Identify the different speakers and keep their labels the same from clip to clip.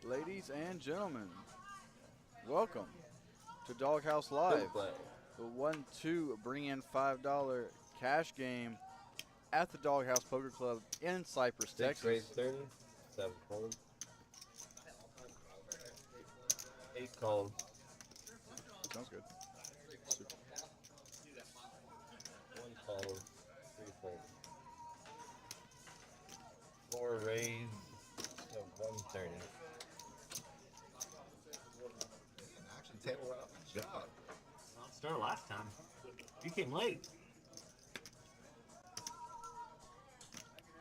Speaker 1: Ladies and gentlemen, welcome to DogHouse Live, the 1-2 bring in $5 cash game at the DogHouse Poker Club in Cypress, Texas.
Speaker 2: 6 raise 30, 7 fold, 8 called,
Speaker 1: Sounds good.
Speaker 2: 1 called, 3 fold, 4 raise, so 130.
Speaker 3: Action table up. Good job.
Speaker 4: Well, it started last time. You came late.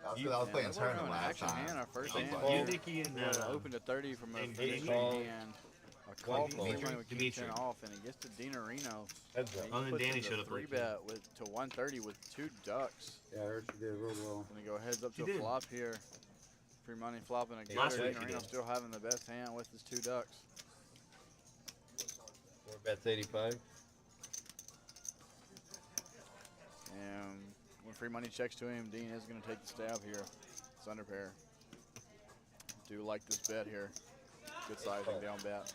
Speaker 3: I was playing
Speaker 1: We're
Speaker 3: tournament
Speaker 1: going
Speaker 3: last
Speaker 1: action
Speaker 3: time.
Speaker 1: hand, our first
Speaker 3: You
Speaker 1: hand.
Speaker 2: call.
Speaker 4: Nikki and
Speaker 1: Open to 30 from a
Speaker 4: and
Speaker 1: finishing
Speaker 2: Dimitri.
Speaker 1: hand. A call
Speaker 2: One
Speaker 1: from
Speaker 2: Dimitri.
Speaker 1: money with Dimitri off, and he gets to Dina Reno.
Speaker 2: Heads up.
Speaker 4: Oh, and Danny showed up
Speaker 1: three
Speaker 4: late.
Speaker 1: bet to 130 with 2 ducks.
Speaker 5: Yeah, I heard she did real well.
Speaker 1: Gonna go heads up to
Speaker 4: She
Speaker 1: a
Speaker 4: did.
Speaker 1: flop here. Free money flopping a
Speaker 2: Last
Speaker 1: gutter.
Speaker 2: week
Speaker 1: Dina
Speaker 2: she
Speaker 1: Reno
Speaker 2: did.
Speaker 1: still having the best hand with his 2 ducks.
Speaker 2: 4 bets 85.
Speaker 1: And when free money checks to him, Dean is going to take the stab here. It's under pair. Do like this bet here. Good sizing down bet.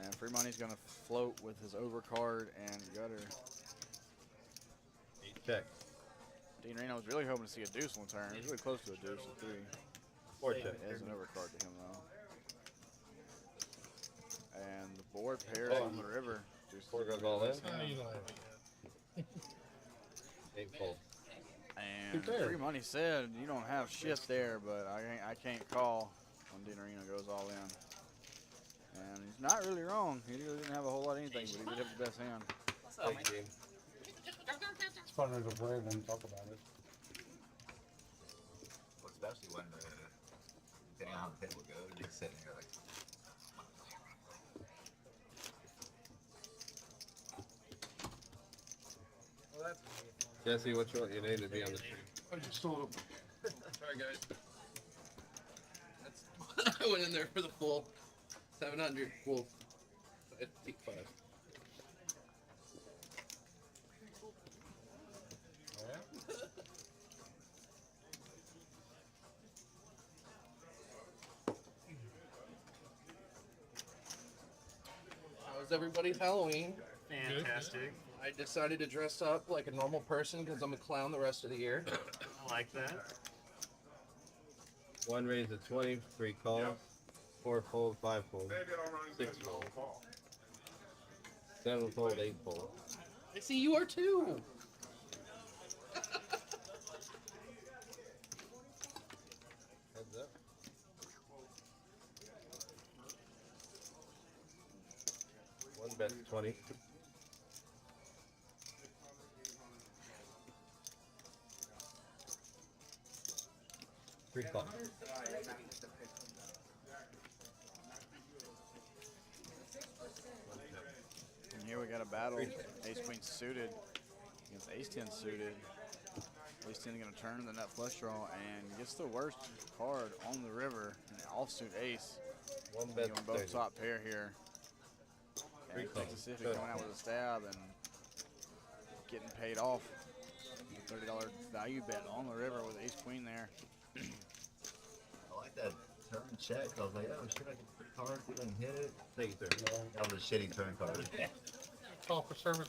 Speaker 1: And free money's going to float with his overcard and gutter.
Speaker 2: 8 check.
Speaker 1: Dean Reno was really hoping to see a deuce on turn. He's really close to a deuce at 3.
Speaker 2: 4 check.
Speaker 1: It has an overcard to him though. And the board pairs on the river. Deuce
Speaker 2: 4 goes all in. 8 fold.
Speaker 1: And free money said you don't have shit there, but I can't call when Dean Reno goes all in. And he's not really wrong. He really didn't have a whole lot of anything, but he did have the best hand.
Speaker 2: Big game.
Speaker 5: It's funner to play than talk about it.
Speaker 3: Well, especially when, depending on how the table goes, you're just sitting here like,
Speaker 2: Jesse, what you want your name to be on the stream?
Speaker 5: I just told him.
Speaker 6: Sorry, guys. I went in there for the full 700. Well, 55. How was everybody's Halloween?
Speaker 4: Fantastic.
Speaker 6: I decided to dress up like a normal person because I'm a clown the rest of the year.
Speaker 4: I like that.
Speaker 2: 1 raise a 20, 3 calls, 4 fold, 5 fold, 6 fold, 7 fold, 8 fold.
Speaker 6: I see you are too.
Speaker 2: Heads up. One bet 20. Three call.
Speaker 1: And here we got a battle. Ace Queen suited against Ace 10 suited. Ace 10 is going to turn the nut flush draw and gets the worst card on the river. An offsuit ace.
Speaker 2: One bet
Speaker 1: Going both
Speaker 2: 30.
Speaker 1: top pair here. And
Speaker 2: Three
Speaker 1: Texas
Speaker 2: calls.
Speaker 1: Pacific coming out with a stab and getting paid off. $30 value bet on the river with Ace Queen there.
Speaker 3: I like that turn check. I was like, oh shit, I can put a card, he didn't hit it.
Speaker 2: Take it there.
Speaker 3: That was a shitty turn card.
Speaker 5: Call for service.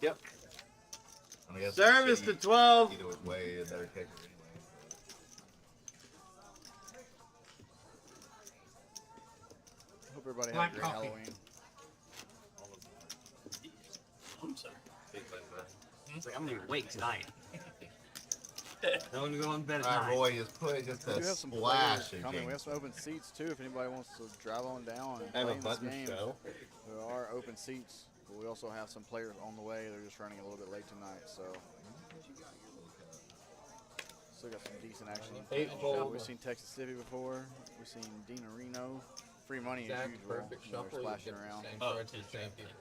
Speaker 2: Yep.
Speaker 3: I mean, I guess
Speaker 2: Service
Speaker 3: shitty
Speaker 2: to 12.
Speaker 3: Either which way, a better kicker anyway.
Speaker 1: Hope everybody had
Speaker 5: Black
Speaker 1: a great
Speaker 5: coffee.
Speaker 1: Halloween.
Speaker 4: I'm sorry.
Speaker 2: Big bet, man.
Speaker 4: It's like I'm gonna be awake tonight. No one to go on bed at
Speaker 3: All right,
Speaker 4: night.
Speaker 3: Roy, just put just
Speaker 1: We
Speaker 3: a
Speaker 1: do have some
Speaker 3: splash
Speaker 1: players coming. We have some open seats too. If anybody wants to drive on down and
Speaker 2: I have
Speaker 1: play
Speaker 2: a
Speaker 1: in this
Speaker 2: button
Speaker 1: game,
Speaker 2: show.
Speaker 1: there are open seats. But we also have some players on the way. They're just running a little bit late tonight, so still got some decent action.
Speaker 2: 8 fold.
Speaker 1: We've seen Texas City before. We've seen Dina Reno. Free money as
Speaker 6: Exact
Speaker 1: usual.
Speaker 6: perfect
Speaker 1: You know,
Speaker 6: shuffle.
Speaker 1: they're
Speaker 6: You
Speaker 1: splashing
Speaker 6: get the
Speaker 1: around.
Speaker 6: same
Speaker 4: Oh,
Speaker 6: cards
Speaker 4: it's
Speaker 6: as the same people.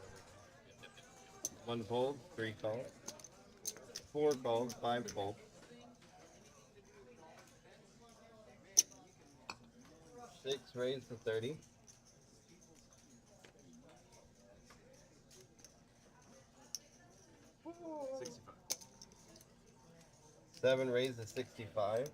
Speaker 2: 1 fold, 3 call, 4 call, 5 fold, 6 raise to 30,
Speaker 4: 65.
Speaker 2: 7 raise to 65,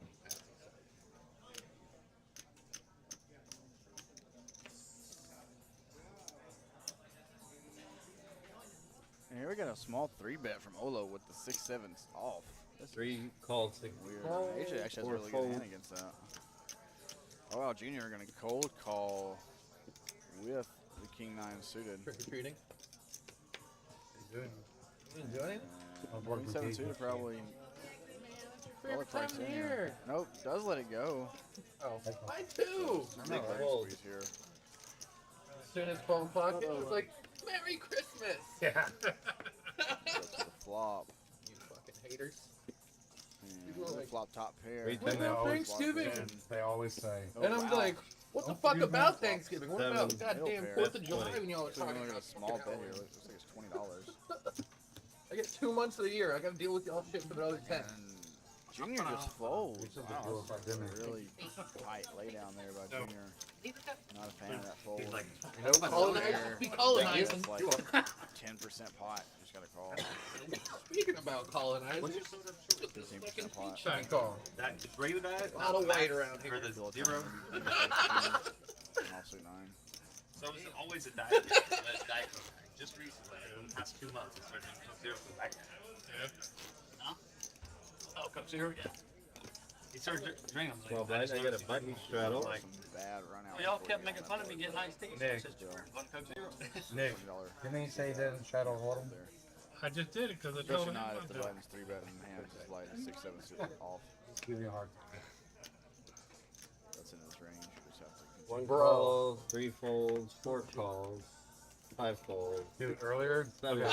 Speaker 1: Here we got a small 3-bet from Olo with the 6-7s off. That's
Speaker 2: 3 called 6
Speaker 1: weird.
Speaker 2: fold,
Speaker 1: AJ actually has a
Speaker 2: 4
Speaker 1: really good
Speaker 2: fold.
Speaker 1: hand against that. Oh wow, Junior going to cold call with the King 9 suited.
Speaker 6: Trick or treating.
Speaker 5: He's doing
Speaker 6: You enjoy it?
Speaker 5: I'm working
Speaker 1: King 7
Speaker 5: with
Speaker 1: suited
Speaker 5: you.
Speaker 1: probably.
Speaker 6: Favorite
Speaker 1: Probably
Speaker 6: time of
Speaker 1: in
Speaker 6: the
Speaker 1: here.
Speaker 6: year.
Speaker 1: Nope, does let it go.
Speaker 6: Oh,
Speaker 5: That's fine.
Speaker 6: mine too.
Speaker 1: I'm big leg
Speaker 2: fold.
Speaker 1: squeeze here.
Speaker 6: As soon as 12 o'clock, it was like, Merry Christmas.
Speaker 5: Yeah.
Speaker 1: Goes to the flop.
Speaker 6: You fucking haters.
Speaker 1: And
Speaker 6: People are
Speaker 1: the
Speaker 6: like,
Speaker 1: flop top pair.
Speaker 2: Wait,
Speaker 5: Then they
Speaker 6: Well,
Speaker 5: always,
Speaker 6: Thanksgiving.
Speaker 5: they always say,
Speaker 1: Oh,
Speaker 6: And I'm
Speaker 1: wow.
Speaker 6: like, what the
Speaker 5: Don't
Speaker 6: fuck
Speaker 5: use
Speaker 6: about
Speaker 5: that.
Speaker 6: Thanksgiving? What
Speaker 2: 7,
Speaker 6: about goddamn
Speaker 1: middle pair.
Speaker 6: 4th of July
Speaker 2: 20.
Speaker 6: when y'all are
Speaker 1: So
Speaker 6: talking
Speaker 1: we got a
Speaker 6: about
Speaker 1: small bet
Speaker 6: fucking
Speaker 1: here.
Speaker 6: hours?
Speaker 1: Looks like it's $20.
Speaker 6: I get 2 months of the year. I gotta deal with y'all shit for the other 10.
Speaker 1: And Junior just folds.
Speaker 5: We should
Speaker 1: Wow,
Speaker 5: do it by
Speaker 1: that's
Speaker 5: dinner.
Speaker 1: a really tight lay down there by Junior. Not a fan of that fold.
Speaker 4: He's like,
Speaker 6: No colonizing. Be colonizing.
Speaker 1: 10% pot. Just got to call.
Speaker 6: Speaking about colonizing,
Speaker 4: what's your soda?
Speaker 1: 15% pot.
Speaker 6: shine call.
Speaker 4: That regular diet?
Speaker 6: A lot of white around
Speaker 4: Or
Speaker 6: here.
Speaker 4: the
Speaker 1: Fill it
Speaker 4: zero?
Speaker 1: down. And also 9.
Speaker 4: So it's always a diet. Diet Coke. Just recently, in the past 2 months, I started drinking Coke Zero for back. Huh? Oh, Coke Zero? Yeah. He started drinking them.
Speaker 2: Well, Brian, I got a button straddle.
Speaker 4: Like,
Speaker 1: Some bad run out.
Speaker 4: y'all
Speaker 1: before
Speaker 4: kept
Speaker 1: you
Speaker 4: making
Speaker 1: get
Speaker 4: fun
Speaker 1: on
Speaker 4: of me
Speaker 1: that
Speaker 4: getting
Speaker 1: board.
Speaker 4: iced tea.
Speaker 5: Nick.
Speaker 4: So I said, "One Coke Zero."
Speaker 5: Nick,
Speaker 1: $20
Speaker 5: didn't he say then Shadow Autumn?
Speaker 1: there.
Speaker 7: I just did it because I
Speaker 1: Especially
Speaker 7: told him
Speaker 1: not
Speaker 7: I
Speaker 1: if the
Speaker 7: would.
Speaker 1: button's 3-bet and the hand is light at 6-7 suited off.
Speaker 5: Just give me a hard time.
Speaker 1: That's in his range. You just have to
Speaker 2: 1
Speaker 6: Bro.
Speaker 2: call, 3 folds, 4 calls, 5 folds,
Speaker 5: Dude, earlier,
Speaker 2: 7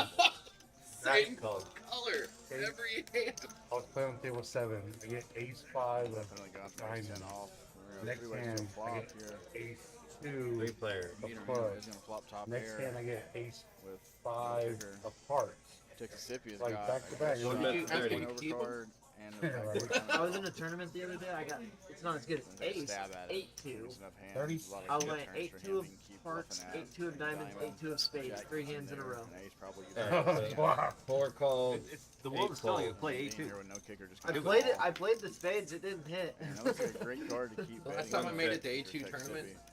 Speaker 6: Same
Speaker 2: calls.
Speaker 6: color. Every hand.
Speaker 5: I was playing on table 7. I get ace 5 and
Speaker 1: definitely got the
Speaker 5: Nine.
Speaker 1: 10 off. We're gonna
Speaker 5: next
Speaker 1: 3 ways to a
Speaker 5: hand I
Speaker 1: flop
Speaker 5: get
Speaker 1: here.
Speaker 5: ace
Speaker 2: 3
Speaker 5: 2
Speaker 2: players.
Speaker 1: Meter
Speaker 5: flush.
Speaker 1: is going to flop top
Speaker 5: Next
Speaker 1: pair
Speaker 5: hand I get ace
Speaker 1: with
Speaker 5: 5
Speaker 1: kicker.
Speaker 5: of hearts.
Speaker 1: Mississippi's
Speaker 5: Like
Speaker 1: got
Speaker 5: back to back.
Speaker 1: a
Speaker 2: One
Speaker 1: shot,
Speaker 2: bet
Speaker 1: an
Speaker 2: 30.
Speaker 6: Keep 'em?
Speaker 1: overcard, and a
Speaker 5: Right.
Speaker 1: back
Speaker 8: I was in a tournament the other day. I got it's not as good as Ace.
Speaker 1: Stab at it.
Speaker 8: 8-2.
Speaker 1: There's enough hands.
Speaker 5: 30.
Speaker 1: There's a lot of
Speaker 8: I
Speaker 1: good
Speaker 8: went
Speaker 1: turns
Speaker 8: 8-2
Speaker 1: for him.
Speaker 8: of
Speaker 1: He can keep
Speaker 8: hearts,
Speaker 1: bluffing at.
Speaker 8: 8-2 of diamonds,
Speaker 1: Diamond,
Speaker 8: 8-2 of spades,
Speaker 1: Jack
Speaker 8: 3
Speaker 1: king
Speaker 8: hands in a
Speaker 1: there,
Speaker 8: row.
Speaker 1: and ace probably gets
Speaker 2: Alright,
Speaker 1: it.
Speaker 5: Wow.
Speaker 2: 4 calls,
Speaker 4: It's the world is telling you to play
Speaker 1: Being
Speaker 4: A2.
Speaker 1: here with no kicker just
Speaker 8: I
Speaker 1: kinda
Speaker 8: played it.
Speaker 1: call.
Speaker 8: I played the spades. It didn't hit.
Speaker 1: And that looks like a great card to keep
Speaker 6: The
Speaker 1: betting.
Speaker 6: last time I
Speaker 1: on.
Speaker 6: made it to
Speaker 1: Your
Speaker 6: A2
Speaker 1: Texas
Speaker 6: tournament,
Speaker 1: Mississippi.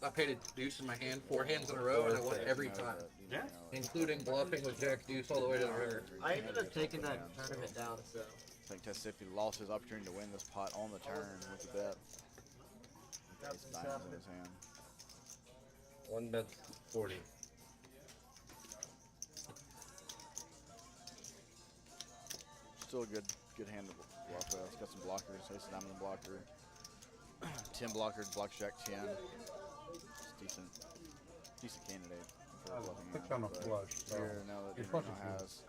Speaker 6: I paid a deuce in my hand, 4 hands in a row, and I won every time.
Speaker 4: Yeah.
Speaker 6: Including bluffing with Jack Deuce all the way to the river.
Speaker 8: I ended up taking that tournament down. So
Speaker 1: I think Mississippi lost his opportunity to win this pot on the turn with the bet.
Speaker 8: that's
Speaker 1: Ace
Speaker 8: what's
Speaker 1: diamonds in
Speaker 8: happening.
Speaker 1: his hand.
Speaker 2: 1 bet 40.
Speaker 1: Still a good hand to bluff with. It's got some blockers. Ace of diamond blocker. 10 blockers, block jack 10. It's decent candidate for
Speaker 5: I
Speaker 1: bluffing.
Speaker 5: put
Speaker 1: out,
Speaker 5: you on a
Speaker 1: but
Speaker 5: flush, so
Speaker 1: here, now that
Speaker 5: your
Speaker 1: he
Speaker 5: flush is good.
Speaker 1: has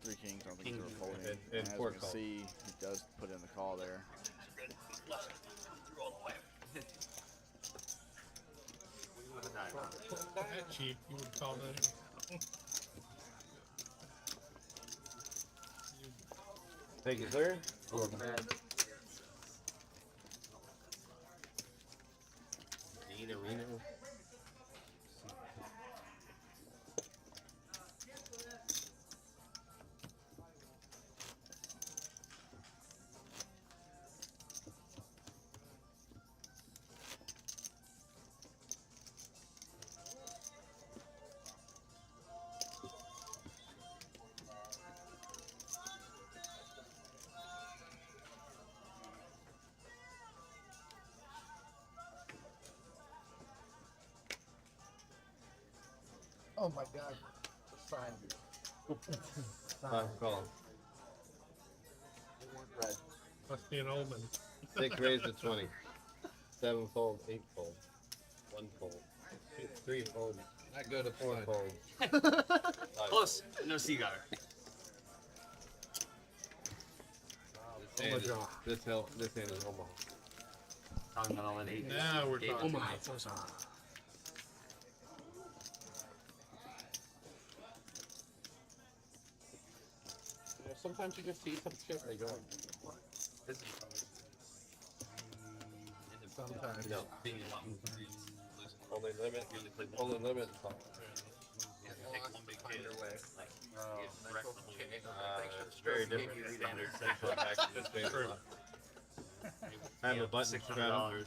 Speaker 1: 3 kings, I don't think he's
Speaker 4: King
Speaker 1: folding.
Speaker 2: and
Speaker 1: And as
Speaker 2: four
Speaker 1: we can
Speaker 2: call.
Speaker 1: see, he does put in the call there.
Speaker 4: Through all the way. We would've died.
Speaker 7: That cheap, you would call that.
Speaker 2: Thank you, sir. Reno.
Speaker 6: Oh my god. Sign.
Speaker 2: 5 calls.
Speaker 6: Red.
Speaker 7: Must be an omen.
Speaker 2: 6 raised to 20. 7 fold, 8 fold. 1 fold. 3 fold,
Speaker 6: Not good at
Speaker 2: 4
Speaker 6: sign.
Speaker 2: fold. 5
Speaker 4: Close. No cigar.
Speaker 2: This hand is Omaha.
Speaker 4: Talking about all that eight.
Speaker 7: Now we're talking.
Speaker 6: Omaha. Yeah, sometimes you just see some shit they go.
Speaker 4: This is
Speaker 6: Sometimes.
Speaker 2: No.
Speaker 4: being a lot more
Speaker 2: Only limit.
Speaker 4: really play
Speaker 2: Only limit.
Speaker 4: take one big hit. Like, get wrecked the whole game.
Speaker 2: It's very different.
Speaker 4: Standard
Speaker 2: Central back to this game. I have a button straddle.
Speaker 4: $600 and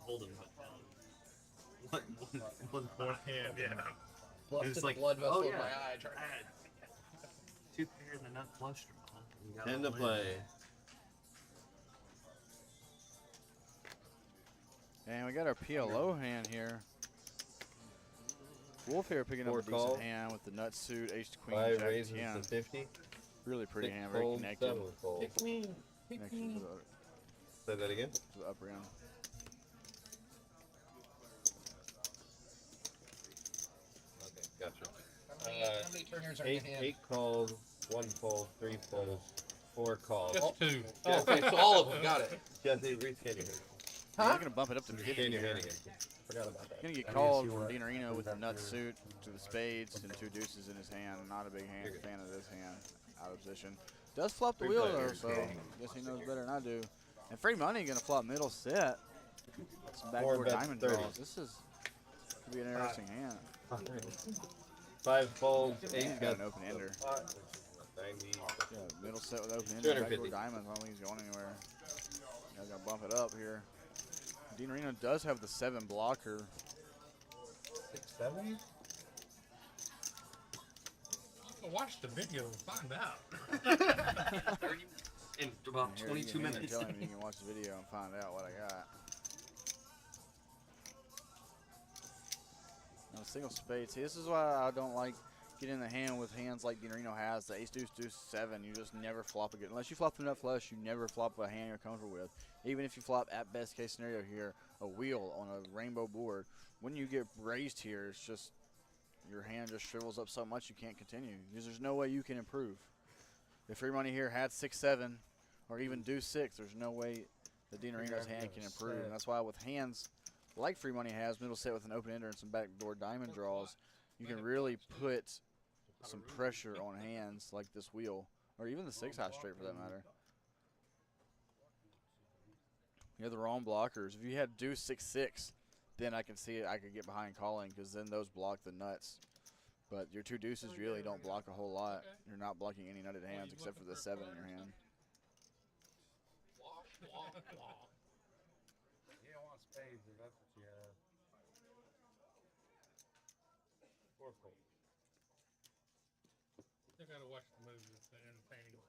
Speaker 4: hold him. One
Speaker 7: One hand, yeah.
Speaker 6: Busted
Speaker 4: It's like-
Speaker 6: blood vessel
Speaker 8: oh,
Speaker 6: in
Speaker 8: yeah.
Speaker 6: my eye.
Speaker 4: I had 2 pairs and enough flush draw. You got
Speaker 2: 10 to
Speaker 4: all the way.
Speaker 2: play.
Speaker 1: And we got our PLO hand here. Wolf here picking up
Speaker 2: Four
Speaker 1: a decent
Speaker 2: calls.
Speaker 1: hand with the nut suit, ace queen,
Speaker 2: 5
Speaker 1: jack
Speaker 2: raises
Speaker 1: 10.
Speaker 2: to 50.
Speaker 1: Really pretty
Speaker 2: 6
Speaker 1: hand, very
Speaker 2: fold,
Speaker 1: connected.
Speaker 2: 7 fold.
Speaker 6: Pick me. Pick
Speaker 1: Connection
Speaker 6: me.
Speaker 2: Say that again.
Speaker 1: to the upper end.
Speaker 2: Okay, gotcha.
Speaker 6: How many turners are in
Speaker 2: 8,
Speaker 6: your hand?
Speaker 2: 8 calls, 1 fold, 3 folds, 4 calls.
Speaker 7: Just 2.
Speaker 6: Oh, okay, so all of them. Got it.
Speaker 2: Jesse, rescan your hand.
Speaker 1: You're going to bump it up to 50
Speaker 2: Rescan your
Speaker 1: here.
Speaker 2: hand again.
Speaker 6: Forgot about that.
Speaker 1: Going to get
Speaker 5: I
Speaker 1: called
Speaker 5: guess you
Speaker 1: from
Speaker 5: were-
Speaker 1: Dean Arena with the
Speaker 5: was
Speaker 1: nut
Speaker 5: after-
Speaker 1: suit to the spades and 2 deuces in his hand. Not a big hand,
Speaker 2: You're good.
Speaker 1: fan of this hand. Out of position. Does flop the
Speaker 2: Free
Speaker 1: wheel
Speaker 2: play,
Speaker 1: though,
Speaker 2: you're
Speaker 1: so
Speaker 2: good.
Speaker 1: guess he knows better than I do. And free money going to flop middle set. Some backdoor
Speaker 2: bets,
Speaker 1: diamond
Speaker 2: 30.
Speaker 1: draws. This is could be an interesting hand.
Speaker 2: 5 folds, 8
Speaker 1: He's got an open ender.
Speaker 2: 90.
Speaker 1: Yeah, middle set with open ender, backdoor
Speaker 2: 250.
Speaker 1: diamonds. I don't think he's going anywhere. Guys got to bump it up here. Dean Arena does have the 7 blocker.
Speaker 6: 6, 7.
Speaker 7: Watch the video and find out.
Speaker 4: 30 in about
Speaker 1: Here,
Speaker 4: 22
Speaker 1: you can
Speaker 4: minutes.
Speaker 1: Tell him you can watch the video and find out what I got. Now, single spade. See, this is why I don't like getting in the hand with hands like Dean Arena has. The ace, deuce, deuce, 7. You just never flop again. Unless you flop the nut flush, you never flop a hand you're comfortable with. Even if you flop, at best case scenario here, a wheel on a rainbow board. When you get raised here, it's just your hand just shrivels up so much you can't continue because there's no way you can improve. If free money here had 6, 7, or even deuce 6, there's no way that Dean Arena's hand can improve. And that's why with hands like free money has, middle set with an open ender and some backdoor diamond draws, you can really put some pressure on hands like this wheel, or even the 6 high straight for that matter. You have the wrong blockers. If you had deuce 6, 6, then I can see it. I could get behind calling because then those block the nuts. But your 2 deuces really don't block a whole lot. You're not blocking any nutted hands except for the 7 in your hand.
Speaker 5: You don't want spades if that's what you have. 4 fold.
Speaker 7: They gotta watch the movie. It's entertaining.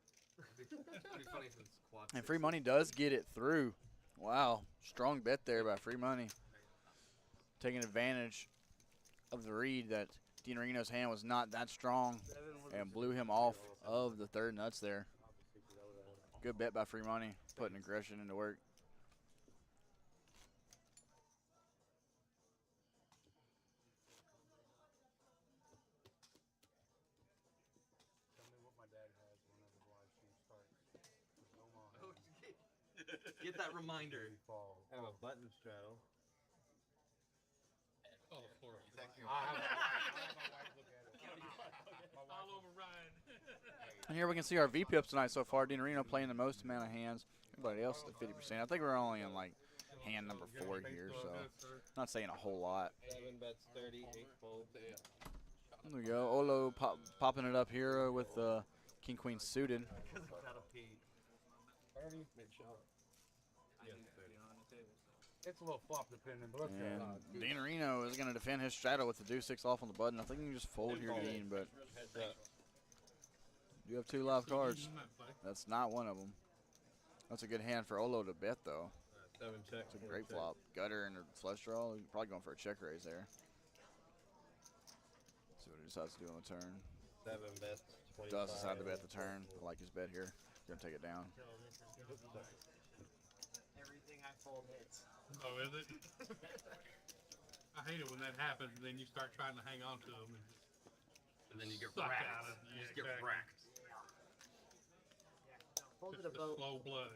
Speaker 6: Pretty funny if it's quad.
Speaker 1: And free money does get it through. Wow, strong bet there by free money. Taking advantage of the read that Dean Reno's hand was not that strong and blew him off of the 3rd nuts there. Good bet by free money, putting aggression into work.
Speaker 5: Tell me what my dad has whenever the live stream starts. There's no more
Speaker 4: Get that reminder.
Speaker 5: fall.
Speaker 2: I have a button straddle.
Speaker 7: Oh, the floor.
Speaker 5: I have my wife look at it.
Speaker 7: All over Ryan.
Speaker 1: And here we can see our VPIPs tonight so far. Dean Reno playing the most amount of hands. Everybody else at 50%. I think we're only in like hand number 4 here, so not saying a whole lot.
Speaker 2: 7 bets 30, 8 folds.
Speaker 1: There we go. Olo popping it up here with King Queen suited.
Speaker 5: 30?
Speaker 2: Mid shot. Yes, 30.
Speaker 5: It's a little flop depending, but let's
Speaker 1: And Dean Reno is going to defend his straddle with the deuce 6 off on the button. I think you can just fold here, Dean, but
Speaker 2: Heads up.
Speaker 1: you have 2 live cards. That's not one of them. That's a good hand for Olo to bet, though.
Speaker 2: 7 check.
Speaker 1: It's a great flop. Gutter and a flush draw. You're probably going for a check raise there. See what he decides to do on the turn.
Speaker 2: 7 bets 25.
Speaker 1: Does decide to bet the turn. I like his bet here. Going to take it down.
Speaker 8: Everything I fold hits.
Speaker 7: Oh, is it? I hate it when that happens and then you start trying to hang on to them.
Speaker 4: And then you get
Speaker 7: Suck
Speaker 4: wrecked.
Speaker 7: out of it.
Speaker 4: You
Speaker 7: Yeah,
Speaker 4: just get
Speaker 7: exactly.
Speaker 4: wrecked.
Speaker 8: Folded
Speaker 7: Just
Speaker 8: a
Speaker 7: the
Speaker 8: boat.
Speaker 7: slow blood.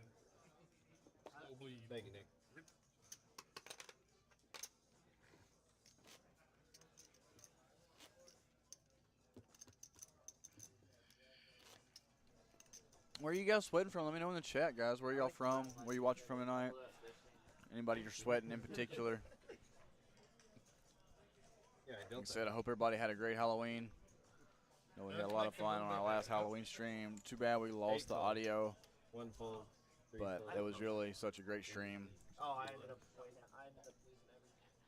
Speaker 7: Slow bleed.
Speaker 2: Thank you, Nick.
Speaker 1: Where are you guys sweating from? Let me know in the chat, guys. Where y'all from? Where you watching from tonight? Anybody you're sweating in particular?
Speaker 2: Yeah, I
Speaker 1: Like I
Speaker 2: don't
Speaker 1: said, I hope everybody had a great Halloween. Know we had a lot of fun on our last Halloween stream. Too bad we lost the audio,
Speaker 2: 1 fold. 3
Speaker 1: but
Speaker 2: folds.
Speaker 1: it was really such a great stream.
Speaker 8: Oh, I ended up losing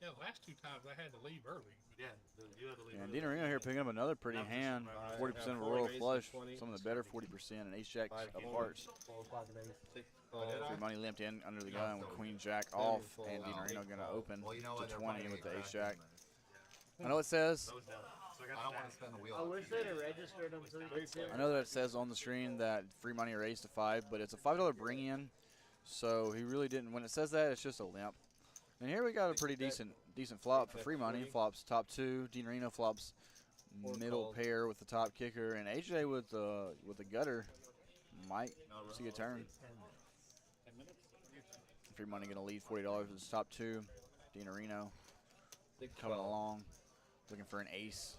Speaker 8: everything.
Speaker 7: Yeah, the last 2 times I had to leave early.
Speaker 4: Yeah, you had to leave.
Speaker 1: And
Speaker 4: early.
Speaker 1: Dino Reno here picking up another pretty
Speaker 4: Not just
Speaker 1: hand.
Speaker 4: right.
Speaker 1: 40% of a
Speaker 2: four
Speaker 1: royal
Speaker 2: aces,
Speaker 1: flush.
Speaker 2: 20.
Speaker 1: Some of the better 40%. And ace jack
Speaker 2: Five
Speaker 1: of
Speaker 2: fold.
Speaker 1: hearts.
Speaker 2: 6 calls.
Speaker 1: Free money limped in under the gun with queen jack
Speaker 2: Seven
Speaker 1: off.
Speaker 2: fold.
Speaker 1: And Dino Reno going to open
Speaker 3: Well, you know what?
Speaker 1: to
Speaker 3: they're
Speaker 1: 20
Speaker 3: probably
Speaker 1: with the
Speaker 3: gonna
Speaker 1: ace
Speaker 3: crack
Speaker 1: jack.
Speaker 3: anyways.
Speaker 1: I know it says,
Speaker 4: Those down. So I
Speaker 3: I
Speaker 4: got
Speaker 3: don't
Speaker 4: the
Speaker 3: want to
Speaker 4: jack.
Speaker 3: spend the wheel.
Speaker 8: I wish they'd have registered them so we could see
Speaker 1: I know that it says on the screen that free money raised to 5, but it's a $5 bring in. So he really didn't. When it says that, it's just a limp. And here we got a pretty decent flop for free money. Flops top 2. Dino Reno flops middle pair with the top kicker, and AJ with the gutter might see a turn. Free money gonna lead $40 with his top 2. Dino Reno coming along, looking for an ace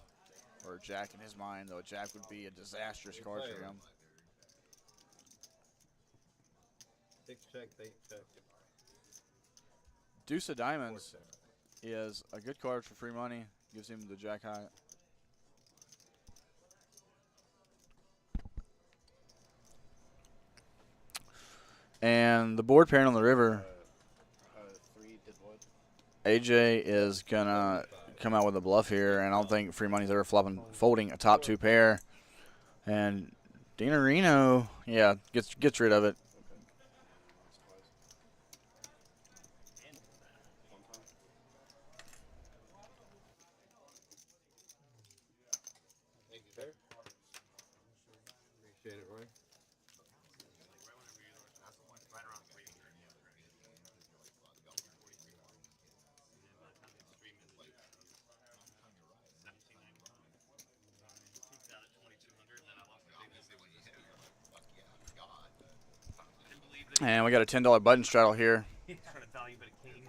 Speaker 1: or a jack in his mind, though a jack would be a disastrous card for him.
Speaker 2: 6 check, 8 check.
Speaker 1: Deuce of diamonds is a good card for free money. Gives him the jack high. And the board pairing on the river, AJ is gonna come out with a bluff here, and I don't think free money's ever folding a top 2 pair. And Dino Reno, yeah, gets rid of it.
Speaker 2: Thank you, sir. Appreciate it, Roy.
Speaker 4: Right around 3.
Speaker 1: And we got a $10 button straddle here.
Speaker 4: Trying to value bet a king.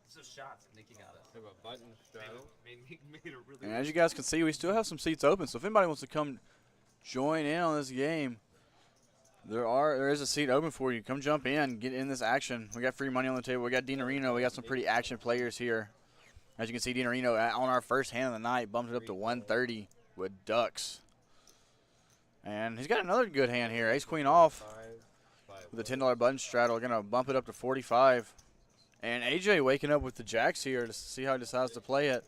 Speaker 4: So shots.
Speaker 6: Nikki got it.
Speaker 2: Have a button straddle.
Speaker 4: Made it really.
Speaker 1: And as you guys can see, we still have some seats open. So if anybody wants to come join in on this game, there is a seat open for you. Come jump in, get in this action. We got free money on the table. We got Dino Reno. We got some pretty action players here. As you can see, Dino Reno on our first hand of the night bumped it up to 130 with ducks. And he's got another good hand here. Ace queen off with a $10 button straddle. Gonna bump it up to 45. And AJ waking up with the jacks here to see how he decides to play it.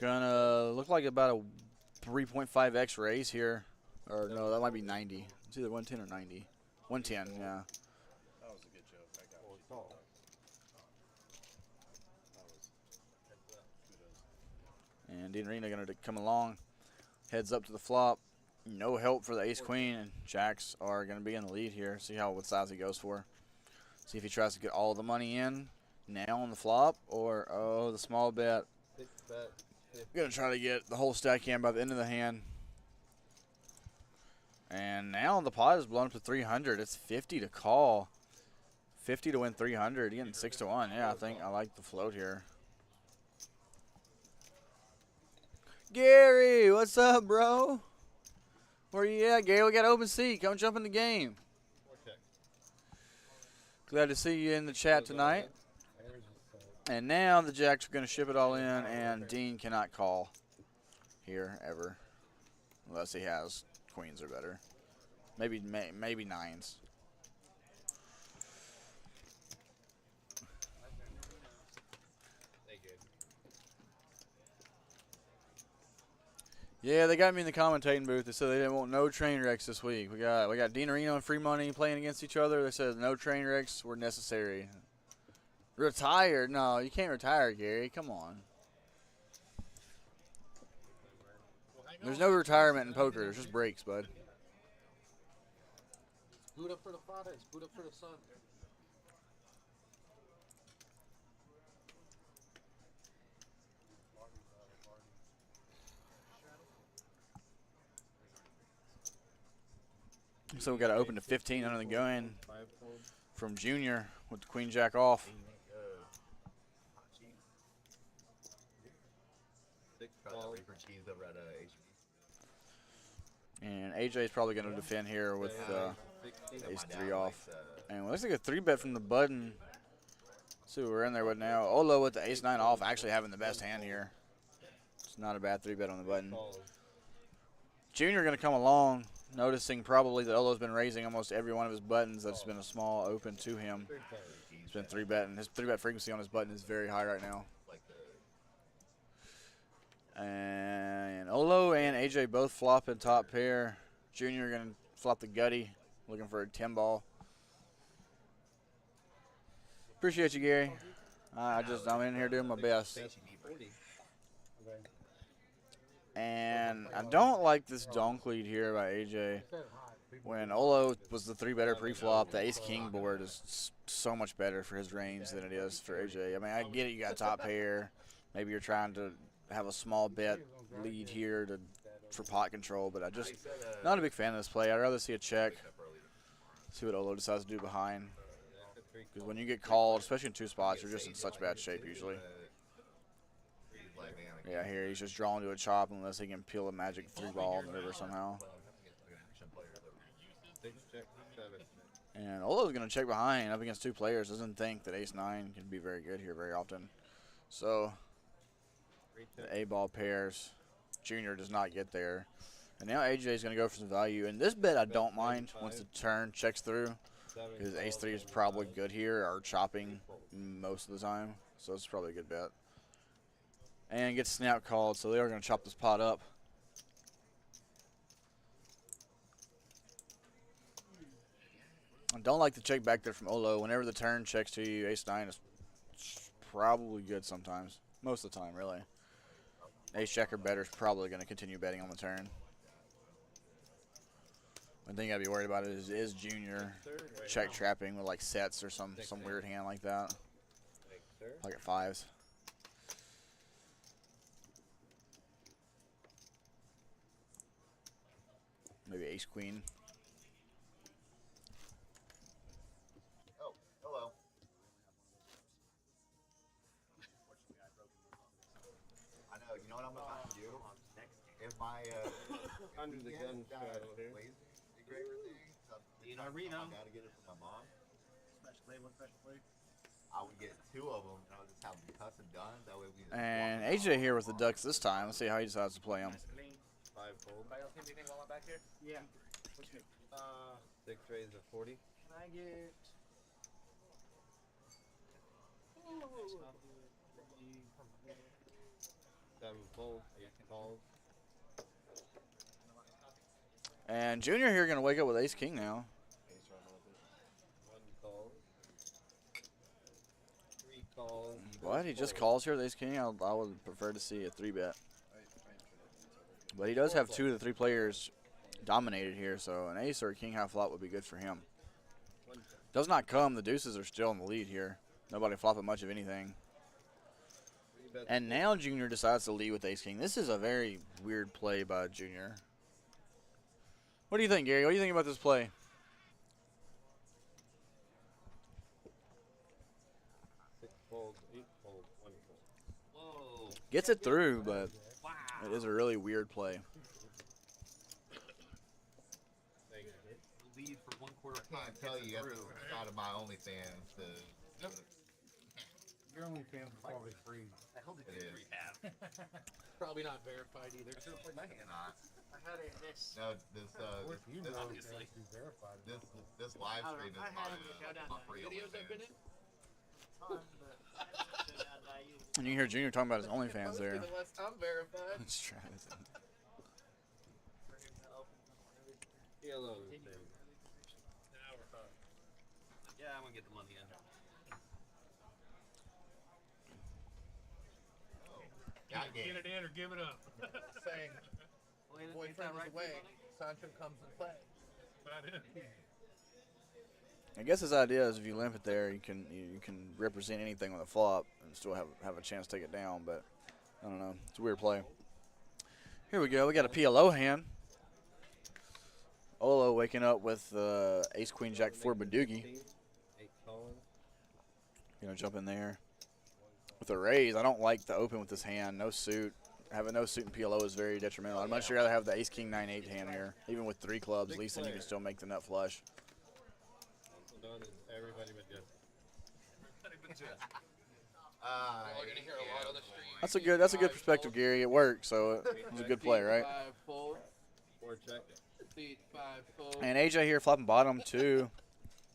Speaker 1: Gonna look like about a 3.5x raise here. Or no, that might be 90. It's either 110 or 90. 110, yeah.
Speaker 5: That was a good joke. I got you.
Speaker 1: And Dino Reno gonna come along. Heads up to the flop. No help for the ace queen, and jacks are gonna be in the lead here. See what size he goes for. See if he tries to get all the money in now on the flop, or the small bet.
Speaker 2: 6 bet.
Speaker 1: Gonna try to get the whole stack in by the end of the hand. And now the pot is blown up to 300. It's 50 to call. 50 to win 300. You're getting 6 to 1. Yeah, I think I like the float here. Gary, what's up, bro? Where you at, Gary? We got open seat. Come jump in the game.
Speaker 2: 4 check.
Speaker 1: Glad to see you in the chat tonight. And now the jacks are going to ship it all in, and Dean cannot call here ever, unless he has queens or better. Maybe nines.
Speaker 2: Thank you.
Speaker 1: Yeah, they got me in the commentating booth. They said they didn't want no train wrecks this week. We got Dino Reno and free money playing against each other. They said no train wrecks were necessary. Retired? No, you can't retire, Gary. Come on. There's no retirement in poker. There's just breaks, bud.
Speaker 6: Boot up for the fathers. Boot up for the son.
Speaker 1: So we got to open to 15 under the gun
Speaker 2: 5 fold.
Speaker 1: from Junior with the queen jack off.
Speaker 2: 6
Speaker 3: Try that
Speaker 2: calls.
Speaker 3: Reaper cheese over at HP.
Speaker 1: And AJ's probably going to defend here with
Speaker 2: 16.
Speaker 1: ace 3 off. And it looks like a 3-bet from the button. Let's see what we're in there with now. Olo with the ace 9 off, actually having the best hand here. It's not a bad 3-bet on the button.
Speaker 2: Calls.
Speaker 1: Junior going to come along, noticing probably that Olo's been raising almost every one of his buttons. That's been a small open to him.
Speaker 2: 3 cards.
Speaker 1: been 3-betting. His 3-bet frequency on his button is very high right now.
Speaker 3: Like
Speaker 1: And Olo and AJ both flopping top pair. Junior going to flop the gutty, looking for a 10 ball. Appreciate you, Gary. I'm in here doing my best. And I don't like this donk lead here by AJ. When Olo was the 3-better pre-flop, the ace-king board is so much better for his range than it is for AJ. I mean, I get it, you got top pair. Maybe you're trying to have a small bet lead here for pot control, but not a big fan of this play. I'd rather see a check, see what Olo decides to do behind. Because when you get called, especially in 2 spots, you're just in such bad shape usually. Yeah, here he's just drawn to a chop unless he can peel a magic 3-ball in the river somehow. And Olo's going to check behind up against 2 players. Doesn't think that ace-9 can be very good here very often. So the A-ball pairs. Junior does not get there. And now AJ is going to go for some value. And this bet I don't mind once the turn checks through. Because ace-3 is probably good here, or chopping most of the time. So it's probably a good bet. And gets snap called, so they are going to chop this pot up. I don't like the check back there from Olo. Whenever the turn checks to you, ace-9 is probably good sometimes. Most of the time, really. Ace-check or better is probably going to continue betting on the turn. One thing I'd be worried about is Junior check trapping with like sets or some weird hand like that. Like at 5s. Maybe ace-queen.
Speaker 3: Oh, hello. I know. You know what I'm about to do? If my
Speaker 2: Under the gun shadow here.
Speaker 3: I gotta get it from my mom. I would get 2 of them, and I would just have them custom done. That way we.
Speaker 1: And AJ here with the ducks this time. Let's see how he decides to play them.
Speaker 2: 5 fold.
Speaker 8: Anybody else need anything while I'm back here? Yeah. What's new?
Speaker 2: 6 raise of 40.
Speaker 8: Can I get...
Speaker 2: 7 fold. 8 calls.
Speaker 1: And Junior here going to wake up with ace-king now.
Speaker 2: 1 call. 3 calls.
Speaker 1: What? He just calls here with ace-king? I would prefer to see a 3-bet. But he does have 2 of the 3 players dominated here, so an ace or a king half flop would be good for him. Does not come. The deuces are still in the lead here. Nobody flopping much of anything. And now Junior decides to lead with ace-king. This is a very weird play by Junior. What do you think, Gary? What do you think about this play?
Speaker 2: Fold, 8 fold, 1 fold.
Speaker 4: Whoa.
Speaker 1: Gets it through, but
Speaker 4: Wow.
Speaker 1: it is a really weird play.
Speaker 4: Lead for 1/4
Speaker 3: I can't tell you after the start of my OnlyFans to.
Speaker 5: Your only fans are probably free.
Speaker 4: The hell did
Speaker 3: It
Speaker 4: you
Speaker 3: is.
Speaker 4: have?
Speaker 6: Probably not verified either.
Speaker 4: I should have played my hand.
Speaker 3: Not.
Speaker 8: I had it this.
Speaker 3: No,
Speaker 5: Of course, you know it's
Speaker 4: obviously.
Speaker 5: actually verified.
Speaker 3: this live
Speaker 8: I
Speaker 3: stream is
Speaker 8: had
Speaker 3: my,
Speaker 8: it to go down
Speaker 3: my
Speaker 8: there.
Speaker 3: free
Speaker 6: Videos I've been
Speaker 3: OnlyFans.
Speaker 6: in?
Speaker 1: And you hear Junior talking about his OnlyFans there.
Speaker 6: The last time verified.
Speaker 1: Let's try this.
Speaker 2: Yellow.
Speaker 4: Yeah, I'm gonna get the money in.
Speaker 3: Got
Speaker 7: Get
Speaker 3: game.
Speaker 7: it in or give it up.
Speaker 6: Saying
Speaker 4: Well, ain't
Speaker 6: boyfriend
Speaker 4: that
Speaker 6: is
Speaker 4: right,
Speaker 6: away.
Speaker 4: buddy?
Speaker 6: Sancho comes and plays.
Speaker 7: But
Speaker 1: I guess his idea is if you limp it there, you can represent anything with a flop and still have a chance to take it down. But I don't know. It's a weird play. Here we go. We got a PLO hand. Olo waking up with ace queen jack 4 Badoogie.
Speaker 2: 8 calling.
Speaker 1: Gonna jump in there with a raise. I don't like the open with this hand. No suit. Having no suit in PLO is very detrimental. I'd much rather have the ace king 9-8 hand here. Even with 3 clubs, at least then you can still make the nut flush.
Speaker 2: Also known as everybody but Justin.
Speaker 6: We're gonna hear a lot on the stream.
Speaker 1: That's a good perspective, Gary. It worked, so it was a good play, right?
Speaker 6: 5 fold.
Speaker 2: 4 check.
Speaker 6: Seat 5 fold.
Speaker 1: And AJ here flopping bottom too.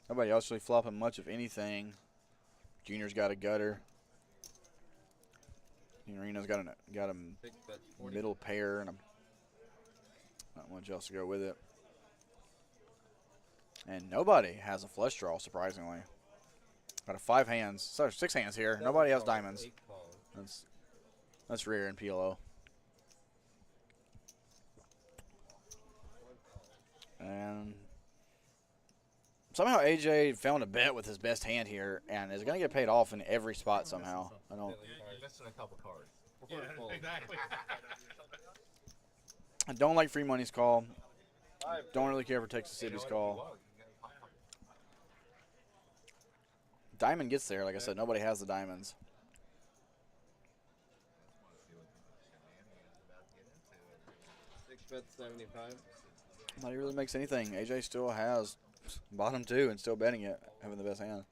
Speaker 1: Nobody else really flopping much of anything. Junior's got a gutter. Reno's got a
Speaker 2: Six bets 40.
Speaker 1: middle pair and not much else to go with it. And nobody has a flush draw, surprisingly. Got a 5 hands, so 6 hands here.
Speaker 2: Seven
Speaker 1: Nobody has
Speaker 2: calls,
Speaker 1: diamonds.
Speaker 2: 8 calls.
Speaker 1: That's rare in PLO. And somehow AJ found a bet with his best hand here and is going to get paid off in every spot somehow. I don't.
Speaker 3: You're missing a couple cards.
Speaker 2: Four calls.
Speaker 7: Exactly.
Speaker 1: I don't like free money's call.
Speaker 2: Five.
Speaker 1: Don't really care for Texas
Speaker 3: You know
Speaker 1: City's
Speaker 3: what?
Speaker 1: call.
Speaker 3: You can get a pineapple.
Speaker 1: Diamond gets there. Like I said, nobody has the diamonds.
Speaker 2: Six bets 75.
Speaker 1: Nobody really makes anything. AJ still has bottom 2 and still betting it, having the best hand.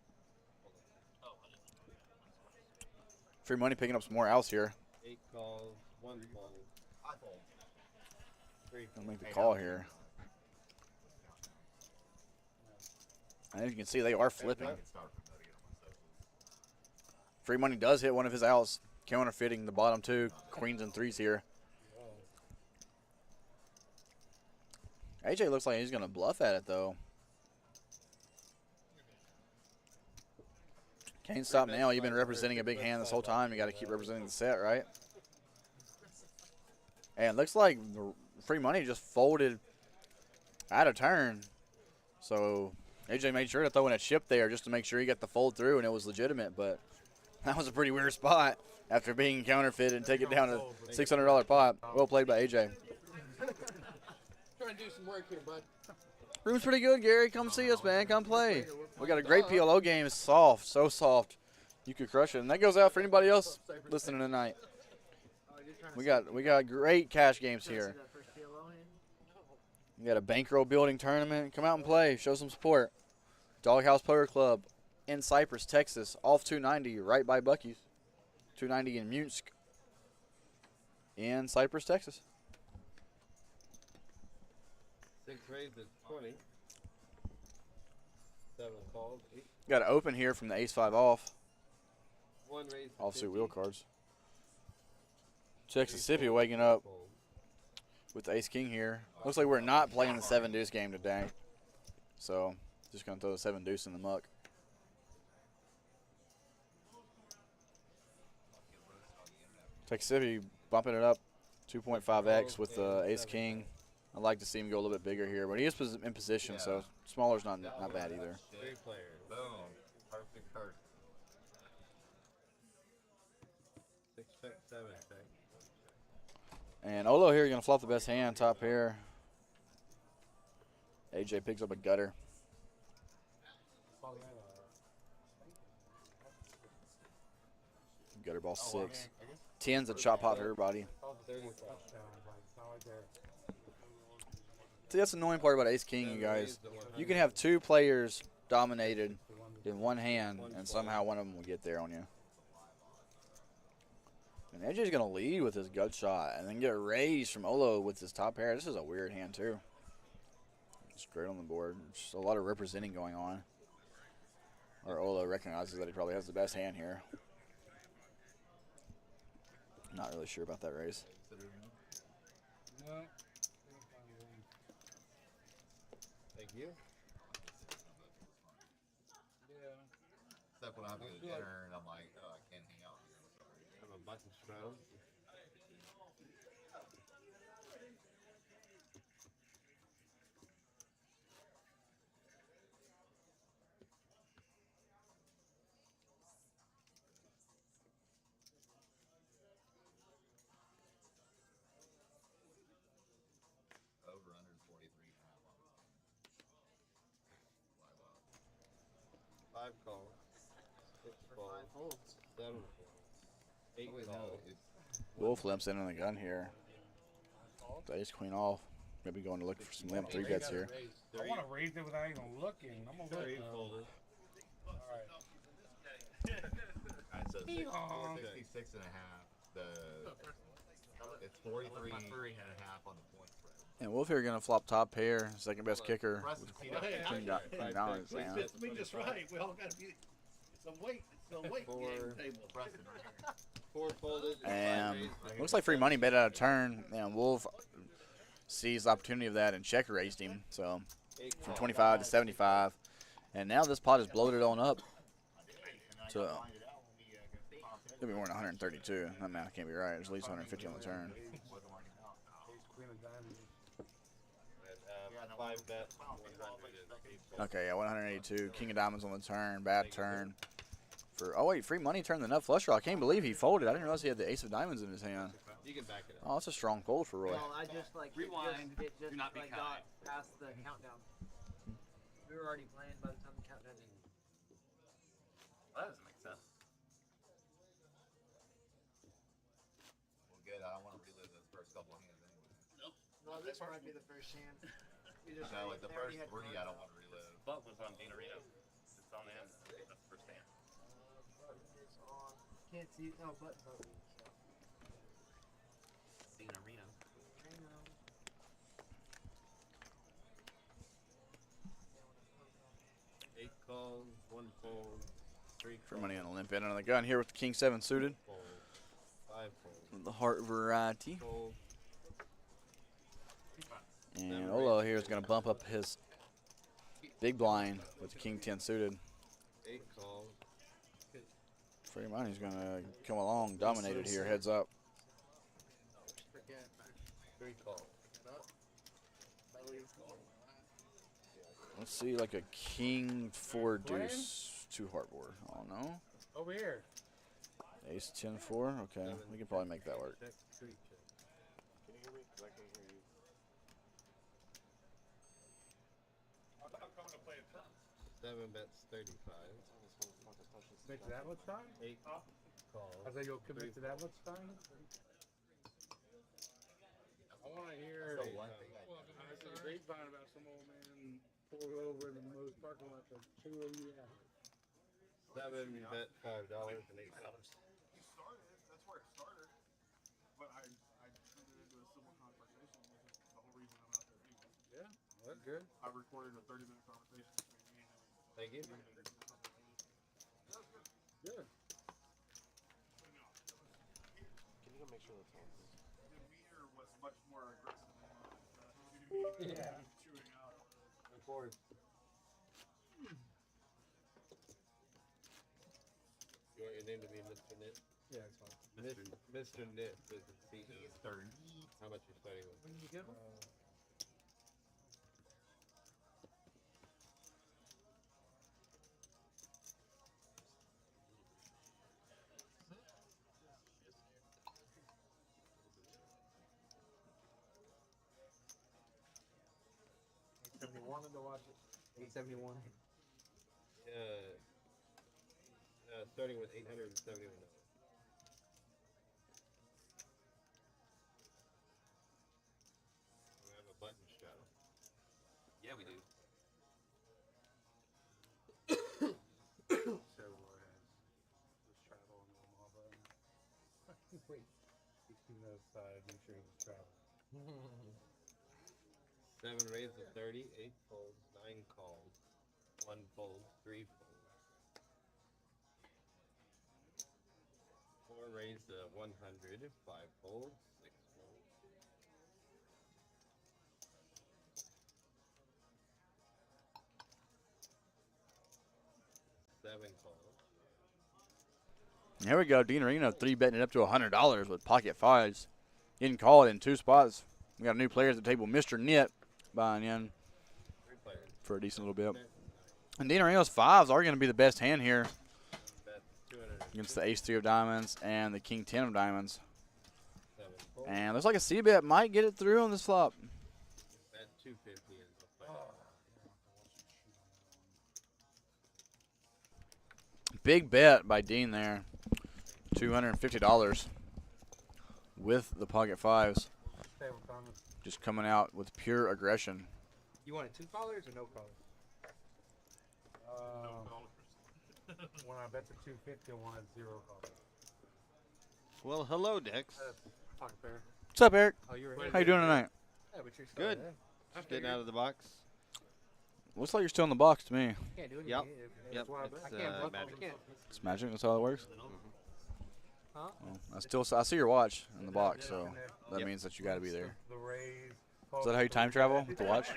Speaker 1: Free money picking up some more outs here.
Speaker 2: 8 calls. 1 fold.
Speaker 3: I fold.
Speaker 2: 3
Speaker 1: I'll make the call here. And as you can see, they are flipping.
Speaker 3: I can start from that again on my socials.
Speaker 1: Free money does hit one of his outs, counterfeiting the bottom 2 queens and 3s here. AJ looks like he's going to bluff at it, though. Can't stop now. You've been representing a big hand this whole time. You got to keep representing the set, right? And it looks like the free money just folded out of turn. So AJ made sure to throw in a chip there just to make sure he got the fold through, and it was legitimate. But that was a pretty weird spot after being counterfeited and take it down to $600 pot. Well played by AJ.
Speaker 6: Trying to do some work here, bud.
Speaker 1: Room's pretty good, Gary. Come see us, man. Come play. We got a great PLO game. It's soft, so soft. You could crush it. And that goes out for anybody else listening tonight. We got great cash games here. We got a bankroll building tournament. Come out and play. Show some support. DogHouse Poker Club in Cypress, Texas. Off 290, right by Buc-ee's. 290 in Munsk. In Cypress, Texas.
Speaker 2: 6 raises 20. 7 calls. 8.
Speaker 1: Got an open here from the ace-5 off.
Speaker 2: 1 raise.
Speaker 1: Offsuit wheel cards. Mississippi waking up with the ace-king here. Looks like we're not playing the 7-deuce game today. So, just going to throw the 7-deuce in the muck. Mississippi bumping it up 2.5x with the ace-king. I'd like to see him go a little bit bigger here, but he is in position, so smaller's not bad either.
Speaker 2: 3 players.
Speaker 3: Boom. Perfect card.
Speaker 2: 6 check, 7 check.
Speaker 1: And Olo here going to flop the best hand, top pair. AJ picks up a gutter. Gutter ball 6. 10's a chop pot for everybody.
Speaker 2: 35.
Speaker 1: See, that's the annoying part about ace-king, you guys. You can have 2 players dominated in one hand, and somehow one of them will get there on you. And AJ's going to lead with his gut shot and then get raised from Olo with his top pair. This is a weird hand, too. Straight on the board. Just a lot of representing going on. Or Olo recognizes that he probably has the best hand here. Not really sure about that raise.
Speaker 5: No.
Speaker 2: Thank you.
Speaker 5: Yeah.
Speaker 3: Except when I have to go to dinner and I'm like, oh, I can't hang out here.
Speaker 2: Have a bunch of straddles.
Speaker 3: Over under 43 and a half.
Speaker 2: 5 calls. 6 calls. 7 calls. 8
Speaker 3: Wait, no,
Speaker 2: calls.
Speaker 1: Wolf limps in on the gun here. The ace queen off. Maybe going to look for some limp 3 bets here.
Speaker 5: I want to raise it without even looking. I'm gonna look. All right.
Speaker 3: Alright, so
Speaker 5: Yeehaw.
Speaker 3: 66 and a half. It's 43 and a half on the point spread.
Speaker 1: And Wolf here going to flop top pair, second best kicker.
Speaker 3: Russ is teed up.
Speaker 1: Queen dominance hand.
Speaker 9: Fits me just right. We all got to be some weight.
Speaker 3: So wait,
Speaker 2: Four.
Speaker 3: table.
Speaker 2: Four folded.
Speaker 1: And
Speaker 2: five raised.
Speaker 1: looks like free money bet out of turn. And Wolf sees the opportunity of that and check raised him. So
Speaker 2: Eight
Speaker 1: from
Speaker 2: call.
Speaker 1: 25 to 75. And now this pot is bloated on up to it'll be more than 132. That math can't be right. There's at least 150 on the turn.
Speaker 5: Ace queen of diamonds.
Speaker 2: And, five bet. 100.
Speaker 1: Okay, yeah, 182. King of diamonds on the turn. Bad turn. Oh, wait, free money turned the nut flush draw. I can't believe he folded. I didn't realize he had the ace of diamonds in his hand.
Speaker 2: You can back it up.
Speaker 1: Oh, that's a strong fold for Roy.
Speaker 8: Well, I just like
Speaker 4: Rewind.
Speaker 8: It just
Speaker 4: Do not be
Speaker 8: like
Speaker 4: kind.
Speaker 8: got past the countdown. We were already playing by the time the countdown ended.
Speaker 4: That doesn't make sense.
Speaker 3: Well, good. I don't want to relive those first couple of hands anyway.
Speaker 8: Well, this might be the first hand. We just
Speaker 3: No, like the
Speaker 8: they
Speaker 3: first
Speaker 8: already had
Speaker 3: three,
Speaker 8: cards.
Speaker 3: I don't want to relive.
Speaker 4: Butt was on Dean Arena. It's on him. That's the first hand.
Speaker 8: It's on. Can't see. No, button vote.
Speaker 4: Dean Arena.
Speaker 8: I know.
Speaker 2: Eight calls, one fold, three
Speaker 1: Free
Speaker 2: calls,
Speaker 1: money on a limp end on the gun here with the King 7 suited.
Speaker 2: fold, five fold,
Speaker 1: The heart variety.
Speaker 2: fold,
Speaker 1: And Olo here is going to bump up his big blind with the King 10 suited.
Speaker 2: eight calls,
Speaker 1: Free money's going to come along dominated here. Heads up.
Speaker 2: three calls.
Speaker 1: Let's see, like a King 4 deuce 2 heart board. Oh, no.
Speaker 5: Over here.
Speaker 1: Ace 10 4. Okay, we can probably make that work.
Speaker 2: Check, three, check.
Speaker 5: Can you hear me? Because I can't hear you. I'm coming to play a turn.
Speaker 2: Seven bets, 35.
Speaker 5: Commit to that much time?
Speaker 2: Eight calls.
Speaker 5: I said you'll commit to that much time? I want to hear
Speaker 3: That's the one thing I
Speaker 5: I heard the grapevine about some old man pulled over in the most parking lot for 2 a.m.
Speaker 2: Seven bet, $5 and $8.
Speaker 5: He started. That's where it started. But I turned it into a civil conversation, which is the whole reason I'm out there anyway. Yeah, well, that's good. I recorded a 30-minute conversation between me and him.
Speaker 2: Thank you.
Speaker 5: Good.
Speaker 7: Can you go make sure that's on?
Speaker 5: The meter was much more aggressive than mine. Yeah. Chewing out.
Speaker 2: Of course. You want your name to be Mr. Nit?
Speaker 5: Yeah, it's fine.
Speaker 2: Mr. Nit with the C. How much you starting with?
Speaker 8: When did you go?
Speaker 5: Wanted to watch it.
Speaker 8: 871.
Speaker 2: Starting with $871. We have a button shot.
Speaker 4: Yeah, we do.
Speaker 5: Chevrolet has this travel in Omaha button. Wait. 16 outside, make sure it's travel.
Speaker 2: Seven raised to 30, eight folds, nine calls, one fold, three folds. Four raised to 100, five folds, six folds. Seven calls.
Speaker 1: Here we go. Dean Arena 3 betting it up to $100 with pocket fives. Didn't call it in 2 spots. We got a new player at the table, Mr. Nit, buying in
Speaker 2: Three players.
Speaker 1: for a decent little bit. And Dean Arena's fives are going to be the best hand here
Speaker 2: Bet 200.
Speaker 1: against the ace 3 of diamonds and the king 10 of diamonds.
Speaker 2: Seven folds.
Speaker 1: And looks like a C bet might get it through on this flop.
Speaker 2: Bet 250 is the play.
Speaker 1: Big bet by Dean there. $250 with the pocket fives.
Speaker 5: Stable comment.
Speaker 1: Just coming out with pure aggression.
Speaker 8: You wanted 2 callers or no callers?
Speaker 5: When I bet the 250, I wanted 0 callers.
Speaker 6: Well, hello, Dex.
Speaker 5: Pocket pair.
Speaker 1: What's up, Eric?
Speaker 8: Oh, you were
Speaker 5: Wait,
Speaker 1: How you doing tonight?
Speaker 8: Yeah, but you're
Speaker 6: Good.
Speaker 8: there.
Speaker 6: Just getting out of the box.
Speaker 1: Looks like you're still in the box to me.
Speaker 8: I can't do anything.
Speaker 2: Yep.
Speaker 8: That's
Speaker 2: Yep.
Speaker 8: why I
Speaker 2: It's,
Speaker 8: can't bluff.
Speaker 2: magic.
Speaker 8: I can't.
Speaker 1: It's magic. That's how it works.
Speaker 8: Huh?
Speaker 1: Well, I see your watch in the box, so that means that you got to be there.
Speaker 5: The Rays.
Speaker 1: Is that how you time travel with the watch?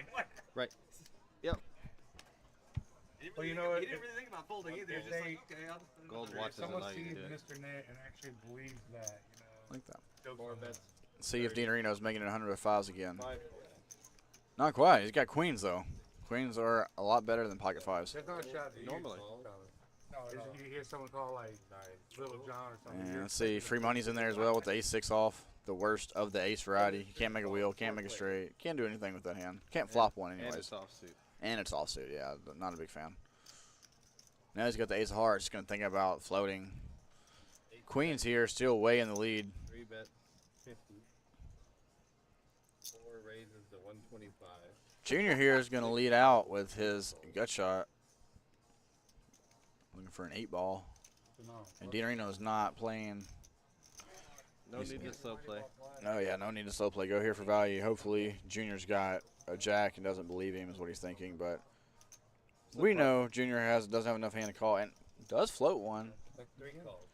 Speaker 2: Right. Yep.
Speaker 5: Well, you know what?
Speaker 4: He didn't really think about folding either.
Speaker 5: if
Speaker 4: Just
Speaker 5: they-
Speaker 4: like, okay, I'll
Speaker 2: Gold
Speaker 5: If
Speaker 2: watches
Speaker 5: someone
Speaker 2: allow you
Speaker 5: sees
Speaker 2: to do it.
Speaker 5: Mr. Net and actually believes that,
Speaker 1: Like that.
Speaker 5: go
Speaker 2: More
Speaker 5: for it.
Speaker 2: bets.
Speaker 1: See if Dean Areno's making it 100 with fives again.
Speaker 2: 5.
Speaker 1: Not quite. He's got queens though. Queens are a lot better than pocket fives.
Speaker 5: There's not a shot that you
Speaker 2: Normally.
Speaker 5: No, you hear someone call like Little John or something.
Speaker 1: And
Speaker 5: you're
Speaker 1: let's see, free money's in there as well with the ace-6 off. The worst of the ace variety. You can't make a wheel, can't make a straight, can't do anything with that hand. Can't flop one
Speaker 2: And
Speaker 1: anyways.
Speaker 2: it's offsuit.
Speaker 1: And it's offsuit, yeah. Not a big fan. Now he's got the ace of hearts. Just going to think about floating. Queens here still way in the lead.
Speaker 2: 3 bets, 50. 4 raises to 125.
Speaker 1: Junior here is going to lead out with his gut shot. Looking for an 8-ball. And Dean Areno is not playing.
Speaker 2: No need to slow play.
Speaker 1: Oh, yeah, no need to slow play. Go here for value. Hopefully, Junior's got a jack and doesn't believe him is what he's thinking. But we know Junior doesn't have enough hand to call and does float one.
Speaker 2: Like 3 calls.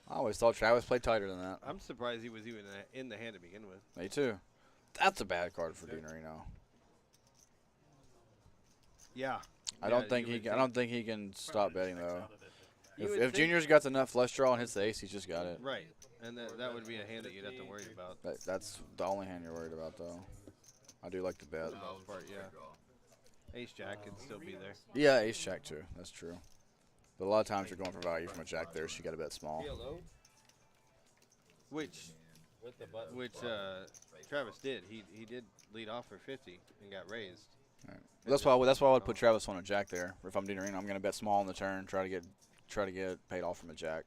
Speaker 1: I always thought Travis played tighter than that.
Speaker 2: I'm surprised he was even in the hand to begin with.
Speaker 1: Me too. That's a bad card for Dean Areno.
Speaker 2: Yeah.
Speaker 1: I don't think he can stop betting though.
Speaker 2: You would
Speaker 1: If
Speaker 2: think-
Speaker 1: Junior's got the nut flush draw and hits the ace, he's just got it.
Speaker 2: Right. And that would be a hand that you'd have to worry about.
Speaker 1: That's the only hand you're worried about though. I do like the bet.
Speaker 2: For the most part, yeah. Ace jack could still be there.
Speaker 1: Yeah, ace jack too. That's true. But a lot of times you're going for value from a jack there, so you got to bet small.
Speaker 2: Which Travis did. He did lead off for 50 and got raised.
Speaker 1: Right. That's why I would put Travis on a jack there. If I'm Dean Areno, I'm going to bet small on the turn, try to get paid off from a jack.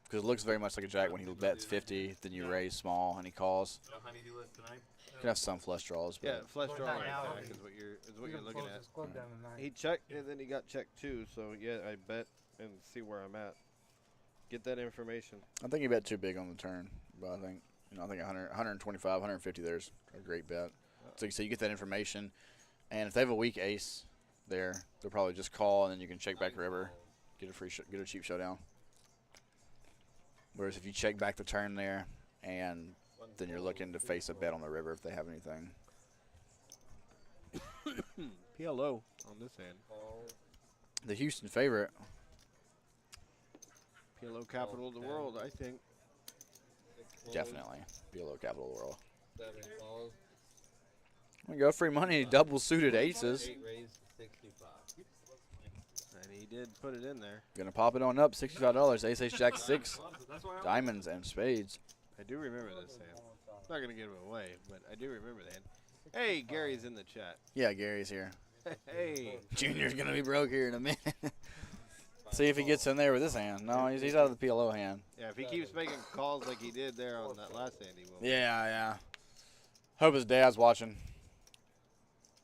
Speaker 1: Because it looks very much like a jack when he bets 50, then you raise small and he calls.
Speaker 4: No honeydew list tonight.
Speaker 1: You can have some flush draws, but
Speaker 2: Yeah, flush draw
Speaker 8: Well,
Speaker 2: right
Speaker 8: now-
Speaker 2: back is what you're looking at.
Speaker 5: Close this club down tonight.
Speaker 2: He checked and then he got checked too. So yeah, I bet and see where I'm at. Get that information.
Speaker 1: I think he bet too big on the turn. But I think 100, 125, 150 there's a great bet. So you get that information, and if they have a weak ace there, they'll probably just call and then you can check back river, get a cheap showdown. Whereas if you check back the turn there, and then you're looking to face a bet on the river if they have anything.
Speaker 2: PLO on this hand.
Speaker 1: The Houston favorite.
Speaker 2: PLO capital of the world, I think.
Speaker 1: Definitely. PLO capital of the world.
Speaker 2: 7 calls.
Speaker 1: We go free money, double suited aces.
Speaker 2: 8 raised to 65. And he did put it in there.
Speaker 1: Gonna pop it on up, $65. Ace, ace, jack, 6.
Speaker 4: That's why I'm
Speaker 1: Diamonds and spades.
Speaker 2: I do remember this hand. I'm not going to give him away, but I do remember the hand. Hey, Gary's in the chat.
Speaker 1: Yeah, Gary's here.
Speaker 2: Hey.
Speaker 1: Junior's gonna be broke here in a minute. See if he gets in there with this hand. No, he's out of the PLO hand.
Speaker 2: Yeah, if he keeps making calls like he did there on that last hand, he will.
Speaker 1: Yeah. Hope his dad's watching.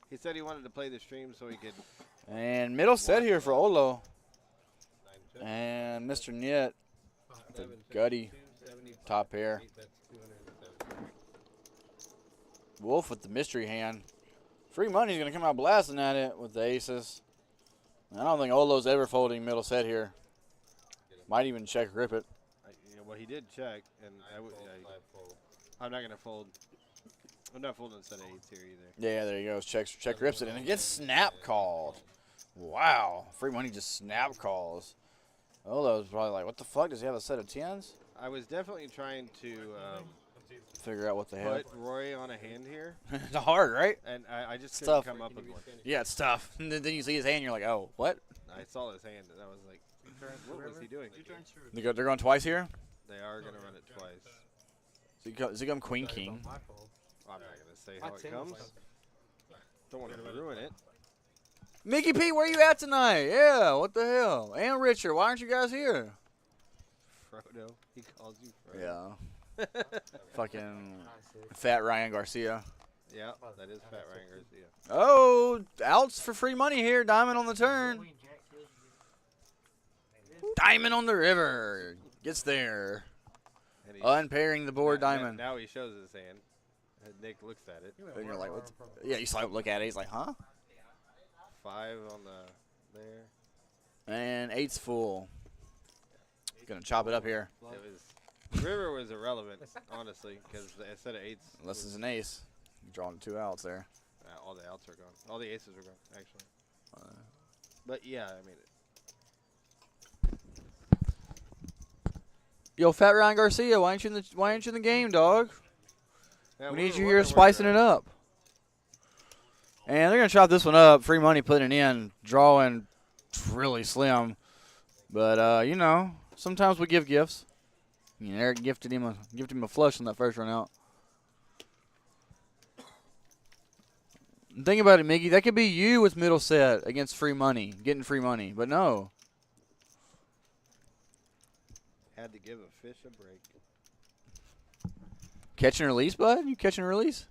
Speaker 2: He said he wanted to play the stream so he could.
Speaker 1: And middle set here for Olo.
Speaker 2: 9 check.
Speaker 1: And Mr. Niet, the
Speaker 2: 7 check,
Speaker 1: gutty
Speaker 2: 275,
Speaker 1: top pair.
Speaker 2: 8 bets, 270.
Speaker 1: Wolf with the mystery hand. Free money's gonna come out blasting at it with the aces. I don't think Olo's ever folding middle set here. Might even check rip it.
Speaker 2: Well, he did check, and I'm not gonna fold. I'm not folding set of 8s here either.
Speaker 1: Yeah, there he goes. Check rips it, and it gets snap called. Wow, free money just snap calls. Olo's probably like, what the fuck? Does he have a set of 10s?
Speaker 2: I was definitely trying to
Speaker 1: Figure out what the hell.
Speaker 2: put Roy on a hand here,
Speaker 1: It's hard, right?
Speaker 2: and I just
Speaker 1: It's
Speaker 2: couldn't
Speaker 1: tough.
Speaker 2: come up with one.
Speaker 1: Yeah, it's tough. And then you see his hand, you're like, oh, what?
Speaker 2: I saw his hand, and I was like, what was he doing?
Speaker 1: They're going twice here?
Speaker 2: They are gonna run it twice.
Speaker 1: Does he come queen king?
Speaker 2: I'm not gonna say how it comes. Don't want to ruin it.
Speaker 1: Mickey P, where you at tonight? Yeah, what the hell? And Richard, why aren't you guys here?
Speaker 2: Frodo, he calls you Frodo.
Speaker 1: Yeah. Fucking fat Ryan Garcia.
Speaker 2: Yeah, that is Fat Ryan Garcia.
Speaker 1: Oh, outs for free money here. Diamond on the turn. Diamond on the river. Gets there.
Speaker 2: And he-
Speaker 1: Unpairing the board
Speaker 2: now-
Speaker 1: diamond.
Speaker 2: Now he shows his hand. And Nick looks at it.
Speaker 1: And you're like, what the, yeah, you look at it. He's like, huh?
Speaker 9: 5 on the there.
Speaker 1: And 8's full. Gonna chop it up here.
Speaker 9: It was river was irrelevant, honestly, because instead of 8s.
Speaker 1: Unless it's an ace. You're drawing 2 outs there.
Speaker 9: All the outs are gone. All the aces are gone, actually. But yeah, I mean.
Speaker 1: Yo, Fat Ryan Garcia, why ain't you in the game, dog?
Speaker 9: Yeah,
Speaker 1: We need you here spicing it up. And they're gonna chop this one up. Free money putting it in, drawing really slim. But you know, sometimes we give gifts. You know, Eric gifted him a flush on that first run out. And think about it, Miggy. That could be you with middle set against free money, getting free money. But no.
Speaker 9: Had to give a fish a break.
Speaker 1: Catch and release, bud? You catch and release?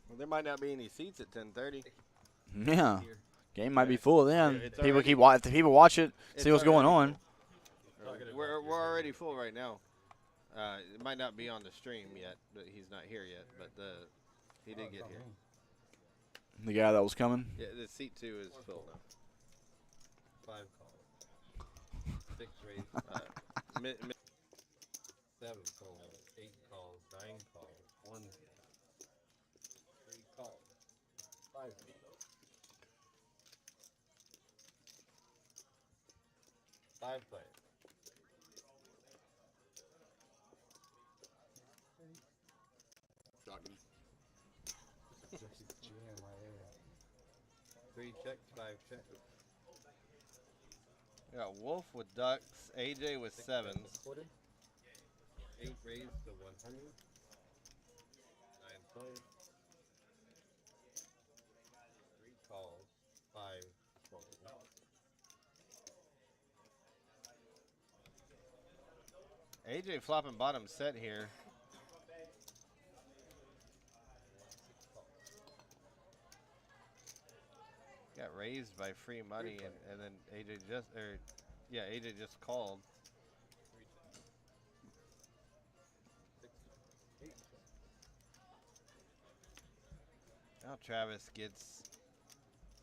Speaker 9: Well, there might not be any seats at 10:30.
Speaker 1: Yeah. Game might be full then.
Speaker 9: Yeah,
Speaker 1: People if the people watch it, see what's going on.
Speaker 9: We're already full right now. It might not be on the stream yet, but he's not here yet. But he did get here.
Speaker 1: The guy that was coming?
Speaker 9: Yeah, the seat 2 is full now.
Speaker 2: 5 calls. 6 raised. 7 calls. 8 calls. 9 calls. 1 3 calls. 5 calls. 5 players.
Speaker 5: Shotgun.
Speaker 2: 3 checks, 5 checks.
Speaker 9: We got Wolf with ducks, AJ with 7s.
Speaker 2: 8 raised to 100. 9 plays. 3 calls. 5 calls.
Speaker 9: AJ flopping bottom set here. Got raised by free money, and then AJ just called. Now Travis gets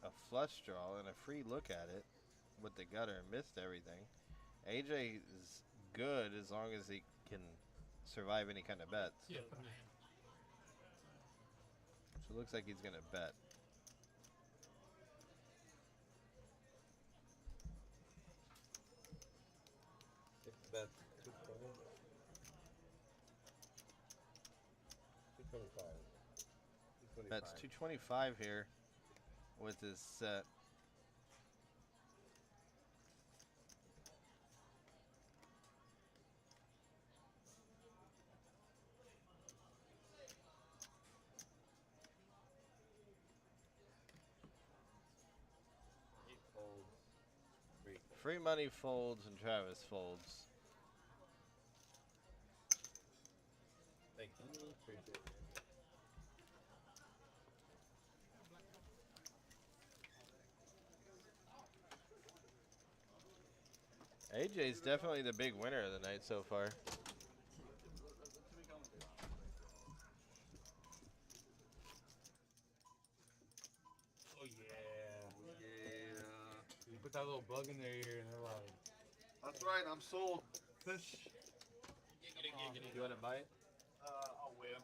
Speaker 9: a flush draw and a free look at it with the gutter and missed everything. AJ is good as long as he can survive any kind of bets.
Speaker 7: Yeah.
Speaker 9: So it looks like he's going to bet.
Speaker 2: That's 220. 225.
Speaker 9: That's 225 here with his set. Free money folds and Travis folds.
Speaker 2: Thank you. Appreciate it.
Speaker 9: AJ's definitely the big winner of the night so far.
Speaker 7: Oh yeah. You put that little bug in their ear and they're like,
Speaker 5: That's right, I'm sold. Fish.
Speaker 2: You want to buy it?
Speaker 5: I'll wait. I'm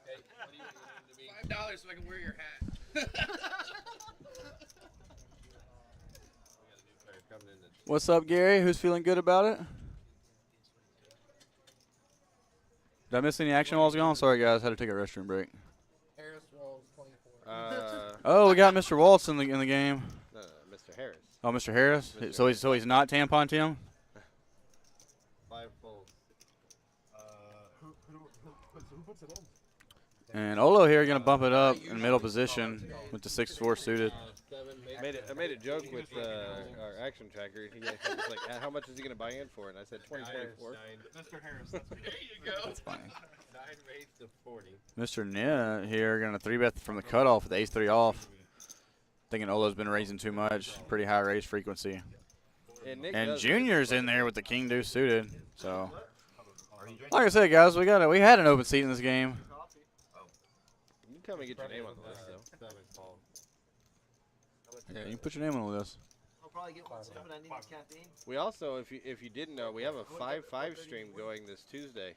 Speaker 2: Hey, what do you need to be?
Speaker 6: $5 so I can wear your hat.
Speaker 1: What's up, Gary? Who's feeling good about it? Did I miss any action while I was gone? Sorry, guys. Had to take a restroom break.
Speaker 6: Harris Walls 24.
Speaker 1: Oh, we got Mr. Waltz in the game.
Speaker 9: No, Mr. Harris.
Speaker 1: Oh, Mr. Harris.
Speaker 9: Mr.
Speaker 1: So he's not Tampon Tim.
Speaker 2: 5 folds.
Speaker 5: who puts it in?
Speaker 1: And Olo here gonna bump it up in middle position with the 6-4 suited.
Speaker 2: 7,
Speaker 9: I made a joke with our action tracker. He was like, "How much is he gonna buy in for?" And I said 2024.
Speaker 5: Mr. Harris. That's
Speaker 6: There you go.
Speaker 1: That's funny.
Speaker 2: 9 raised to 40.
Speaker 1: Mr. Nia here gonna 3-bet from the cutoff with the ace-3 off. Thinking Olo's been raising too much. Pretty high raise frequency. And Junior's in there with the king deuce suited. So, like I said, guys, we had an open seat in this game.
Speaker 9: come and get your name on the list, though.
Speaker 2: 7 calls.
Speaker 1: Yeah, you can put your name on the list.
Speaker 8: I'll probably get one soon, but I need the caffeine.
Speaker 9: We also, if you didn't know, we have a 5-5 stream going this Tuesday.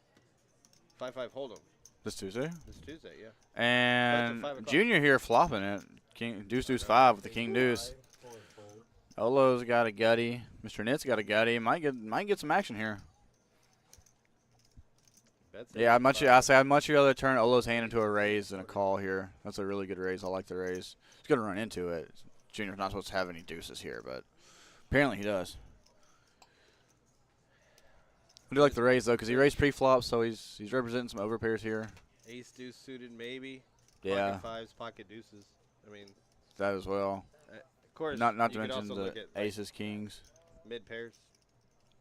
Speaker 9: 5-5 Hold'em.
Speaker 1: This Tuesday?
Speaker 9: This Tuesday, yeah.
Speaker 1: And
Speaker 9: 5 o'clock.
Speaker 1: Junior here flopping it. King Deuce Deuce 5 with the King Deuce. Olo's got a gutty. Mr. Nitt's got a gutty. Might get some action here.
Speaker 9: That's
Speaker 1: Yeah, I'd much rather turn Olo's hand into a raise than a call here. That's a really good raise. I like the raise. He's gonna run into it. Junior's not supposed to have any deuces here, but apparently he does. I do like the raise though, because he raised pre-flop, so he's representing some overpairs here.
Speaker 9: Ace deuce suited, maybe.
Speaker 1: Yeah.
Speaker 9: Pocket fives, pocket deuces. I mean,
Speaker 1: That as well.
Speaker 9: of course.
Speaker 1: Not to
Speaker 9: you could
Speaker 1: mention
Speaker 9: also
Speaker 1: the
Speaker 9: look at, like,
Speaker 1: aces, kings,
Speaker 9: mid pairs,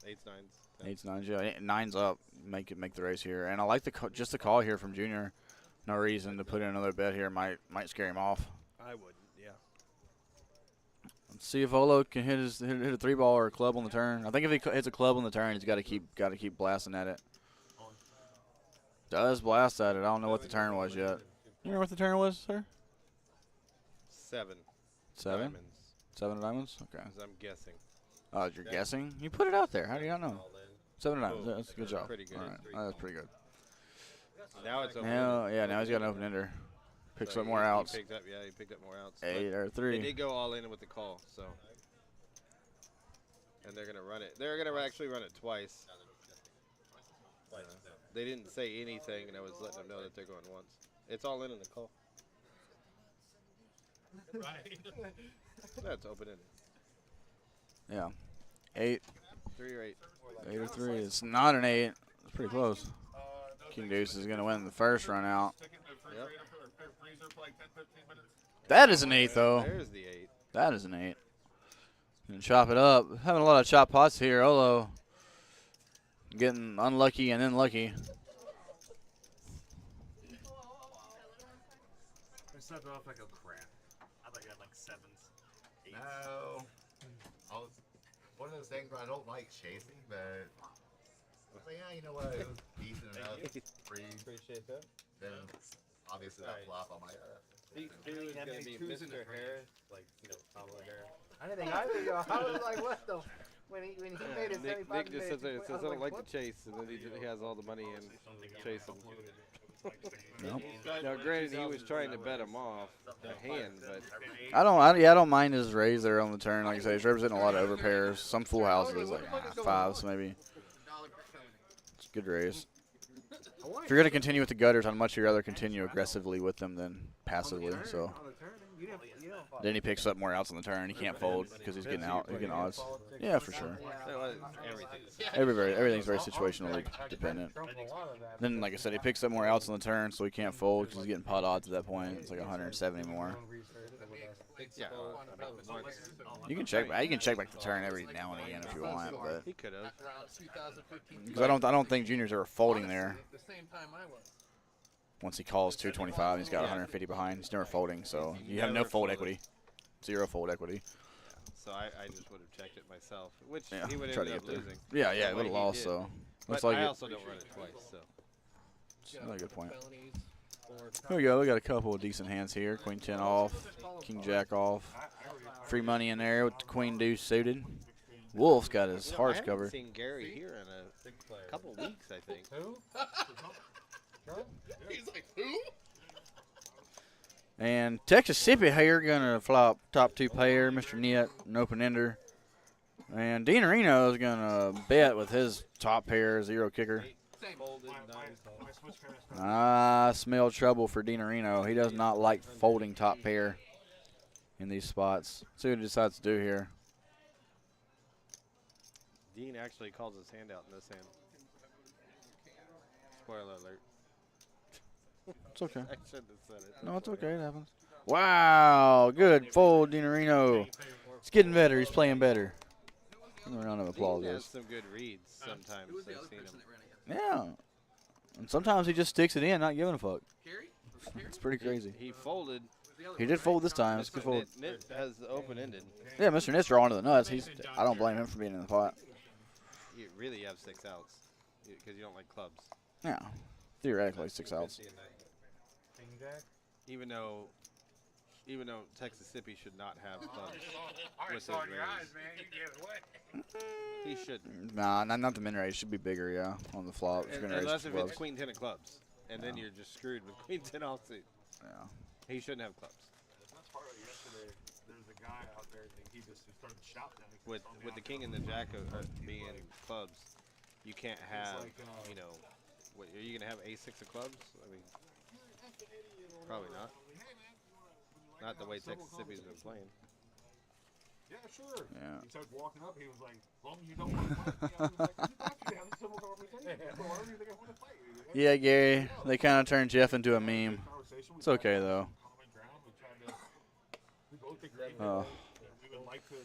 Speaker 9: eights, nines.
Speaker 1: eights, nines. Yeah, nines up. Make the raise here, and I like just the call here from Junior. No reason to put in another bet here. Might scare him off.
Speaker 9: I wouldn't. Yeah.
Speaker 1: Let's see if Olo can hit a 3-ball or a club on the turn. I think if he hits a club on the turn, he's got to keep blasting at it. Does blast at it. I don't know what the turn was yet. You remember what the turn was, sir?
Speaker 9: 7.
Speaker 1: 7?
Speaker 9: Diamonds.
Speaker 1: 7 of diamonds? Okay.
Speaker 9: As I'm guessing.
Speaker 1: Oh, you're guessing? You put it out there. How do you not know?
Speaker 2: All in.
Speaker 1: 7 of diamonds. That's a good job.
Speaker 9: Pretty good.
Speaker 1: All right. Oh, that's pretty good.
Speaker 9: Now it's open.
Speaker 1: Now he's got an open ender. Picks up more outs.
Speaker 9: He picked up more outs.
Speaker 1: 8 or
Speaker 9: They
Speaker 1: 3.
Speaker 9: did go all in with the call, so. And they're gonna run it. They're gonna actually run it twice. They didn't say anything, and I was letting them know that they're going once. It's all in the call.
Speaker 4: Right.
Speaker 9: That's open ended.
Speaker 1: Yeah. 8.
Speaker 9: 3 or 8.
Speaker 1: 8 or 3. It's not an 8. It's pretty close. King Deuce is going to win the first run out.
Speaker 9: Yep.
Speaker 1: That is an 8, though.
Speaker 9: There's the 8.
Speaker 1: That is an 8. And chop it up. Having a lot of chop pots here. Olo getting unlucky and then lucky.
Speaker 4: I started off like a crap. I thought you had like 7s, 8s.
Speaker 3: No. One of those things where I don't like chasing, but I was like, yeah, you know what? It was decent enough. Free.
Speaker 2: Appreciate that.
Speaker 3: Then obviously that flop, I'm like,
Speaker 2: These two is going to be Mr. Harris, like, Kamala Harris.
Speaker 8: I didn't think either of y'all. I was like, what the? When he made his
Speaker 9: Nick
Speaker 8: 75
Speaker 9: just says,
Speaker 8: minutes,
Speaker 9: I don't like to chase, and then he has all the money and chasing.
Speaker 1: Nope.
Speaker 9: Now, granted, he was trying to bet him off the hand, but
Speaker 1: I don't mind his raise there on the turn. Like I said, he's representing a lot of overpairs. Some full houses, like 5s maybe. It's a good raise. If you're going to continue with the gutters, I'd much rather continue aggressively with them than passively. So then he picks up more outs on the turn. He can't fold because he's getting out. He's getting odds. Yeah, for sure. Everything's very situationally dependent. Then, like I said, he picks up more outs on the turn, so he can't fold because he's getting pot odds at that point. It's like 170 more.
Speaker 9: yeah.
Speaker 1: You can check back the turn every now and again if you want, but
Speaker 9: He could have.
Speaker 1: because I don't think Junior's ever folding there.
Speaker 6: The same time I was.
Speaker 1: Once he calls 225, he's got 150 behind. He's never folding, so you have no fold equity. 0 fold equity.
Speaker 9: So I just would have checked it myself, which
Speaker 1: Yeah,
Speaker 9: he would
Speaker 1: try
Speaker 9: have
Speaker 1: to
Speaker 9: ended
Speaker 1: get
Speaker 9: up
Speaker 1: there.
Speaker 9: losing.
Speaker 1: Yeah,
Speaker 9: The
Speaker 1: he would
Speaker 9: way
Speaker 1: have
Speaker 9: he
Speaker 1: lost.
Speaker 9: did.
Speaker 1: So looks
Speaker 9: But
Speaker 1: like
Speaker 9: I
Speaker 1: it.
Speaker 9: also don't run it twice, so.
Speaker 1: It's another good point.
Speaker 6: Felonies,
Speaker 1: Here we go. We got a couple of decent hands here. Queen 10 off, King Jack off. Free money in there with the Queen Deuce suited. Wolf's got his
Speaker 9: I
Speaker 1: hearts
Speaker 9: haven't
Speaker 1: covered.
Speaker 9: seen Gary here in a couple weeks, I think.
Speaker 2: Who?
Speaker 6: He's like, who?
Speaker 1: And Texas-Sippy here gonna flop top 2 pair. Mr. Niet, an open ender. And Dean Areno is gonna bet with his top pair 0 kicker.
Speaker 2: Folded 9 calls.
Speaker 1: I smell trouble for Dean Areno. He does not like folding top pair in these spots. See what he decides to do here.
Speaker 9: Dean actually calls his hand out in this hand. Spoiler alert.
Speaker 1: It's okay.
Speaker 9: I shouldn't have said it.
Speaker 1: No, it's okay. It happens. Wow, good fold, Dean Areno. He's getting better. He's playing better. Another round of applause.
Speaker 9: Dean has some good reads sometimes.
Speaker 6: Who was the
Speaker 9: I've
Speaker 6: other
Speaker 9: seen him.
Speaker 6: person that ran against?
Speaker 1: Yeah. And sometimes he just sticks it in, not giving a fuck.
Speaker 6: Carrie?
Speaker 1: It's pretty crazy.
Speaker 9: He folded.
Speaker 1: He did fold this time. It's a good fold.
Speaker 9: Nit has the open ended.
Speaker 1: Yeah, Mr. Nit's drawing to the nuts. I don't blame him for being in the pot.
Speaker 9: You really have 6 outs because you don't like clubs.
Speaker 1: Yeah. Theoretically, 6 outs.
Speaker 2: King Jack?
Speaker 9: even though Texas-Sippy should not have clubs.
Speaker 7: I already
Speaker 9: with
Speaker 7: saw
Speaker 9: his
Speaker 7: in your
Speaker 9: raise.
Speaker 7: eyes, man. You gave it away.
Speaker 9: He shouldn't.
Speaker 1: Nah, not the min raise. Should be bigger, yeah, on the flop. It's min raise
Speaker 9: Unless if
Speaker 1: clubs.
Speaker 9: it's queen 10 of clubs. And then
Speaker 1: Yeah.
Speaker 9: you're just screwed with queen 10 offsuit.
Speaker 1: Yeah.
Speaker 9: He shouldn't have clubs.
Speaker 5: That's part of it yesterday. There's a guy out there that he just started shouting at me.
Speaker 9: With the king and the jack being clubs, you can't have,
Speaker 5: like,
Speaker 9: you know, what, are you going to have a6 of clubs? I mean, probably not. Not the way Texas-Sippy's been playing.
Speaker 5: Yeah, sure.
Speaker 1: Yeah.
Speaker 5: He started walking up. He was like, as long as you don't want to fight me, I was like, I just want you to have a civil conversation. So I don't even think I want to fight you.
Speaker 1: Yeah, Gary. They kind of turned Jeff into a meme. It's okay though.
Speaker 5: Common ground. We both agree.
Speaker 1: Oh.
Speaker 5: We would like to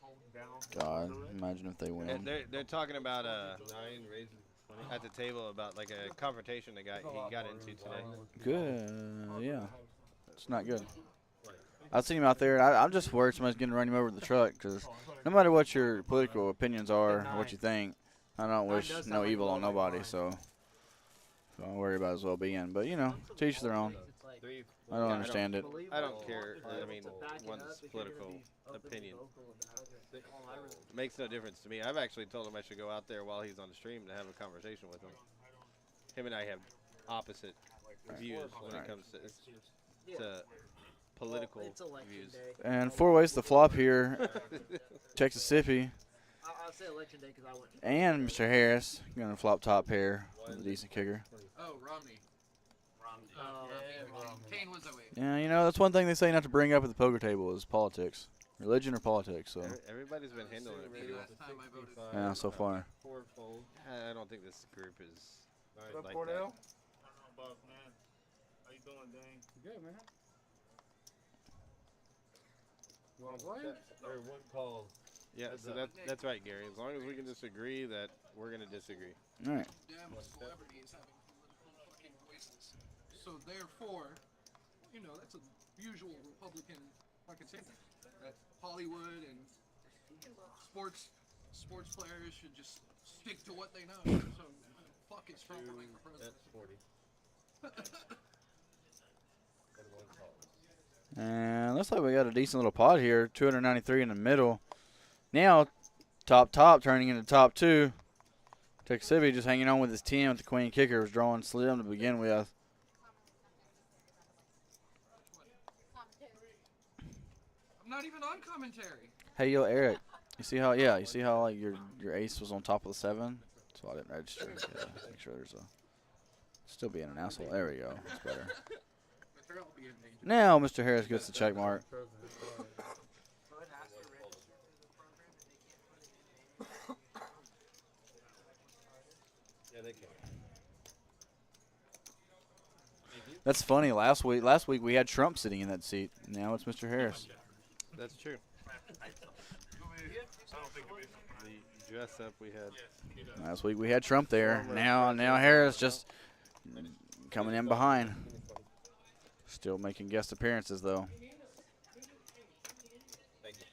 Speaker 5: hone down.
Speaker 1: God, imagine if they
Speaker 9: And
Speaker 1: win.
Speaker 9: they're talking about
Speaker 2: 9 raises 20.
Speaker 9: at the table about like a confrontation he got into today.
Speaker 1: Good. Yeah. It's not good. I've seen him out there, and I'm just worried somebody's going to run him over with the truck, because no matter what your political opinions are or what you think, I don't wish no evil on nobody, so don't worry about his well-being. But, you know, to each their own. I don't understand it.
Speaker 9: I don't care. I mean, one's political opinion. It makes no difference to me. I've actually told him I should go out there while he's on the stream to have a conversation with him. Him and I have opposite views when it comes to political views.
Speaker 1: And 4 ways to flop here. Texas-Sippy
Speaker 8: I'll say election day because I went.
Speaker 1: and Mr. Harris going to flop top pair with a decent kicker.
Speaker 6: Oh, Romney. Kane was away.
Speaker 1: Yeah, you know, that's one thing they say not to bring up at the poker table is politics. Religion or politics, so.
Speaker 9: Everybody's been handling it pretty well.
Speaker 6: Last time I voted.
Speaker 1: Yeah, so far.
Speaker 2: Fourfold.
Speaker 9: I don't think this group is
Speaker 2: Nice.
Speaker 9: like
Speaker 5: Cordell?
Speaker 9: that.
Speaker 5: I don't know, boss, man. How you doing, Dane?
Speaker 7: Good, man.
Speaker 2: You want to play? Or one call.
Speaker 9: Yeah, so that's right, Gary. As long as we can disagree, that we're gonna disagree.
Speaker 1: All right.
Speaker 6: Damn celebrities having political fucking voices. So therefore, you know, that's a usual Republican fucking thing. That Hollywood and sports players should just stick to what they know. So fuck is Trump running for president?
Speaker 2: That's 40. And one call.
Speaker 1: And looks like we got a decent little pot here. 293 in the middle. Now, top turning into top 2. Texas-Sippy just hanging on with his 10 with the queen kicker. Was drawing slim to begin with.
Speaker 6: I'm not even on commentary.
Speaker 1: Hey, yo, Eric. You see how? Yeah, you see how like your ace was on top of the 7. So I didn't register. Yeah, make sure there's a. Still being an asshole. There we go. That's better.
Speaker 6: But they're all being dangerous.
Speaker 1: Now, Mr. Harris gets the check mark.
Speaker 2: Yeah, they can.
Speaker 1: That's funny. Last week we had Trump sitting in that seat. Now it's Mr. Harris.
Speaker 9: That's true. The dress up we had.
Speaker 1: Last week we had Trump there. Now Harris just coming in behind. Still making guest appearances though.
Speaker 2: Thank you.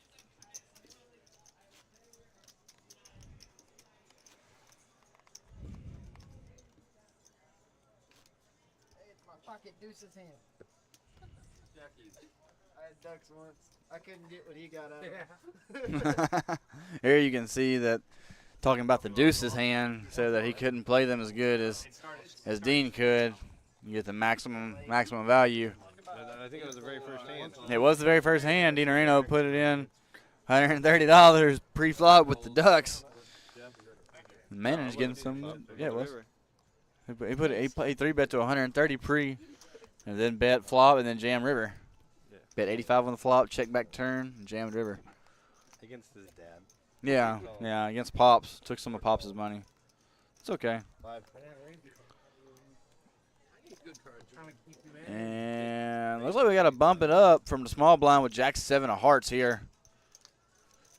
Speaker 8: Hey, it's my pocket deuces hand. I had ducks once. I couldn't get what he got out of it.
Speaker 1: Here you can see that talking about the deuces hand, so that he couldn't play them as good as Dean could. You get the maximum value.
Speaker 9: I think it was the very first hand.
Speaker 1: It was the very first hand. Dean Areno put it in $130 pre-flop with the ducks. The manager's getting some. Yeah, it was. He played 3-bet to 130 pre, and then bet flop and then jam river. Bet 85 on the flop, check back turn, and jammed river.
Speaker 9: Against his dad.
Speaker 1: Yeah, against Pops. Took some of Pops' money. It's okay.
Speaker 2: 5.
Speaker 1: And looks like we got to bump it up from the small blind with Jack 7 of hearts here.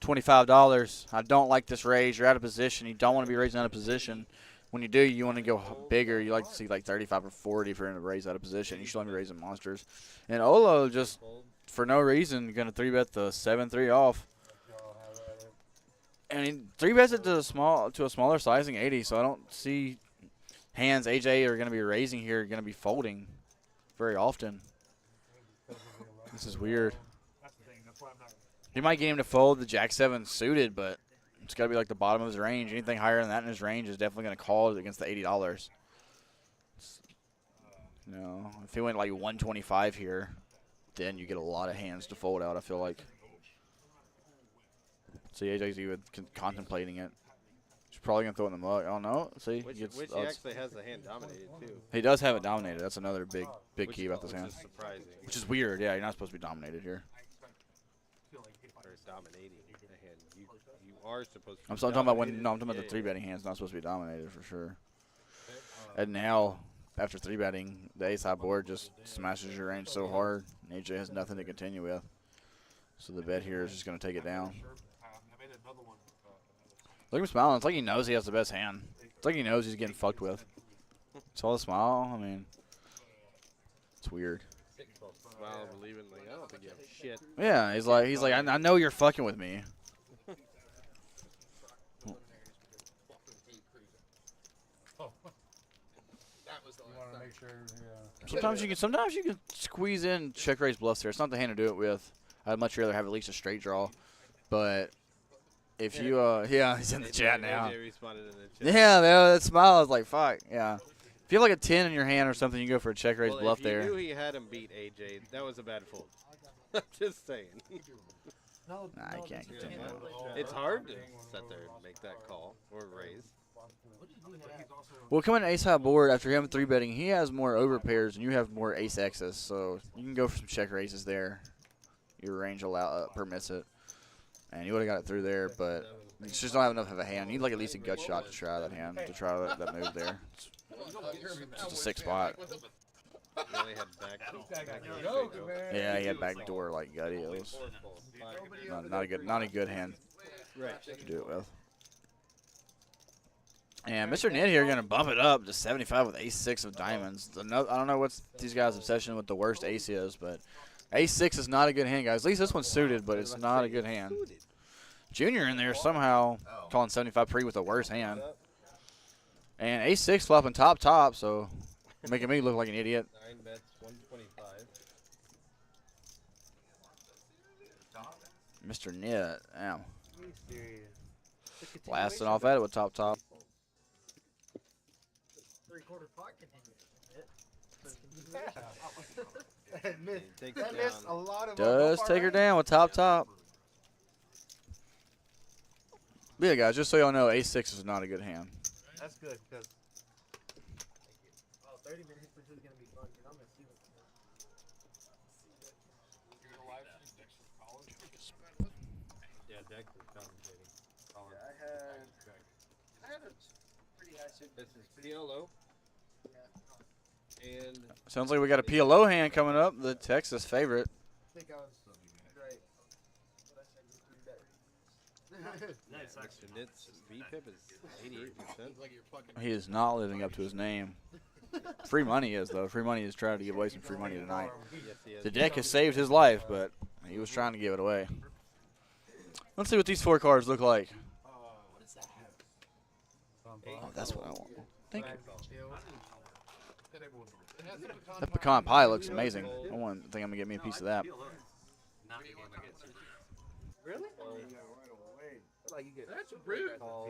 Speaker 1: $25. I don't like this raise. You're out of position. You don't want to be raising out of position. When you do, you want to go bigger. You like to see like 35 or 40 if you're in a raise out of position. You should only be raising monsters. And Olo just, for no reason, going to 3-bet the 7-3 off. And he 3-bets it to a smaller sizing 80, so I don't see hands AJ are going to be raising here, going to be folding very often. This is weird.
Speaker 5: That's the thing. That's why I'm not.
Speaker 1: You might get him to fold the Jack 7 suited, but it's got to be like the bottom of his range. Anything higher than that in his range is definitely going to call against the $80. No, if he went like 125 here, then you get a lot of hands to fold out, I feel like. See, AJ's even contemplating it. He's probably going to throw it in the mug. Oh, no. See?
Speaker 9: Which
Speaker 1: he
Speaker 9: he actually has the hand dominated, too.
Speaker 1: He does have it dominated. That's another big key about this
Speaker 9: Which
Speaker 1: hand.
Speaker 9: is surprising.
Speaker 1: Which is weird. Yeah, you're not supposed to be dominated here.
Speaker 9: Or dominating the hand. You are supposed to.
Speaker 1: I'm talking about when. No, I'm talking about the 3-betting hands. Not supposed to be dominated for sure. And now, after 3-betting, the ace-high board just smashes your range so hard, and AJ has nothing to continue with. So the bet here is just going to take it down. Look at him smiling. It's like he knows he has the best hand. It's like he knows he's getting fucked with. It's all a smile. I mean, it's weird.
Speaker 9: Smile, believing, like, I don't think you have shit.
Speaker 1: Yeah, he's like, I know you're fucking with me. Sometimes you can squeeze in check raise bluffs there. It's not the hand to do it with. I'd much rather have at least a straight draw. But if you yeah, he's in the chat now.
Speaker 9: AJ responded in the chat.
Speaker 1: Yeah, man, that smile is like fuck. Yeah. If you have like a 10 in your hand or something, you go for a check raise
Speaker 9: Well,
Speaker 1: bluff
Speaker 9: if you
Speaker 1: there.
Speaker 9: knew he had him beat AJ, that was a bad fold. Just saying.
Speaker 1: Nah, you can't continue.
Speaker 9: It's hard to sit there and make that call or raise.
Speaker 1: Well, coming to ace-high board after him 3-betting, he has more overpairs and you have more ace-X's, so you can go for some check raises there. Your range permits it. And you would have got it through there, but you just don't have enough of a hand. You need like at least a gut shot to try that hand, to try that move there. It's just a 6 spot.
Speaker 9: He only had back.
Speaker 1: Yeah, he had back door like gutty. It was not a good hand to do it with. And Mr. Nit here going to bump it up to 75 with ace-6 of diamonds. I don't know what's these guys' obsession with the worst ace is, but ace-6 is not a good hand, guys. At least this one's suited, but it's not a good hand. Junior in there somehow calling 75 pre with the worst hand. And ace-6 flopping top, so making me look like an idiot.
Speaker 9: 9 bets, 125.
Speaker 1: Mr. Nit, damn. Blasting off at it with top.
Speaker 8: 3/4 pot
Speaker 9: Takes
Speaker 5: That missed a lot of.
Speaker 1: Does take her down with top. But yeah, guys, just so y'all know, ace-6 is not a good hand.
Speaker 5: That's good because
Speaker 8: 30 minutes. This is gonna be fun. I'm gonna see
Speaker 2: Yeah, Dex was commentating.
Speaker 8: I had a pretty high suit.
Speaker 2: This is PLO. And
Speaker 1: Sounds like we got a PLO hand coming up, the Texas favorite.
Speaker 8: I think I was right. But I said just 3 better.
Speaker 9: Mr. Nit's VPIP is 88%.
Speaker 1: He is not living up to his name. Free money is, though. Free money is trying to give away some free money tonight.
Speaker 9: Yes, he is.
Speaker 1: The deck has saved his life, but he was trying to give it away. Let's see what these 4 cards look like. Oh, that's what I want. Thank you. That pecan pie looks amazing. I think I'm going to get me a piece of that.
Speaker 8: Really?
Speaker 6: Like you get that's rude.
Speaker 9: Call,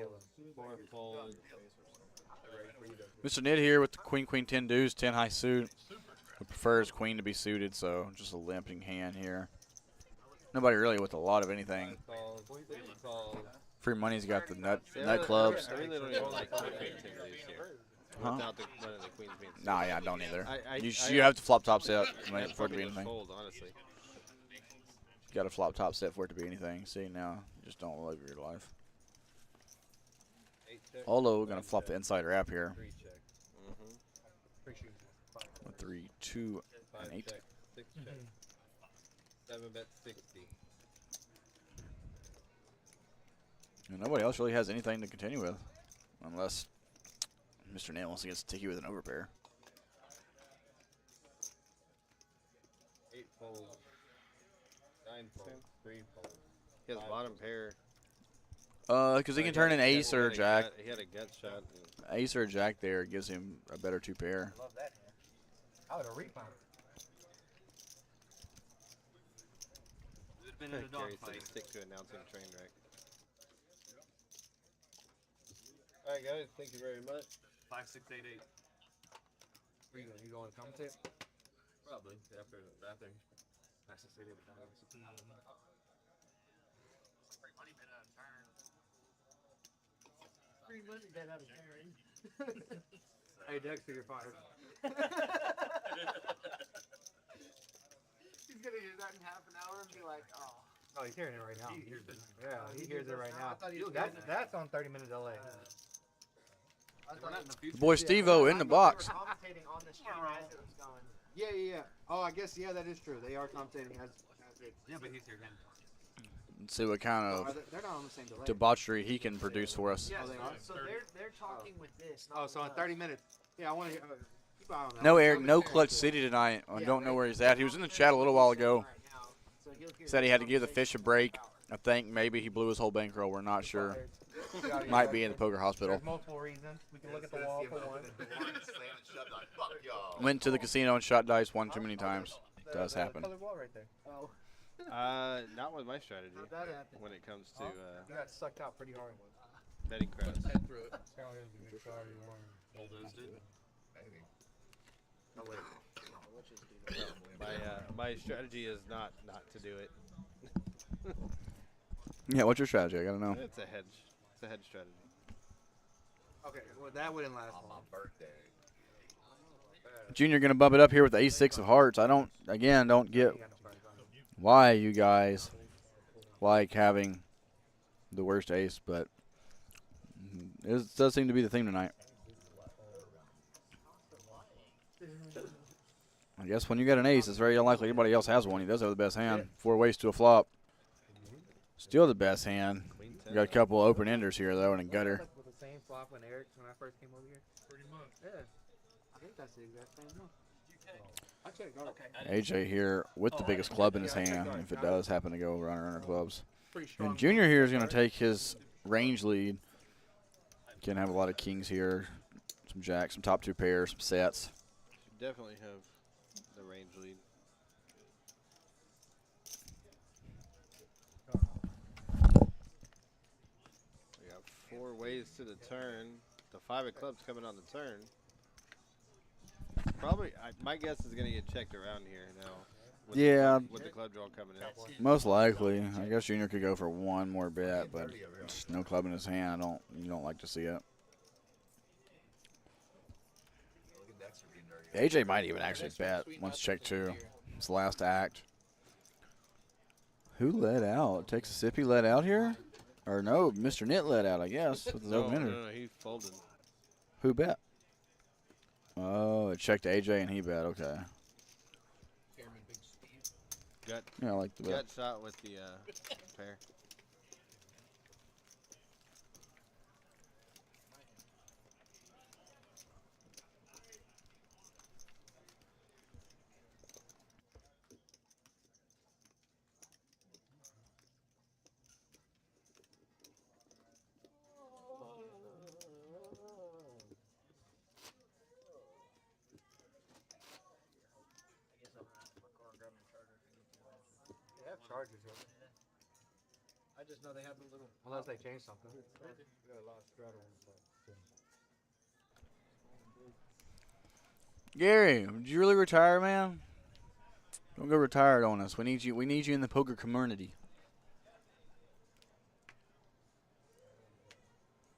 Speaker 9: 4 fold.
Speaker 1: Mr. Nit here with the queen, 10 deuce, 10 high suit. Who prefers queen to be suited, so just a limping hand here. Nobody really with a lot of anything.
Speaker 9: Calls.
Speaker 1: Free money's got the nut clubs.
Speaker 9: I really don't even like queen 10 deuce here.
Speaker 1: Huh?
Speaker 9: Without the one of the queens being
Speaker 1: Nah, yeah, I don't either.
Speaker 9: I
Speaker 1: You have to flop top set for
Speaker 9: That's
Speaker 1: it to
Speaker 9: probably
Speaker 1: be
Speaker 9: a
Speaker 1: anything.
Speaker 9: fold, honestly.
Speaker 1: You got to flop top set for it to be anything. See, now you just don't live your life.
Speaker 9: 8 check.
Speaker 1: Although we're going to flop the insider app here
Speaker 9: 3 check.
Speaker 1: with 3, 2,
Speaker 9: 5
Speaker 1: and 8.
Speaker 9: check. 6 check. 7 bet 60.
Speaker 1: And nobody else really has anything to continue with, unless Mr. Nail wants to get sticky with an overpair.
Speaker 9: 8 fold. 9 fold. 3 fold. He has bottom pair.
Speaker 1: Because he can turn an ace or a jack.
Speaker 9: He had a gut shot.
Speaker 1: Ace or a jack there gives him a better 2 pair.
Speaker 8: Love that hand. I would have repounded.
Speaker 4: been in a
Speaker 9: Gary said
Speaker 4: dogfight.
Speaker 9: stick to announcing train wreck. All right, guys. Thank you very much.
Speaker 4: 5688.
Speaker 7: Where you going? You going to commentate?
Speaker 2: Probably after that thing.
Speaker 4: 5688.
Speaker 8: Free money bet out of Aaron.
Speaker 7: Hey, Dexter, you're fired.
Speaker 8: He's gonna hear that in half an hour and be like, oh.
Speaker 7: Oh, he's hearing it right now.
Speaker 4: He hears it.
Speaker 7: Yeah, he hears it right now.
Speaker 8: I thought he was
Speaker 7: That's on 30-minute delay.
Speaker 8: I
Speaker 4: We're not in the future.
Speaker 1: Boy Steve-O in the box.
Speaker 8: Commentating on the stream as it was going.
Speaker 7: Yeah. Oh, I guess, yeah, that is true. They are commentating as it.
Speaker 4: Yeah, but he's here again.
Speaker 1: Let's see what kind
Speaker 7: Are
Speaker 1: of
Speaker 7: they, they're not on the same delay.
Speaker 1: debauchery he can produce for us.
Speaker 8: Yes,
Speaker 7: they are?
Speaker 8: so they're talking with this. Not
Speaker 7: Oh, so in
Speaker 8: with
Speaker 7: 30
Speaker 8: us.
Speaker 7: minutes. Yeah, I want to keep an eye on that.
Speaker 1: No
Speaker 7: I'll
Speaker 1: Eric,
Speaker 7: be
Speaker 1: no
Speaker 7: fair
Speaker 1: Clutch
Speaker 7: to-
Speaker 1: City tonight. I
Speaker 8: Yeah,
Speaker 1: don't know
Speaker 8: they-
Speaker 1: where he's at. He was in the chat a little while ago.
Speaker 8: Right now, so he'll hear
Speaker 1: Said he
Speaker 8: this
Speaker 1: had to give the
Speaker 8: conversation
Speaker 1: fish a break.
Speaker 8: for hours.
Speaker 1: I think maybe he blew his whole bankroll. We're not sure.
Speaker 7: Yeah,
Speaker 1: Might be in the poker hospital.
Speaker 7: There's multiple reasons. We can look at the wall for one.
Speaker 1: Went to the casino and shot dice one too many times. Does happen.
Speaker 7: Colored wall right there.
Speaker 8: Oh,
Speaker 9: Not with my strategy.
Speaker 8: how'd that happen?
Speaker 9: When it comes to
Speaker 7: You got sucked out pretty hard.
Speaker 9: betting credits.
Speaker 7: Head through it.
Speaker 2: Bulldozed it.
Speaker 9: My strategy is not to do it.
Speaker 1: Yeah, what's your strategy? I gotta know.
Speaker 9: It's a hedge. It's a hedge strategy.
Speaker 7: Okay, well, that wouldn't last
Speaker 3: On my
Speaker 7: long.
Speaker 3: birthday.
Speaker 1: Junior gonna bump it up here with the ace-6 of hearts. I don't get
Speaker 7: You got no prize on it.
Speaker 1: why you guys like having the worst ace, but it does seem to be the theme tonight. I guess when you got an ace, it's very unlikely anybody else has one. He does have the best hand. 4 ways to a flop. Still the best hand.
Speaker 9: Queen
Speaker 1: We got a couple open enders here though and a gutter.
Speaker 7: With the same flop when Eric, when I first came over here.
Speaker 5: Pretty much.
Speaker 7: Yeah. I think that's the exact same one. I checked guard.
Speaker 1: AJ here with the biggest club in his hand, if it does happen to go runner under clubs.
Speaker 7: Pretty strong.
Speaker 1: And Junior here is going to take his range lead. Can have a lot of kings here, some jacks, some top 2 pairs, some sets.
Speaker 9: Should definitely have the range lead. We got 4 ways to the turn. The 5 of clubs coming on the turn. Probably, my guess is going to get checked around here now. With
Speaker 1: Yeah.
Speaker 9: with the club draw coming in.
Speaker 1: Most likely. I guess Junior could go for one more bet, but just no club in his hand. You don't like to see it. AJ might even actually bet once check 2. It's the last act. Who led out? Texasippy led out here? Or no, Mr. Knit led out, I guess, with his open ender.
Speaker 9: No, he folded.
Speaker 1: Who bet? Oh, it checked AJ and he bet. Okay.
Speaker 9: Got
Speaker 1: Yeah, I like the bet.
Speaker 9: got shot with the pair.
Speaker 7: They have chargers. Right?
Speaker 8: I just know they have the little.
Speaker 7: Unless they change something.
Speaker 1: Gary, did you really retire, man? Don't go retired on us. We need you. We need you in the poker community.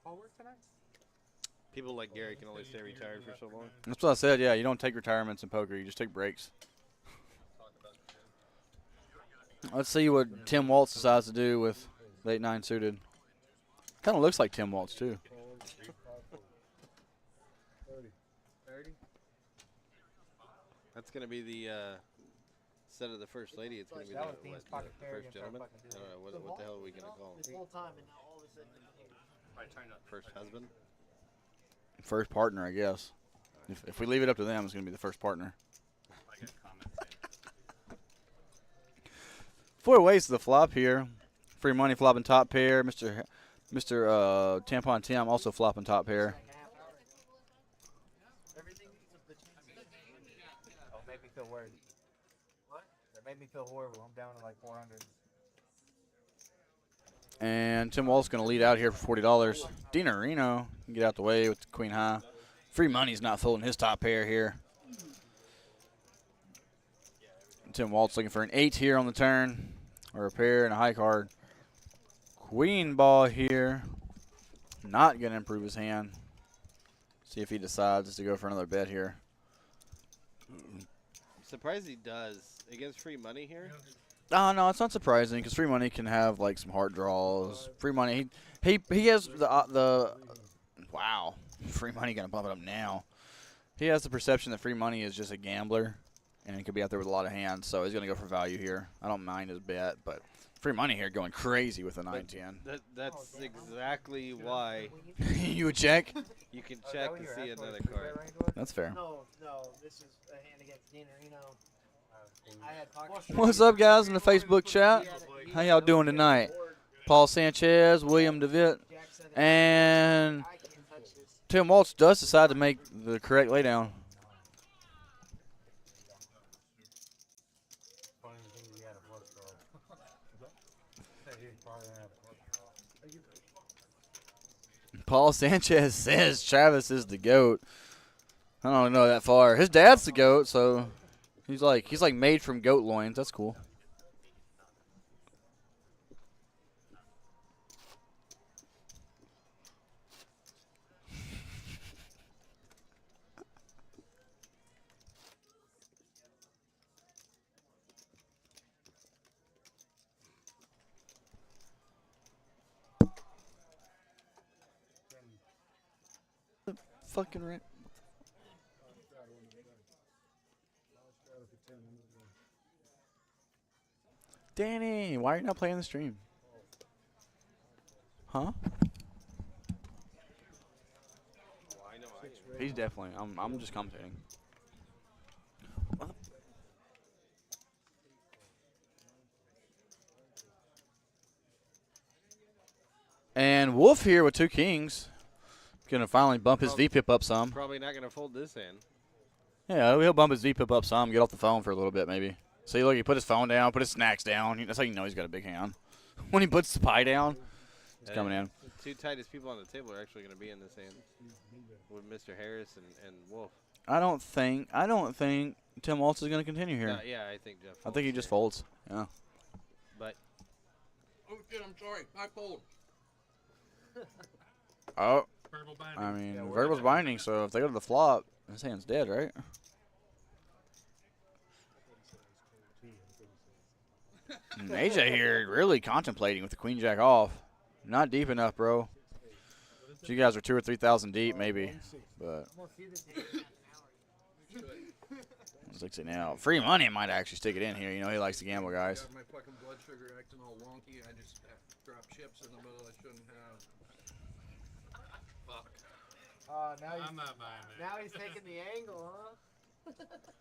Speaker 7: All work tonight?
Speaker 9: People like Gary can only stay retired for so long.
Speaker 1: That's what I said. Yeah, you don't take retirements in poker. You just take breaks. Let's see what Tim Waltz decides to do with the 8-9 suited. Kind of looks like Tim Waltz too.
Speaker 7: 30.
Speaker 9: That's gonna be the instead of the first lady. It's gonna be the,
Speaker 7: That was Dean's
Speaker 9: what,
Speaker 7: pocket
Speaker 9: the
Speaker 7: pair
Speaker 9: first
Speaker 7: against our
Speaker 9: gentleman.
Speaker 7: pocket
Speaker 9: I
Speaker 7: pair.
Speaker 9: don't know what the hell are we gonna call
Speaker 8: This
Speaker 9: him?
Speaker 8: whole time, and now all of a sudden.
Speaker 9: First husband.
Speaker 1: First partner, I guess. If we leave it up to them, it's gonna be the first partner.
Speaker 4: I got a comment saying,
Speaker 1: 4 ways to the flop here. Free money flopping top pair. Mr. Tampon Tim also flopping top pair.
Speaker 8: Everything needs a chance.
Speaker 7: Oh, made me feel worried.
Speaker 8: What?
Speaker 7: That made me feel horrible. I'm down to like 400.
Speaker 1: And Tim Walt's going to lead out here for $40. Dean Areno can get out the way with the queen high. Free Money's not folding his top pair here. Tim Walt's looking for an 8 here on the turn, or a pair and a high card. Queen ball here. Not going to improve his hand. See if he decides to go for another bet here.
Speaker 9: Surprised he does. Against Free Money here?
Speaker 1: Oh, no, it's not surprising because Free Money can have like some hard draws. Free Money, he has the wow. Free Money gonna bump it up now. He has the perception that Free Money is just a gambler, and he could be out there with a lot of hands, so he's gonna go for value here. I don't mind his bet, but Free Money here going crazy with a 9-10.
Speaker 9: That's exactly why
Speaker 1: You would check?
Speaker 9: you can check to see another card.
Speaker 1: That's fair.
Speaker 8: No, this is a hand against Dean Areno. I had pocket.
Speaker 1: What's up, guys, in the Facebook chat? How y'all doing tonight? Paul Sanchez, William DeVitt, and
Speaker 8: I can't touch this.
Speaker 1: Tim Waltz does decide to make the correct laydown.
Speaker 7: Funny thing, he had a flush draw. He probably had a flush draw.
Speaker 1: Paul Sanchez says Travis is the GOAT. I don't know that far. His dad's the GOAT, so he's like made from goat loins. That's cool. Fucking rent. Danny, why are you not playing the stream? Huh? He's definitely. I'm just commentating. And Wolf here with 2 kings. Gonna finally bump his VPIP up some.
Speaker 9: Probably not gonna fold this hand.
Speaker 1: Yeah, he'll bump his VPIP up some, get off the phone for a little bit maybe. See, look, he put his phone down, put his snacks down. That's how you know he's got a big hand. When he puts the pie down, it's coming in.
Speaker 9: The 2 tightest people on the table are actually gonna be in this hand with Mr. Harris and Wolf.
Speaker 1: I don't think Tim Waltz is gonna continue here.
Speaker 9: Yeah, I think Jeff.
Speaker 1: I think he just
Speaker 9: here.
Speaker 1: folds. Yeah.
Speaker 9: But
Speaker 6: Oh shit! I'm sorry. I fold.
Speaker 1: Oh.
Speaker 4: Verbal binding.
Speaker 1: I mean, Verbal's binding, so if they go to the flop, his hand's dead, right? And AJ here really contemplating with the queen jack off. Not deep enough, bro. So you guys are 2,000 or 3,000 deep, maybe. But let's fix it now. Free Money might actually stick it in here. You know, he likes to gamble, guys.
Speaker 6: Got my fucking blood sugar acting all wonky. I just dropped chips in the middle I shouldn't have. Fuck.
Speaker 8: Now
Speaker 4: I'm not buying it.
Speaker 8: now he's taking the angle, huh?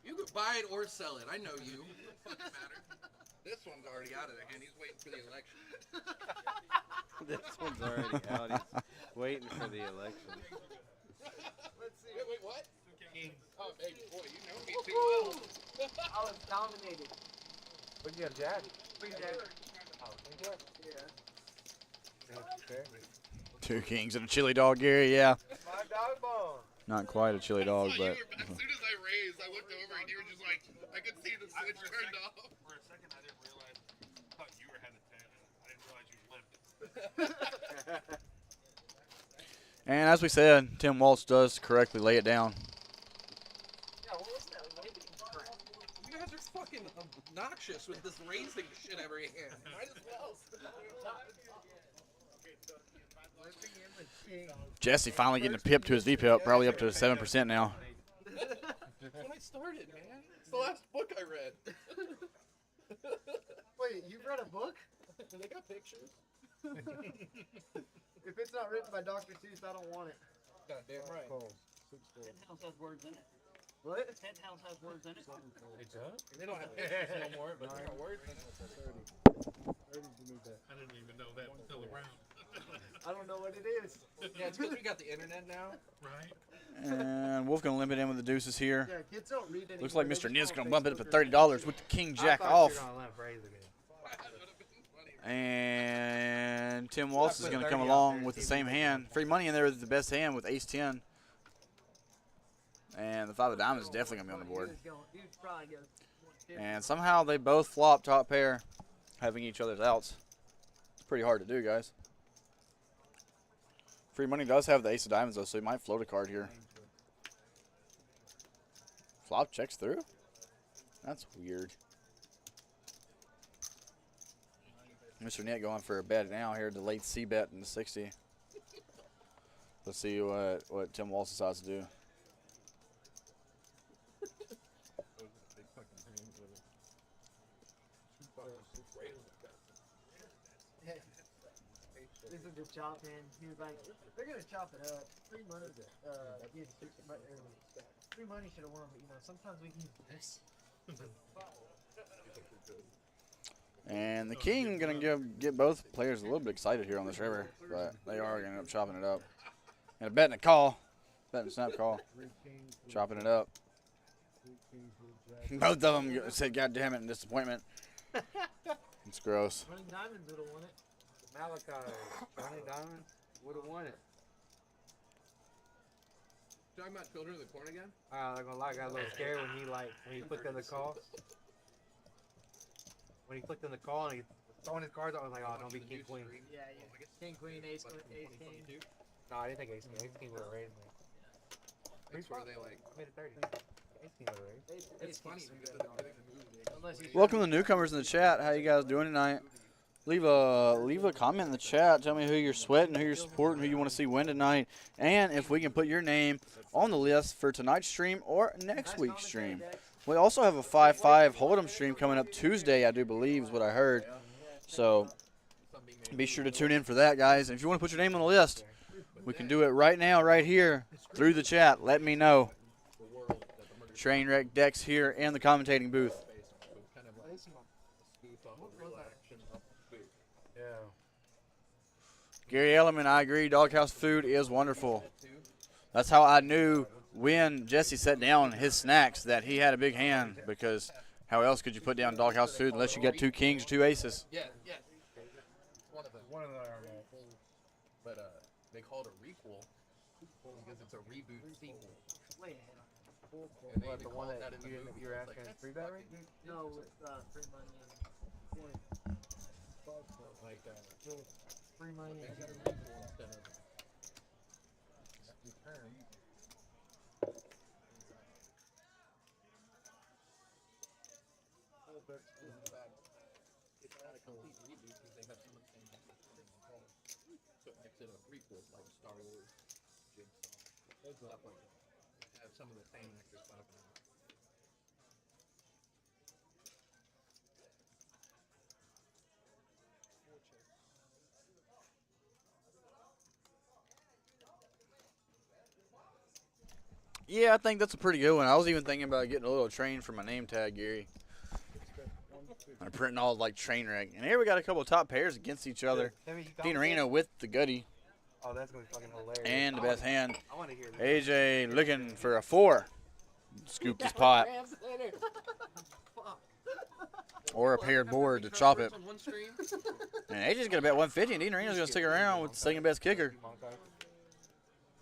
Speaker 6: You could buy it or sell it. I know you. It doesn't matter. This one's already out of there, and he's waiting for the election.
Speaker 9: this one's already out. He's waiting for the election.
Speaker 8: Let's see.
Speaker 6: Wait, what? Oh, baby boy, you know me too
Speaker 8: Woo!
Speaker 6: well.
Speaker 8: I was dominated.
Speaker 7: What you got, Jack?
Speaker 8: Queen jack.
Speaker 7: Oh, Queen Jack?
Speaker 8: Yeah.
Speaker 7: Okay.
Speaker 1: 2 kings and a chili dog, Gary. Yeah.
Speaker 8: My dog bone.
Speaker 1: Not quite a chili dog,
Speaker 6: As
Speaker 1: but.
Speaker 6: soon as I raised, I looked over and you were just like, I could see the switch turned off.
Speaker 4: For a second, I didn't realize. I thought you were hesitant, and I didn't realize you lived it.
Speaker 1: And as we said, Tim Waltz does correctly lay it down.
Speaker 8: Yeah, what was that?
Speaker 6: You guys are fucking obnoxious with this raising shit every hand. Might as well.
Speaker 8: Living in the king.
Speaker 1: Jesse finally getting a pip to his VPIP, probably up to 7% now.
Speaker 6: That's when I started, man. It's the last book I read.
Speaker 8: Wait, you've read a book?
Speaker 6: They got pictures.
Speaker 8: If it's not written by Dr. Seuss, I don't want it.
Speaker 6: Goddamn right.
Speaker 10: House has words in it.
Speaker 8: What?
Speaker 10: House has words in it.
Speaker 7: It does?
Speaker 6: They don't have pictures no more, but they got words in it.
Speaker 4: I didn't even know that was still around.
Speaker 8: I don't know what it is.
Speaker 6: Yeah, it's because we got the internet now.
Speaker 4: Right?
Speaker 1: And Wolf gonna limit in with the deuces here.
Speaker 8: Yeah, kids don't read anymore.
Speaker 1: Looks like
Speaker 8: They
Speaker 1: Mr.
Speaker 8: just
Speaker 1: Niz
Speaker 8: go
Speaker 1: gonna
Speaker 8: on
Speaker 1: bump it up to
Speaker 8: Facebook or
Speaker 1: $30 with the king jack off.
Speaker 6: That would have been funny.
Speaker 1: And Tim Walsh is
Speaker 8: put
Speaker 1: going to
Speaker 8: 30
Speaker 1: come
Speaker 8: out
Speaker 1: along
Speaker 8: there,
Speaker 1: with the
Speaker 8: see if
Speaker 1: same
Speaker 8: we
Speaker 1: hand. Free money in there with the best hand with ace 10. And the 5 of diamonds is definitely going to be on the board. And somehow they both flop top pair, having each other's outs. It's pretty hard to do, guys. Free money does have the ace of diamonds, though, so he might float a card here. Flop checks through? That's weird. Mr. Net going for a bet now here, the late C bet in the 60. Let's see what Tim Walsh decides to do.
Speaker 8: This is the chop in. He was like, they're gonna chop it up. Free money. Free money should have won, but you know sometimes we use this.
Speaker 1: And the king gonna get both players a little bit excited here on this river, but they are gonna end up chopping it up. And a bet and a call, bet and snap call, chopping it up. Both of them said, "God damn it!" in disappointment. It's gross.
Speaker 8: Running diamonds would have won it.
Speaker 7: Malachi, Johnny Diamond would have won it.
Speaker 6: Talking about children of the corn again?
Speaker 8: I'm not gonna lie, I got a little scared when he clicked on the call. When he clicked on the call and he was throwing his cards out, I was like, oh, don't be king queen. Yeah, yeah. King queen, ace king. No, I didn't think ace king. Ace king would have raised me.
Speaker 6: That's where they like.
Speaker 8: I made it 30. Ace king would have raised.
Speaker 6: It's funny because I think the movie.
Speaker 1: Welcome to the newcomers in the chat. How you guys doing tonight? Leave a comment in the chat. Tell me who you're sweating, who you're supporting, who you want to see win tonight, and if we can put your name on the list for tonight's stream or next week's stream. We also have a 5-5 Hold'em stream coming up Tuesday, I do believe, is what I heard. So be sure to tune in for that, guys. And if you want to put your name on the list, we can do it right now, right here, through the chat. Let me know. Trainwreck Dex here in the commentating booth. Gary Ellerman, I agree. Doghouse food is wonderful. That's how I knew when Jesse set down his snacks that he had a big hand, because how else could you put down Doghouse food unless you got 2 kings or 2 aces?
Speaker 6: Yeah. One of them. But they call it a requel because it's a reboot sequel. And they
Speaker 8: The one that
Speaker 6: in the movie.
Speaker 8: you're
Speaker 6: It's
Speaker 8: asking
Speaker 6: like,
Speaker 8: free bet, right?
Speaker 11: No, with free money and
Speaker 6: like
Speaker 8: Free money.
Speaker 6: they got a requel instead of return. It's not a complete reboot because they have some of the same actors. So it makes it a prequel, like Star Wars, Jigsaw, stuff like that. They have some of the same actors popping out.
Speaker 1: Yeah, I think that's a pretty good one. I was even thinking about getting a little train for my name tag, Gary. I'm printing all like train wreck. And here we got a couple of top pairs against each other. Dean Reno with the goodie.
Speaker 8: Oh, that's gonna be fucking hilarious.
Speaker 1: And the best hand.
Speaker 8: I want to hear this.
Speaker 1: AJ looking for a 4. Scoop this pot. Or a paired board to chop it. And AJ's going to bet 150, and Dean Reno's going to stick around with the second best kicker.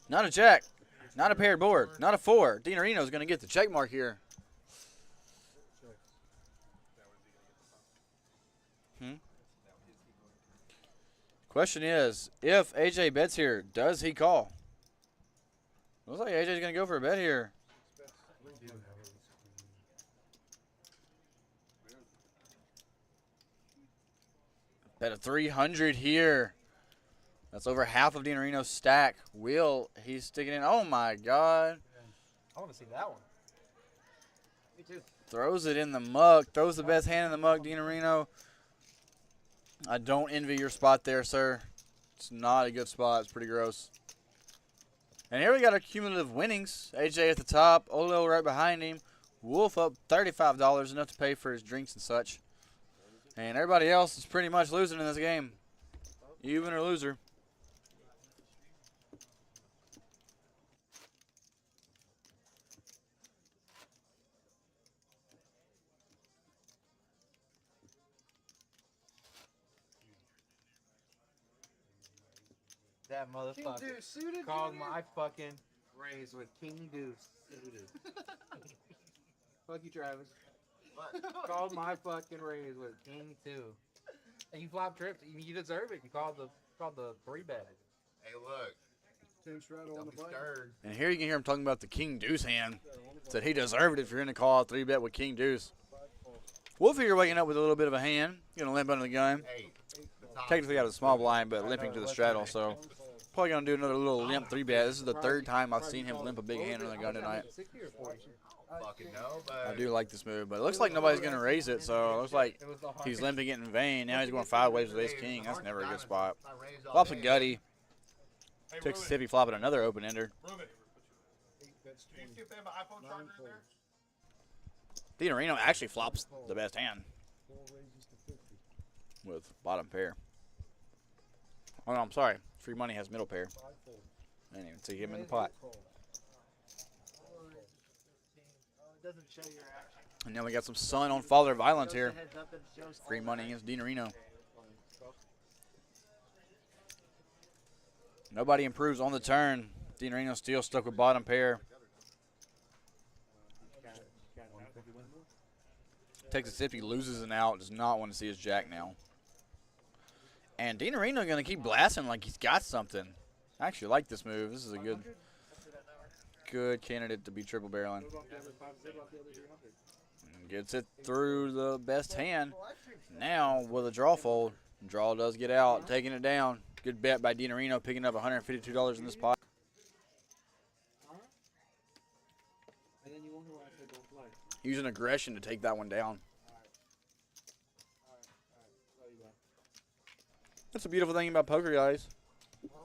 Speaker 1: Not a jack. Not a paired board. Not a 4. Dean Reno's going to get the check mark here. Question is, if AJ bets here, does he call? Looks like AJ's going to go for a bet here. Bet a 300 here. That's over half of Dean Reno's stack. Will he's sticking in? Oh my God!
Speaker 8: I want to see that one.
Speaker 11: me too.
Speaker 1: Throws it in the muck. Throws the best hand in the muck, Dean Reno. I don't envy your spot there, sir. It's not a good spot. It's pretty gross. And here we got our cumulative winnings. AJ at the top. Olo right behind him. Wolf up $35, enough to pay for his drinks and such. And everybody else is pretty much losing in this game. Even or loser.
Speaker 8: That motherfucker called my fucking raise with King Deuce. Fuck you, Travis.
Speaker 3: What?
Speaker 8: Called my fucking raise with King 2. And you flop trips. You deserve it. You called the 3-bet.
Speaker 3: Hey, look.
Speaker 5: Tim Straddle on
Speaker 3: Don't
Speaker 5: the
Speaker 3: be
Speaker 5: button.
Speaker 3: scared.
Speaker 1: And here you can hear him talking about the King Deuce hand. Said he deserved it if you're going to call a 3-bet with King Deuce. We'll figure waking up with a little bit of a hand. Going to limp under the gun.
Speaker 3: Hey, the top
Speaker 1: Technically out of the small blind, but limping to the straddle. So probably going to do another little limp 3-bet. This is the third time I've seen him limp a big hand under the gun tonight.
Speaker 3: fucking know, but
Speaker 1: I do like this move, but it looks like nobody's going to raise it, so it looks like he's limping it in vain. Now he's going 5 ways with ace-king. That's never a good spot. Flops a gutty. Takes a sippy, flopping another open-ender. DiNarino actually flops the best hand with bottom pair. Oh, no, I'm sorry. Free money has middle pair. I didn't even see him in the pot.
Speaker 11: Doesn't show your action.
Speaker 1: And then we got some son on father violence here. Free money against DiNarino. Nobody improves on the turn. DiNarino still stuck with bottom pair. Takes a sip, he loses an out. Does not want to see his jack now. And DiNarino going to keep blasting like he's got something. I actually like this move. This is a good candidate to be triple barreling. Gets it through the best hand. Now with a draw fold. Draw does get out, taking it down. Good bet by DiNarino, picking up $152 in this pot. Using aggression to take that one down. That's a beautiful thing about poker, guys.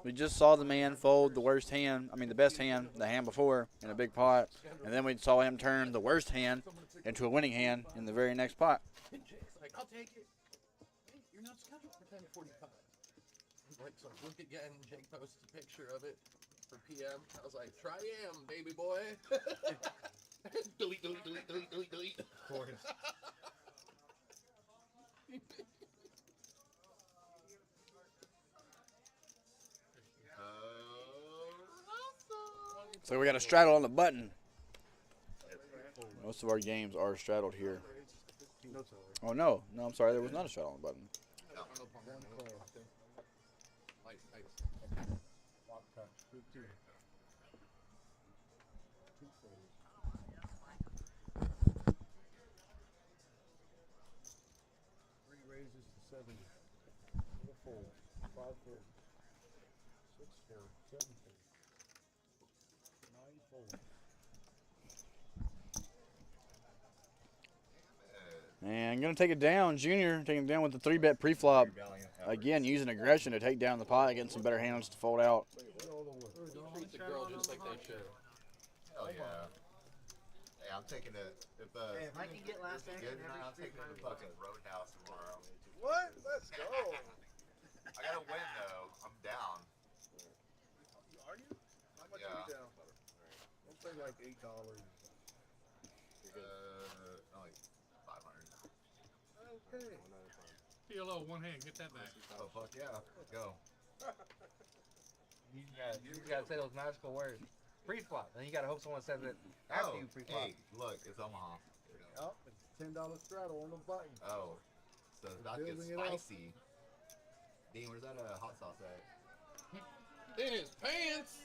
Speaker 1: We just saw the man fold the worst hand, the best hand, the hand before, in a big pot. And then we saw him turn the worst hand into a winning hand in the very next pot.
Speaker 6: Like, I'll take it. Hey, you're not scheduled for 10:45. Like, so I look again, Jake posts a picture of it for PM. I was like, try am, baby boy. Delete.
Speaker 7: Of course.
Speaker 1: So we got a straddle on the button. Most of our games are straddled here. Oh, no. No, I'm sorry. There was not a straddle on the button.
Speaker 7: Three raises to 70. 4, 5, 4, 6, 4, 7, 4, 9, 4.
Speaker 1: And I'm going to take it down. Junior taking it down with the 3-bet pre-flop. Again, using aggression to take down the pot, getting some better hands to fold out.
Speaker 6: Treat the girl just like they should.
Speaker 3: hell yeah. Hey, I'm taking it. If
Speaker 11: Hey, if I can get last
Speaker 3: good
Speaker 11: action
Speaker 3: tonight, I'm
Speaker 11: every
Speaker 3: taking it to fucking Roadhouse tomorrow.
Speaker 5: What? Let's go.
Speaker 3: I gotta win though. I'm down.
Speaker 5: Are you? How much
Speaker 3: Yeah.
Speaker 5: are you down? I'll say like $8.
Speaker 3: Like 500.
Speaker 5: Okay.
Speaker 12: PLO, one hand, get that back.
Speaker 3: Oh fuck yeah, go.
Speaker 8: You gotta say those magical words. Pre-flop. Then you gotta hope someone says it after you pre-flop.
Speaker 3: Hey, look, it's Omaha.
Speaker 5: Yep, it's $10 straddle on the button.
Speaker 3: Oh, so that gets
Speaker 5: Building it up.
Speaker 3: spicy. Dean, where's that hot sauce at?
Speaker 6: In his pants.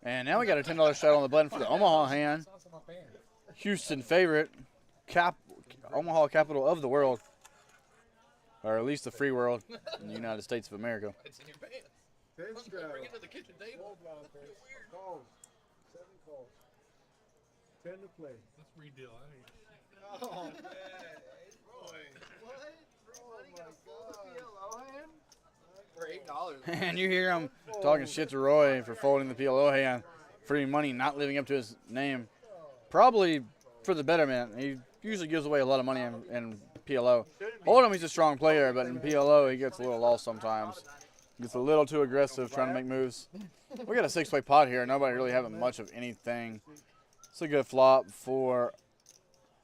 Speaker 1: And now we got a $10 straddle on the button for the Omaha hand. Houston favorite. Omaha, capital of the world. Or at least the free world in the United States of America.
Speaker 6: It's in your pants.
Speaker 5: 10 straddle.
Speaker 6: Bring it to the kitchen table.
Speaker 5: Calls. 7 calls. 10 to play.
Speaker 12: Let's redeal.
Speaker 5: Oh, man.
Speaker 6: For $8.
Speaker 1: And you hear him talking shit to Roy for folding the PLO hand. Free money, not living up to his name. Probably for the betterment. He usually gives away a lot of money in PLO. Hold'em, he's a strong player, but in PLO, he gets a little lost sometimes. Gets a little too aggressive trying to make moves. We got a 6-way pot here. Nobody really having much of anything. It's a good flop for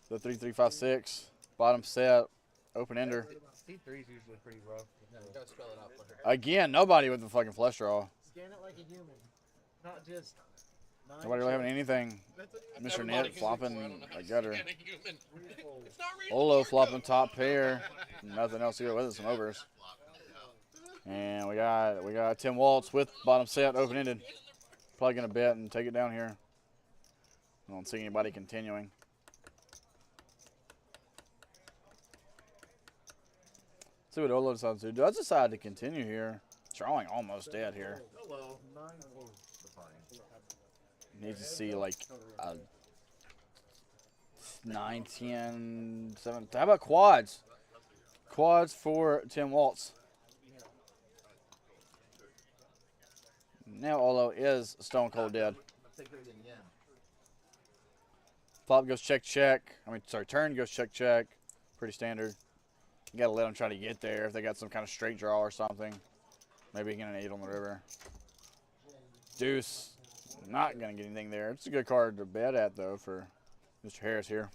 Speaker 1: the 3-3-5-6. Bottom set, open ender.
Speaker 8: C3 is usually pretty rough.
Speaker 6: You gotta spell it out for her.
Speaker 1: Again, nobody with the fucking flush draw.
Speaker 11: Scan it like a human, not just.
Speaker 1: Nobody really having anything. Mr. Net flopping a gutter. Olo flopping top pair. Nothing else here with it, some overs. And we got Tim Waltz with bottom set, open-ended. Probably gonna bet and take it down here. I don't see anybody continuing. See what Olo decides to do. Does decide to continue here. Drawing almost dead here. Needs to see like a 9, 10, 7. How about quads? Quads for Tim Waltz. Now Olo is stone cold dead. Flop goes check, check. Turn goes check, check. Pretty standard. You gotta let them try to get there if they got some kind of straight draw or something. Maybe he can get an 8 on the river. Deuce. Not going to get anything there. It's a good card to bet at, though, for Mr. Harris here.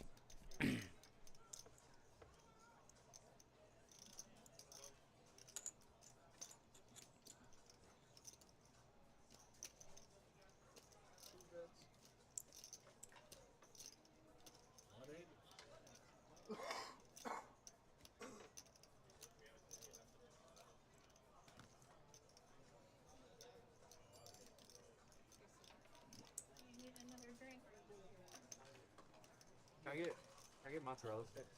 Speaker 8: Can I get mozzarella sticks?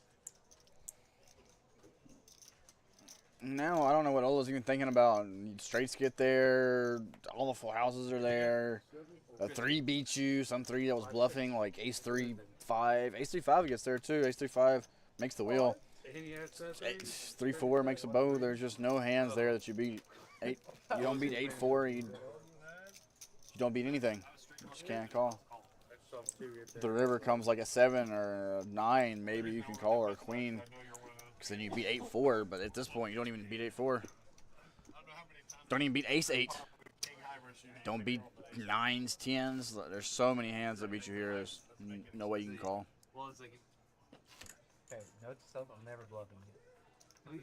Speaker 1: No, I don't know what Ola's even thinking about. Straights get there. All the full houses are there. A 3 beats you. Some 3 that was bluffing, like ace 3, 5. Ace 3, 5 gets there, too. Ace 3, 5 makes the wheel. 3, 4 makes a bow. There's just no hands there that you beat. 8. You don't beat 8, 4. You don't beat anything. You just can't call. The river comes like a 7 or a 9, maybe you can call, or a queen. Because then you beat 8, 4, but at this point you don't even beat 8, 4. Don't even beat ace 8. Don't beat 9s, 10s. There's so many hands that beat you here. There's no way you can call.
Speaker 8: Okay, note to self, I'm never bluffing you.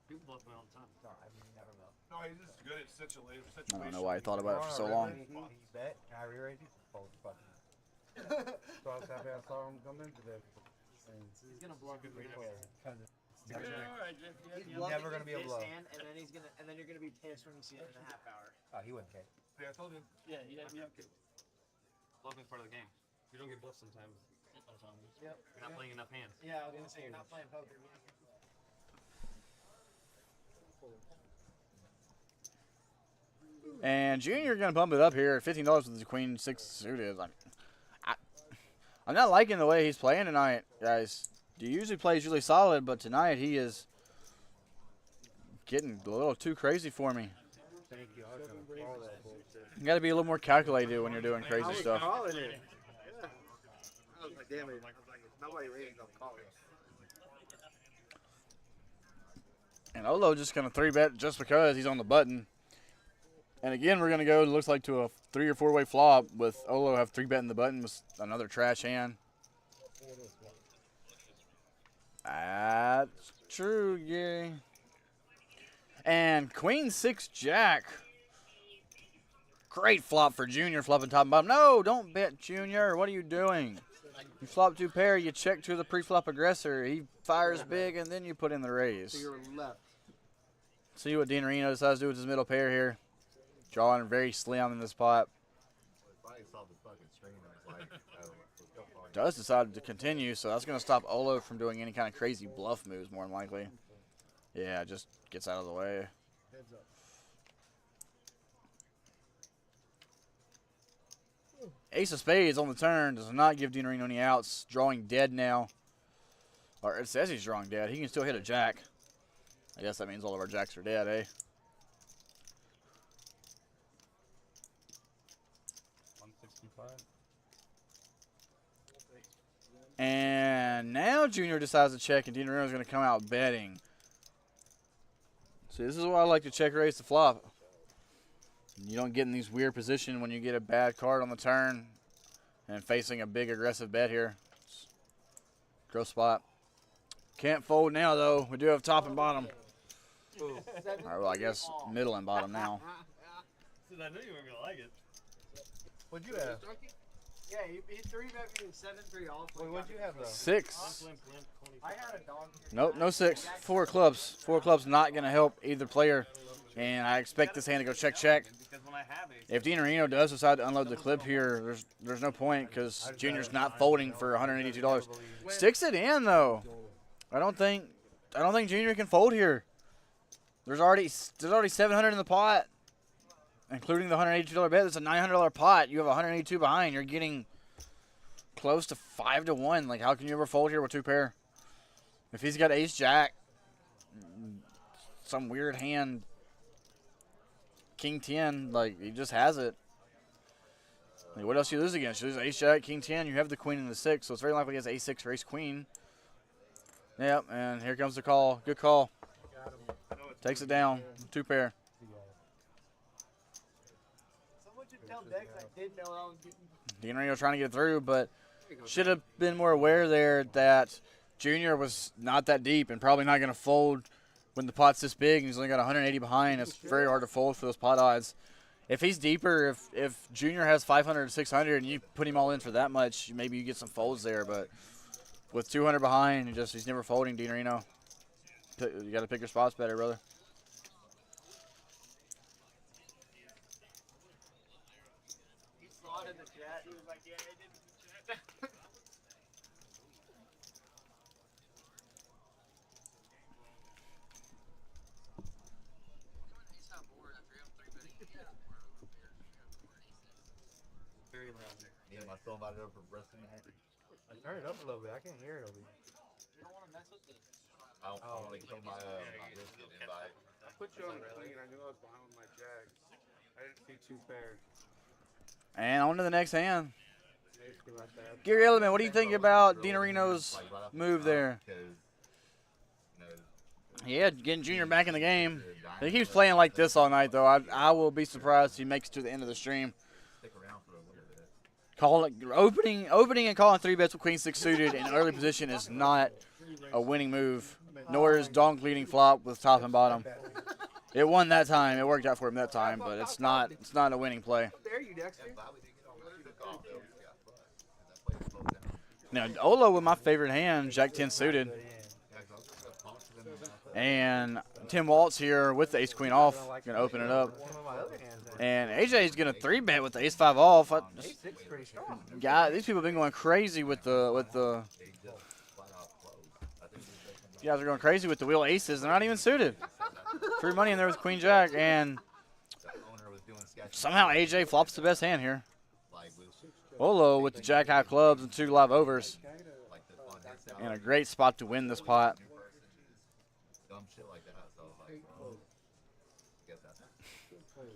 Speaker 10: You bluff me all the time.
Speaker 8: No, I mean never bluff.
Speaker 5: No, he's just good at situations.
Speaker 1: I don't know why I thought about it for so long.
Speaker 8: You bet, and I re-raise you, fold fucking. So I was happy I saw him come into this.
Speaker 11: He's gonna bluff you right away.
Speaker 8: He's never gonna be a bluff.
Speaker 11: And then you're gonna be pissed when you see it in a half hour.
Speaker 8: Oh, he wouldn't care.
Speaker 5: Yeah, I told you.
Speaker 10: Yeah, you have to.
Speaker 4: Bluffing's part of the game. You don't get bluffed sometimes.
Speaker 11: Yep.
Speaker 4: You're not playing enough hands.
Speaker 11: Yeah, I was gonna say you're not playing poker.
Speaker 1: And Junior going to bump it up here at $15 with the queen 6 suited. I'm not liking the way he's playing tonight, guys. He usually plays really solid, but tonight he is getting a little too crazy for me.
Speaker 8: Thank you. I was gonna call that bullshit.
Speaker 1: You got to be a little more calculated when you're doing crazy stuff.
Speaker 8: Calling it. Yeah. I was like, damn it. I was like, if nobody raises, I'm calling it.
Speaker 1: And Olo just going to 3-bet just because he's on the button. And again, we're going to go, it looks like, to a 3 or 4-way flop with Olo have 3-betting the button with another trash hand. That's true, Gary. And queen 6 jack. Great flop for Junior, flopping top and bottom. No, don't bet, Junior. What are you doing? You flop 2 pair, you check to the pre-flop aggressor. He fires big, and then you put in the raise.
Speaker 6: To your left.
Speaker 1: See what Dean Reno decides to do with his middle pair here. Drawing very slim in this pot. Does decide to continue, so that's going to stop Olo from doing any kind of crazy bluff moves, more than likely. Yeah, just gets out of the way.
Speaker 6: Heads up.
Speaker 1: Ace of spades on the turn does not give Dean Reno any outs. Drawing dead now. Or it says he's drawing dead. He can still hit a jack. I guess that means all of our jacks are dead, eh?
Speaker 2: 165.
Speaker 1: And now Junior decides to check, and Dean Reno's going to come out betting. See, this is why I like to check raise the flop. You don't get in these weird positions when you get a bad card on the turn and facing a big aggressive bet here. Gross spot. Can't fold now, though. We do have top and bottom. All right, well, I guess middle and bottom now.
Speaker 4: Said I knew you weren't gonna like it.
Speaker 8: What'd you have?
Speaker 11: Yeah, he 3-bet me with 7-3 off.
Speaker 8: Wait, what'd you have though?
Speaker 1: 6.
Speaker 11: I had a dog.
Speaker 1: Nope, no 6. 4 clubs. 4 clubs not going to help either player. And I expect this hand to go check.
Speaker 4: Because when I have a
Speaker 1: If Dean Reno does decide to unload the clip here, there's no point because Junior's not folding for $182. Sticks it in though. I don't think Junior can fold here. There's already 700 in the pot, including the $182 bet. It's a $900 pot. You have 182 behind. You're getting close to 5-1. Like, how can you ever fold here with 2 pair? If he's got ace jack, some weird hand, king 10, like, he just has it. Like, what else do you lose against? You lose ace jack, king 10. You have the queen and the 6, so it's very likely he has ace 6 or ace queen. Yep, and here comes the call. Good call. Takes it down. 2 pair.
Speaker 11: Someone should tell Dex I did know I was getting.
Speaker 1: Dean Reno trying to get through, but should have been more aware there that Junior was not that deep and probably not going to fold when the pot's this big and he's only got 180 behind. It's very hard to fold for those pot odds. If he's deeper, if Junior has 500 or 600 and you put him all in for that much, maybe you get some folds there. But with 200 behind, he's never folding, Dean Reno. You got to pick your spots better, brother.
Speaker 11: He saw it in the chat. He was like, yeah, I did in the chat.
Speaker 4: very loud.
Speaker 3: Yeah, my still invited over for wrestling.
Speaker 8: Turn it up a little bit. I can't hear it over here.
Speaker 11: You don't want to mess with it.
Speaker 3: I don't want to kill my wrestling invite.
Speaker 6: I put you on the clean. I knew I was behind with my jack. I didn't see 2 pairs.
Speaker 1: And on to the next hand.
Speaker 6: Basically like that.
Speaker 1: Gary Element, what do you think about Dean Reno's move there? Yeah, getting Junior back in the game. He keeps playing like this all night, though. I will be surprised if he makes it to the end of the stream. Opening and calling 3 bets with Queen 6 suited in early position is not a winning move, nor is donk leading flop with top and bottom. It won that time. It worked out for him that time, but it's not a winning play.
Speaker 11: How dare you, Dexter?
Speaker 1: Now, Olo with my favorite hand, Jack 10 suited. And Tim Waltz here with the ace queen off, going to open it up. And AJ's going to 3-bet with the ace 5 off. God, these people have been going crazy with the you guys are going crazy with the wheel aces. They're not even suited. Free money in there with queen jack, and somehow AJ flops the best hand here. Olo with the jack high clubs and 2 live overs. And a great spot to win this pot.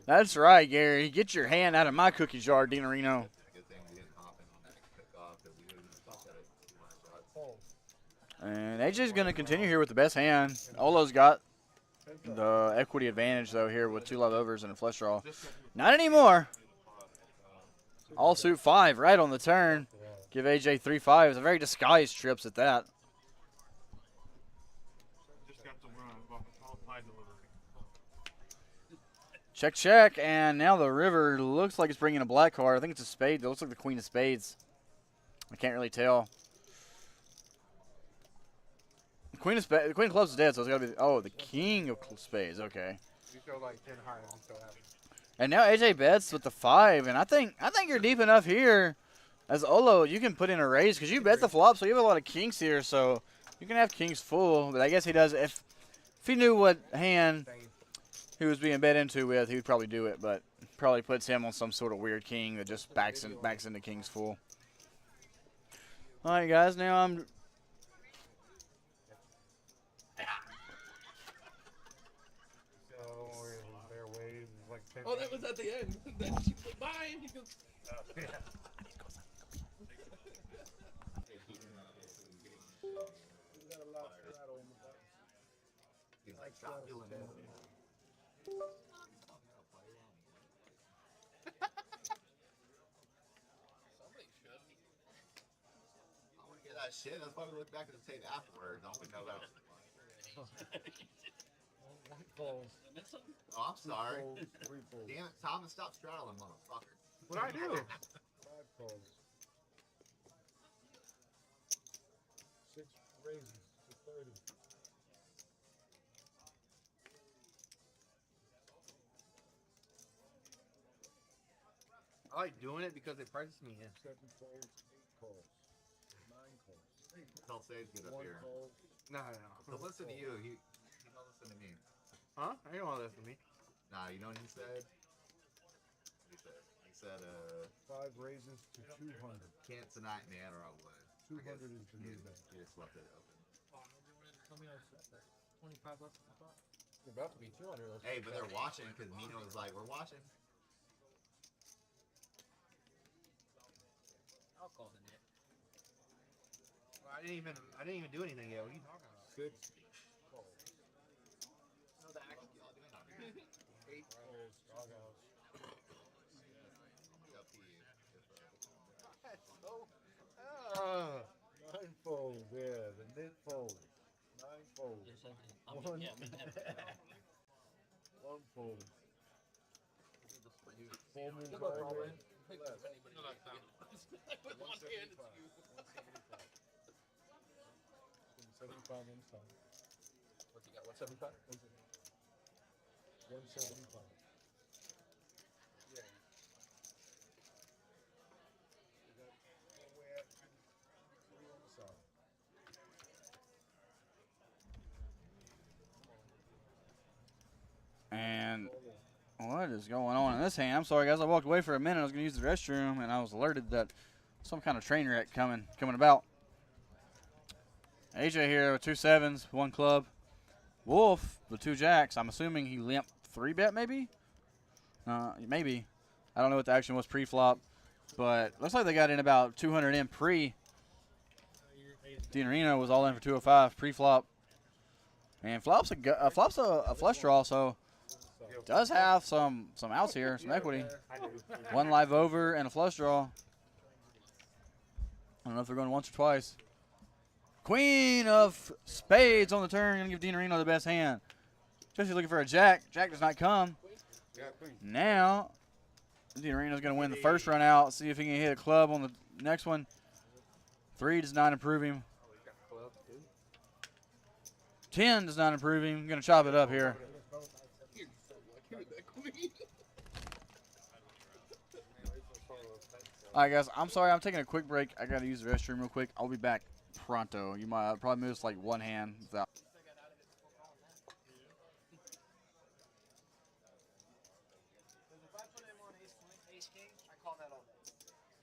Speaker 1: That's right, Gary. Get your hand out of my cookie jar, Dean Reno. And AJ's going to continue here with the best hand. Olo's got the equity advantage, though, here with 2 live overs and a flush draw. Not anymore. All suit 5 right on the turn. Give AJ 3-5. It's a very disguised trips at that. Check, check, and now the river looks like it's bringing a black card. I think it's a spade. It looks like the queen of spades. I can't really tell. The queen of clubs is dead, so it's got to be. Oh, the king of spades. Okay.
Speaker 6: You go like 10 high, I'm so happy.
Speaker 1: And now AJ bets with the 5, and I think you're deep enough here. As Olo, you can put in a raise because you bet the flop, so you have a lot of kings here, so you can have kings full. But I guess he does if he knew what hand he was being bet into with, he would probably do it, but probably puts him on some sort of weird king that just backs into kings full. All right, guys, now I'm.
Speaker 6: Oh, that was at the end. Then she put mine. He goes,
Speaker 3: Yeah. Like, stop doing that. I want to get that shit. That's why we look back at the tape afterwards. Don't we know that? Oh, I'm sorry.
Speaker 7: Folds, 3 folds.
Speaker 3: Damn it, Thomas, stop straddling, motherfucker.
Speaker 8: What'd I do?
Speaker 7: 5 folds. 6 raises to 30.
Speaker 8: I like doing it because it prices me in.
Speaker 7: 7 folds, 8 calls. 9 calls.
Speaker 3: Tell Sage get up
Speaker 7: 1
Speaker 3: here.
Speaker 7: call.
Speaker 8: No.
Speaker 3: So listen to you. He don't listen to me.
Speaker 8: Huh? I don't want to listen to me.
Speaker 3: Nah, you know what he said? What he said? He said,
Speaker 7: 5 raises to 200.
Speaker 3: can't tonight, man, or I would.
Speaker 7: 200 is the new bet.
Speaker 3: He just left it open.
Speaker 8: Tell me I was 25 less than I thought. You're about to be 200.
Speaker 3: Hey, but they're watching because Mino was like, we're watching.
Speaker 8: I'll call the net. Well, I didn't even do anything yet. What are you talking about?
Speaker 7: 6 calls.
Speaker 8: No, the action.
Speaker 7: 8 calls, DogHouse.
Speaker 8: Oh.
Speaker 7: 9 folds, yeah, the net folds. 9 folds. One, one fold. Full moves all the way left. 175 inside.
Speaker 8: What's he got? 175?
Speaker 7: 175. Yeah. We got one way at 3 on the side.
Speaker 1: And what is going on in this hand? I'm sorry, guys. I walked away for a minute. I was going to use the restroom, and I was alerted that some kind of train wreck coming about. AJ here with 2 sevens, 1 club. Wolf with 2 jacks. I'm assuming he limp 3-bet maybe? Maybe. I don't know what the action was pre-flop, but looks like they got in about 200 in pre. DiNarino was all in for 205 pre-flop. And flop's a flush draw, so does have some outs here, some equity. 1 live over and a flush draw. I don't know if they're going once or twice. Queen of spades on the turn. Going to give DiNarino the best hand. Especially looking for a jack. Jack does not come. Now, DiNarino's going to win the first run out. See if he can hit a club on the next one. 3 does not improve him. 10 does not improve him. I'm going to chop it up here. All right, guys. I'm sorry. I'm taking a quick break. I got to use the restroom real quick. I'll be back pronto. You might probably miss like 1 hand without.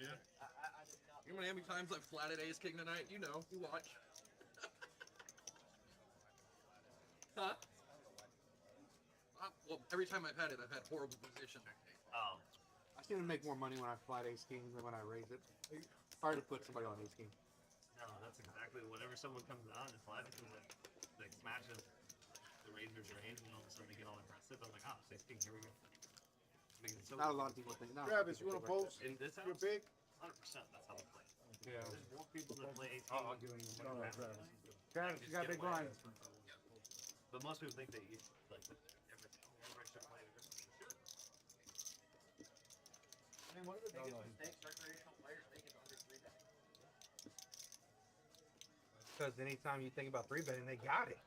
Speaker 6: Yeah. You know how many times I've flatted ace king tonight? You know, you watch. Huh? Well, every time I've had it, I've had horrible position.
Speaker 8: I seem to make more money when I flat ace king than when I raise it. It's hard to put somebody on ace king.
Speaker 10: No, that's exactly whenever someone comes out and flat like smashes the Rangers range and all of a sudden they get all aggressive. I'm like, oh, 16, here we go. I mean, so
Speaker 8: Not a lot of people think.
Speaker 7: Travis, you want to post?
Speaker 10: in this
Speaker 7: You're
Speaker 10: house,
Speaker 7: big?
Speaker 10: 100%, that's how we play.
Speaker 8: Yeah.
Speaker 10: There's more people that play 18.
Speaker 8: I'll give you
Speaker 7: No,
Speaker 8: one.
Speaker 7: Travis.
Speaker 8: Travis, you got big blinds.
Speaker 10: But most people think that you like everybody should play.
Speaker 8: I mean, one of the biggest mistakes recreational players make is under 3-bet. Because anytime you think about 3-betting, they got it.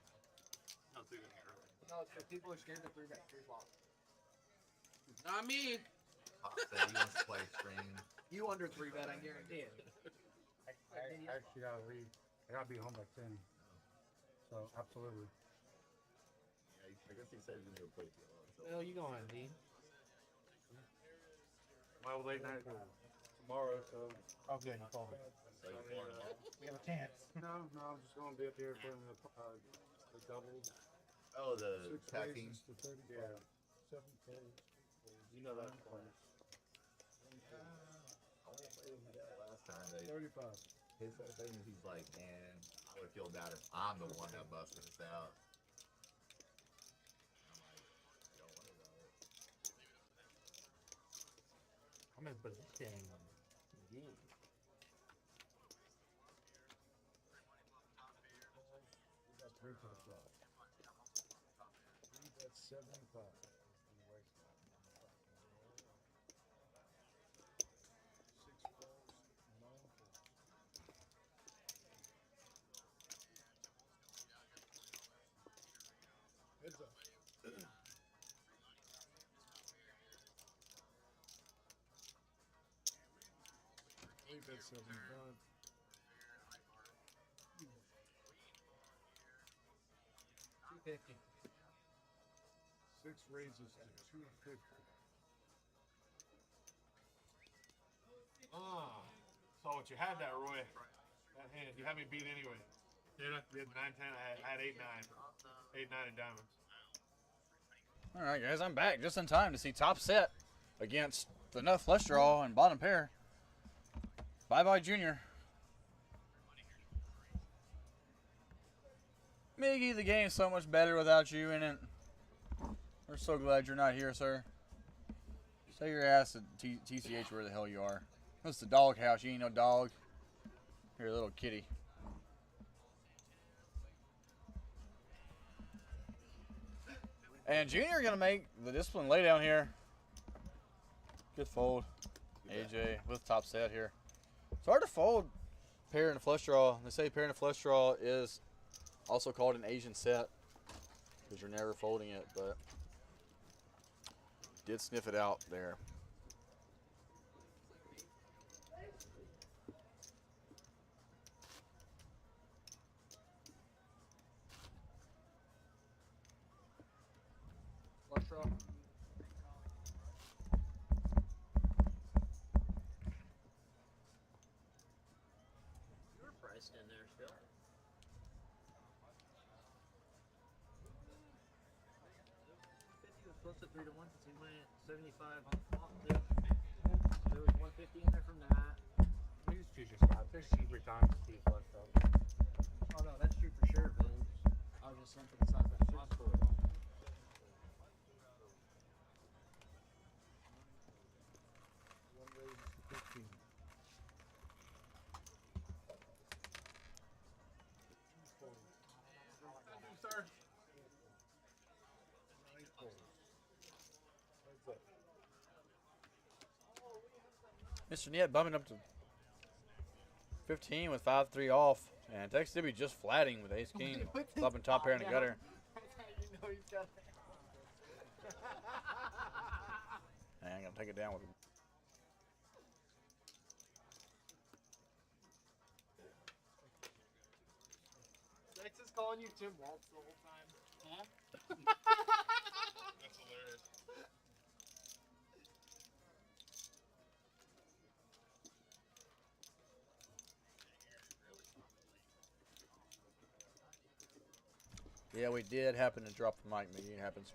Speaker 10: No, it's even early.
Speaker 8: No, it's because people are scared to 3-bet 3-flop.
Speaker 6: Not me.
Speaker 3: Pop said he wants to play stream.
Speaker 8: You under 3-bet, I guarantee it.
Speaker 7: I actually gotta leave. I gotta be home by 10. So absolutely.
Speaker 3: Yeah, I guess he said he's gonna go play PLO. So.
Speaker 8: Well, you going, D?
Speaker 7: My late night tomorrow, so.
Speaker 8: Oh, good. You called me.
Speaker 3: So you're pouring them.
Speaker 8: We have a chance.
Speaker 7: No, I'm just gonna be up here for the doubles.
Speaker 3: Oh, the
Speaker 7: 6
Speaker 3: tag team.
Speaker 7: raises to 30. Yeah. 7 folds.
Speaker 8: You know that.
Speaker 3: Last time they
Speaker 7: 35.
Speaker 3: his whole thing is he's like, man, I would feel bad if I'm the one that busted this out. I'm like, don't worry about it.
Speaker 8: I'm in position. Yeah.
Speaker 7: We got 3 plus 12. 3 bets 75. Heads up. I think that's 75.
Speaker 8: 250.
Speaker 7: 6 raises to 250.
Speaker 5: Ah, saw what you had that, Roy. That hand, you had me beat anyway.
Speaker 12: Did I?
Speaker 5: You had 9-10. I had 8-9. 8-9 in diamonds.
Speaker 1: All right, guys, I'm back just in time to see top set against the nut flush draw and bottom pair. Bye-bye, Junior. Miggy, the game's so much better without you in it. We're so glad you're not here, sir. Stay your ass at TCH where the hell you are. This is the DogHouse. You ain't no dog. You're a little kitty. And Junior gonna make the discipline lay down here. Good fold. AJ with top set here. It's hard to fold pair and a flush draw. They say pair and a flush draw is also called an Asian set because you're never folding it, but did sniff it out there.
Speaker 6: Flush draw.
Speaker 11: You're priced in there still. Close to 3 to 1 because he went 75 on the flop too. So there was 150 in there from that.
Speaker 8: We just choose your spot. There's cheaper times to see flush draw.
Speaker 11: Oh no, that's true for sure, but I was just saying for the size of the flop.
Speaker 7: One raise to 15.
Speaker 6: Thank you, sir.
Speaker 7: Heads up.
Speaker 1: Mr. Niet bumping up to 15 with 5-3 off. And Tex Dibby just flatting with ace king. Flopping top pair in the gutter.
Speaker 11: That's how you know he's got it.
Speaker 1: And I'm gonna take it down with him.
Speaker 11: Dex is calling you Tim Waltz the whole time. Huh?
Speaker 5: That's hilarious.
Speaker 1: Yeah, we did happen to drop the mic, Miggy. It happens.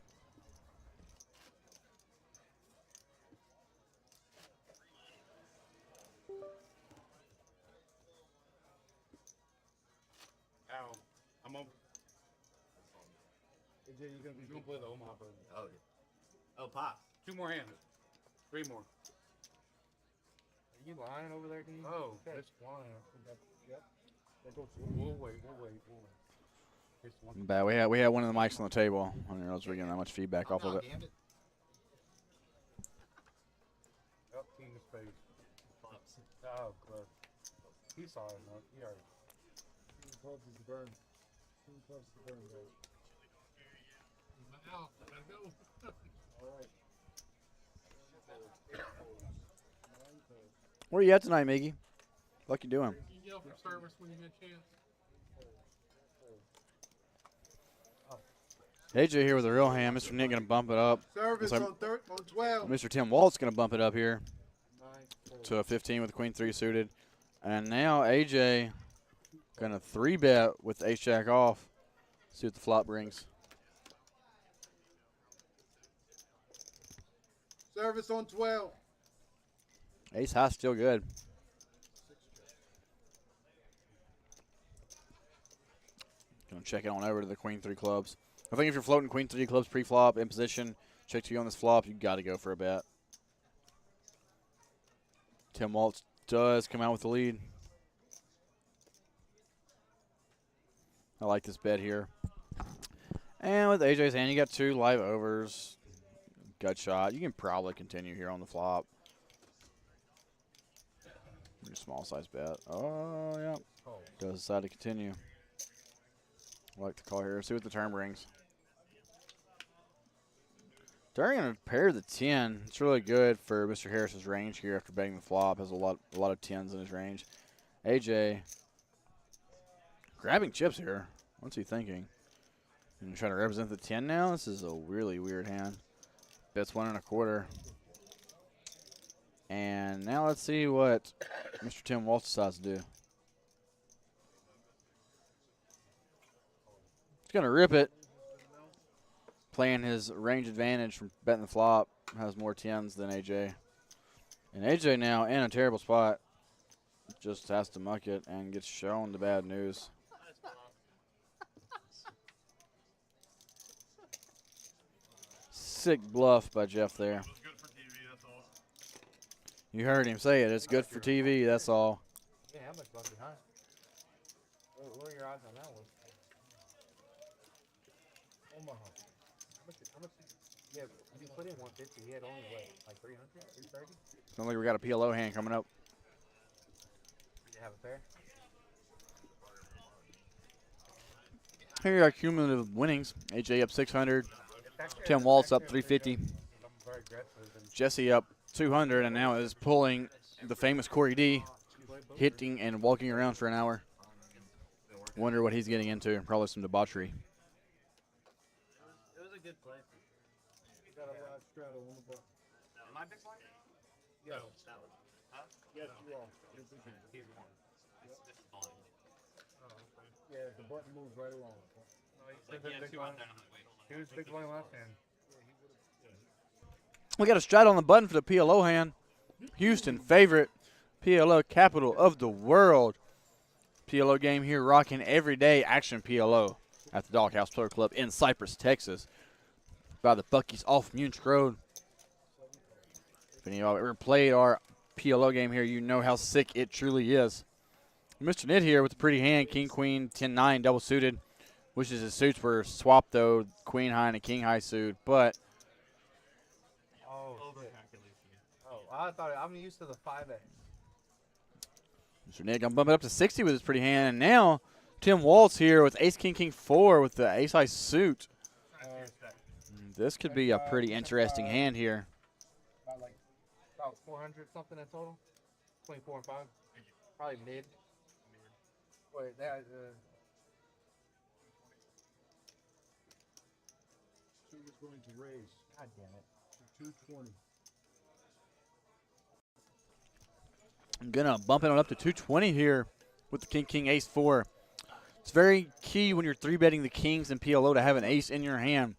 Speaker 5: Ow. I'm on.
Speaker 7: AJ, you gonna be
Speaker 12: We're gonna play the Omaha version.
Speaker 3: Oh, yeah. Oh, pop.
Speaker 12: 2 more hands. 3 more.
Speaker 8: Are you lying over there, dude?
Speaker 7: Oh,
Speaker 8: Okay.
Speaker 7: that's flying. Yep.
Speaker 12: We'll wait. Here's one.
Speaker 1: Bad. We had one of the mics on the table. I didn't realize we were getting that much feedback off of it.
Speaker 3: Damn it.
Speaker 7: Yep, king of spades. Oh, close. He saw it, no? He already. King of clubs is the burn. King of clubs is the burn, guys.
Speaker 12: Now, gotta go.
Speaker 7: Alright.
Speaker 1: Where you at tonight, Miggy? What you doing?
Speaker 12: You yell for service when you get a chance.
Speaker 1: AJ here with a real hand. Mr. Nick gonna bump it up.
Speaker 7: Service
Speaker 1: Looks like
Speaker 7: on 12.
Speaker 1: Mr. Tim Walt's gonna bump it up here to a 15 with Queen 3 suited. And now AJ gonna 3-bet with ace jack off. See what the flop brings.
Speaker 7: Service on 12.
Speaker 1: Ace high still good. Gonna check it on over to the Queen 3 clubs. I think if you're floating Queen 3 clubs pre-flop in position, check to you on this flop, you got to go for a bet. Tim Waltz does come out with the lead. I like this bet here. And with AJ's hand, you got 2 live overs. Gut shot. You can probably continue here on the flop. Your small size bet. Oh, yeah. Does decide to continue. I like the call here. See what the turn brings. During a pair of the 10, it's really good for Mr. Harris's range here after betting the flop. Has a lot of 10s in his range. AJ grabbing chips here. What's he thinking? And trying to represent the 10 now? This is a really weird hand. Bets 1 1/4. And now let's see what Mr. Tim Waltz decides to do. He's going to rip it. Playing his range advantage from betting the flop. Has more 10s than AJ. And AJ now in a terrible spot. Just has to muck it and gets shown the bad news. Sick bluff by Jeff there. You heard him say it. It's good for TV, that's all.
Speaker 8: Yeah, how much left behind? What are your odds on that one? Omaha. How much? Yeah, you put in 150. He had only, what, like 300, 330?
Speaker 1: Sounds like we got a PLO hand coming up.
Speaker 8: Did you have a pair?
Speaker 1: Here are cumulative winnings. AJ up 600. Tim Waltz up 350. Jesse up 200, and now is pulling the famous Corey D, hitting and walking around for an hour. Wonder what he's getting into. Probably some debauchery.
Speaker 11: It was a good play.
Speaker 7: Got a wide straddle on the button.
Speaker 10: Am I big blind?
Speaker 7: Yes.
Speaker 10: No, that one. Huh?
Speaker 7: Yes,
Speaker 10: No.
Speaker 7: you are. Yes, we can.
Speaker 10: He's one. This is blind.
Speaker 7: Yeah, the button moves right along.
Speaker 10: Like, he had 2 out there, and I'm like, wait, hold on.
Speaker 8: He was big blind last hand.
Speaker 1: We got a straddle on the button for the PLO hand. Houston favorite. PLO capital of the world. PLO game here rocking every day. Action PLO at the DogHouse Player Club in Cypress, Texas. By the Buc-ee's off Munich Road. If any of y'all ever played our PLO game here, you know how sick it truly is. Mr. Nit here with a pretty hand. King, Queen, 10-9, double suited. Wishes his suits were swapped, though. Queen high and a king high suit. But
Speaker 8: I thought I'm used to the 5A.
Speaker 1: Mr. Nick, I'm bumping up to 60 with his pretty hand. And now Tim Waltz here with ace, king, king, 4 with the ace high suit. This could be a pretty interesting hand here.
Speaker 8: About 400 something in total. 24 and 5. Probably mid. Wait, that.
Speaker 7: She was going to raise.
Speaker 8: God damn it.
Speaker 7: 220.
Speaker 1: I'm going to bump it on up to 220 here with the king, king, ace, 4. It's very key when you're 3-betting the kings and PLO to have an ace in your hand.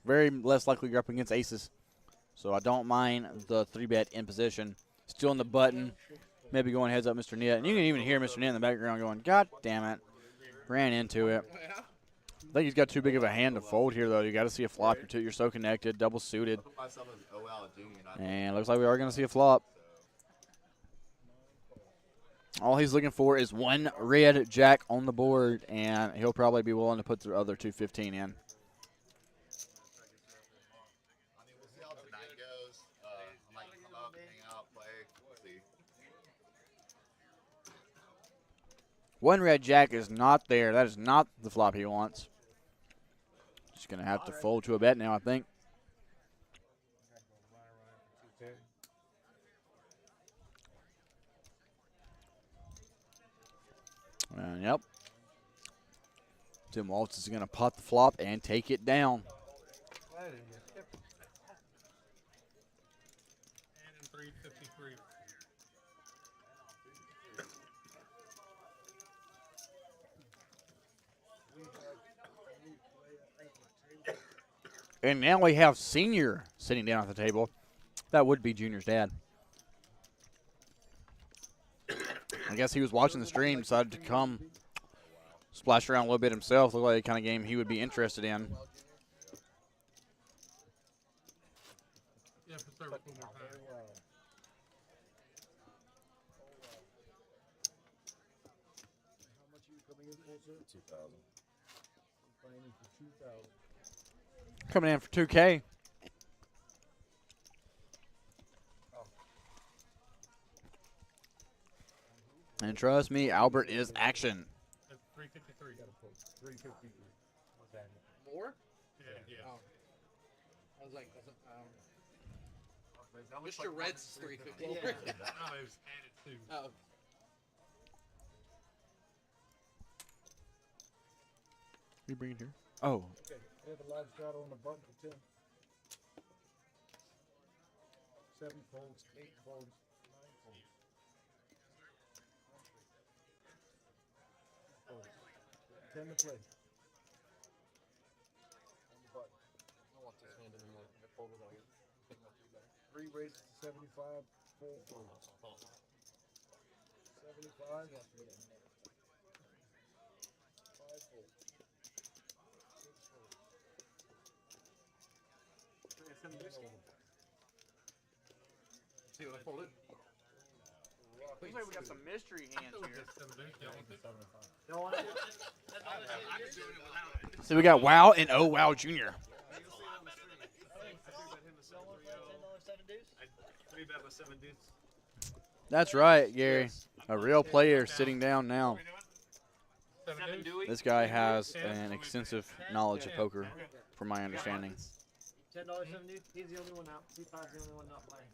Speaker 1: Very less likely you're up against aces. So I don't mind the 3-bet in position. Still in the button. Maybe going heads up Mr. Nit. And you can even hear Mr. Nit in the background going, God damn it. Ran into it. I think he's got too big of a hand to fold here, though. You got to see a flop. You're so connected, double suited. And looks like we are going to see a flop. All he's looking for is one red jack on the board, and he'll probably be willing to put the other 215 in. One red jack is not there. That is not the flop he wants. Just going to have to fold to a bet now, I think. Yep. Tim Waltz is going to pot the flop and take it down.
Speaker 12: And in 353.
Speaker 1: And now we have Senior sitting down at the table. That would be Junior's dad. I guess he was watching the stream, decided to come splash around a little bit himself. Looked like the kind of game he would be interested in.
Speaker 12: Yeah, for service one more time.
Speaker 7: How much are you coming in for, sir? 2,000. Playing in for 2,000.
Speaker 1: Coming in for 2K. And trust me, Albert is action.
Speaker 12: That's 353.
Speaker 7: 353.
Speaker 8: What's that?
Speaker 6: More?
Speaker 12: Yeah.
Speaker 6: Oh. I was like, Mr. Red's 350.
Speaker 12: No, it was added to.
Speaker 6: Oh.
Speaker 1: You bring it here? Oh.
Speaker 7: Okay. We have a live shot on the button for 10. 7 folds, 8 folds, 9 folds. 10 to play. On the button.
Speaker 6: I don't want this hand anymore. I pulled it on you.
Speaker 7: 3 raises to 75, 4 folds. 75, that's it. 5 folds. 6 folds.
Speaker 6: See what I pulled it?
Speaker 1: Looks like we got some mystery hands here.
Speaker 11: Don't want it?
Speaker 1: So we got Wow and Oh Wow Jr.
Speaker 10: $3-bet with 7 dudes.
Speaker 1: That's right, Gary. A real player sitting down now.
Speaker 12: 7 Dewey.
Speaker 1: This guy has an extensive knowledge of poker, from my understanding.
Speaker 11: $10.70. He's the only one out. He's the only one not playing.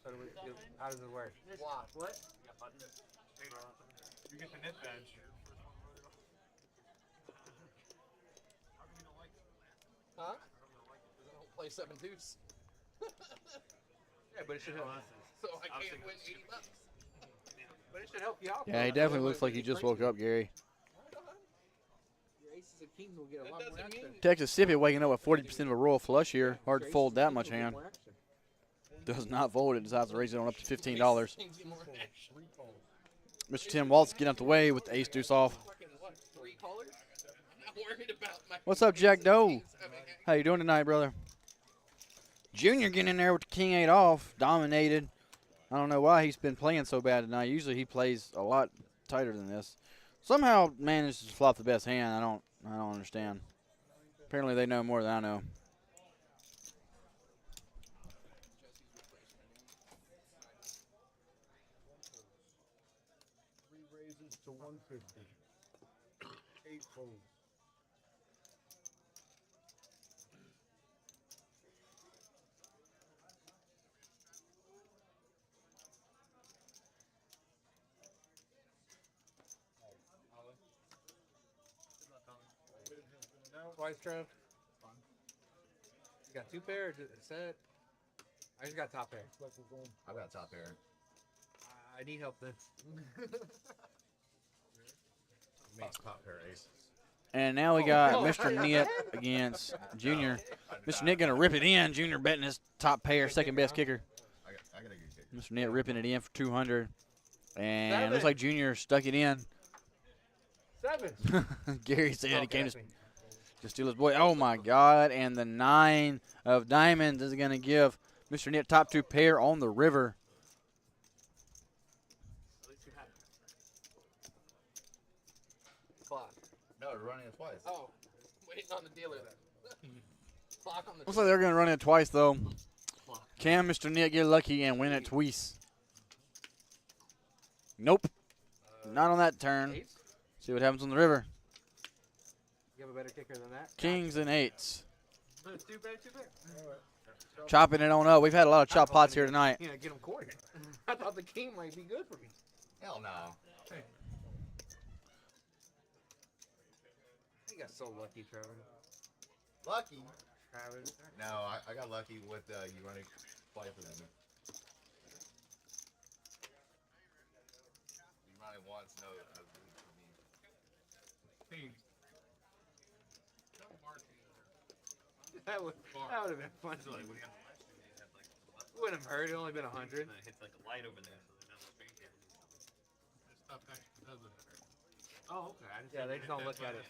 Speaker 8: So how does it work?
Speaker 11: What?
Speaker 12: You get the net badge.
Speaker 6: Huh? I don't play 7 deuce.
Speaker 8: Yeah, but it should help.
Speaker 6: So I can't win $80.
Speaker 8: But it should help you out.
Speaker 1: Yeah, he definitely looks like he just woke up, Gary.
Speaker 8: Your aces and kings will get a lot more action.
Speaker 1: Texas Sippy waking up with 40% of a royal flush here. Hard to fold that much hand. Does not fold it, decides to raise it on up to $15. Mr. Tim Waltz getting out the way with the ace deuce off. What's up, Jack Doe? How you doing tonight, brother? Junior getting in there with the king 8 off, dominated. I don't know why he's been playing so bad tonight. Usually he plays a lot tighter than this. Somehow manages to flop the best hand. I don't understand. Apparently they know more than I know.
Speaker 7: To 150. 8 folds.
Speaker 8: Twice, Trev. You got 2 pairs, set. I just got top pair.
Speaker 3: I got top pair.
Speaker 8: I need help then.
Speaker 3: Top pair aces.
Speaker 1: And now we got Mr. Nitt against Junior. Mr. Nitt going to rip it in. Junior betting his top pair, second best kicker.
Speaker 3: I got a good kicker.
Speaker 1: Mr. Nitt ripping it in for 200. And it looks like Junior stuck it in.
Speaker 8: 7.
Speaker 1: Gary said he came to steal his boy. Oh, my God. And the 9 of diamonds is going to give Mr. Nitt top 2 pair on the river.
Speaker 3: No, we're running it twice.
Speaker 6: Oh, waiting on the dealer then. Clock on the
Speaker 1: Looks like they're going to run it twice, though. Can Mr. Nitt get lucky and win it twice? Nope. Not on that turn. See what happens on the river.
Speaker 8: You have a better kicker than that?
Speaker 1: Kings and 8s.
Speaker 11: 2 pair, 2 pair.
Speaker 1: Chopping it on up. We've had a lot of chop pots here tonight.
Speaker 8: Yeah, get him quartered. I thought the king might be good for me.
Speaker 3: Hell no.
Speaker 8: You got so lucky, Trevor.
Speaker 3: Lucky?
Speaker 8: Travis.
Speaker 3: No, I got lucky with you running twice for them. You running once, no.
Speaker 8: That would have been fun. Wouldn't have hurt. It only been 100.
Speaker 10: Hits like a light over there.
Speaker 11: Oh, okay.
Speaker 8: Yeah, they just don't look at it.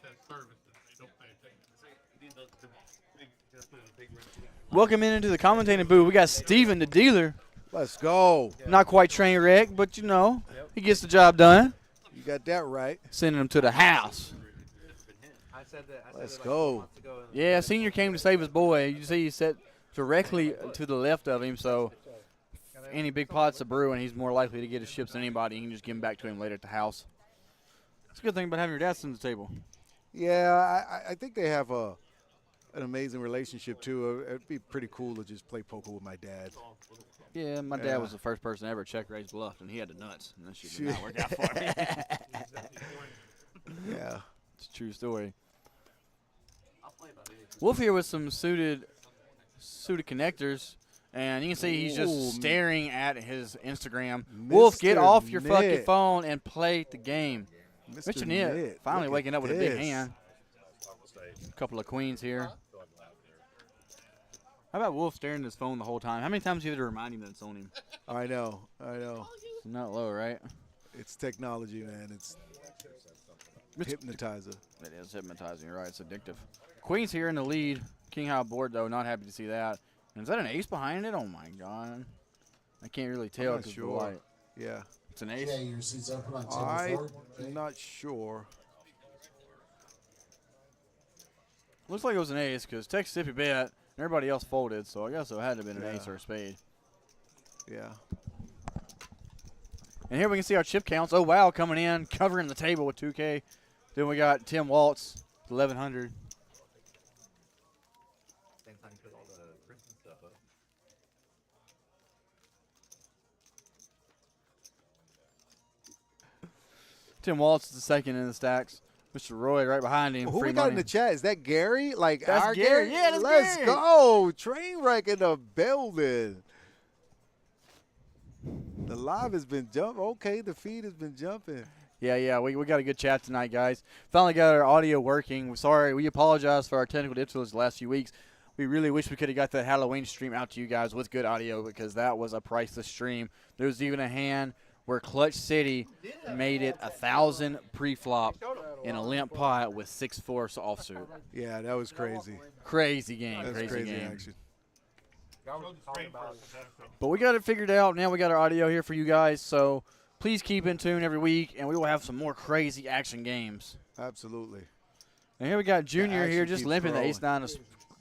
Speaker 1: Welcome into the commentating booth. We got Steven, the dealer.
Speaker 13: Let's go.
Speaker 1: Not quite train wreck, but you know, he gets the job done.
Speaker 13: You got that right.
Speaker 1: Sending him to the house.
Speaker 8: I said that.
Speaker 13: Let's
Speaker 8: like
Speaker 13: go.
Speaker 8: 4 months ago.
Speaker 1: Yeah, Senior came to save his boy. You see he sat directly to the left of him, so any big pots of brew, and he's more likely to get his chips than anybody. You can just give them back to him later at the house. It's a good thing about having your dad sit at the table.
Speaker 13: Yeah, I think they have an amazing relationship, too. It'd be pretty cool to just play poker with my dad.
Speaker 1: Yeah, my dad was the first person ever check raise bluffed, and he had the nuts, and that shit did not work out for me.
Speaker 13: Yeah.
Speaker 1: It's a true story. Wolf here with some suited connectors, and you can see he's just staring at his Instagram. Wolf, get off your fucking phone and play the game. Mr. Nitt finally waking up with a big hand. A couple of queens here. How about Wolf staring at his phone the whole time? How many times do you have to remind him that it's on him?
Speaker 13: I know.
Speaker 1: It's not low, right?
Speaker 13: It's technology, man. It's hypnotizer.
Speaker 1: It is hypnotizing, you're right. It's addictive. Queen's here in the lead. King high board, though. Not happy to see that. And is that an ace behind it? Oh, my God. I can't really tell because of the light.
Speaker 13: Yeah.
Speaker 1: It's an ace?
Speaker 14: Yeah, your seat's open on table 4.
Speaker 13: I'm not sure.
Speaker 1: Looks like it was an ace because Texas Sippy bet and everybody else folded, so I guess it had to have been an ace or a spade.
Speaker 13: Yeah.
Speaker 1: And here we can see our chip counts. Oh, wow, coming in, covering the table with 2K. Then we got Tim Waltz, 1,100.
Speaker 2: Same time you put all the prints and stuff up.
Speaker 1: Tim Waltz is the second in the stacks. Mr. Roy right behind him.
Speaker 13: Who
Speaker 1: Free
Speaker 13: we got
Speaker 1: money.
Speaker 13: in the chat? Is that Gary? Like
Speaker 1: That's
Speaker 13: our
Speaker 1: Gary. Yeah, that's
Speaker 13: Let's
Speaker 1: Gary.
Speaker 13: go. Train wreck in the building. The live has been jumping. Okay, the feed has been jumping.
Speaker 1: Yeah, we got a good chat tonight, guys. Finally got our audio working. We're sorry. We apologize for our technical difficulties the last few weeks. We really wish we could have got that Halloween stream out to you guys with good audio because that was a priceless stream. There was even a hand where Clutch City made it 1,000 pre-flop in a limp pot with 6-4 offsuit.
Speaker 13: Yeah, that was crazy.
Speaker 1: Crazy game.
Speaker 13: That was crazy action.
Speaker 1: But we got it figured out. Now we got our audio here for you guys. So please keep in tune every week, and we will have some more crazy action games.
Speaker 13: Absolutely.
Speaker 1: And here we got Junior here just
Speaker 13: keeps
Speaker 1: limping the
Speaker 13: growing.
Speaker 1: ace-9 of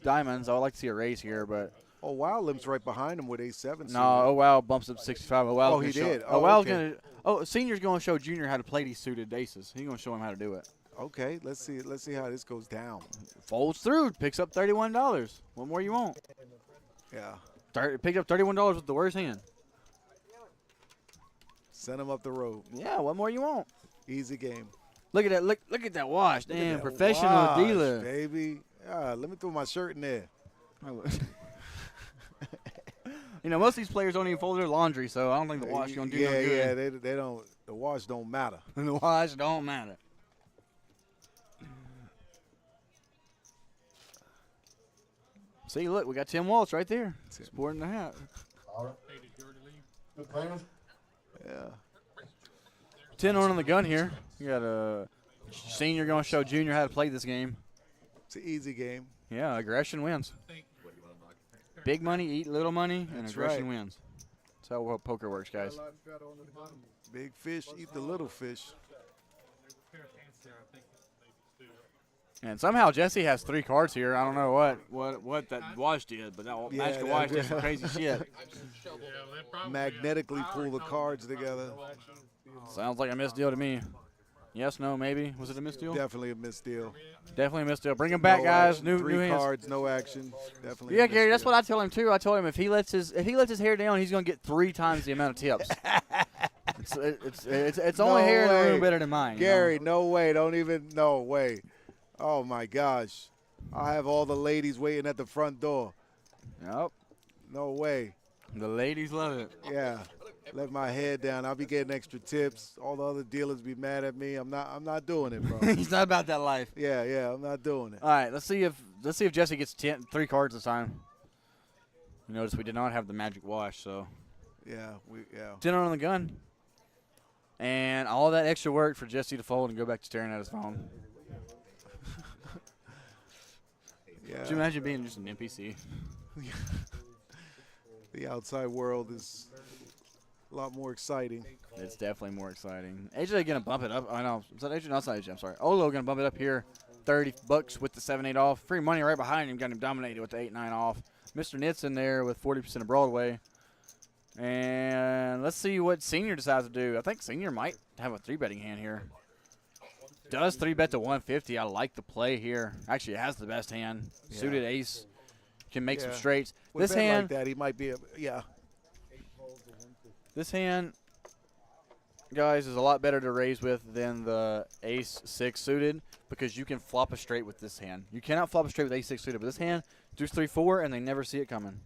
Speaker 1: diamonds. I would like to see a raise here, but.
Speaker 13: Oh, wow, limps right behind him with ace-7.
Speaker 1: No, oh, wow, bumps up 65. Oh, wow.
Speaker 13: Oh, he did.
Speaker 1: Oh, wow,
Speaker 13: okay.
Speaker 1: Senior's going to show Junior how to play these suited aces. He's going to show him how to do it.
Speaker 13: Okay, let's see how this goes down.
Speaker 1: Folds through, picks up $31. What more you want?
Speaker 13: Yeah.
Speaker 1: Picked up $31 with the worst hand.
Speaker 13: Send him up the road.
Speaker 1: Yeah, what more you want?
Speaker 13: Easy game.
Speaker 1: Look at that. Look at that wash. Damn,
Speaker 13: that
Speaker 1: professional
Speaker 13: wash,
Speaker 1: dealer.
Speaker 13: Baby. Let me throw my shirt in there.
Speaker 1: You know, most of these players don't even fold their laundry, so I don't think the wash is going to do no good.
Speaker 13: Yeah, they don't. The wash don't matter.
Speaker 1: The wash don't matter. See, look, we got Tim Waltz right there, sporting the hat.
Speaker 13: Yeah.
Speaker 1: 10 on the gun here. You got a Senior going to show Junior how to play this game.
Speaker 13: It's an easy game.
Speaker 1: Yeah, aggression wins. Big money, eat little money, and
Speaker 13: That's
Speaker 1: aggression
Speaker 13: right.
Speaker 1: wins. That's how poker works, guys.
Speaker 13: Big fish eat the little fish.
Speaker 1: And somehow Jesse has 3 cards here. I don't know what that wash did, but that magical wash did some crazy shit.
Speaker 13: Magnetically pull the cards together.
Speaker 1: Sounds like a misdeal to me. Yes, no, maybe. Was it a misdeal?
Speaker 13: Definitely a misdeal.
Speaker 1: Definitely a misdeal. Bring him back,
Speaker 13: No
Speaker 1: guys.
Speaker 13: action,
Speaker 1: New
Speaker 13: 3
Speaker 1: hands.
Speaker 13: cards, no action. Definitely.
Speaker 1: Yeah,
Speaker 13: a
Speaker 1: Gary, that's
Speaker 13: misdeal.
Speaker 1: what I tell him too. I told him if he lets his hair down, he's gonna get 3 times the amount of tips. it's only
Speaker 13: No
Speaker 1: hair in the
Speaker 13: way.
Speaker 1: room better than mine.
Speaker 13: Gary, no way. Don't even. No way. Oh my gosh. I have all the ladies waiting at the front door.
Speaker 1: Yep.
Speaker 13: No way.
Speaker 1: The ladies love it.
Speaker 13: Yeah. Let my head down. I'll be getting extra tips. All the other dealers be mad at me. I'm not doing it, bro.
Speaker 1: He's not about that life.
Speaker 13: Yeah, I'm not doing it.
Speaker 1: All right, let's see if Jesse gets 3 cards this time. You notice we did not have the magic wash, so
Speaker 13: Yeah.
Speaker 1: 10 on the gun, and all that extra work for Jesse to fold and go back to staring at his phone.
Speaker 13: Yeah.
Speaker 1: Could you imagine being just an NPC?
Speaker 13: The outside world is a lot more exciting.
Speaker 1: It's definitely more exciting. AJ gonna bump it up. I know. Is that AJ? No, it's not AJ. I'm sorry. Olo gonna bump it up here 30 bucks with the 7-8 off. Free money right behind him. Got him dominated with the 8-9 off. Mr. Nitz in there with 40% of Broadway. And let's see what Senior decides to do. I think Senior might have a 3-betting hand here. Does 3-bet to 150. I like the play here. Actually, it has the best hand.
Speaker 13: Yeah.
Speaker 1: Suited ace. Can make some
Speaker 13: Yeah.
Speaker 1: straights.
Speaker 13: With
Speaker 1: This
Speaker 13: a bet
Speaker 1: hand,
Speaker 13: like that, he might be. Yeah.
Speaker 1: this hand, guys, is a lot better to raise with than the ace-6 suited because you can flop a straight with this hand. You cannot flop a straight with ace-6 suited, but this hand, deuce 3-4, and they never see it coming.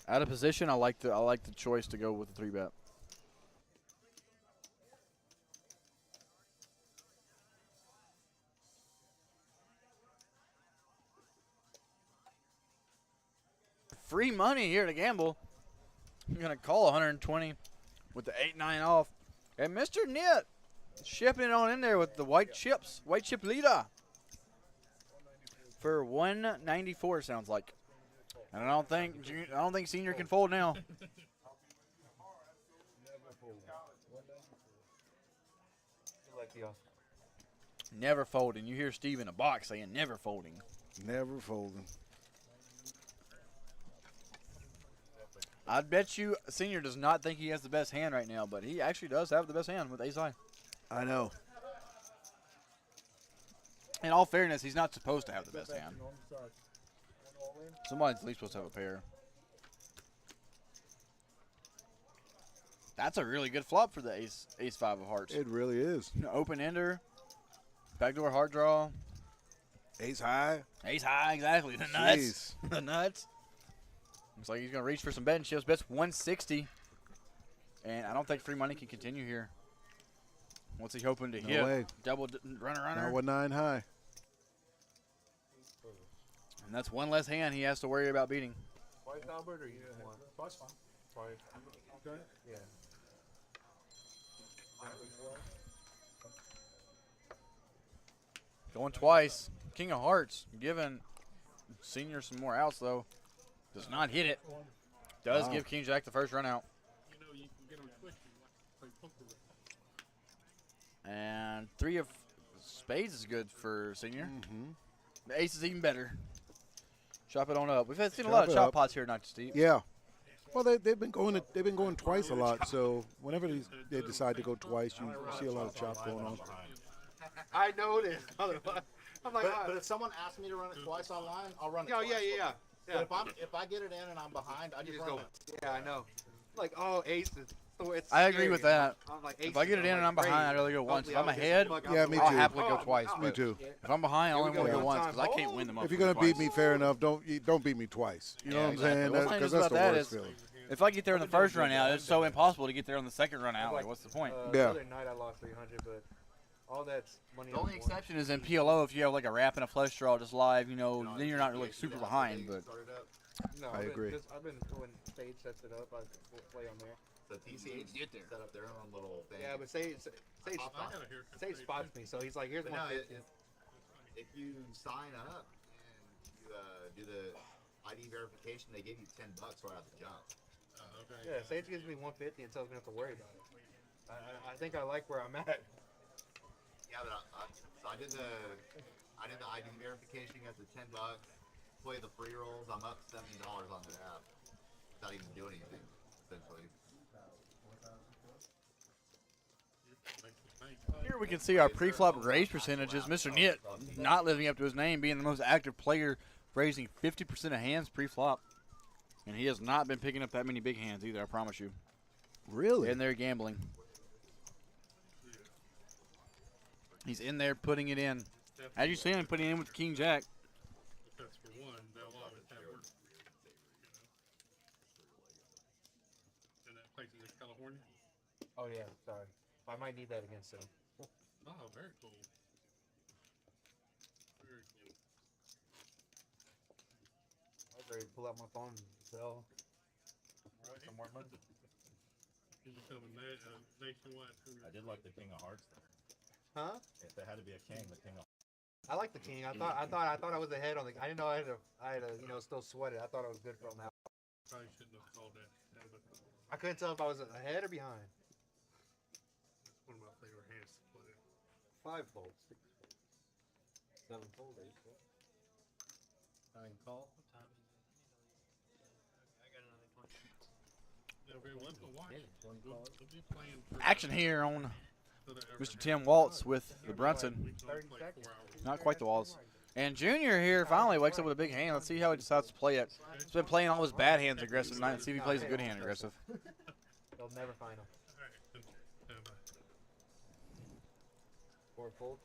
Speaker 1: Out of position, I like the choice to go with the 3-bet. Free money here to gamble. I'm going to call 120 with the 8-9 off. And Mr. Nit shipping it on in there with the white chips. White chip leader. For 194 sounds like. And I don't think Senior can fold now. Never folding. You hear Steve in a box saying never folding.
Speaker 13: Never folding.
Speaker 1: I bet you Senior does not think he has the best hand right now, but he actually does have the best hand with ace-high.
Speaker 13: I know.
Speaker 1: In all fairness, he's not supposed to have the best hand. Somebody's at least supposed to have a pair. That's a really good flop for the ace-5 of hearts.
Speaker 13: It really is.
Speaker 1: Open ender, backdoor hard draw.
Speaker 13: Ace-high.
Speaker 1: Ace-high, exactly. The nuts. The nuts. Looks like he's going to reach for some betting chips. Bets 160. And I don't think free money can continue here. What's he hoping to hit?
Speaker 13: No way.
Speaker 1: Double runner.
Speaker 13: Now 1-9 high.
Speaker 1: And that's one less hand he has to worry about beating.
Speaker 7: Twice, Albert, or you want?
Speaker 5: Twice fine.
Speaker 7: Twice.
Speaker 5: Okay.
Speaker 7: Yeah.
Speaker 1: Going twice. King of hearts. Giving Senior some more outs, though. Does not hit it. Does give King Jack the first run out.
Speaker 5: You know you can get them quick. You play poker with them.
Speaker 1: And 3 of spades is good for Senior.
Speaker 13: Mm-hmm.
Speaker 1: The ace is even better. Chop it on up. We've seen a lot of chop pots here tonight, Steve.
Speaker 13: Yeah. Well, they've been going twice a lot. So whenever they decide to go twice, you see a lot of chop going on.
Speaker 8: I noticed. I'm like,
Speaker 3: But if someone asks me to run it twice online, I'll run it
Speaker 8: oh
Speaker 3: twice.
Speaker 8: yeah.
Speaker 3: But if I get it in and I'm behind, I just run it.
Speaker 8: Yeah, I know. Like, oh, aces. So it's
Speaker 1: I agree
Speaker 8: scary.
Speaker 1: with that.
Speaker 8: I'm like,
Speaker 1: If I get it in and I'm behind, I'd rather go once. If I'm
Speaker 8: Hopefully
Speaker 1: ahead,
Speaker 8: I'll get the
Speaker 13: Yeah, me
Speaker 8: fuck out
Speaker 13: too.
Speaker 1: I'll happily go twice.
Speaker 13: Me too.
Speaker 1: If I'm behind, I only want to go
Speaker 8: One
Speaker 1: once
Speaker 8: time.
Speaker 1: because I can't win the
Speaker 13: If you're gonna
Speaker 1: twice.
Speaker 13: beat me fair enough, don't beat me twice. You know what I'm saying?
Speaker 1: What's
Speaker 13: Because
Speaker 1: nice
Speaker 13: that's
Speaker 1: about
Speaker 13: the
Speaker 1: that
Speaker 13: worst
Speaker 1: is
Speaker 13: feeling.
Speaker 1: if I get there in the first run out, it's so impossible to get there on the second run out. Like, what's the point?
Speaker 8: The
Speaker 13: Yeah.
Speaker 8: other night I lost 300, but all that's money.
Speaker 1: The only exception is in PLO if you have like a wrap and a flush draw just live, then you're not really super behind. But
Speaker 8: No,
Speaker 13: I agree.
Speaker 8: I've been when Sage sets it up, I play on there.
Speaker 3: So TCH set up their own little thing.
Speaker 8: Yeah, but Sage spots me, so he's like, here's
Speaker 3: But
Speaker 8: one.
Speaker 3: no, if you sign up and you do the ID verification, they give you $10 right out the jump.
Speaker 5: Okay.
Speaker 8: Yeah, Sage gives me 150 and tells me not to worry about it. I think I like where I'm at.
Speaker 3: Yeah, but I did the ID verification, got the $10, play the free rolls. I'm up $70 on the app without even doing anything, essentially.
Speaker 1: here we can see our pre-flop raise percentages. Mr. Nit not living up to his name, being the most active player, raising 50% of hands pre-flop. And he has not been picking up that many big hands either, I promise you.
Speaker 13: Really?
Speaker 1: In there gambling. He's in there putting it in. As you see him putting it in with the King Jack.
Speaker 5: That's for one. That a lot of it that works. And that place is in California.
Speaker 8: Oh yeah, sorry. I might need that against him.
Speaker 5: Oh, very cool. Very cool.
Speaker 8: I was ready to pull out my phone and sell. Some more money.
Speaker 5: You become a nationwide tournament.
Speaker 3: I did like the King of Hearts there.
Speaker 8: Huh?
Speaker 3: If there had to be a king, the King of
Speaker 8: I like the king. I thought I was ahead on the. I didn't know I had to still sweat it. I thought I was good for him now.
Speaker 5: Probably shouldn't have called that.
Speaker 8: I couldn't tell if I was ahead or behind.
Speaker 5: That's one of my favorite hands.
Speaker 2: 5 fold, 6 fold, 7 fold, 8 fold. 9 call.
Speaker 1: Action here on Mr. Tim Waltz with the Brunson. Not quite the Waltz. And Junior here finally wakes up with a big hand. Let's see how he decides to play it. He's been playing all his bad hands aggressive tonight. Let's see if he plays a good hand aggressive.
Speaker 8: They'll never find him. 4 fold.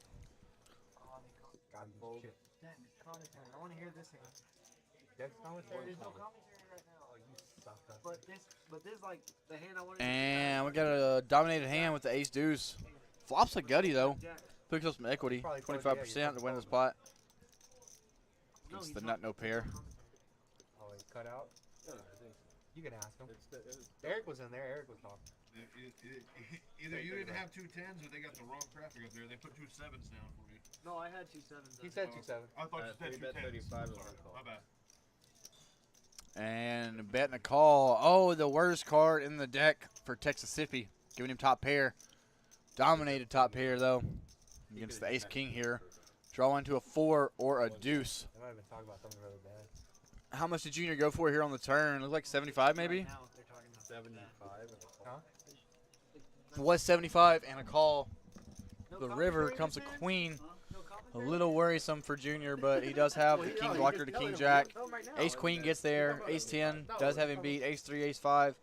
Speaker 8: God fold.
Speaker 11: I want to hear this hand.
Speaker 8: Dex commentary?
Speaker 11: There's no commentary right now. Oh, you suck. But this like the hand I want to.
Speaker 1: And we got a dominated hand with the ace deuce. Flops a gutty though. Picks up some equity. 25% to win the spot. It's the nut no pair.
Speaker 8: Oh, he cut out? You can ask him. Eric was in there. Eric was talking.
Speaker 5: Either you didn't have 2 10s or they got the wrong traffic up there. They put 2 7s down for you.
Speaker 11: No, I had 2 7s.
Speaker 8: He said 2 7.
Speaker 5: I thought you said 2 10s.
Speaker 2: $35
Speaker 5: My bad.
Speaker 1: And betting a call. Oh, the worst card in the deck for Texasippy. Giving him top pair. Dominated top pair, though, against the ace-king here. Draw into a 4 or a deuce.
Speaker 8: They might have been talking about something really bad.
Speaker 1: How much did Junior go for here on the turn? Looked like 75, maybe?
Speaker 2: 75.
Speaker 8: Huh?
Speaker 1: Was 75 and a call. The river comes a queen. A little worrisome for Junior, but he does have the king blocker to king jack. Ace queen gets there. Ace 10 does have him beat. Ace 3, ace 5,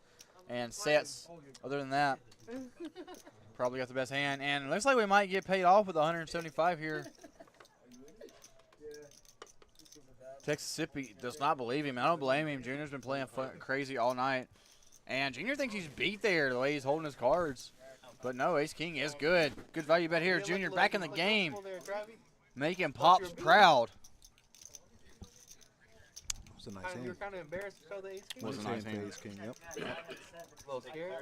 Speaker 1: and sets. Other than that, probably got the best hand. And it looks like we might get paid off with 175 here. Texasippy does not believe him. I don't blame him. Junior's been playing crazy all night. And Junior thinks he's beat there the way he's holding his cards. But no, ace king is good. Good value bet here. Junior back in the game. Making Pops proud.
Speaker 13: It was a nice
Speaker 8: You were
Speaker 13: hand.
Speaker 8: kind of embarrassed to show the ace king?
Speaker 1: Was a nice hand.
Speaker 13: Ace king, yep.
Speaker 8: A little scared?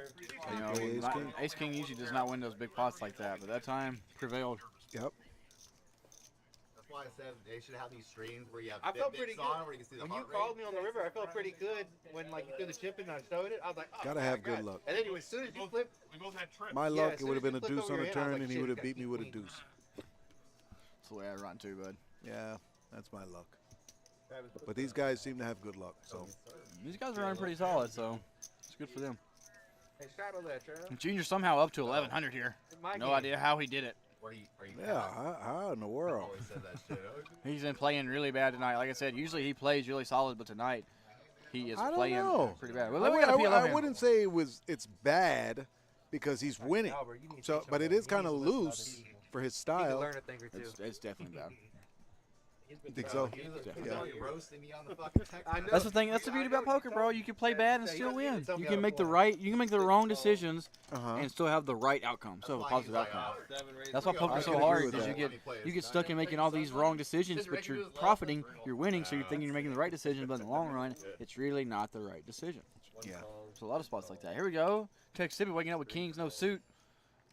Speaker 1: You know, ace king usually does not win those big pots like that, but that time prevailed.
Speaker 13: Yep.
Speaker 3: That's why I said they should have these streams where you have
Speaker 8: I felt
Speaker 3: bits
Speaker 8: pretty good.
Speaker 3: on where you can see the
Speaker 8: When you
Speaker 3: heart rate.
Speaker 8: called me on the river, I felt pretty good when like you threw the chip in and I showed it. I was like, oh,
Speaker 13: Gotta
Speaker 8: my
Speaker 13: have good
Speaker 8: God.
Speaker 13: luck.
Speaker 8: And then as soon as you flipped,
Speaker 5: We both had trips.
Speaker 13: My
Speaker 8: Yeah,
Speaker 13: luck,
Speaker 8: as
Speaker 13: it
Speaker 8: soon
Speaker 13: would have
Speaker 8: as
Speaker 13: been
Speaker 8: you
Speaker 13: a
Speaker 8: flipped
Speaker 13: deuce
Speaker 8: over
Speaker 13: on
Speaker 8: your
Speaker 13: a
Speaker 8: hand, I was
Speaker 13: turn,
Speaker 8: like,
Speaker 13: and he
Speaker 8: shit,
Speaker 13: would have
Speaker 8: got
Speaker 13: beat me
Speaker 8: king
Speaker 13: with a
Speaker 8: queen.
Speaker 13: deuce.
Speaker 1: That's the way I run too, bud.
Speaker 13: Yeah, that's my luck. But these guys seem to have good luck, so.
Speaker 1: These guys are running pretty solid, so it's good for them.
Speaker 8: Hey, shadow that, Trav.
Speaker 1: And Junior's somehow up to 1,100 here.
Speaker 8: My
Speaker 1: No
Speaker 8: game.
Speaker 1: idea how he did it.
Speaker 3: Are you
Speaker 13: Yeah, how in the world?
Speaker 3: always said that shit.
Speaker 1: He's been playing really bad tonight. Like I said, usually he plays really solid, but tonight he is
Speaker 13: I don't
Speaker 1: playing
Speaker 13: know.
Speaker 1: pretty bad. Well,
Speaker 13: I,
Speaker 1: we got a
Speaker 13: would-
Speaker 1: PLO
Speaker 13: I
Speaker 1: hand.
Speaker 13: wouldn't say it's bad because he's winning.
Speaker 8: Albert, you need to
Speaker 13: So,
Speaker 8: teach him
Speaker 13: but it
Speaker 8: that.
Speaker 13: is
Speaker 8: He
Speaker 13: kind of
Speaker 8: needs to listen to
Speaker 13: loose
Speaker 8: other people.
Speaker 13: for his
Speaker 8: He
Speaker 13: style.
Speaker 8: can learn a thing or two.
Speaker 1: It's definitely bad.
Speaker 13: Think so?
Speaker 3: He's
Speaker 13: Yeah.
Speaker 3: only roasting me on the fucking text.
Speaker 8: I know.
Speaker 1: That's the thing. That's the beauty about poker, bro. You can play bad and
Speaker 8: Yeah,
Speaker 1: still
Speaker 8: he
Speaker 1: win.
Speaker 8: doesn't
Speaker 1: You
Speaker 8: tell
Speaker 1: can
Speaker 8: me
Speaker 1: make
Speaker 8: how
Speaker 1: the
Speaker 8: to
Speaker 1: right. You can make the wrong decisions
Speaker 13: Uh-huh.
Speaker 1: and still have the right outcome. So a positive outcome. That's why poker's so
Speaker 13: can agree
Speaker 1: hard
Speaker 13: with
Speaker 1: because
Speaker 13: that.
Speaker 1: you get stuck in making all these wrong decisions, but you're profiting, you're winning, so you're thinking you're making the right decision, but in the long run, it's really not the right decision.
Speaker 13: Yeah.
Speaker 1: There's a lot of spots like that. Here we go. Texasippy waking up with kings, no suit,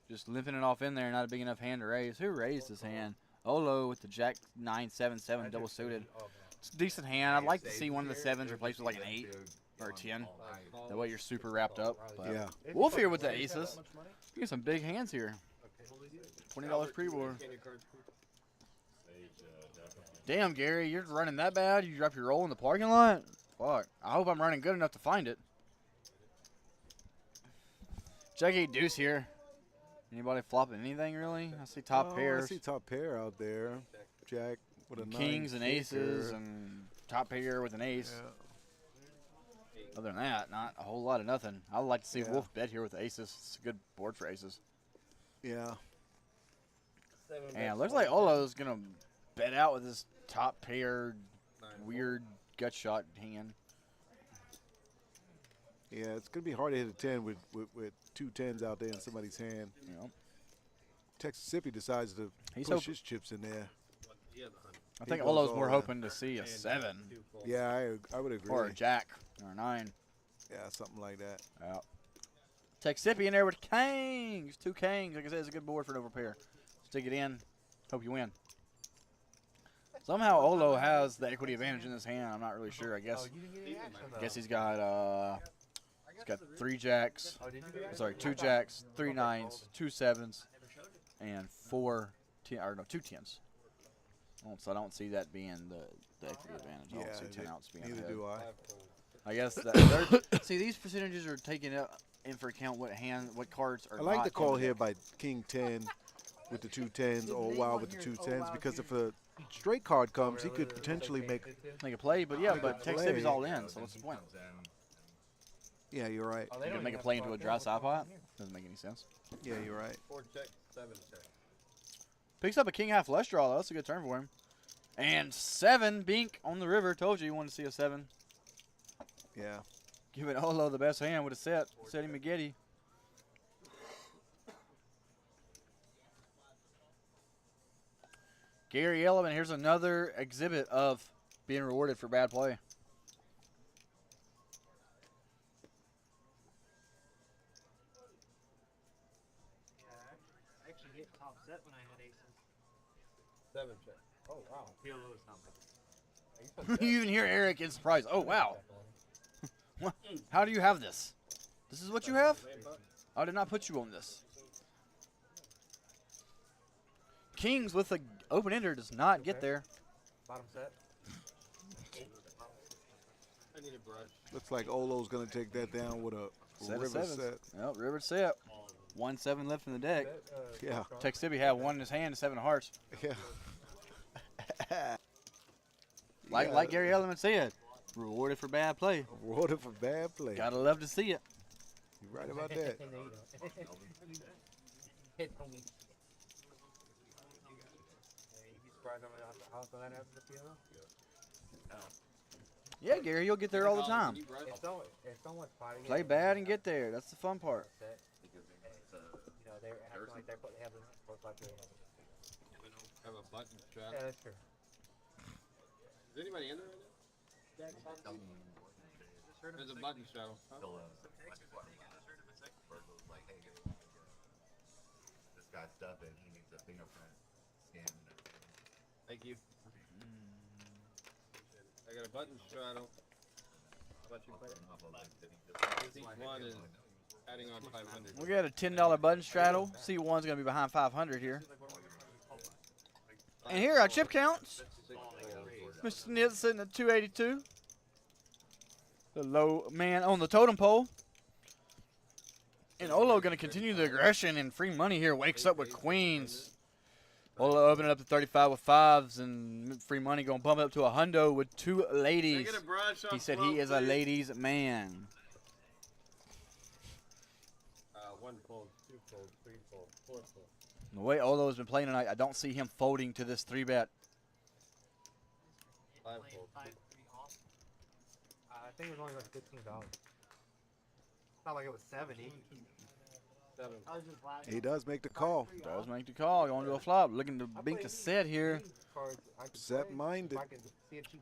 Speaker 1: just limping it off in there. Not a big enough hand to raise. Who raised this hand? Olo with the Jack 9-7-7 double suited. It's a decent hand. I'd like to see one of the sevens replaced with like an 8 or a 10. That way you're super wrapped up. But
Speaker 13: Yeah.
Speaker 1: Wolf here with the aces. You get some big hands here. $20 pre-board. Damn, Gary, you're running that bad? You drop your roll in the parking lot? Fuck. I hope I'm running good enough to find it. Jack 8 deuce here. Anybody flopping anything really? I see top
Speaker 13: Oh,
Speaker 1: pairs.
Speaker 13: I see top pair out there. Jack with a
Speaker 1: Kings and
Speaker 13: 9
Speaker 1: aces
Speaker 13: kicker.
Speaker 1: and top pair with an ace.
Speaker 13: Yeah.
Speaker 1: Other than that, not a whole lot of nothing. I would like to see
Speaker 13: Yeah.
Speaker 1: Wolf bet here with aces. It's a good board for aces.
Speaker 13: Yeah.
Speaker 1: And it looks like Olo's going to bet out with his top pair weird gut shot hand.
Speaker 13: Yeah, it's going to be hard to hit a 10 with 2 10s out there in somebody's hand.
Speaker 1: You know,
Speaker 13: Texasippy decides to
Speaker 1: He's
Speaker 13: push
Speaker 1: hoping-
Speaker 13: his chips in there.
Speaker 1: I think
Speaker 13: goes
Speaker 1: Olo's
Speaker 13: all
Speaker 1: more
Speaker 13: in.
Speaker 1: hoping to see a 7
Speaker 13: Yeah, I would agree.
Speaker 1: or a jack or a 9.
Speaker 13: Yeah, something like that.
Speaker 1: Yeah. Texasippy in there with kings. 2 kings. Like I said, it's a good board for an overpair. Stick it in. Hope you win. Somehow Olo has the equity advantage in this hand. I'm not really sure. I guess.
Speaker 8: Oh, you didn't get any action, though.
Speaker 1: Guess he's got 3 jacks.
Speaker 8: Oh, did you get
Speaker 1: Sorry, 2 jacks, 3 9s, 2 7s, and 4 10 or no 2 10s. So I don't see that being the equity advantage. I don't see 10 outs being
Speaker 13: neither
Speaker 1: ahead.
Speaker 13: do I.
Speaker 1: I guess that see these percentages are taking in for account what cards are.
Speaker 13: I like
Speaker 1: not
Speaker 13: the call
Speaker 1: in
Speaker 13: here
Speaker 1: there.
Speaker 13: by King 10 with the 2 10s or Wild with the 2 10s because if a straight card comes, he could potentially make
Speaker 1: a play. But yeah, but Tech
Speaker 13: play.
Speaker 1: City's all in. So what's the point?
Speaker 13: Yeah, you're right.
Speaker 1: You can make a play into a dry side pot. Doesn't make any sense.
Speaker 13: Yeah, you're right.
Speaker 2: 4 check, 7 check.
Speaker 1: Picks up a king high flush draw though. That's a good turn for him. And 7 Bink on the river. Told you you wanted to see a 7.
Speaker 13: Yeah.
Speaker 1: Giving Olo the best hand with a set. Setty McGetty. Gary Elliman, here's another exhibit of being rewarded for bad play.
Speaker 11: I actually hit top set when I had aces.
Speaker 2: 7 check. Oh, wow.
Speaker 10: Feel those something.
Speaker 1: You even hear Eric in surprise. Oh, wow. What? How do you have this? This is what you have? I did not put you on this. Kings with an open ender does not get there.
Speaker 8: Bottom set.
Speaker 2: I need a brush.
Speaker 13: Looks like Olo's going to take that down with a
Speaker 1: Set of
Speaker 13: river
Speaker 1: sevens.
Speaker 13: set.
Speaker 1: Yep, river set. 1-7 left in the deck.
Speaker 13: Yeah.
Speaker 1: Tech City had 1 in his hand and 7 of hearts.
Speaker 13: Yeah.
Speaker 1: Like Gary Elliman said, rewarded for bad play.
Speaker 13: Rewarded for bad play.
Speaker 1: Gotta love to see it.
Speaker 13: You're right about that.
Speaker 1: Yeah, Gary, you'll get there all the time. Play bad and get there. That's the fun part.
Speaker 8: They're acting like they have the
Speaker 2: Have a button strap.
Speaker 8: Yeah, that's true.
Speaker 2: Is anybody in there right now? There's a button strap.
Speaker 3: This guy's stuffing. He needs a fingerprint scan and everything.
Speaker 2: Thank you. I got a button straddle. How about you play it? Each one is adding on 500.
Speaker 1: We got a $10 button straddle. C1's gonna be behind 500 here. And here our chip counts. Mr. Nitz sitting at 282. The low man on the totem pole. And Olo going to continue the aggression and free money here. Wakes up with queens. Olo opening up to 35 with 5s and free money going to bump up to a hundo with 2 ladies. He said he is a ladies man.
Speaker 2: 1 fold, 2 fold, 3 fold, 4 fold.
Speaker 1: The way Olo has been playing tonight, I don't see him folding to this 3-bet.
Speaker 2: 5 fold.
Speaker 8: I think it was only like $15. It's not like it was 70.
Speaker 2: 7.
Speaker 13: He does make the call.
Speaker 1: Does make the call. Going to a flop. Looking to bink a set here.
Speaker 13: Set minded.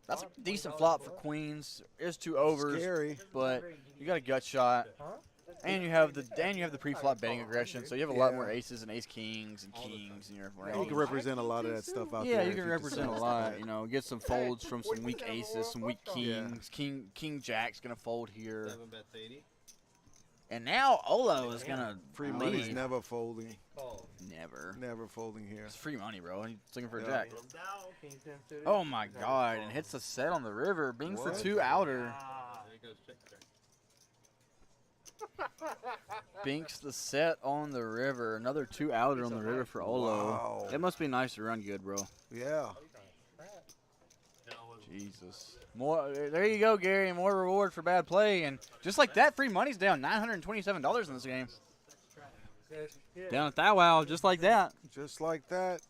Speaker 1: That's a decent flop for queens. It's 2 overs.
Speaker 13: Scary.
Speaker 1: But you got a gut shot. And you have the pre-flop betting aggression, so you have a lot more aces and ace kings and kings in your range.
Speaker 13: You can represent a lot of that stuff out there.
Speaker 1: Yeah, you
Speaker 13: if
Speaker 1: can represent a
Speaker 13: decide.
Speaker 1: lot. You know, get some folds from some weak aces, some weak kings. King Jack's gonna fold here.
Speaker 2: 7 bets 80.
Speaker 1: And now Olo is gonna
Speaker 13: Free
Speaker 1: lead.
Speaker 13: money's never folding.
Speaker 1: Never.
Speaker 13: Never folding here.
Speaker 1: It's free money, bro. He's looking for a
Speaker 13: Yeah.
Speaker 1: jack. Oh my god! And hits the set on the river. Bings the
Speaker 13: What?
Speaker 1: 2 outer.
Speaker 2: There he goes, check, check.
Speaker 1: Binks the set on the river. Another 2 outer on the river for Olo.
Speaker 13: Wow.
Speaker 1: It must be nice to run good, bro.
Speaker 13: Yeah.
Speaker 1: Jesus. More. There you go, Gary. More reward for bad play. And just like that, free money's down $927 in this game. Down at that wow, just like that.
Speaker 13: Just like that.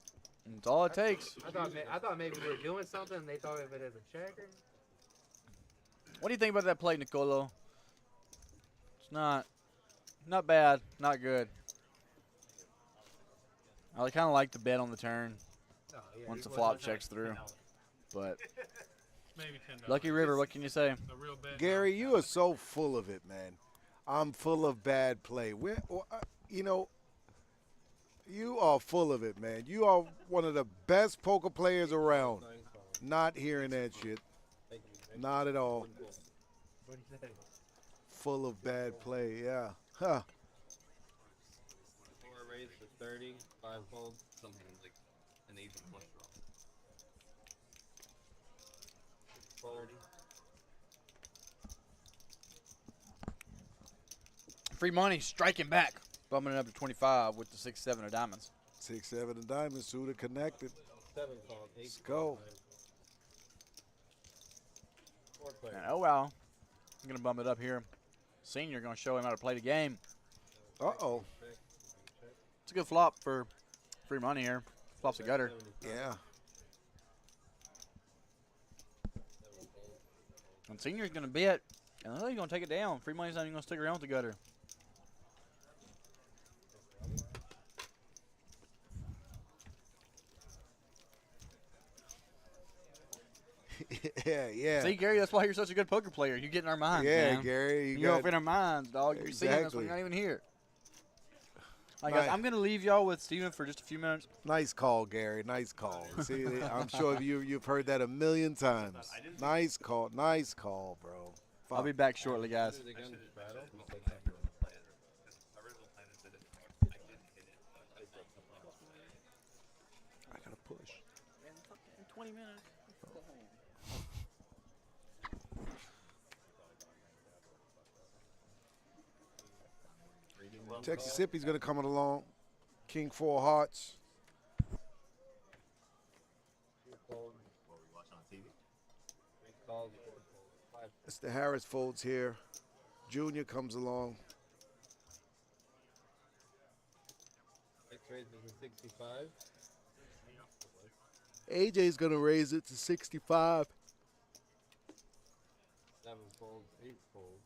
Speaker 1: That's all it takes.
Speaker 8: I thought maybe we were doing something and they thought of it as a check.
Speaker 1: What do you think about that play, Nicolo? It's not bad, not good. I kind of like the bet on the turn once the flop checks through. But
Speaker 12: Maybe $10.
Speaker 1: Lucky River, what can you say?
Speaker 13: Gary, you are so full of it, man. I'm full of bad play. You know, you are full of it, man. You are one of the best poker players around. Not hearing that shit. Not at all. Full of bad play, yeah. Huh.
Speaker 2: 4 raised for 30, 5 fold, something like the even flush draw. Fold.
Speaker 1: Free money striking back, bumping it up to 25 with the 6-7 of diamonds.
Speaker 13: 6-7 of diamonds. Suitor connected.
Speaker 2: 7 called. 8
Speaker 13: Let's go.
Speaker 1: And oh wow, I'm gonna bump it up here. Senior gonna show him how to play the game.
Speaker 13: Uh-oh.
Speaker 1: It's a good flop for free money here. Flops a gutter.
Speaker 13: Yeah.
Speaker 1: And Senior's gonna bet, and I know he's gonna take it down. Free money's not even gonna stick around with the gutter.
Speaker 13: yeah.
Speaker 1: See, Gary, that's why you're such a good poker player. You get in our minds,
Speaker 13: Yeah,
Speaker 1: man.
Speaker 13: Gary.
Speaker 1: You're up in our minds, dog. You're seeing us when
Speaker 13: Exactly.
Speaker 1: you're not even here. All right, guys, I'm going to leave y'all with Steven for just a few minutes.
Speaker 13: Nice call, Gary. Nice call. See, I'm sure you've heard that a million times. Nice call. Nice call, bro.
Speaker 1: I'll be back shortly, guys.
Speaker 13: I got to push.
Speaker 1: 20 minutes.
Speaker 13: Texas-Sippy's going to come along. King 4 hearts. Mr. Harris folds here. Junior comes along.
Speaker 2: X-rays is a 65.
Speaker 13: AJ's going to raise it to 65.
Speaker 2: 7 folds, 8 folds.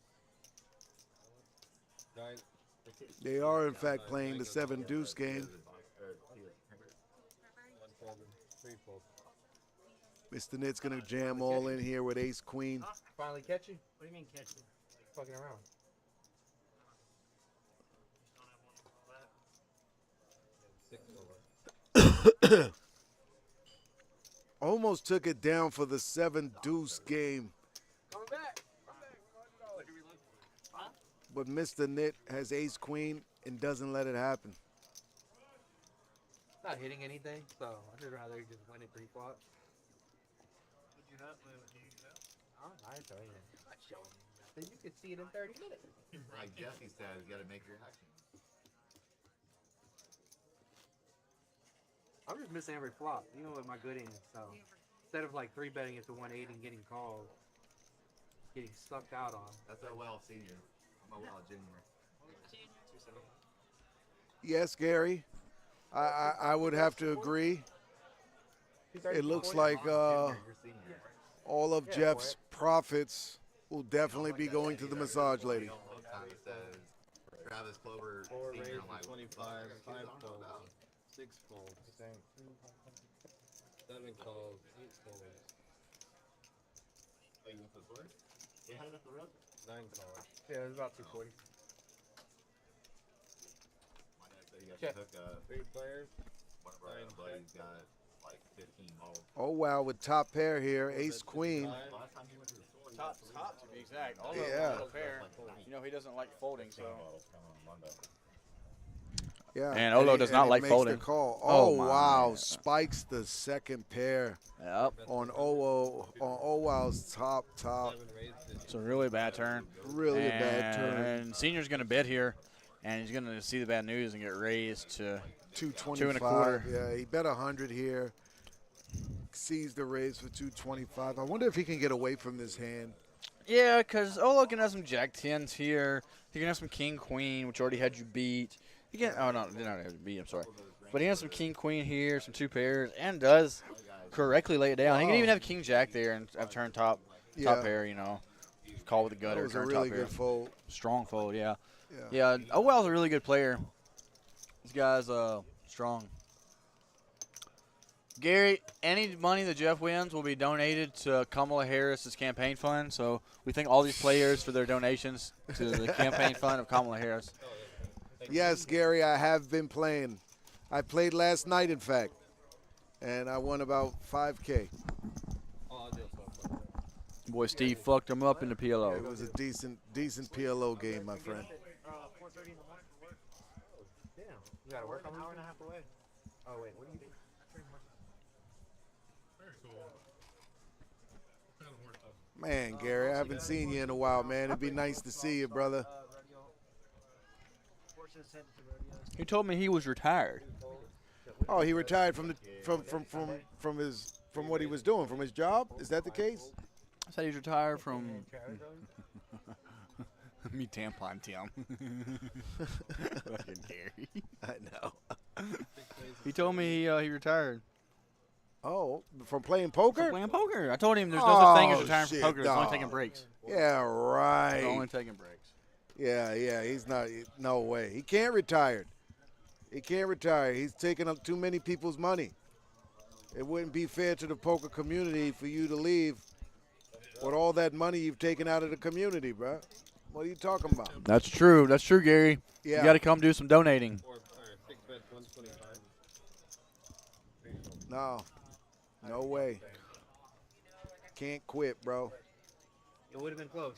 Speaker 2: 9.
Speaker 13: They are, in fact, playing the 7 deuce game.
Speaker 2: 1 fold and 3 folds.
Speaker 13: Mr. Nitt's going to jam all in here with ace queen.
Speaker 8: Finally catch you?
Speaker 11: What do you mean catch me?
Speaker 8: Fucking around.
Speaker 13: Almost took it down for the 7 deuce game.
Speaker 8: Coming back.
Speaker 13: But Mr. Nitt has ace queen and doesn't let it happen.
Speaker 8: Not hitting anything, so I'd rather just win it 3 flop.
Speaker 11: What'd you have? What do you have?
Speaker 8: I ain't telling you. I'm not showing you nothing. You can see it in 30 minutes.
Speaker 3: Like Jesse says, you got to make your action.
Speaker 8: I'm just missing every flop, you know, with my good ends. So instead of like 3-betting it to 180 and getting called, getting sucked out on.
Speaker 3: That's OL senior. I'm OL junior.
Speaker 13: Yes, Gary. I would have to agree. It looks like all of Jeff's profits will definitely be going to the massage lady.
Speaker 3: Says Travis Clover
Speaker 2: 4
Speaker 3: senior.
Speaker 2: raised
Speaker 3: I'm like,
Speaker 2: to 25, 5 folds, 6 folds, 7 calls, 8 folds.
Speaker 3: Oh, you went for the board?
Speaker 11: You had it up the road?
Speaker 2: 9 calls.
Speaker 8: Yeah, it was about 240.
Speaker 3: My dad said you got to hook up.
Speaker 2: 3 players.
Speaker 3: One of our buddies got like 15 balls.
Speaker 13: Oh, wow, with top pair here, ace queen.
Speaker 3: Last time he went to the store,
Speaker 1: Top to be exact. All
Speaker 13: Yeah.
Speaker 1: the pair. You know, he doesn't like folding, so.
Speaker 13: Yeah,
Speaker 1: And Olo does not
Speaker 13: he
Speaker 1: like
Speaker 13: makes
Speaker 1: folding.
Speaker 13: The call.
Speaker 1: Oh,
Speaker 13: Oh,
Speaker 1: my.
Speaker 13: wow, spikes the second pair
Speaker 1: Yep.
Speaker 13: on Owow's top.
Speaker 2: 7 raised to
Speaker 1: It's a really bad turn.
Speaker 13: Really a bad turn.
Speaker 1: And Senior's going to bet here, and he's going to see the bad news and get raised to
Speaker 13: 225.
Speaker 1: 2.25.
Speaker 13: Yeah, he bet 100 here. Sees the raise for 225. I wonder if he can get away from this hand.
Speaker 1: Yeah, because Olo can have some jack tens here. He can have some king queen, which already had you beat. He can, oh no, did not have you beat. I'm sorry, but he has some king queen here, some 2 pairs, and does correctly lay it down. He can even have king jack there and have turn top pair. You know, call with the gutter.
Speaker 13: That was a
Speaker 1: turn
Speaker 13: really
Speaker 1: top pair.
Speaker 13: good fold.
Speaker 1: Strong fold, yeah.
Speaker 13: Yeah.
Speaker 1: Yeah. Owell's a really good player. This guy's strong. Gary, any money that Jeff wins will be donated to Kamala Harris's campaign fund. So we thank all these players for their donations to the campaign fund of Kamala Harris.
Speaker 13: Yes, Gary, I have been playing. I played last night, in fact, and I won about 5K.
Speaker 1: Boy, Steve fucked him up in the PLO.
Speaker 13: It was a decent PLO game, my friend.
Speaker 11: 4:30 in the morning for work.
Speaker 8: Damn. You got to work
Speaker 11: An
Speaker 8: on
Speaker 11: hour and a half away.
Speaker 8: Oh, wait. What do you do?
Speaker 13: Man, Gary, I haven't seen you in a while, man. It'd be nice to see you, brother.
Speaker 1: He told me he was retired.
Speaker 13: Oh, he retired from what he was doing, from his job? Is that the case?
Speaker 1: I said he's retired from me tampon Tim. Fucking Gary.
Speaker 13: I know.
Speaker 1: He told me he retired.
Speaker 13: Oh, from playing poker?
Speaker 1: From playing poker. I told him there's no such thing as retiring from
Speaker 13: shit,
Speaker 1: poker. It's only
Speaker 13: dog.
Speaker 1: taking breaks.
Speaker 13: Yeah, right.
Speaker 1: It's only taking breaks.
Speaker 13: Yeah, he's not. No way. He can't retire. He can't retire. He's taking up too many people's money. It wouldn't be fair to the poker community for you to leave with all that money you've taken out of the community, bro. What are you talking about?
Speaker 1: That's true. That's true, Gary.
Speaker 13: Yeah.
Speaker 1: You got to come do some donating.
Speaker 13: No way. Can't quit, bro.
Speaker 8: It would have been close.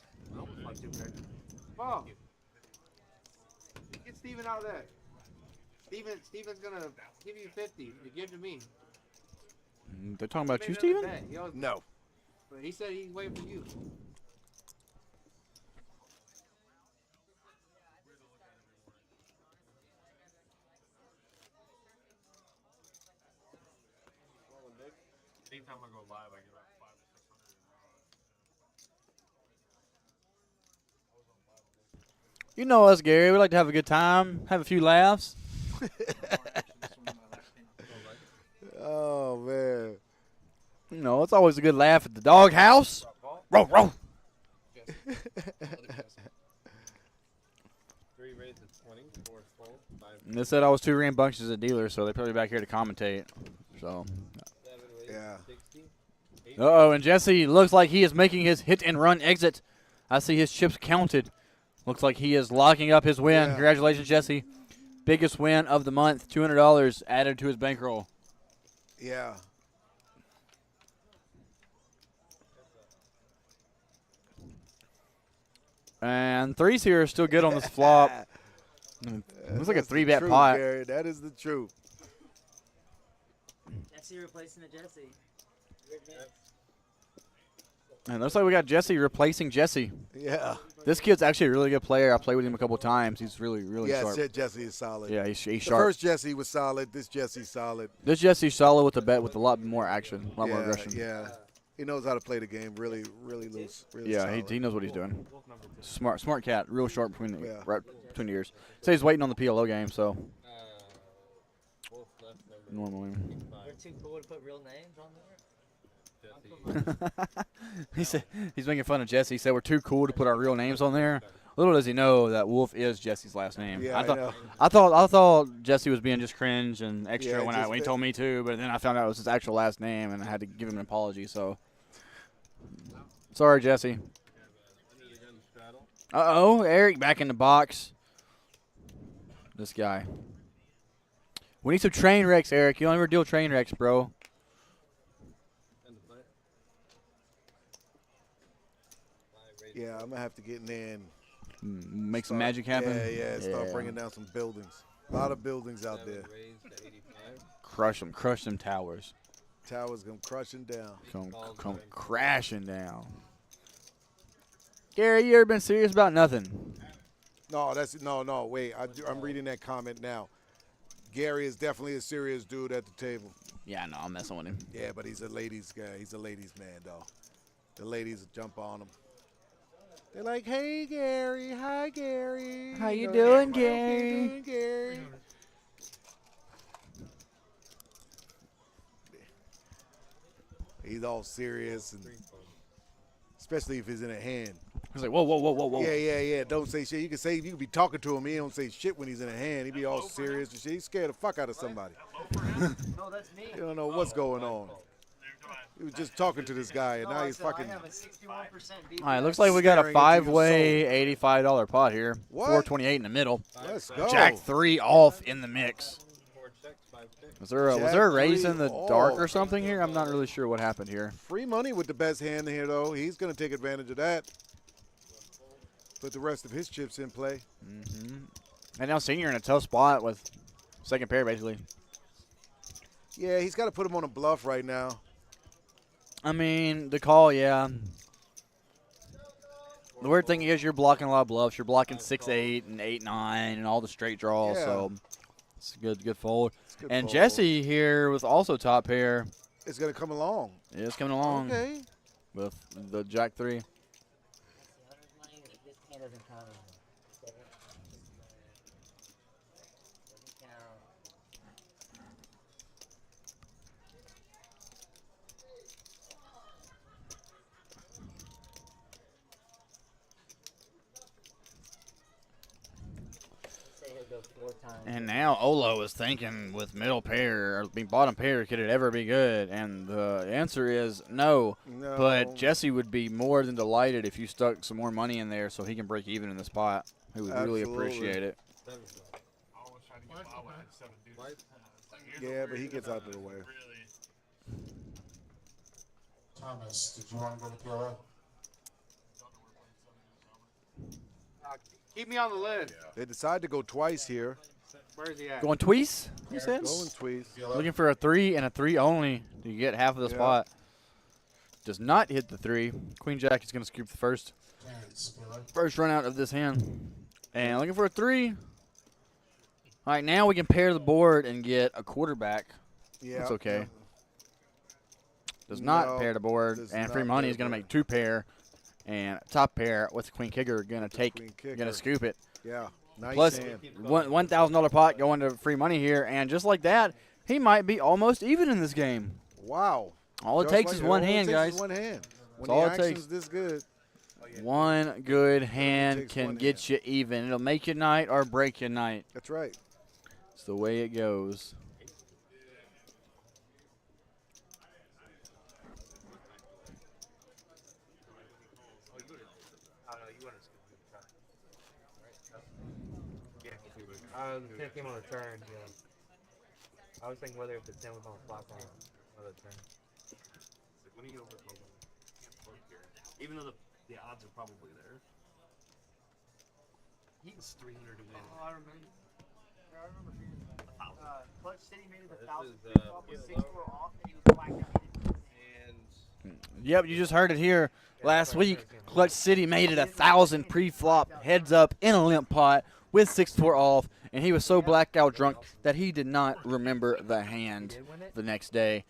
Speaker 6: Oh. Get Steven out of that. Steven's gonna give you 50 to give to me.
Speaker 1: They're talking about you,
Speaker 6: Made another
Speaker 1: Steven?
Speaker 6: bet. He always-
Speaker 13: No.
Speaker 6: But he said he's waiting for you.
Speaker 10: Anytime I go live, I get about 500 or 600.
Speaker 1: You know us, Gary. We like to have a good time, have a few laughs.
Speaker 13: Oh, man.
Speaker 1: You know, it's always a good laugh at the DogHouse. Row, row.
Speaker 2: 3 raids at 20, 4 full, 5.
Speaker 1: And they said I was too rambunctious a dealer, so they put me back here to commentate. So.
Speaker 2: 7 raids
Speaker 13: Yeah.
Speaker 2: at 60. 8
Speaker 1: Uh-oh, and Jesse looks like he is making his hit-and-run exit. I see his chips counted. Looks like he is locking up his win.
Speaker 13: Yeah.
Speaker 1: Congratulations, Jesse. Biggest win of the month, $200 added to his bankroll.
Speaker 13: Yeah.
Speaker 1: And threes here are still good on this flop. Looks like a
Speaker 13: That's the
Speaker 1: 3-bet
Speaker 13: truth,
Speaker 1: pot.
Speaker 13: Gary. That is the truth.
Speaker 11: Jesse replacing a Jesse.
Speaker 1: And looks like we got Jesse replacing Jesse.
Speaker 13: Yeah.
Speaker 1: This kid's actually a really good player. I played with him a couple times. He's really, really
Speaker 13: Yeah,
Speaker 1: sharp.
Speaker 13: Jesse is solid.
Speaker 1: Yeah, he's
Speaker 13: The
Speaker 1: sharp.
Speaker 13: first Jesse was solid. This Jesse's solid.
Speaker 1: This Jesse's solid with the bet with a lot more action, a lot more aggression.
Speaker 13: Yeah. He knows how to play the game really, really loose. Really
Speaker 1: Yeah,
Speaker 13: solid.
Speaker 1: he knows what he's doing. Smart cat, real sharp between the
Speaker 13: Yeah.
Speaker 1: right between the ears. So he's waiting on the PLO game, so
Speaker 2: both left number
Speaker 1: normally.
Speaker 11: They're too cool to put real names on there.
Speaker 1: He said he's making fun of Jesse. He said we're too cool to put our real names on there. Little does he know that Wolf is Jesse's last name.
Speaker 13: Yeah,
Speaker 1: I thought Jesse was being just cringe and extra
Speaker 13: Yeah,
Speaker 1: when he told me to, but then I found out it was his actual last name and I had to give him an apology. So sorry, Jesse. Uh-oh, Eric back in the box. This guy. We need some train wrecks, Eric. You don't ever deal train wrecks, bro.
Speaker 13: Yeah, I'm going to have to get in there and
Speaker 1: Make some magic happen.
Speaker 13: Yeah, start bringing down some buildings. A lot of buildings out there.
Speaker 1: Crush them towers.
Speaker 13: Towers come crushing down.
Speaker 1: Come crashing down. Gary, you ever been serious about nothing?
Speaker 13: No, wait. I'm reading that comment now. Gary is definitely a serious dude at the table.
Speaker 1: Yeah, no, I'm messing with him.
Speaker 13: Yeah, but he's a ladies guy. He's a ladies man, though. The ladies jump on him. They're like, "Hey, Gary. Hi, Gary.
Speaker 1: How you
Speaker 13: know,
Speaker 1: doing,
Speaker 13: "How
Speaker 1: Gary?"
Speaker 13: you doing, Gary?" He's all serious, and especially if he's in a hand.
Speaker 1: He's like, whoa.
Speaker 13: Yeah. Don't say shit. You can be talking to him. He don't say shit when he's in a hand. He be all serious and shit. He's scared the fuck out of somebody.
Speaker 11: No, that's me.
Speaker 13: You don't know what's going on. He was just talking to this guy, and now he's fucking.
Speaker 11: I have a 61% beat.
Speaker 1: All right, looks like we got a
Speaker 13: Staring into your
Speaker 1: five-way $85 pot here.
Speaker 13: What?
Speaker 1: 428 in the middle.
Speaker 13: Let's go.
Speaker 1: Jack 3 off in the mix. Was there a raise in the dark or something here? I'm not really sure what happened here.
Speaker 13: Free money with the best hand here, though. He's going to take advantage of that. Put the rest of his chips in play.
Speaker 1: And now Senior in a tough spot with second pair, basically.
Speaker 13: Yeah, he's got to put him on a bluff right now.
Speaker 1: I mean, the call, yeah. The weird thing is you're blocking a lot of bluffs. You're blocking 6-8 and 8-9 and all the straight draws.
Speaker 13: Yeah.
Speaker 1: So it's a good fold.
Speaker 13: Good
Speaker 1: And
Speaker 13: fold.
Speaker 1: Jesse here with also top pair.
Speaker 13: It's going to come along.
Speaker 1: Yeah, it's coming along
Speaker 13: Okay.
Speaker 1: with the Jack 3.
Speaker 11: This hand doesn't count. Doesn't count. Say he'll go 4 times.
Speaker 1: And now Olo is thinking with middle pair, or bottom pair, could it ever be good? And the answer is no.
Speaker 13: No.
Speaker 1: But Jesse would be more than delighted if you stuck some more money in there so he can break even in the spot. He would really
Speaker 13: Absolutely.
Speaker 1: appreciate it.
Speaker 5: I always try to get Wawa at 7 deuces.
Speaker 13: Yeah, but he gets out of the way.
Speaker 14: Thomas, did you want to go to PLA?
Speaker 8: Keep me on the list.
Speaker 13: They decide to go twice here.
Speaker 8: Where is he at?
Speaker 1: Going twice, he says?
Speaker 13: Going twice.
Speaker 1: Looking for a 3 and a 3 only to get half of the
Speaker 13: Yeah.
Speaker 1: spot. Does not hit the 3. Queen Jack is going to scoop the first. First run out of this hand. And looking for a 3. All right, now we can pair the board and get a quarterback.
Speaker 13: Yeah.
Speaker 1: That's okay. Does not
Speaker 13: No,
Speaker 1: pair the board,
Speaker 13: does
Speaker 1: and
Speaker 13: not
Speaker 1: free money
Speaker 13: pair
Speaker 1: is going to
Speaker 13: the
Speaker 1: make 2 pair, and top pair with the queen kicker going to
Speaker 13: Queen
Speaker 1: going
Speaker 13: kicker.
Speaker 1: to scoop it.
Speaker 13: Yeah. Nice
Speaker 1: Plus
Speaker 13: hand.
Speaker 1: $1,000 pot going to free money here, and just like that, he might be almost even in this game.
Speaker 13: Wow.
Speaker 1: All it
Speaker 13: Just
Speaker 1: takes
Speaker 13: like
Speaker 1: is
Speaker 13: that.
Speaker 1: one
Speaker 13: All it
Speaker 1: hand,
Speaker 13: takes
Speaker 1: guys.
Speaker 13: is one hand. When
Speaker 1: That's all
Speaker 13: the
Speaker 1: it takes.
Speaker 13: action's this good.
Speaker 1: One good hand
Speaker 13: takes
Speaker 1: can
Speaker 13: one
Speaker 1: get you even. It'll make your night or break your night.
Speaker 13: That's right.
Speaker 1: It's the way it goes.
Speaker 8: The 10 came on the turn, yeah. I was thinking whether if the 10 was on the flop on another turn.
Speaker 10: When you get over even though the odds are probably there, he's 300 to win.
Speaker 11: Oh, I remember. I remember hearing that. Clutch City made it 1,000 with 6-4 off, and he was blacked out.
Speaker 1: Yep, you just heard it here last week. Clutch City made it 1,000 pre-flop heads up in a limp pot with 6-4 off, and he was so blackout drunk that he did not remember the hand the next day.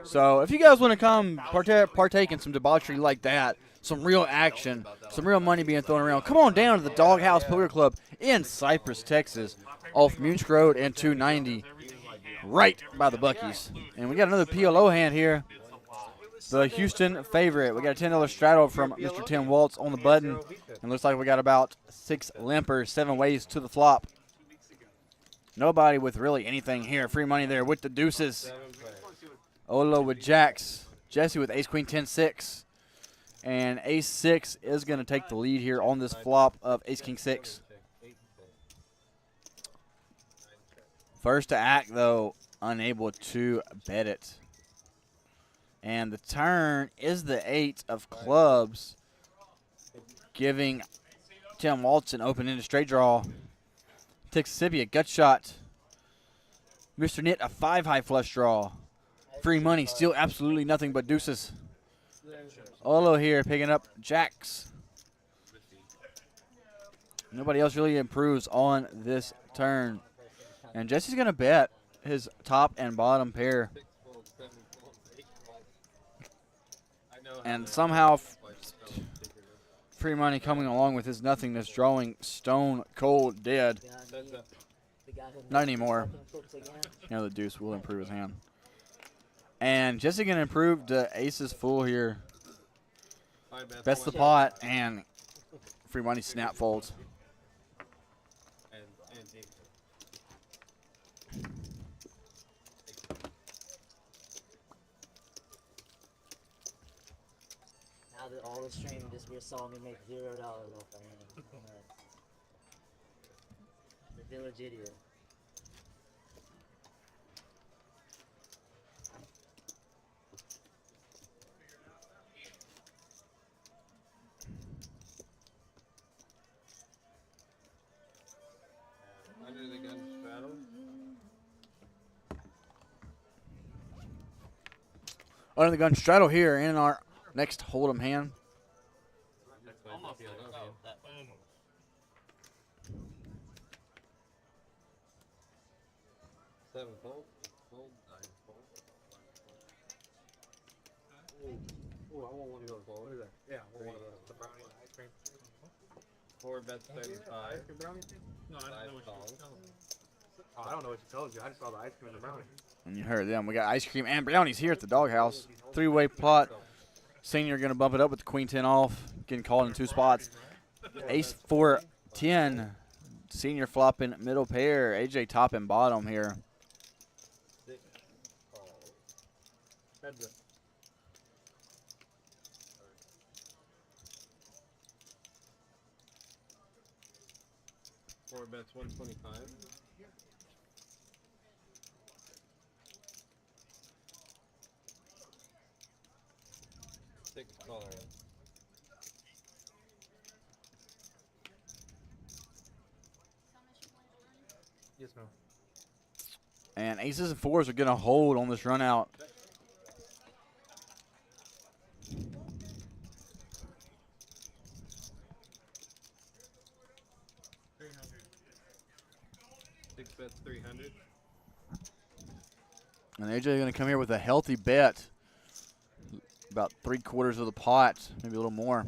Speaker 1: So if you guys want to come partake in some debauchery like that, some real action, some real money being thrown around, come on down to the DogHouse Poker Club in Cypress, Texas, off Munich Road and 290, right by the Buc-ee's. And we got another PLO hand here. The Houston favorite. We got a $10 straddle from Mr. Tim Waltz on the button. And looks like we got about 6 limpers, 7 ways to the flop. Nobody with really anything here. Free money there with the deuces. Olo with jacks. Jesse with ace, queen, 10, 6. And ace 6 is going to take the lead here on this flop of ace, king, 6. First to act, though, unable to bet it. And the turn is the 8 of clubs, giving Tim Waltz an open-ended straight draw. Mississippi a gut shot. Mr. Knit a 5-high flush draw. Free money, still absolutely nothing but deuces. Olo here picking up jacks. Nobody else really improves on this turn. And Jesse's going to bet his top and bottom pair. And somehow free money coming along with his nothingness, drawing stone cold dead. Not anymore. You know, the deuce will improve his hand. And Jesse going to improve the aces full here. Bets the pot, and free money snap folds.
Speaker 11: Now that all the stream just saw me make $0 off my hand. The village idiot.
Speaker 9: Under the gun straddle.
Speaker 1: Under the gun straddle here in our next hold'em hand.
Speaker 2: Philadelphia, I don't know.
Speaker 10: That
Speaker 2: Boom. Seven fold, fold, nine fold.
Speaker 8: Ooh, I want one of those. What is that? Yeah, I want one of those. The brownie and ice cream.
Speaker 2: 4 bets, 35.
Speaker 8: Ice cream brownie?
Speaker 10: No, I don't know
Speaker 2: Five
Speaker 10: what
Speaker 2: calls.
Speaker 10: you're telling me.
Speaker 8: Oh, I don't know what she told you. I just saw the ice cream and the brownie.
Speaker 1: And you heard them. We got ice cream and brownies here at the Doghouse. 3-way pot. Senior going to bump it up with the queen 10 off. Getting called in 2 spots. Ace 4-10. Senior flopping middle pair. AJ top and bottom here.
Speaker 2: 6 calls.
Speaker 8: Heads up.
Speaker 2: Four bets, 125. Six caller.
Speaker 8: Yes, ma'am.
Speaker 1: And aces and 4s are going to hold on this run out.
Speaker 2: Six bets, 300.
Speaker 1: And AJ going to come here with a healthy bet. About 3/4 of the pot, maybe a little more.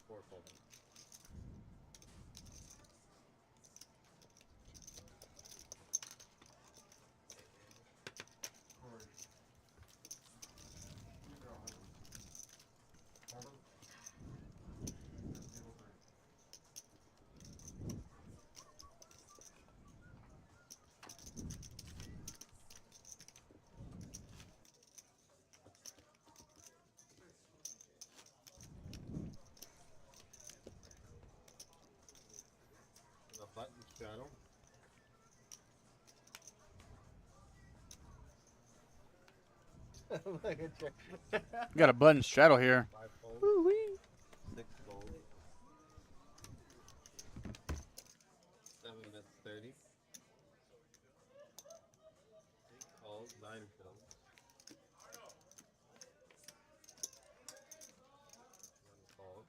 Speaker 2: Four folding. A button straddle.
Speaker 8: Look at you.
Speaker 1: We got a button straddle here.
Speaker 2: 5 fold. 6 fold. 7 bets, 30. 8 calls, 9 fills. 1 call.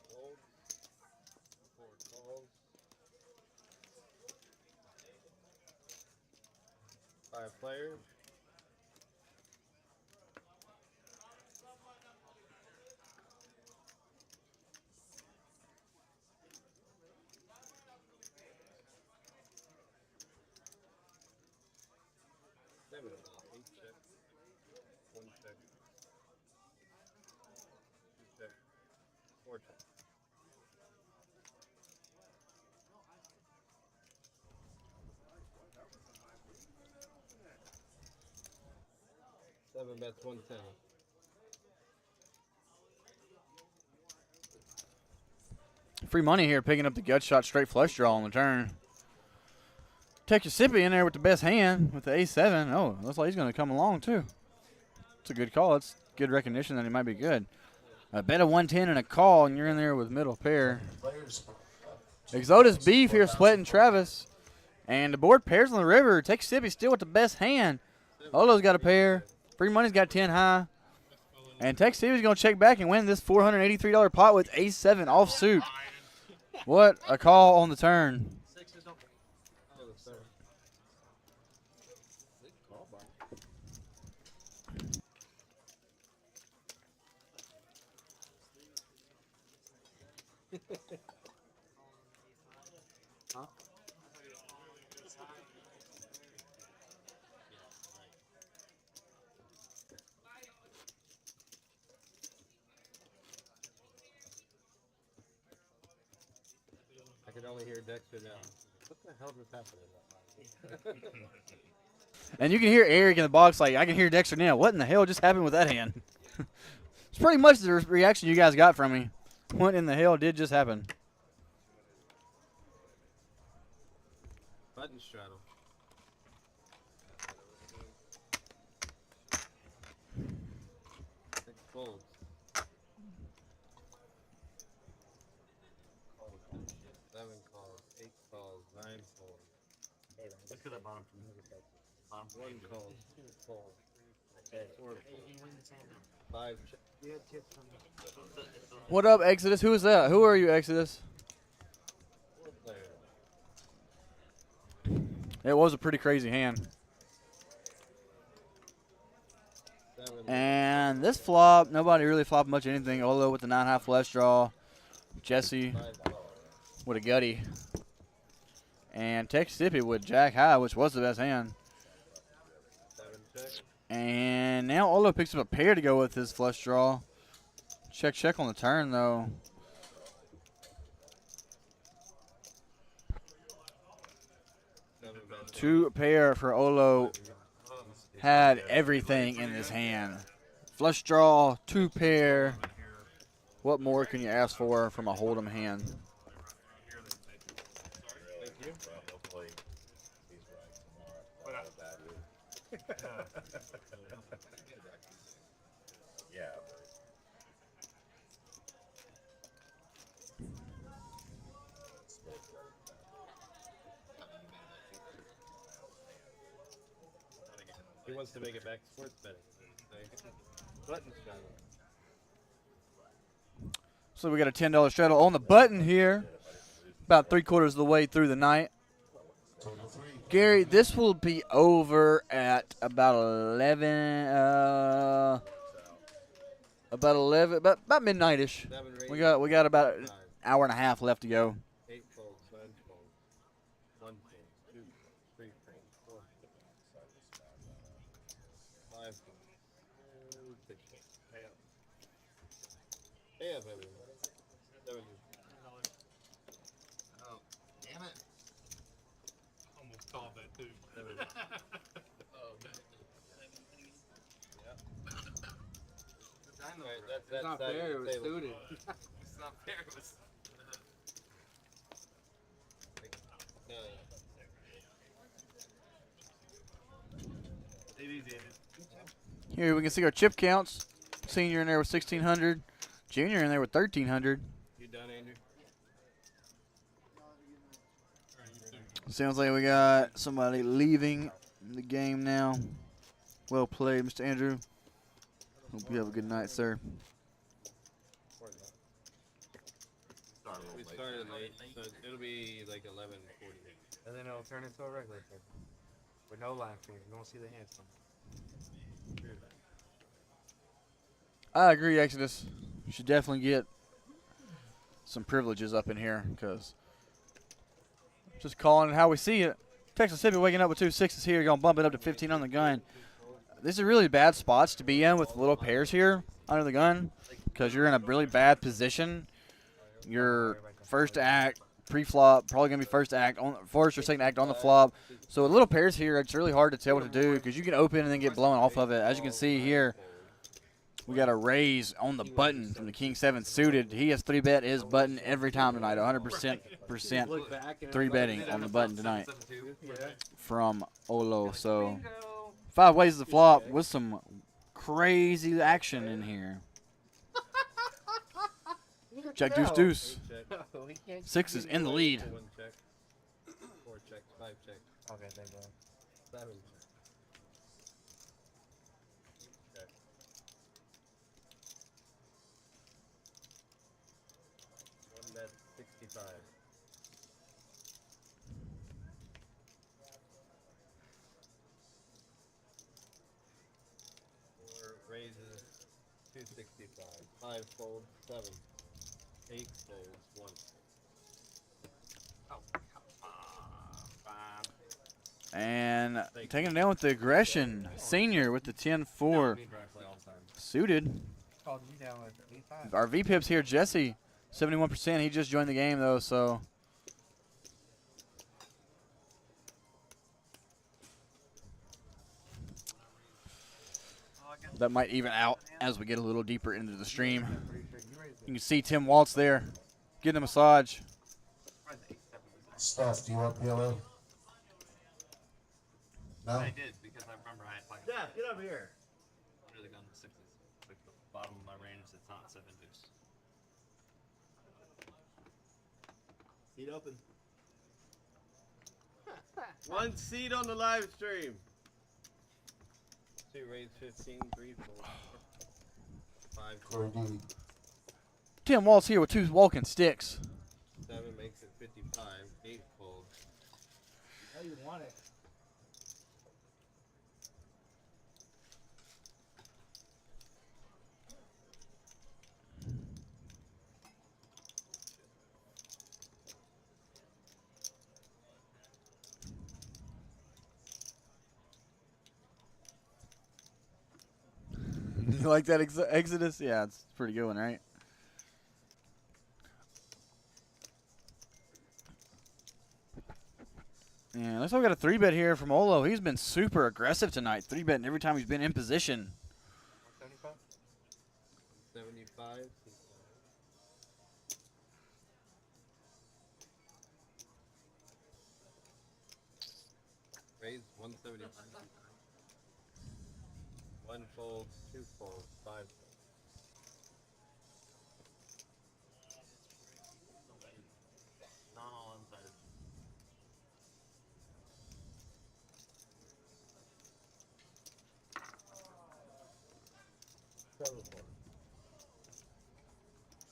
Speaker 2: Fold. 4 calls. 5 players. Seven. 8 check. 1 check. 2 check. 4 check. Seven bets, 110.
Speaker 1: Free money here, picking up the gut shot straight flush draw on the turn. Texasippy in there with the best hand with the A7. Oh, looks like he's going to come along too. It's a good call. It's good recognition that he might be good. A bet of 110 and a call, and you're in there with middle pair. Exodus Beef here sweating Travis. And the board pairs on the river. Texasippy still with the best hand. Olo's got a pair. Free money's got 10 high. And Texasippy's going to check back and win this $483 pot with A7 offsuit. What a call on the turn.
Speaker 8: Huh?
Speaker 2: I could only hear Dexter now. What the hell just happened?
Speaker 1: And you can hear Eric in the box like, I can hear Dexter now. What in the hell just happened with that hand? It's pretty much the reaction you guys got from me. What in the hell did just happen?
Speaker 2: Button straddle. One call, two call, four call, five check.
Speaker 1: What up, Exodus? Who is that? Who are you, Exodus? It was a pretty crazy hand. And this flop, nobody really flopped much of anything. Olo with the 9-high flush draw. Jesse with a gutty. And Texasippy with jack high, which was the best hand. And now Olo picks up a pair to go with his flush draw. Check, check on the turn, though. Two pair for Olo. Had everything in his hand. Flush draw, two pair. What more can you ask for from a hold'em hand?
Speaker 2: He wants to make it back to sports betting. Button straddle.
Speaker 1: So we got a $10 straddle on the button here. About 3/4 of the way through the night. Gary, this will be over at about 11. About midnight-ish. We got about an hour and a half left to go.
Speaker 2: 8 folds, 9 folds, 1 fold, 2 folds, 3 folds, 4 folds, 5 folds, 6 folds. Pay up. Pay up, everyone. 70.
Speaker 3: Oh, damn it.
Speaker 12: Almost called that too.
Speaker 2: That's
Speaker 8: not fair, it was suited.
Speaker 4: It's not fair. It was. Take it easy, Andrew.
Speaker 1: Here we can see our chip counts. Senior in there with 1,600. Junior in there with 1,300.
Speaker 2: You done, Andrew?
Speaker 1: Sounds like we got somebody leaving the game now. Well played, Mr. Andrew. Hope you have a good night, sir.
Speaker 2: We started late, so it'll be like 11:40.
Speaker 8: And then it'll turn into a regular thing. With no live stream. You won't see the hands.
Speaker 1: I agree, Exodus. You should definitely get some privileges up in here because just calling it how we see it. Texasippy waking up with 2 6s here. Going to bump it up to 15 on the gun. These are really bad spots to be in with little pairs here under the gun because you're in a really bad position. Your first act, pre-flop, probably going to be first act, on first or second act on the flop. So with little pairs here, it's really hard to tell what to do because you can open and then get blown off of it. As you can see here, we got a raise on the button from the King 7 suited. He has 3-bet his button every time tonight, 100% 3-betting on the button tonight from Olo. So 5 ways to flop with some crazy action in here. Check, deuce, deuce. 6 is in the lead.
Speaker 2: 1 check, 4 checks, 5 checks.
Speaker 8: Okay, thank you.
Speaker 2: 7 checks. Check. One bet 65. Four raises 265. 5 fold 7. 8 folds 1.
Speaker 1: And taking it down with the aggression. Senior with the 10-4 suited.
Speaker 8: Called you down with 85.
Speaker 1: Our VPIP's here, Jesse, 71%. He just joined the game, though, so. That might even out as we get a little deeper into the stream. You can see Tim Waltz there getting a massage.
Speaker 14: Steph, do you want PLA? No?
Speaker 4: I did because I remember I had like.
Speaker 10: Jeff, get over here.
Speaker 4: Under the gun 6s. Like the bottom of my range, it's not 7 deuce.
Speaker 10: Seat open.
Speaker 2: 1 seat on the live stream.
Speaker 9: 2, raise 15, 3 fold. 5
Speaker 14: Corey
Speaker 9: fold.
Speaker 14: D.
Speaker 1: Tim Waltz here with 2 walking sticks.
Speaker 9: 7 makes it 55, 8 fold.
Speaker 11: How you want it?
Speaker 1: You like that Exodus? Yeah, it's a pretty good one, right? Yeah, looks like we got a 3-bet here from Olo. He's been super aggressive tonight. 3-betting every time he's been in position.
Speaker 9: 75. Raise 175. 1 fold, 2 fold, 5 fold.
Speaker 10: Not all inside.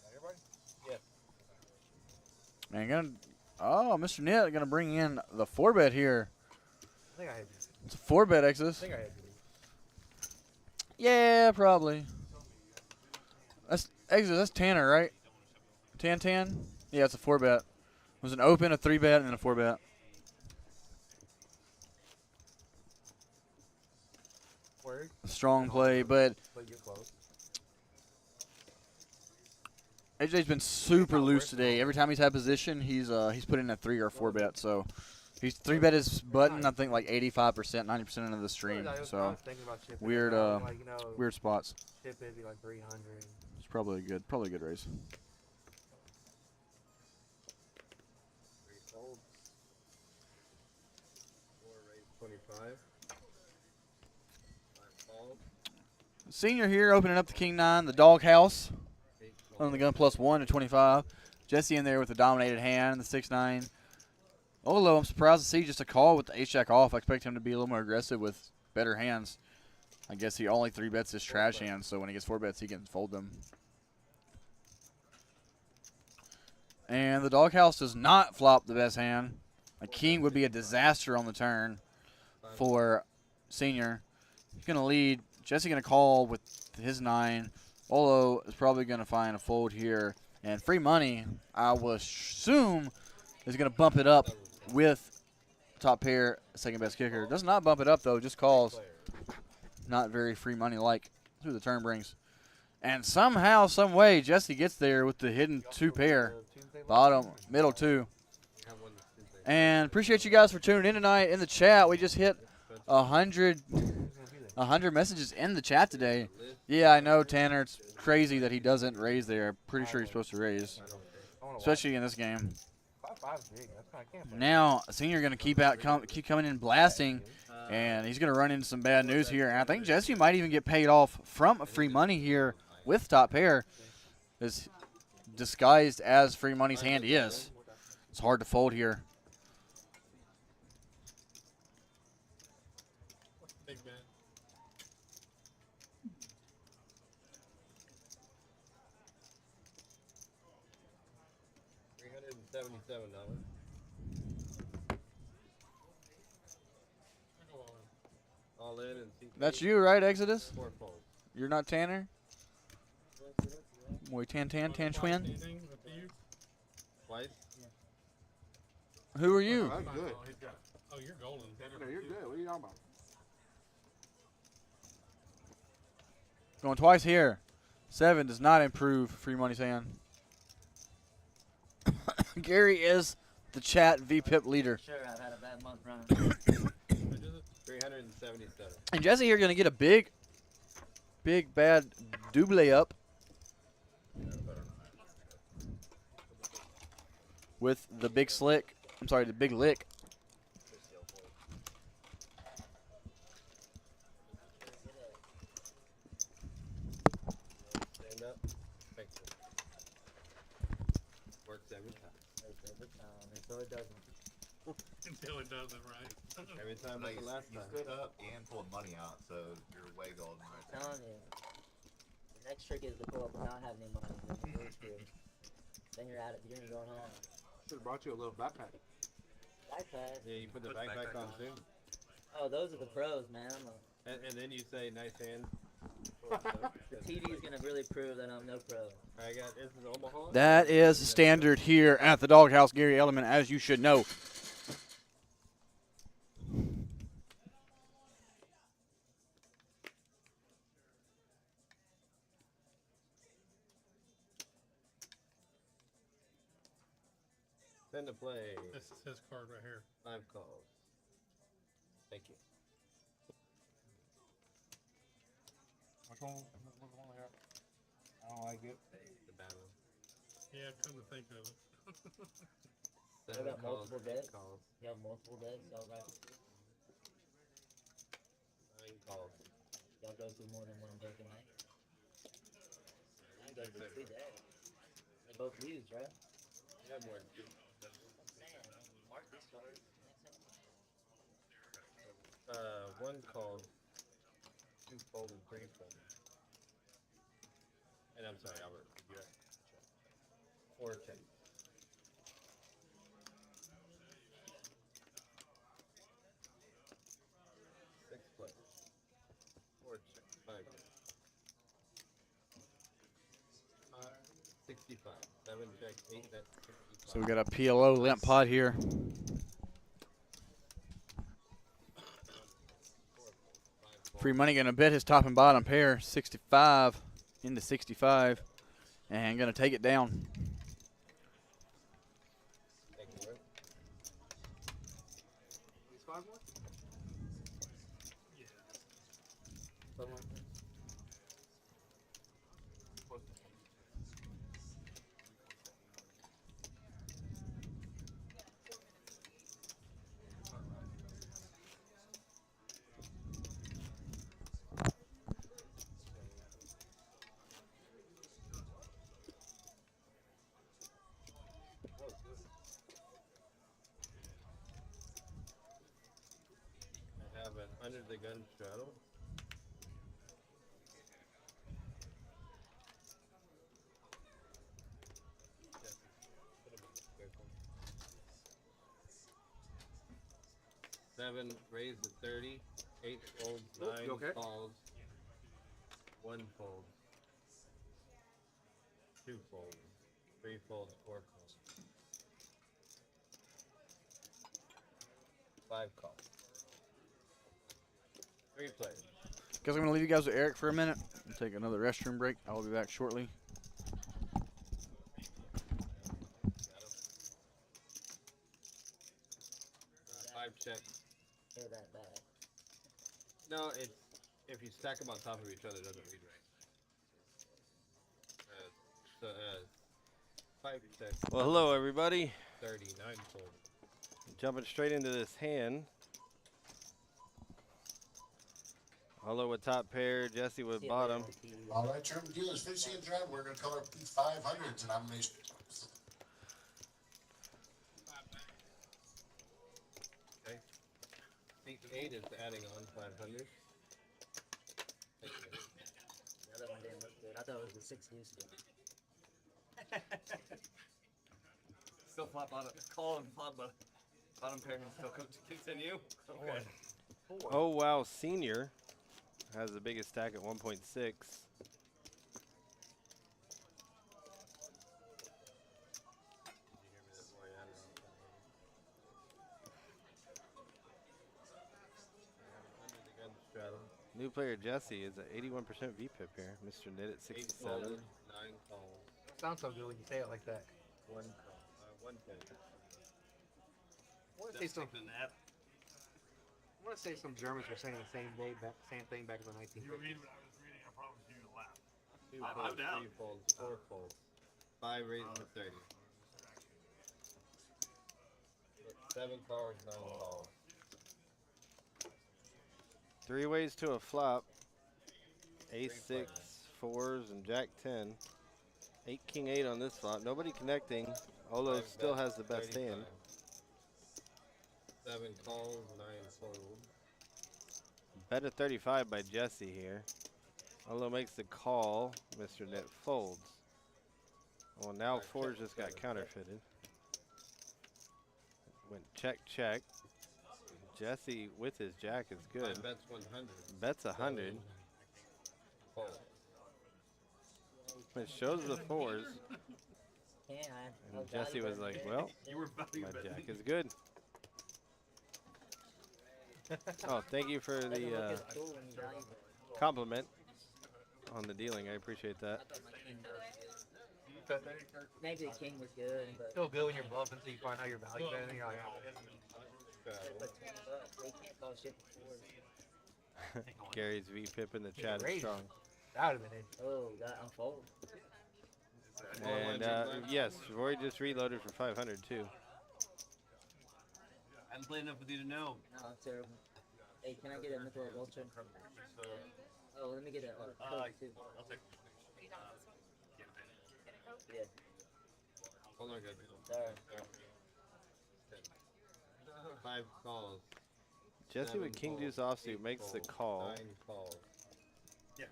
Speaker 8: Everybody?
Speaker 1: Man, Mr. Knit gonna bring in the 4-bet here.
Speaker 8: I think I had you.
Speaker 1: It's a 4-bet Exodus.
Speaker 8: I think I had you.
Speaker 1: Yeah, probably. That's Exodus. That's Tanner, right? Tan. Yeah, it's a 4-bet. It was an open, a 3-bet, and then a 4-bet.
Speaker 8: Word.
Speaker 1: Strong play, but
Speaker 8: But you're close.
Speaker 1: AJ's been super loose today. Every time he's had position, he's put in a 3 or 4-bet. So he's 3-bet his button. I think like 85%, 90% of the stream.
Speaker 8: I was
Speaker 1: So
Speaker 8: thinking about chipping
Speaker 1: weird,
Speaker 8: it, like, you know,
Speaker 1: weird spots.
Speaker 8: chip it'd be like 300.
Speaker 1: It's probably a good raise.
Speaker 9: 3 fold. 4 raise 25. 5 fold.
Speaker 1: Senior here opening up the King 9, the DogHouse.
Speaker 9: 8
Speaker 1: On
Speaker 9: fold.
Speaker 1: the gun +1 to 25. Jesse in there with the dominated hand, the 6-9. Olo, I'm surprised to see just a call with the ace-jack off. I expect him to be a little more aggressive with better hands. I guess he only 3-bets his trash hands, so when he gets 4-bets, he can fold them. And the DogHouse does not flop the best hand. A king would be a disaster on the turn for Senior. He's going to lead. Jesse going to call with his 9. Olo is probably going to find a fold here. And free money, I will assume, is going to bump it up with top pair, second best kicker. Does not bump it up, though, just calls. Not very free money like. That's who the turn brings. And somehow, some way, Jesse gets there with the hidden 2 pair. Bottom, middle 2. And appreciate you guys for tuning in tonight. In the chat, we just hit 100 messages in the chat today. Yeah, I know, Tanner. It's crazy that he doesn't raise there. Pretty sure he's supposed to raise, especially in this game.
Speaker 8: 5-5's big. That's kind of can't play.
Speaker 1: Now, Senior going to keep coming in blasting, and he's going to run into some bad news here. And I think Jesse might even get paid off from free money here with top pair, as disguised as free money's hand is. It's hard to fold here.
Speaker 12: Big bet.
Speaker 9: $377. All in and
Speaker 1: That's you, right, Exodus?
Speaker 9: 4 fold.
Speaker 1: You're not Tanner? Boy, Tan twin?
Speaker 9: Twice.
Speaker 1: Who are you?
Speaker 5: That's good.
Speaker 12: Oh, you're golden.
Speaker 5: Yeah, you're good. What are you talking about?
Speaker 1: Going twice here. 7 does not improve free money's hand. Gary is the chat VPIP leader.
Speaker 11: Sure, I've had a bad month running.
Speaker 9: 377.
Speaker 1: And Jesse here going to get a big bad double up with the big slick. I'm sorry, the big lick.
Speaker 9: Stand up. Thank you. Works every time.
Speaker 8: So it doesn't.
Speaker 12: Until it doesn't, right?
Speaker 9: Every time
Speaker 3: Like,
Speaker 9: but the last
Speaker 3: you
Speaker 9: time.
Speaker 3: stood up and pulled money out, so you're way golden right there.
Speaker 11: Telling you. The next trick is to pull up and not have any money. Then you're screwed. Then you're out of you're going home.
Speaker 8: Should have brought you a little backpack.
Speaker 11: Backpack.
Speaker 9: Yeah, you put the backpack on too.
Speaker 11: Oh, those are the pros, man.
Speaker 9: And then you say nice hand.
Speaker 11: The TV is gonna really prove that I'm no pro.
Speaker 9: I got this is Omaha.
Speaker 1: That is standard here at the Doghouse, Gary Element, as you should know.
Speaker 9: Send to play.
Speaker 12: This is his card right here.
Speaker 9: 5 calls. Thank you.
Speaker 8: Which one? I don't like it.
Speaker 9: The battle.
Speaker 12: Yeah, come to think of it.
Speaker 11: What about multiple deaths? You have multiple deaths, alright.
Speaker 9: 9 calls.
Speaker 11: Y'all go through more than one broken night. You go through 2 deaths. They both used, right?
Speaker 9: You have more than 2.
Speaker 11: Mark this card.
Speaker 9: 1 call. 2 folded, 3 folded. And I'm sorry, Albert. You're right. 4 checks. 6 players. 4 checks. 5 checks. 65. 7 checks. 8 bets. 65.
Speaker 1: So we got a PLO limp pot here. Free money gonna bet his top and bottom pair, 65 into 65, and gonna take it down.
Speaker 9: Thank you, Rick.
Speaker 8: These 5 more?
Speaker 12: Yeah.
Speaker 8: Something like that.
Speaker 9: I have an under the gun straddle. Seven raised to 30, 8 folds,
Speaker 8: Oh,
Speaker 9: 9
Speaker 8: you okay?
Speaker 9: falls, 1 fold, 2 folds, 3 folds, 4 calls, 5 calls, 3 players.
Speaker 1: Guys, I'm gonna leave you guys with Eric for a minute. We'll take another restroom break. I will be back shortly.
Speaker 9: 5 checks.
Speaker 11: They're that bad.
Speaker 9: No, it's if you stack them on top of each other, it doesn't read right. 5 checks. Well, hello everybody. 39 fold. Jumping straight into this hand. Hello with top pair, Jesse with bottom.
Speaker 14: All right, German dealers, 50 and drive. We're going to color P500 denomination.
Speaker 9: Okay. Seat 8 is adding on 500.
Speaker 11: The other one didn't look good. I thought it was the 6 used to.
Speaker 10: Still flop bottom. Call and flop bottom pair and still continue. Okay.
Speaker 9: Oh wow, senior has the biggest stack at 1.6. New player Jesse is at 81% VPIP here. Mr. Knit at 67. 9 calls.
Speaker 8: Sounds so good when you say it like that.
Speaker 9: 1 call. 1 pin.
Speaker 8: I want to say some. I want to say some Germans were saying the same thing back in the 1950s.
Speaker 5: You read what I was reading, I promise you to laugh.
Speaker 9: 2
Speaker 10: I'm
Speaker 9: folds,
Speaker 10: down.
Speaker 9: 3 folds, 4 folds. 5 raised to 30. 7 cards, 9 calls. 3 ways to a flop. Ace 6, 4s, and Jack 10. 8 King 8 on this flop. Nobody connecting. Olo still has the best hand.
Speaker 2: 7 calls, 9 sold.
Speaker 9: Bet at 35 by Jesse here. Although makes the call, Mr. Knit folds. Well, now fours just got counterfeited. Went check, check. Jesse with his jack is good.
Speaker 2: Bets 100.
Speaker 9: Bets 100.
Speaker 2: Fold.
Speaker 9: It shows the fours.
Speaker 11: Yeah,
Speaker 9: And Jesse was like, well,
Speaker 10: You were value
Speaker 9: my
Speaker 10: betting.
Speaker 9: jack is good. Oh, thank you for the compliment on the dealing. I appreciate that.
Speaker 11: Maybe the king was good, but
Speaker 8: Feel good when you're bluffing until you find out your value betting. You're like,
Speaker 11: but $20, they can't call shit before.
Speaker 9: Gary's V-Pip in the chat is
Speaker 8: Raise.
Speaker 9: strong.
Speaker 8: that would have been it.
Speaker 11: Oh, got unfold.
Speaker 9: And yes, Roy just reloaded for 500 too.
Speaker 10: I haven't played enough with you to know.
Speaker 11: No, it's terrible. Hey, can I get a Mythical Vulture? Oh, let me get a Coke too.
Speaker 10: I'll take
Speaker 11: Yeah.
Speaker 2: Hold on, good.
Speaker 11: Sorry.
Speaker 2: 5 calls.
Speaker 9: Jesse
Speaker 2: 7
Speaker 9: with King
Speaker 2: calls,
Speaker 9: Deuce offsuit
Speaker 2: 8
Speaker 9: makes the
Speaker 2: folds,
Speaker 9: call.
Speaker 2: 9 calls.
Speaker 10: Yeah.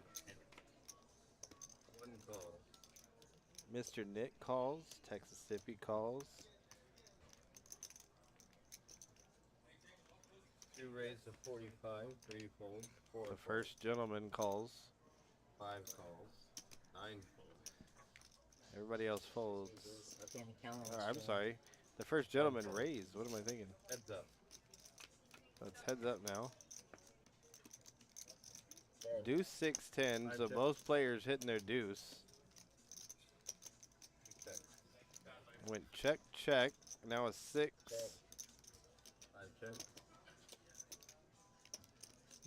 Speaker 2: 1 call.
Speaker 9: Mr. Nick calls. Texas Sippy calls.
Speaker 2: 2 raised to 45. 3 folds. 4
Speaker 9: The first gentleman calls.
Speaker 2: 5 calls. 9 folds.
Speaker 9: Everybody else folds.
Speaker 11: Can't count on
Speaker 9: I'm sorry. The first gentleman raised. What am I thinking?
Speaker 2: Heads up.
Speaker 9: That's heads up now.
Speaker 11: Dead.
Speaker 9: Deuce 6-10. So both players hitting their deuce.
Speaker 2: Check.
Speaker 9: Went check, check. Now a 6.
Speaker 2: 5 check.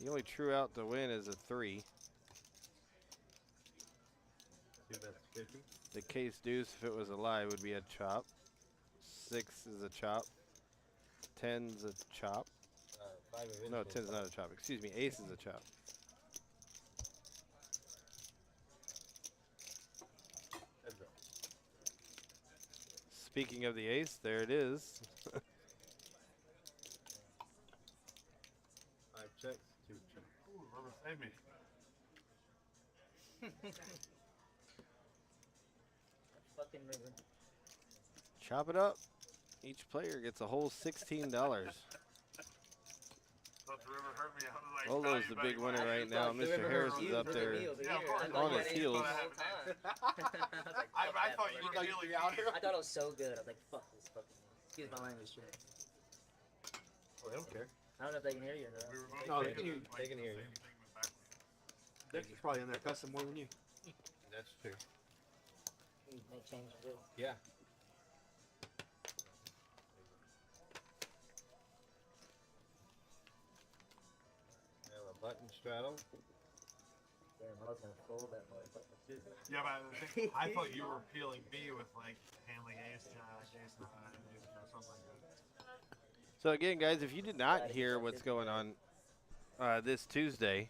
Speaker 9: The only true out to win is a 3.
Speaker 2: 2 bets 50.
Speaker 9: The case deuce, if it was a lie, would be a chop. 6 is a chop. 10's a chop.
Speaker 2: 5 of
Speaker 9: No,
Speaker 2: info.
Speaker 9: 10's not a chop. Excuse me, ace is a chop.
Speaker 2: Heads up.
Speaker 9: Speaking of the ace, there it is.
Speaker 2: 5 checks. 2 checks.
Speaker 5: Ooh, River, save me.
Speaker 11: Fucking river.
Speaker 9: Chop it up. Each player gets a whole $16.
Speaker 5: Thought the river hurt me. I was like,
Speaker 9: Lolo's
Speaker 5: value
Speaker 9: the big
Speaker 5: betting
Speaker 9: winner
Speaker 5: my
Speaker 9: right
Speaker 5: ass.
Speaker 9: now. Mr. Harris is up there on his heels.
Speaker 5: I thought you were feeling out here.
Speaker 11: I thought it was so good. I was like, fuck this fucking. Excuse my language, shit.
Speaker 8: Oh, they don't care.
Speaker 11: I don't know if they can hear you or not.
Speaker 5: We were both
Speaker 8: No, they
Speaker 5: thinking
Speaker 8: can hear you.
Speaker 2: They can hear you.
Speaker 5: the same thing, but backwards.
Speaker 8: Dick's probably in there cussing more than you.
Speaker 2: That's true.
Speaker 11: Make change too.
Speaker 2: Yeah. We have a button straddle.
Speaker 11: Damn, I was gonna fold that motherfucker.
Speaker 5: Yeah, but I thought you were peeling me with like handling ace jack, ace nine, ace jack, something like that.
Speaker 9: So again, guys, if you did not hear what's going on this Tuesday,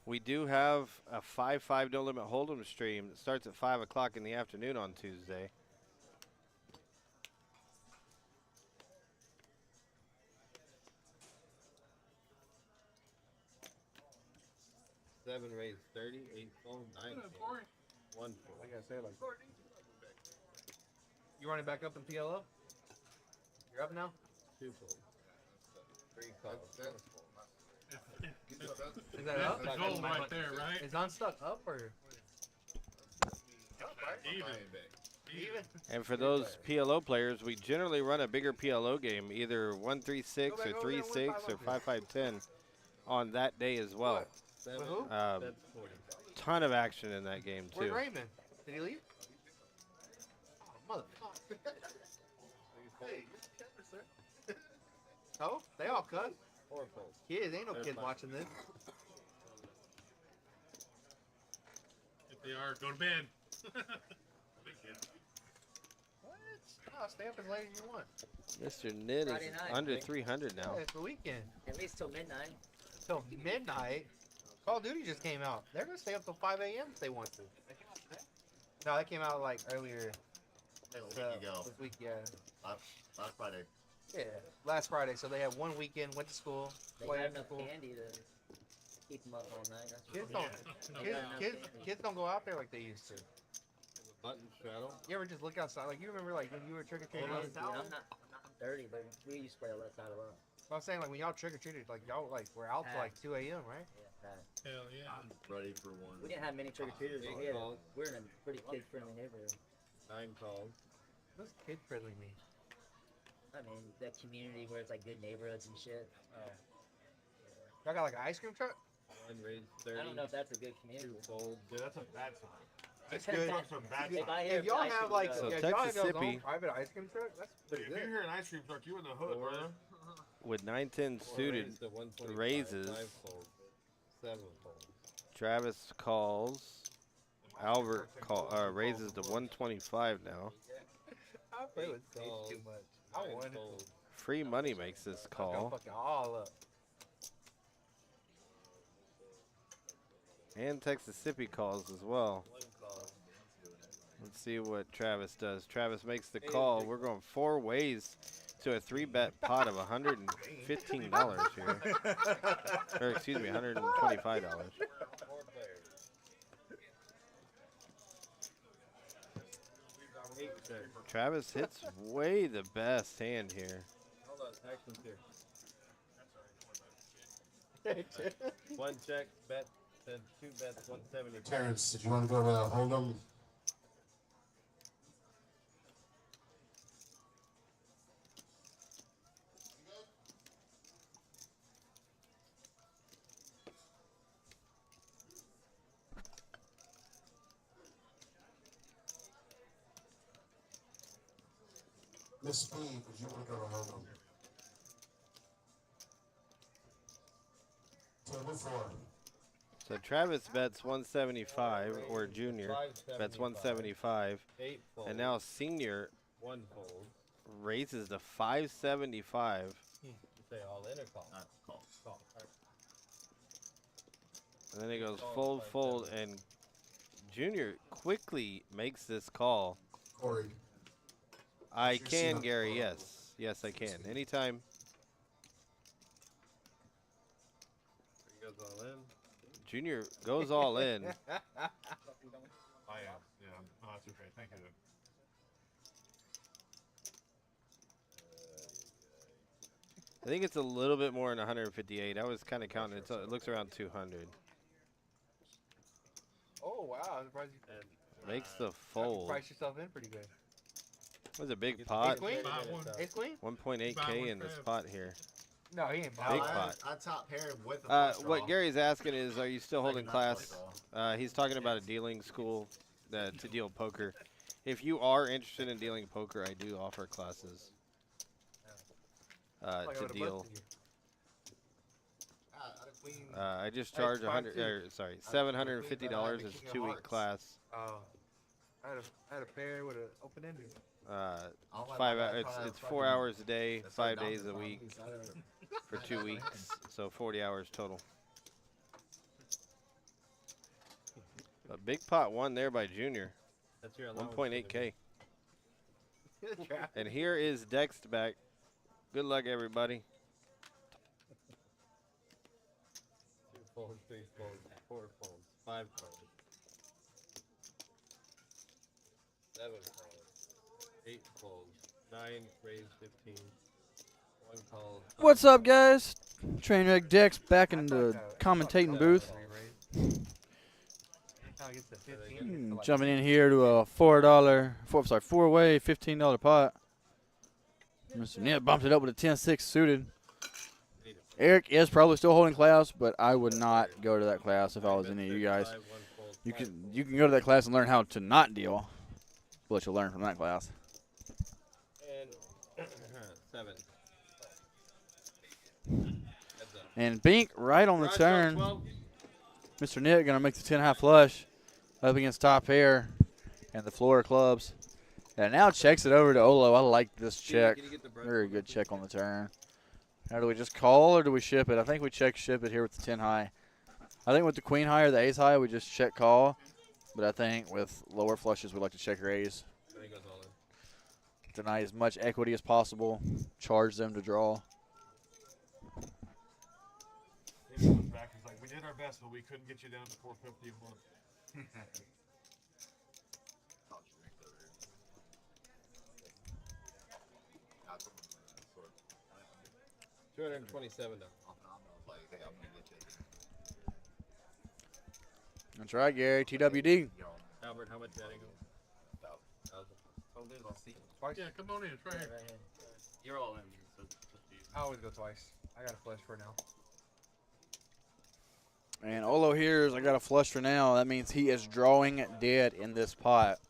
Speaker 9: we do have a 5-5 No Limit Hold'em stream that starts at 5 o'clock in the afternoon on Tuesday.
Speaker 2: Seven raised 30, 8 fold, 9 fold, 1 fold.
Speaker 8: I gotta say, like, you running back up in PLO? You're up now?
Speaker 2: 2 fold. 3 calls.
Speaker 8: Is that up?
Speaker 12: The goal right there, right?
Speaker 8: Is unstuck up or?
Speaker 5: Even.
Speaker 9: And for those PLO players, we generally run a bigger PLO game, either 1-3-6 or 3-6 or 5-5-10 on that day as well.
Speaker 2: 7,
Speaker 8: who?
Speaker 2: that's 40.
Speaker 9: Ton of action in that game
Speaker 8: Where's
Speaker 9: too.
Speaker 8: Raymond? Did he leave? Oh, motherfucker.
Speaker 5: Hey,
Speaker 8: Oh, they all cut.
Speaker 2: 4 folds.
Speaker 8: Kids, ain't no
Speaker 2: They're
Speaker 8: kids
Speaker 2: fine.
Speaker 8: watching this.
Speaker 12: If they are, go to bed.
Speaker 5: big kid.
Speaker 8: What? Oh, stay up as late as you want.
Speaker 9: Mr. Nid
Speaker 11: Friday
Speaker 9: is
Speaker 11: night,
Speaker 9: under
Speaker 11: right?
Speaker 9: 300 now.
Speaker 8: Yeah, it's the weekend.
Speaker 11: At least till midnight.
Speaker 8: Till midnight. Call of Duty just came out. They're gonna stay up till 5 a.m. if they want to. No, that came out like earlier
Speaker 3: A week ago.
Speaker 8: this week, yeah.
Speaker 3: Last Friday.
Speaker 8: Yeah, last Friday. So they had one weekend, went to school,
Speaker 11: They
Speaker 8: played
Speaker 11: got
Speaker 8: after
Speaker 11: enough
Speaker 8: school.
Speaker 11: candy to keep them up all night. That's for
Speaker 8: Kids
Speaker 11: sure.
Speaker 8: don't,
Speaker 11: They got enough candy.
Speaker 8: kids don't go out there like they used to.
Speaker 2: Button straddle.
Speaker 8: You ever just look outside? Like you remember, like when you were trick or treating.
Speaker 11: Well, I'm not 30, but we used to play outside a lot.
Speaker 8: I'm saying like when y'all trick or treated, like y'all like were out till like 2 a.m. right?
Speaker 11: Yeah,
Speaker 12: Hell yeah.
Speaker 2: I'm ready for one.
Speaker 11: we didn't have many trick or treaters. We're in a pretty kid friendly neighborhood.
Speaker 2: 9 calls.
Speaker 8: What's kid friendly mean?
Speaker 11: I mean, that community where it's like good neighborhoods and shit.
Speaker 8: Y'all got like an ice cream truck?
Speaker 2: One raised 30.
Speaker 11: I don't know if that's a good community.
Speaker 2: 2 fold.
Speaker 10: Dude, that's a bad sign.
Speaker 8: That's
Speaker 10: Ice cream
Speaker 8: good.
Speaker 10: trucks are a bad
Speaker 11: If
Speaker 10: sign.
Speaker 11: I hear
Speaker 8: If y'all
Speaker 11: ice
Speaker 8: have
Speaker 11: cream
Speaker 8: like,
Speaker 11: truck-
Speaker 8: if
Speaker 9: So
Speaker 8: y'all have y'all's
Speaker 9: Texas
Speaker 8: own
Speaker 9: Sippy-
Speaker 8: private ice cream truck, that's pretty
Speaker 10: If you
Speaker 8: good.
Speaker 10: hear an ice cream truck, you in the hood, bro.
Speaker 9: With 9-10 suited
Speaker 2: Raised to 125,
Speaker 9: raises,
Speaker 2: 5 fold. 7 fold.
Speaker 9: Travis calls. Albert raises to 125 now.
Speaker 8: I play with Sage
Speaker 2: calls,
Speaker 8: too much. I
Speaker 2: 9
Speaker 8: want it.
Speaker 2: fold.
Speaker 9: Free money makes this
Speaker 8: Go
Speaker 9: call.
Speaker 8: fucking all up.
Speaker 9: And Texas-Sippy calls as well.
Speaker 2: 1 call.
Speaker 9: Let's see what Travis does. Travis makes the call. We're going 4 ways to a 3-bet pot of $115 here. Or excuse me, $125.
Speaker 2: 4 players.
Speaker 9: Travis hits way the best hand here.
Speaker 2: Hold on, action's here. 1 check, bet, then 2 bets, 170.
Speaker 14: Terrence, did you want to go to Hold'em? Miss Speed, did you want to go to Hold'em? Table 4.
Speaker 9: So Travis bets 175, or Junior bets 175,
Speaker 2: 8 fold.
Speaker 9: and now Senior
Speaker 2: 1 fold.
Speaker 9: raises to 575.
Speaker 2: You say all in or call?
Speaker 10: Call.
Speaker 2: Call. All
Speaker 9: And then it goes fold, fold, and Junior quickly makes this call.
Speaker 14: Corey.
Speaker 9: I can, Gary, yes. Yes, I can. Anytime.
Speaker 2: He goes all in.
Speaker 9: Junior goes all in.
Speaker 10: I am. Yeah. No, that's okay. Thank you.
Speaker 9: I think it's a little bit more than 158. I was kind of counting. It looks around 200.
Speaker 8: Oh wow! I'm surprised you
Speaker 9: Makes the fold.
Speaker 8: price yourself in pretty good.
Speaker 9: That was a big pot.
Speaker 8: Ace queen? Ace queen?
Speaker 9: 1.8K in this pot here.
Speaker 8: No, he ain't
Speaker 9: Big pot.
Speaker 3: I top paired with a flush
Speaker 9: What
Speaker 3: draw.
Speaker 9: Gary's asking is, are you still holding
Speaker 3: Second nut
Speaker 9: class?
Speaker 3: flush
Speaker 9: He's talking about a dealing school to deal poker. If you are interested in dealing poker, I do offer classes to deal. I just charge $750 as a 2-week class.
Speaker 8: Oh, I had a pair with an open ended.
Speaker 9: 5 hours. It's 4 hours a day, 5 days a week for 2 weeks, so 40 hours total. A big pot won there by Junior.
Speaker 2: That's your allowance
Speaker 9: 1.8K. And here is Dex back. Good luck, everybody.
Speaker 2: 2 folds, 3 folds, 4 folds, 5 folds. 7 folds, 8 folds, 9 raised 15, 1 call.
Speaker 1: What's up, guys? Trainwreck Dex back in the commentating booth. Jumping in here to a four-way, $15 pot. Mr. Nip bumped it up with a 10-6 suited. Eric is probably still holding class, but I would not go to that class if I was any of you guys. You can go to that class and learn how to not deal, but you'll learn from that class.
Speaker 2: And 7.
Speaker 1: And Bink right on the turn. Mr. Nick going to make the 10-high flush up against top pair and the floor clubs. And now checks it over to Olo. I like this check. Very good check on the turn. Now do we just call or do we ship it? I think we ship it here with the 10-high. I think with the queen high or the ace high, we just check call. But I think with lower flushes, we like to check raise. Deny as much equity as possible. Charge them to draw.
Speaker 5: He comes back. He's like, we did our best, but we couldn't get you down to 450 a month.
Speaker 9: 227 dollars.
Speaker 1: That's right, Gary. TWD.
Speaker 9: Albert, how much betting?
Speaker 7: Twice?
Speaker 12: Yeah, come on in. It's right here.
Speaker 10: You're all in. So
Speaker 8: I always go twice. I got a flush for now.
Speaker 1: And Olo hears I got a flush for now. That means he is drawing dead in this pot.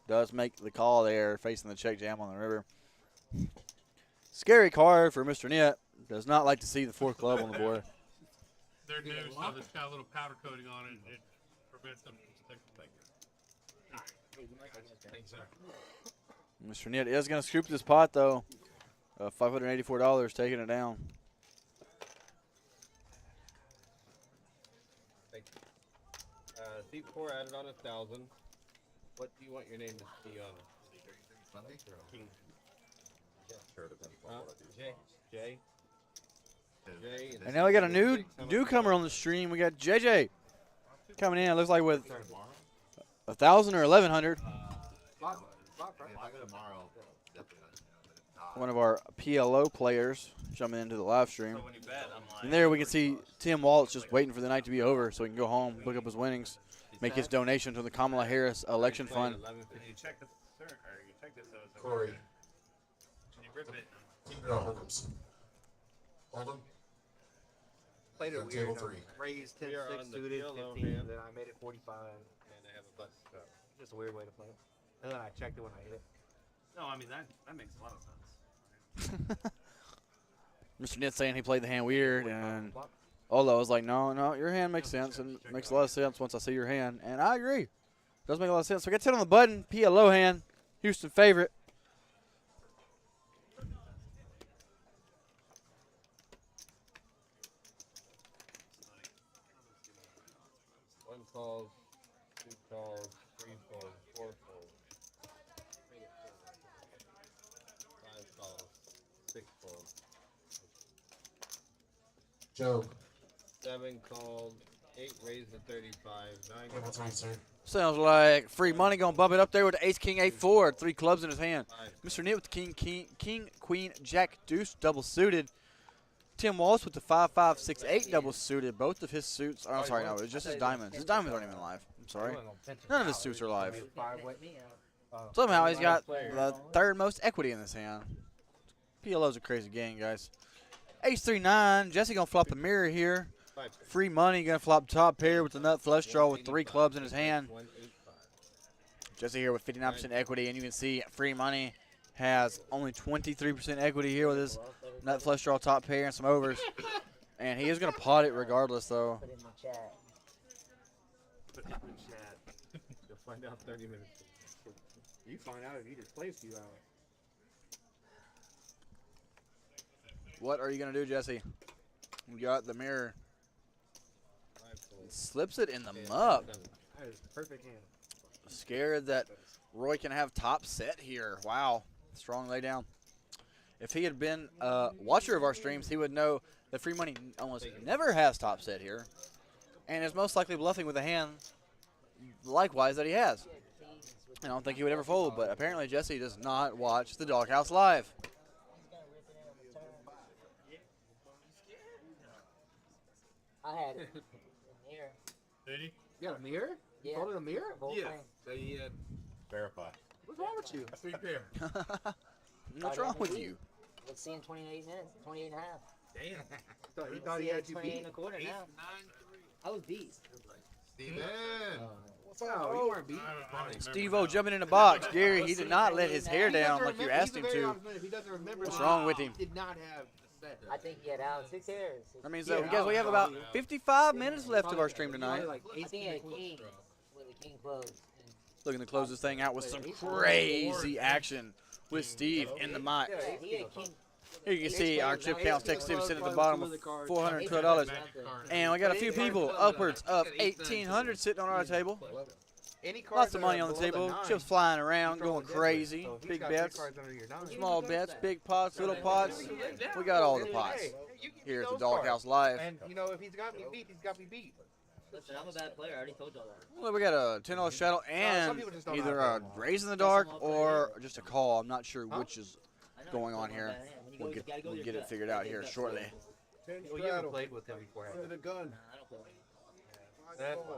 Speaker 1: Does make the call there, facing the check jam on the river. Scary card for Mr. Nitt. Does not like to see the 4th club on the board.
Speaker 12: They're new, so it's got a little powder coating on it. It prevents them from sticking.
Speaker 1: Mr. Nitt is going to scoop this pot, though. $584, taking it down.
Speaker 9: Seat 4 added on 1,000. What do you want your name to be on? King. Jay.
Speaker 1: And now we got a newcomer on the stream. We got JJ coming in. It looks like with 1,000 or 1,100. One of our PLO players jumping into the live stream. And there we can see Tim Waltz just waiting for the night to be over so he can go home, look up his winnings, make his donation to the Kamala Harris election fund.
Speaker 10: you check the or you check this out.
Speaker 14: Corey.
Speaker 10: Can you rip it?
Speaker 14: Keep it on Hold'ems. Hold'em.
Speaker 8: Played it
Speaker 14: Yeah,
Speaker 8: weird.
Speaker 14: table
Speaker 8: though.
Speaker 14: 3.
Speaker 8: Raised 10,
Speaker 9: We are
Speaker 8: 6
Speaker 9: on the
Speaker 8: suited,
Speaker 9: PLO
Speaker 8: 15,
Speaker 9: hand.
Speaker 8: then I made it 45.
Speaker 9: And I have a bust.
Speaker 8: Just a weird way to play it. And then I checked it when I hit it.
Speaker 10: No, I mean that makes a lot of sense.
Speaker 1: Mr. Nitt saying he played the hand weird, and Olo was like, no, your hand makes sense, and makes a lot of sense once I see your hand. And I agree. Does make a lot of sense. So we got 10 on the button, PLO hand, Houston favorite.
Speaker 9: One calls, 2 calls, 3 calls, 4 calls. 5 calls, 6 calls.
Speaker 14: Joe.
Speaker 9: 7 called, 8 raised to 35, 9
Speaker 14: Yeah, that's right, sir.
Speaker 1: Sounds like free money gonna bump it up there with the ace, king, 8-4, 3 clubs in his hand. Mr. Nitt with the king, queen, jack, deuce, double suited. Tim Wallace with the 5-5, 6-8 double suited. Both of his suits. Oh, I'm sorry, no, it's just his diamonds. His diamonds aren't even live. I'm sorry. None of his suits are live. Somehow he's got the 3rd most equity in this hand. PLO's a crazy game, guys. Ace 3-9. Jesse gonna flop the mirror here. Free money gonna flop top pair with the nut flush draw with 3 clubs in his hand. Jesse here with 59% equity, and you can see free money has only 23% equity here with his nut flush draw top pair and some overs. And he is gonna pot it regardless, though.
Speaker 11: Put it in the chat.
Speaker 10: Put it in the chat.
Speaker 9: You'll find out 30 minutes.
Speaker 8: You find out if you just play a few hours.
Speaker 1: What are you gonna do, Jesse? You got the mirror. Slips it in the muck.
Speaker 8: That is perfect hand.
Speaker 1: Scared that Roy can have top set here. Wow. Strong laydown. If he had been a watcher of our streams, he would know that free money almost never has top set here. And is most likely bluffing with a hand likewise that he has. I don't think he would ever fold, but apparently Jesse does not watch the DogHouse live.
Speaker 11: I had it. A mirror.
Speaker 12: Did he?
Speaker 8: You got a mirror? You
Speaker 11: Yeah.
Speaker 8: folded a mirror?
Speaker 11: Whole
Speaker 2: Yeah.
Speaker 11: thing.
Speaker 2: Verify.
Speaker 8: What's wrong with you?
Speaker 5: I think there.
Speaker 1: What's wrong with you?
Speaker 11: Let's see in 28 minutes. 28 and a half.
Speaker 8: He thought he
Speaker 11: See,
Speaker 8: had
Speaker 11: it's
Speaker 8: you
Speaker 11: 28
Speaker 8: beat.
Speaker 11: and a quarter now. I was beat.
Speaker 3: Steven!
Speaker 8: What's up? You weren't beat.
Speaker 1: Steve-O jumping in the box. Gary, he did not let his hair down like you asked him to.
Speaker 8: If he doesn't remember,
Speaker 1: What's wrong with him?
Speaker 8: Did not have set.
Speaker 11: I think he had out 6 hairs.
Speaker 1: That means that, guys, we have about 55 minutes left of our stream tonight.
Speaker 11: I think he had a king with a king closed.
Speaker 1: Looking to close this thing out with some crazy action with Steve in the mic.
Speaker 11: Yeah, he had a king.
Speaker 1: Here you can see our chip count takes Steve sitting at the bottom with $412. And we got a few people upwards of 1,800 sitting on our table.
Speaker 8: Any cards
Speaker 1: Lots of
Speaker 8: that
Speaker 1: money
Speaker 8: are
Speaker 1: on the
Speaker 8: below
Speaker 1: table.
Speaker 8: nine,
Speaker 1: Chips flying
Speaker 8: you
Speaker 1: around,
Speaker 8: throw
Speaker 1: going
Speaker 8: a dead
Speaker 1: crazy.
Speaker 8: weight. So if he's
Speaker 1: Big
Speaker 8: got three
Speaker 1: bets,
Speaker 8: cards under your nine,
Speaker 1: small bets, big pots, little pots. We got all the pots here at the Doghouse Live.
Speaker 8: And you know, if he's got me beat, he's got me beat.
Speaker 11: Listen, I'm a bad player. I already told y'all that.
Speaker 1: Well, we got a $10 shadow and
Speaker 8: people just don't
Speaker 1: either
Speaker 8: know how
Speaker 1: a
Speaker 8: to play
Speaker 1: raise in the dark or just a call. I'm not sure which is going on here. We'll get it figured out here shortly.
Speaker 8: Well, you haven't played with him before, have you?
Speaker 5: Under the gun.
Speaker 11: Nah, I don't play with him.
Speaker 8: That's fine.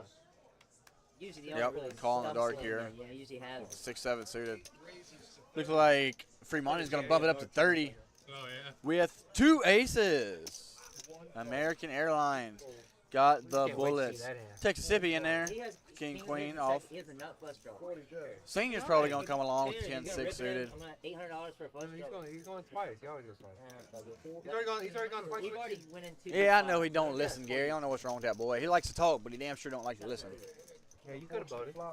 Speaker 11: Usually the
Speaker 1: Yep,
Speaker 11: only really
Speaker 1: call in the
Speaker 11: dumb
Speaker 1: dark
Speaker 11: slate,
Speaker 1: here.
Speaker 11: man. Yeah, I usually have
Speaker 1: 6-7 suited. Looks like free money's going to bump it up to 30
Speaker 12: Oh, yeah.
Speaker 1: with 2 aces. American Airlines got the
Speaker 8: Can't wait to see
Speaker 1: bullets.
Speaker 8: that hand.
Speaker 1: Texasippy in there.
Speaker 11: He has
Speaker 1: King,
Speaker 11: king,
Speaker 1: queen
Speaker 11: he has
Speaker 1: off.
Speaker 11: He has a nut flush draw.
Speaker 1: Senior's probably going to come along with
Speaker 11: Senior, you gonna
Speaker 1: 10-6
Speaker 11: rip it
Speaker 1: suited.
Speaker 11: in? I'm at $800 for a flush draw.
Speaker 8: He's going twice. He always goes twice.
Speaker 11: He's
Speaker 8: already gone twice.
Speaker 11: We've already went in 2.
Speaker 1: Yeah, I know he don't listen, Gary. I don't know what's wrong with that boy. He likes to talk, but he damn sure don't like to listen.
Speaker 8: Yeah, you could have voted.
Speaker 11: I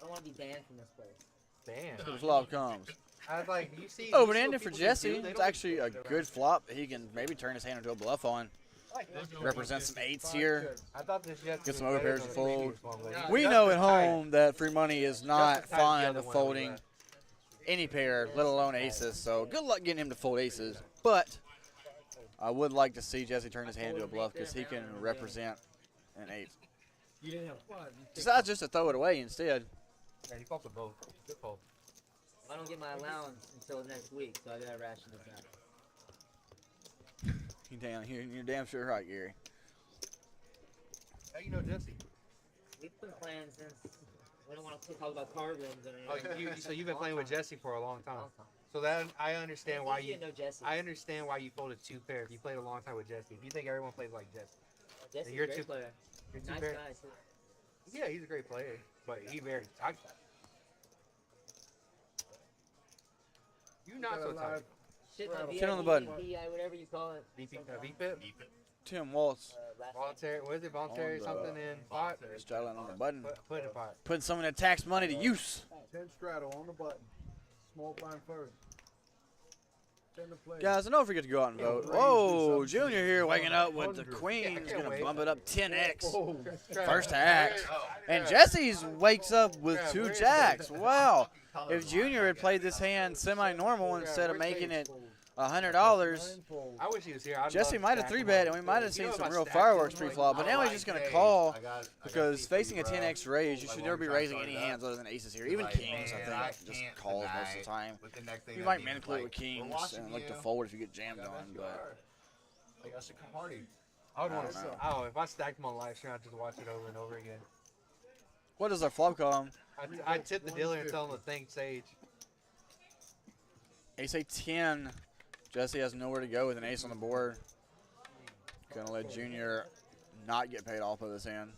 Speaker 11: don't want to be banned from this place.
Speaker 8: Damn.
Speaker 1: So the flop comes.
Speaker 8: I was like, you see.
Speaker 1: Open-ended for Jesse. It's actually a good flop that he can maybe turn his hand into a bluff on. Represent some 8s here.
Speaker 8: I thought this Jets
Speaker 1: Get some
Speaker 8: was
Speaker 1: overpairs
Speaker 8: better
Speaker 1: to
Speaker 8: than the
Speaker 1: fold.
Speaker 8: previous one, but
Speaker 1: We know at home that free money is not
Speaker 8: Justin tied the
Speaker 1: fond
Speaker 8: other
Speaker 1: of
Speaker 8: one that we
Speaker 1: folding
Speaker 8: left.
Speaker 1: any pair, let alone aces. So good luck getting him to fold aces. But I would like to see Jesse turn his hand into a bluff because he can represent an 8.
Speaker 6: You didn't have fun.
Speaker 1: Decides just to throw it away instead.
Speaker 8: Yeah, he fought with both. Good fold.
Speaker 11: I don't get my allowance until next week, so I gotta ration this out.
Speaker 1: You're damn sure right, Gary.
Speaker 8: How you know Jesse?
Speaker 11: We've been playing since we don't want to talk about card rooms or anything.
Speaker 8: Oh, so you've been playing with Jesse for a long time. So that I understand why you.
Speaker 11: didn't know Jesse.
Speaker 8: I understand why you folded 2 pair. If you played a long time with Jesse, if you think everyone plays like Jesse,
Speaker 11: Jesse's
Speaker 8: you're
Speaker 11: a great
Speaker 8: too-
Speaker 11: player.
Speaker 8: you're 2
Speaker 11: Nice
Speaker 8: pair.
Speaker 11: guy, too.
Speaker 8: Yeah, he's a great player, but he very tight. You not so tight.
Speaker 11: Shit, my
Speaker 1: Ten on the button.
Speaker 11: VI, whatever you call it.
Speaker 8: VPIP?
Speaker 1: Tim Waltz.
Speaker 8: Voluntary, what is it? Voluntary
Speaker 1: On the
Speaker 8: something in pot?
Speaker 1: straddling on the button.
Speaker 8: Put in pot.
Speaker 1: Putting some of that tax money to use.
Speaker 5: 10 straddle on the button. Small blind first. 10 to play.
Speaker 1: Guys, and don't forget to go out and vote. Whoa, Junior here waking up with the queen. He's going to bump it up 10x. First act. And Jesse's wakes up with 2 jacks. Wow. If Junior had played this hand semi-normal instead of making it $100,
Speaker 8: I wish he was here. I'd
Speaker 1: Jesse
Speaker 8: love
Speaker 1: might have
Speaker 8: stack him
Speaker 1: 3-bet,
Speaker 8: up.
Speaker 1: and we might have
Speaker 8: You
Speaker 1: seen
Speaker 8: know
Speaker 1: some
Speaker 8: if I
Speaker 1: real
Speaker 8: stacked
Speaker 1: fireworks
Speaker 8: him,
Speaker 1: pre-flop. But now he's just going to call because facing a 10x raise, you should never be raising any hands other than aces here. Even kings, I think, just calls most of the time. You might manipulate with kings and look to fold if you get jammed on, but
Speaker 3: I guess it come party.
Speaker 8: I would want to.
Speaker 1: I don't know.
Speaker 8: Oh, if I stacked him on live stream, I'd just watch it over and over again.
Speaker 1: what does our flop call?
Speaker 8: I'd tip the dealer and tell him to thank Sage.
Speaker 1: Ace 10. Jesse has nowhere to go with an ace on the board. Gonna let Junior not get paid off of this hand.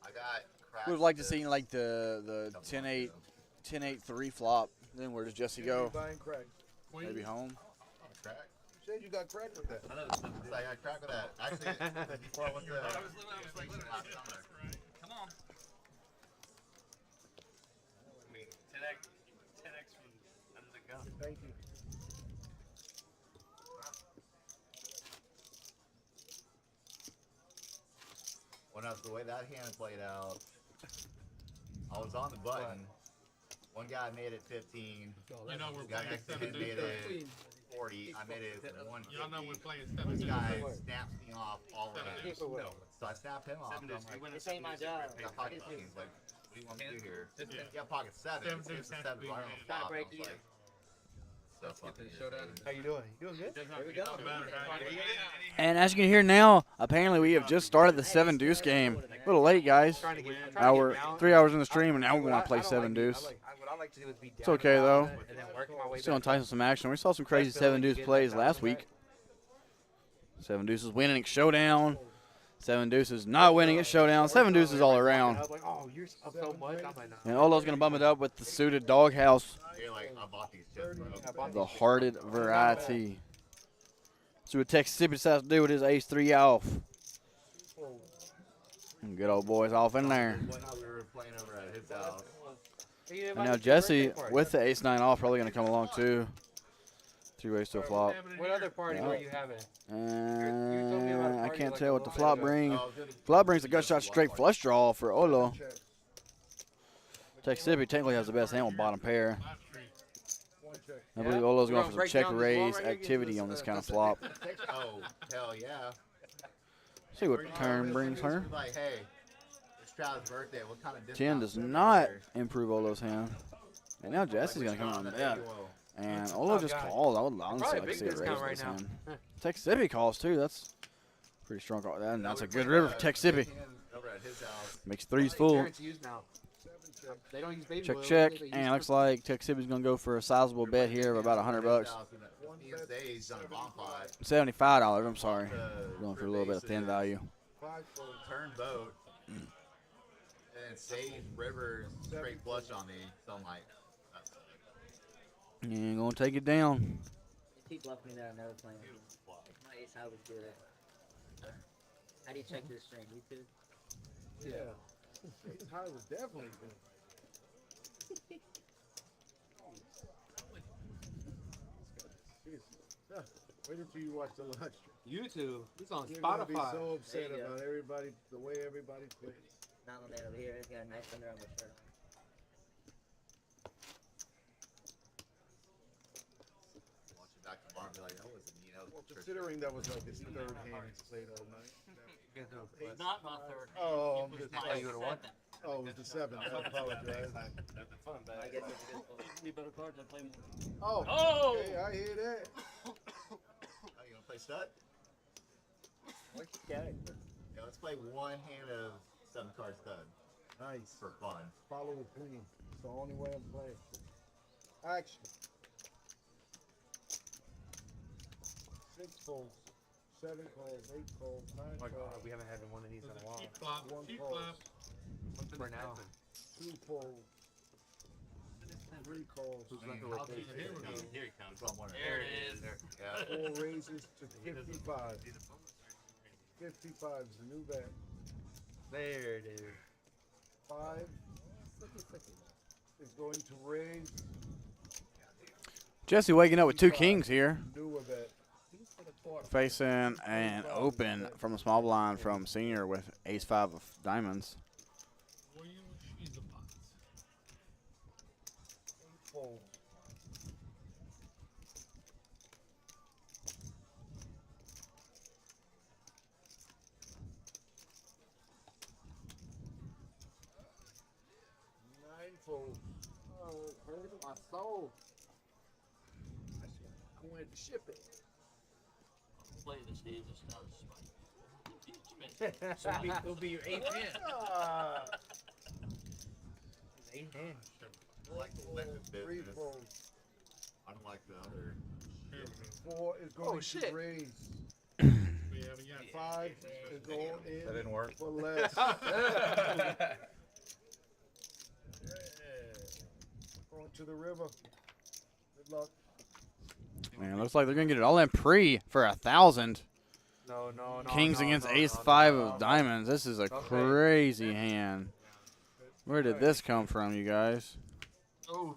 Speaker 3: I got
Speaker 1: Would have liked to see like the 10-8, 10-8-3 flop. Then where does Jesse go?
Speaker 5: Buying crack.
Speaker 1: Maybe home.
Speaker 3: crack.
Speaker 5: Said you got crack with that.
Speaker 3: I got crack with that. Actually, before I went to
Speaker 4: I was like, come on. I mean, 10x from under the gun.
Speaker 5: Thank you.
Speaker 3: when I was the way that hand played out, I was on the button. One guy made it 15.
Speaker 12: You know we're
Speaker 3: guy
Speaker 12: playing
Speaker 3: next to
Speaker 12: 7
Speaker 3: me made
Speaker 12: deuce.
Speaker 3: it 40. I made it 150.
Speaker 12: Y'all know we're playing 7
Speaker 3: This
Speaker 12: deuce.
Speaker 3: guy snaps me off all
Speaker 12: Seven
Speaker 3: around.
Speaker 12: deuce.
Speaker 3: No. So I snapped him off.
Speaker 4: 7
Speaker 3: And I'm
Speaker 4: deuce, you
Speaker 3: like,
Speaker 4: win a
Speaker 11: This ain't my
Speaker 4: 7 deuce,
Speaker 11: job.
Speaker 3: I got pocket money. He's like, what do you want me to do here?
Speaker 12: Yeah.
Speaker 3: Yeah, pocket 7.
Speaker 12: 7
Speaker 3: It's
Speaker 12: deuce
Speaker 3: a
Speaker 12: has
Speaker 3: 7
Speaker 12: to be
Speaker 3: right on
Speaker 12: made.
Speaker 3: the flop.
Speaker 11: Gotta break
Speaker 3: I was
Speaker 11: even.
Speaker 3: like, so fucking
Speaker 6: showdown.
Speaker 8: How you doing? You doing good?
Speaker 12: There
Speaker 11: we go.
Speaker 1: And as you can hear now, apparently we have just started the 7 deuce game. A little late, guys.
Speaker 8: Trying to get
Speaker 1: Hour,
Speaker 8: balance.
Speaker 1: 3 hours in the stream, and now we
Speaker 8: What
Speaker 1: want
Speaker 8: I-
Speaker 1: to play
Speaker 8: I don't
Speaker 1: 7
Speaker 8: like it.
Speaker 1: deuce.
Speaker 8: What I like to do is be
Speaker 1: It's
Speaker 8: down
Speaker 1: okay,
Speaker 8: and
Speaker 1: though.
Speaker 8: out and then work my way
Speaker 1: Still
Speaker 8: back
Speaker 1: entice
Speaker 8: up.
Speaker 1: some action. We saw some crazy 7 deuce plays last week. 7 deuces winning at showdown. 7 deuces not winning at showdown. 7 deuces all around.
Speaker 8: I was like, oh, you're up so much. I'm like,
Speaker 1: And Olo's going to bump it up with the suited DogHouse,
Speaker 3: You're like, I bought these chips, bro.
Speaker 1: the hearted variety. See what Texas decides to do with his ace 3 off. And good old boys off in there.
Speaker 3: We were playing over at his house.
Speaker 1: And now Jesse with the ace 9 off probably going to come along too. 3 ways to a flop.
Speaker 8: what other party were you having?
Speaker 1: I can't tell what the flop brings. Flop brings a gut shot straight flush draw for Olo. Mississippi technically has the best hand with bottom pair.
Speaker 7: One check.
Speaker 1: I believe Olo's going for some
Speaker 8: break
Speaker 1: check
Speaker 8: down this wall
Speaker 1: raise
Speaker 8: right here,
Speaker 1: activity
Speaker 8: this,
Speaker 1: on this kind of flop.
Speaker 3: Oh, hell yeah.
Speaker 1: See what turn brings her.
Speaker 3: Like, hey, it's Travis' birthday. What kind of
Speaker 1: 10 does not improve Olo's hand. And now Jesse's going to come on the bet. And Olo just calls. I would honestly like to see a raise
Speaker 8: right
Speaker 1: this
Speaker 8: now.
Speaker 1: hand. Mississippi calls too. That's pretty strong call. And that's a good river for Mississippi.
Speaker 3: Over at his house.
Speaker 1: Makes threes full.
Speaker 8: Parents use now. They don't use baby
Speaker 1: Check,
Speaker 8: oil,
Speaker 1: check.
Speaker 8: they use
Speaker 1: And it looks like Mississippi's going to go for a sizable bet here of about $100. $75. I'm sorry. Going for a little bit of thin value.
Speaker 3: Turn boat. And save rivers straight flush on me. So I'm like,
Speaker 1: And going to take it down.
Speaker 11: Keep bluffing me that I'm never playing. My ace high was good. How do you check this string? YouTube?
Speaker 7: Yeah. Ace high was definitely good. Wait until you watch the live stream.
Speaker 8: YouTube. It's on
Speaker 7: You're gonna be
Speaker 8: Spotify.
Speaker 7: so upset
Speaker 11: There you go.
Speaker 7: about everybody, the way everybody plays.
Speaker 11: Not on that over here. It's got a nice Under Armour shirt.
Speaker 3: watching back to bar and be like, that was a neat.
Speaker 7: Well, considering that was like his third hand he's played all night.
Speaker 10: Not my third.
Speaker 7: Oh,
Speaker 10: It was
Speaker 7: I'm
Speaker 10: my
Speaker 7: just-
Speaker 10: seventh.
Speaker 7: Oh, it was the seventh. I apologize.
Speaker 10: That's fun, but
Speaker 11: I guess it's a good one.
Speaker 10: need better cards. I play more.
Speaker 7: Oh,
Speaker 10: Oh!
Speaker 7: okay, I hear that.
Speaker 3: Oh, you gonna play stud?
Speaker 11: What's your character?
Speaker 3: Yeah, let's play one hand of 7-card stud
Speaker 7: Nice.
Speaker 3: for fun.
Speaker 7: Follow it clean. It's the only way I'm playing. Action. 6 calls, 7 calls, 8 calls, 9
Speaker 8: Oh my
Speaker 7: calls.
Speaker 8: God, we haven't had one of these in a while.
Speaker 12: Cheap flop.
Speaker 7: One
Speaker 12: Cheap
Speaker 7: calls.
Speaker 12: flop.
Speaker 8: For now.
Speaker 7: 2 calls, 3 calls,
Speaker 10: Here we go. Here he comes.
Speaker 3: That's what I'm wondering.
Speaker 10: There it is.
Speaker 3: Yeah.
Speaker 7: 4 raises to 55. 55 is the new bet.
Speaker 8: There it is.
Speaker 7: 5 is going to raise.
Speaker 1: Jesse waking up with 2 kings here.
Speaker 7: Newer bet.
Speaker 1: Facing an open from the small blind from Senior with ace-5 of diamonds.
Speaker 12: William She's a box.
Speaker 7: 8 folds. Folds. Oh, hurt my soul. I wanted to ship it.
Speaker 10: Play this hand just out of spite.
Speaker 8: So it'll be your 8th hand. 8th hand.
Speaker 3: I like the lemon
Speaker 7: 3
Speaker 3: business.
Speaker 7: folds.
Speaker 3: I don't like the other.
Speaker 7: 4 is going
Speaker 8: shit.
Speaker 7: to raise.
Speaker 12: We haven't yet.
Speaker 7: 5 is going in
Speaker 9: That didn't work.
Speaker 7: for less. Going to the river. Good luck.
Speaker 1: Man, looks like they're going to get it all in pre for 1,000.
Speaker 8: No.
Speaker 1: Kings
Speaker 8: no,
Speaker 1: against
Speaker 8: no,
Speaker 1: ace-5
Speaker 8: no,
Speaker 1: of diamonds. This is a crazy hand. Where did this come from, you guys?
Speaker 8: Oh,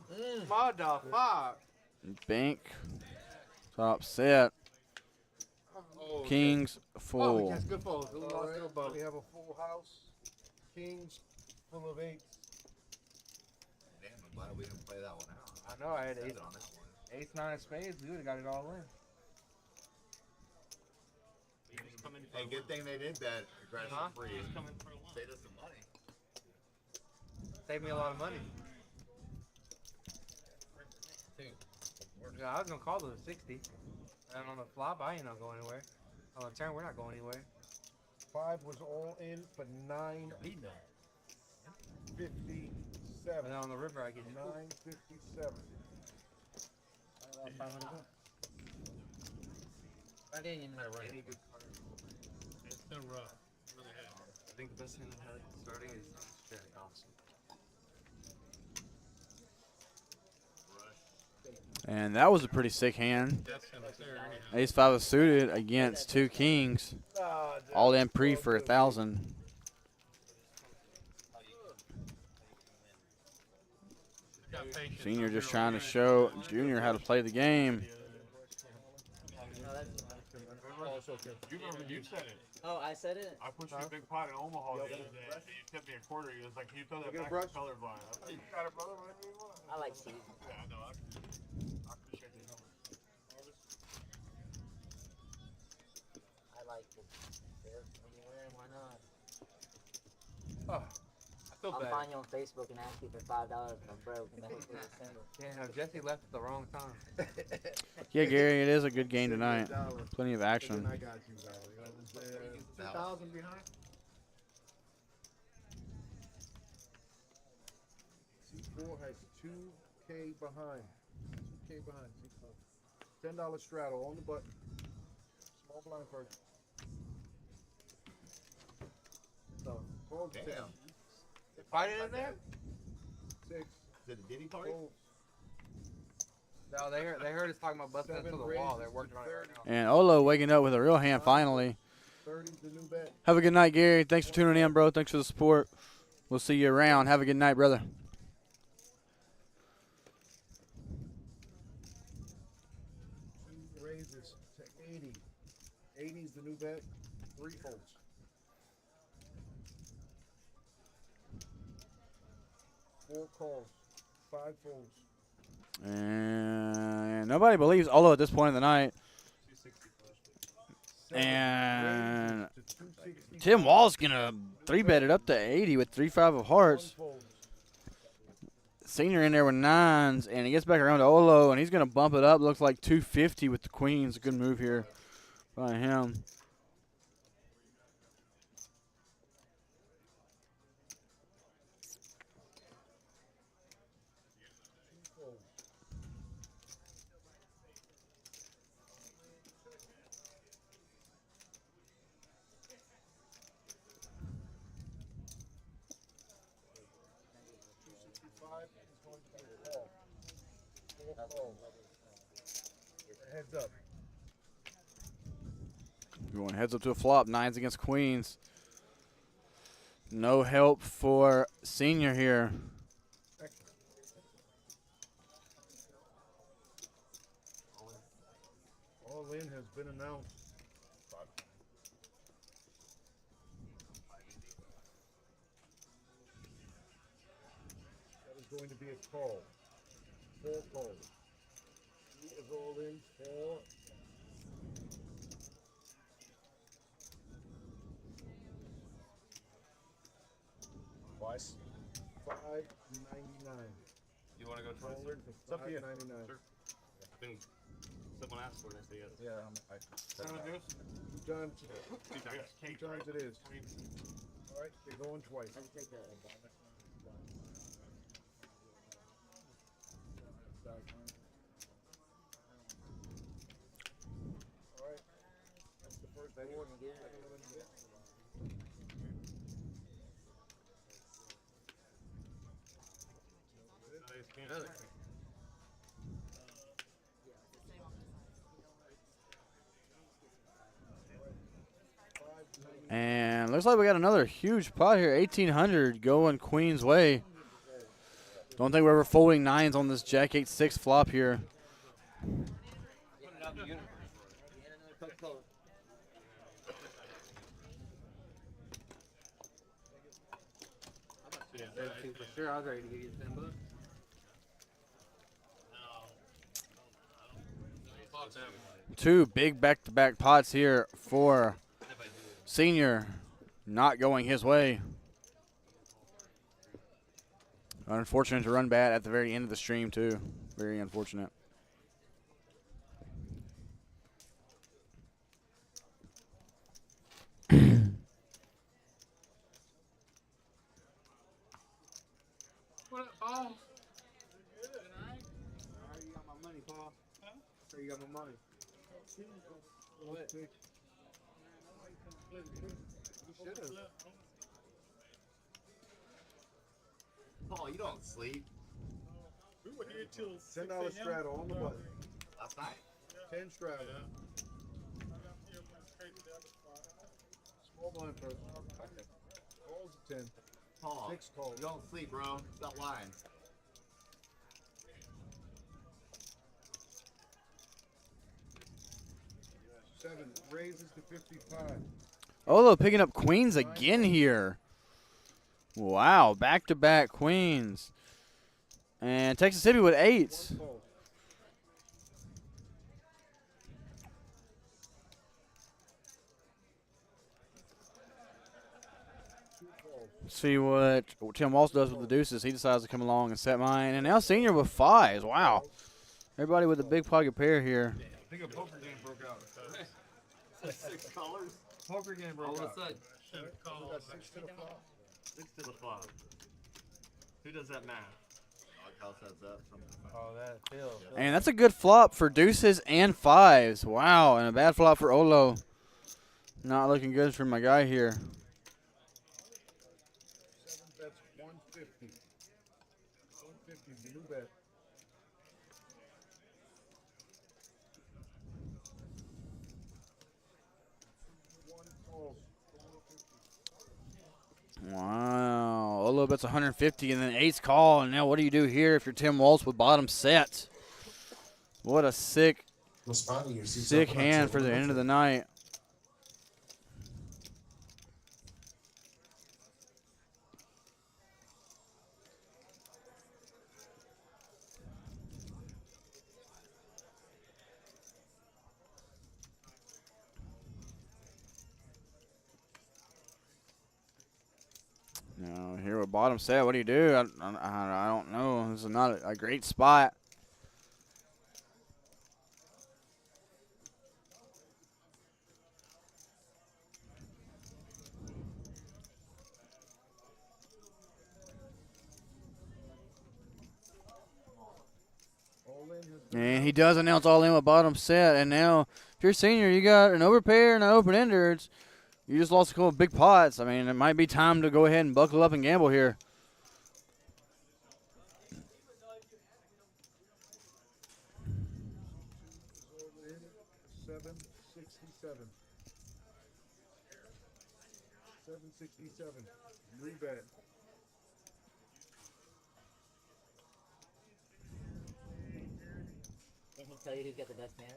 Speaker 8: motherfucker.
Speaker 1: Bank. Top set.
Speaker 8: Oh,
Speaker 1: Kings
Speaker 8: Oh,
Speaker 1: full.
Speaker 8: yes, good fold. Good
Speaker 7: All
Speaker 8: lost
Speaker 7: right,
Speaker 8: to a boat.
Speaker 7: we have a full house. Kings full of 8s.
Speaker 3: Damn, I'm glad we didn't play that one out.
Speaker 8: I know, I had
Speaker 3: Saved
Speaker 8: ace,
Speaker 3: it on that one.
Speaker 8: ace 9 of spades. We would have got it all in.
Speaker 10: He's coming for
Speaker 3: Hey, good thing they did that aggressive
Speaker 8: Huh?
Speaker 3: free.
Speaker 10: He's coming for a one.
Speaker 3: Saved us some money.
Speaker 8: Saved me a lot of money. Yeah, I was going to call it a 60. And on the flop, I ain't not going anywhere. On the turn, we're not going anywhere.
Speaker 7: 5 was all in for 957.
Speaker 8: And then on the river, I get
Speaker 7: 957.
Speaker 8: I didn't even any good card.
Speaker 12: It's so rough. Really had.
Speaker 8: I think the best thing I had starting is very awesome.
Speaker 1: And that was a pretty sick hand.
Speaker 12: That's in there anyhow.
Speaker 1: Ace-5 is suited against 2 kings. All in pre for 1,000.
Speaker 12: Got patience.
Speaker 1: Senior just trying to show Junior how to play the game.
Speaker 10: You remember you said it.
Speaker 11: Oh, I said it?
Speaker 5: I pushed you a big pot in Omaha the other day, and you tipped me a quarter. He was like, "Can you throw that
Speaker 7: You
Speaker 5: back
Speaker 7: got a
Speaker 5: to colorblind?" I was like, "You got it, brother. Whatever you want."
Speaker 11: I like season.
Speaker 5: Yeah, I know. I appreciate the number.
Speaker 11: I like it. When you win, why not?
Speaker 8: Oh, I feel
Speaker 11: I'll
Speaker 8: bad.
Speaker 11: find you on Facebook and ask you for $5 and I'm broke and then hopefully December.
Speaker 8: Damn, Jesse left at the wrong time.
Speaker 1: Yeah, Gary, it is a good game tonight. Plenty of action.
Speaker 7: I got you, Val. You know what I'm saying? 2,000 behind. C4 has 2K behind. 2K behind. C4. $10 straddle on the button. Small blind first. So, fold 10.
Speaker 8: Fight it in there?
Speaker 3: Is
Speaker 7: 6.
Speaker 3: it a Diddy party?
Speaker 7: Fold.
Speaker 8: No, they heard us talking about busting into the wall. They're working on it right now.
Speaker 1: And Olo waking up with a real hand finally.
Speaker 7: 30's the new bet.
Speaker 1: Have a good night, Gary. Thanks for tuning in, bro. Thanks for the support. We'll see you around. Have a good night, brother.
Speaker 7: Two raises to 80. 80's the new bet. 3 folds. 4 calls. 5 folds.
Speaker 1: And nobody believes Olo at this point in the night.
Speaker 7: 7
Speaker 1: And
Speaker 7: raises to 265.
Speaker 1: Tim Wall's going to 3-bet it up to 80 with 3-5 of hearts.
Speaker 7: 1 folds.
Speaker 1: Senior in there with 9s, and he gets back around to Olo, and he's going to bump it up. Looks like 250 with the queens. A good move here by him.
Speaker 7: Heads up.
Speaker 1: Going heads up to a flop. 9s against queens. No help for Senior here.
Speaker 7: All in has been announced. That is going to be a call. 4 calls. He is all in for
Speaker 3: Twice.
Speaker 7: $5.99.
Speaker 10: You want to go twice?
Speaker 7: All in for
Speaker 10: It's up to you.
Speaker 7: $5.99.
Speaker 10: Sure. I think someone asked for it, I say yes.
Speaker 7: Yeah, Two times. Two times it is. All right, you're going twice. All right. That's the first board.
Speaker 1: And looks like we got another huge pot here. 1,800 going Queen's way. Don't think we're ever folding 9s on this Jack 8-6 flop here.
Speaker 8: For sure, I was ready to give you $10.
Speaker 1: Two big back-to-back pots here for Senior. Not going his way. Unfortunate to run bad at the very end of the stream, too. Very unfortunate.
Speaker 12: What up, Paul?
Speaker 8: Alright, you got my money, Paul. Where you got my money? What? You should have.
Speaker 3: Paul, you don't sleep.
Speaker 5: We were here till
Speaker 7: $10 straddle on the button.
Speaker 3: Last night.
Speaker 7: 10 straddle. Small blind first. Calls a 10.
Speaker 3: Paul,
Speaker 7: 6 calls.
Speaker 3: you don't sleep, bro. Stop lying.
Speaker 7: Seven raises to 55.
Speaker 1: Olo picking up queens again here. Wow, back-to-back queens. And Texas City with 8s. See what Tim Walsh does with the deuces. He decides to come along and set mine. And now Senior with 5s. Wow. Everybody with a big pocket pair here.
Speaker 5: I think a poker game broke out.
Speaker 10: 6 colors.
Speaker 5: Poker game broke
Speaker 6: All of
Speaker 5: out.
Speaker 6: a sudden.
Speaker 5: We got 6 to the flop.
Speaker 10: 6 to the flop. Who does that math?
Speaker 3: DogHouse has that.
Speaker 8: Oh, that Phil.
Speaker 1: And that's a good flop for deuces and 5s. Wow, and a bad flop for Olo. Not looking good for my guy here.
Speaker 5: 7 bets 150. 150 is the new bet.
Speaker 1: Wow. Olo bets 150 and then 8s call. And now what do you do here if you're Tim Walsh with bottom set? What a sick hand for the end of the night. Now here with bottom set, what do you do? I don't know. This is not a great spot. And he does announce all in with bottom set. And now, if you're Senior, you got an overpair and an open-ender. You just lost a couple of big pots. I mean, it might be time to go ahead and buckle up and gamble here.
Speaker 5: $767. New bet.
Speaker 11: Can he tell you who's got the best hand?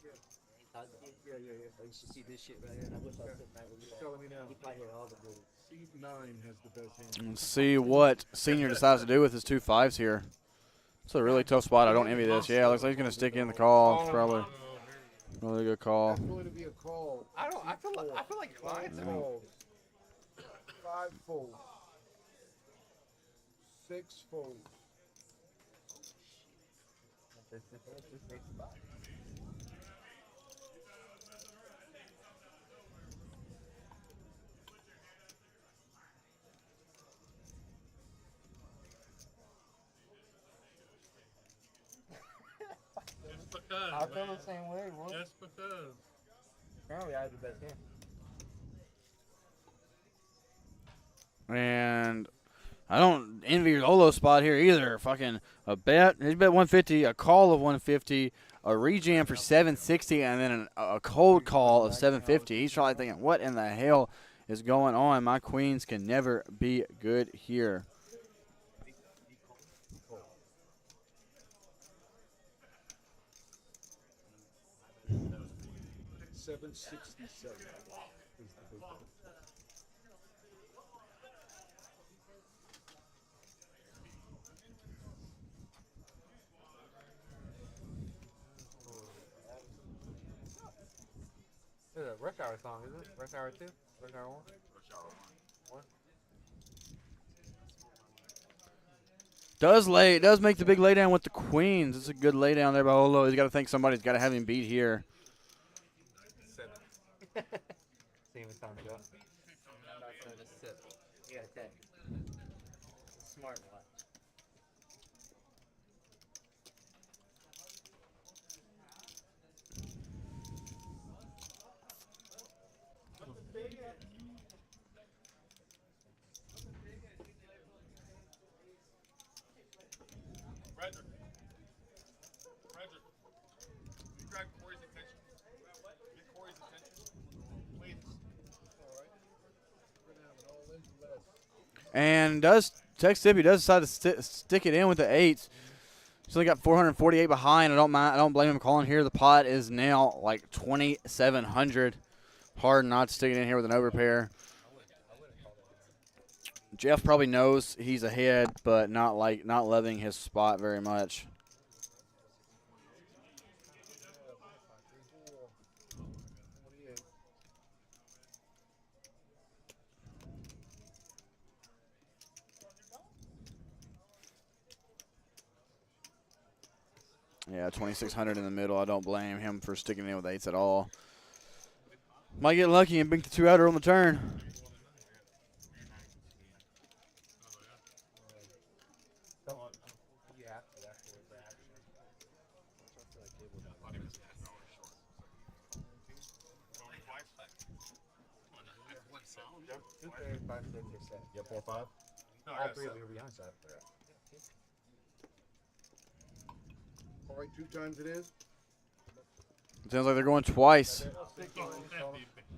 Speaker 5: Yeah.
Speaker 11: I used to see this shit right here, and I wish I was sitting right with you.
Speaker 5: He's telling me now.
Speaker 11: He probably hear all the good.
Speaker 5: C9 has the best hand.
Speaker 1: Let's see what Senior decides to do with his 2 5s here. It's a really tough spot. I don't envy this. Yeah, looks like he's going to stick in the call. It's probably really good call.
Speaker 5: That's going to be a call.
Speaker 8: I feel like you're lying to me.
Speaker 5: Calls. 5 folds. 6 folds.
Speaker 12: Just because.
Speaker 8: I feel
Speaker 12: man.
Speaker 8: the same way, boy.
Speaker 12: Just because.
Speaker 8: Apparently, I have the best hand.
Speaker 1: And I don't envy your Olo spot here either. Fucking a bet. He bet 150, a call of 150, a rejam for 760, and then a cold call of 750. He's probably thinking, what in the hell is going on? My queens can never be good here.
Speaker 5: $767 is the big one.
Speaker 8: This is a Rush Hour song, is it? Rush Hour 2? Rush Hour 1?
Speaker 3: Rush Hour 1.
Speaker 1: Does make the big laydown with the queens. It's a good laydown there by Olo. He's got to think somebody's got to have him beat here.
Speaker 8: See him time to go.
Speaker 11: Yeah, that. Smart watch.
Speaker 12: Frederick. You grab Corey's attention. Get Corey's attention. Please.
Speaker 1: And Texas does decide to stick it in with the 8s. He's only got 448 behind. I don't blame him calling here. The pot is now like 2,700. Hard not sticking in here with an overpair. Jeff probably knows he's ahead, but not loving his spot very much. Yeah, 2,600 in the middle. I don't blame him for sticking in with eights at all. Might get lucky and bink the 2-outer on the turn.
Speaker 3: Yep, 4-5.
Speaker 8: All three of you were behind that.
Speaker 5: All right, 2 times it is.
Speaker 1: Sounds like they're going twice.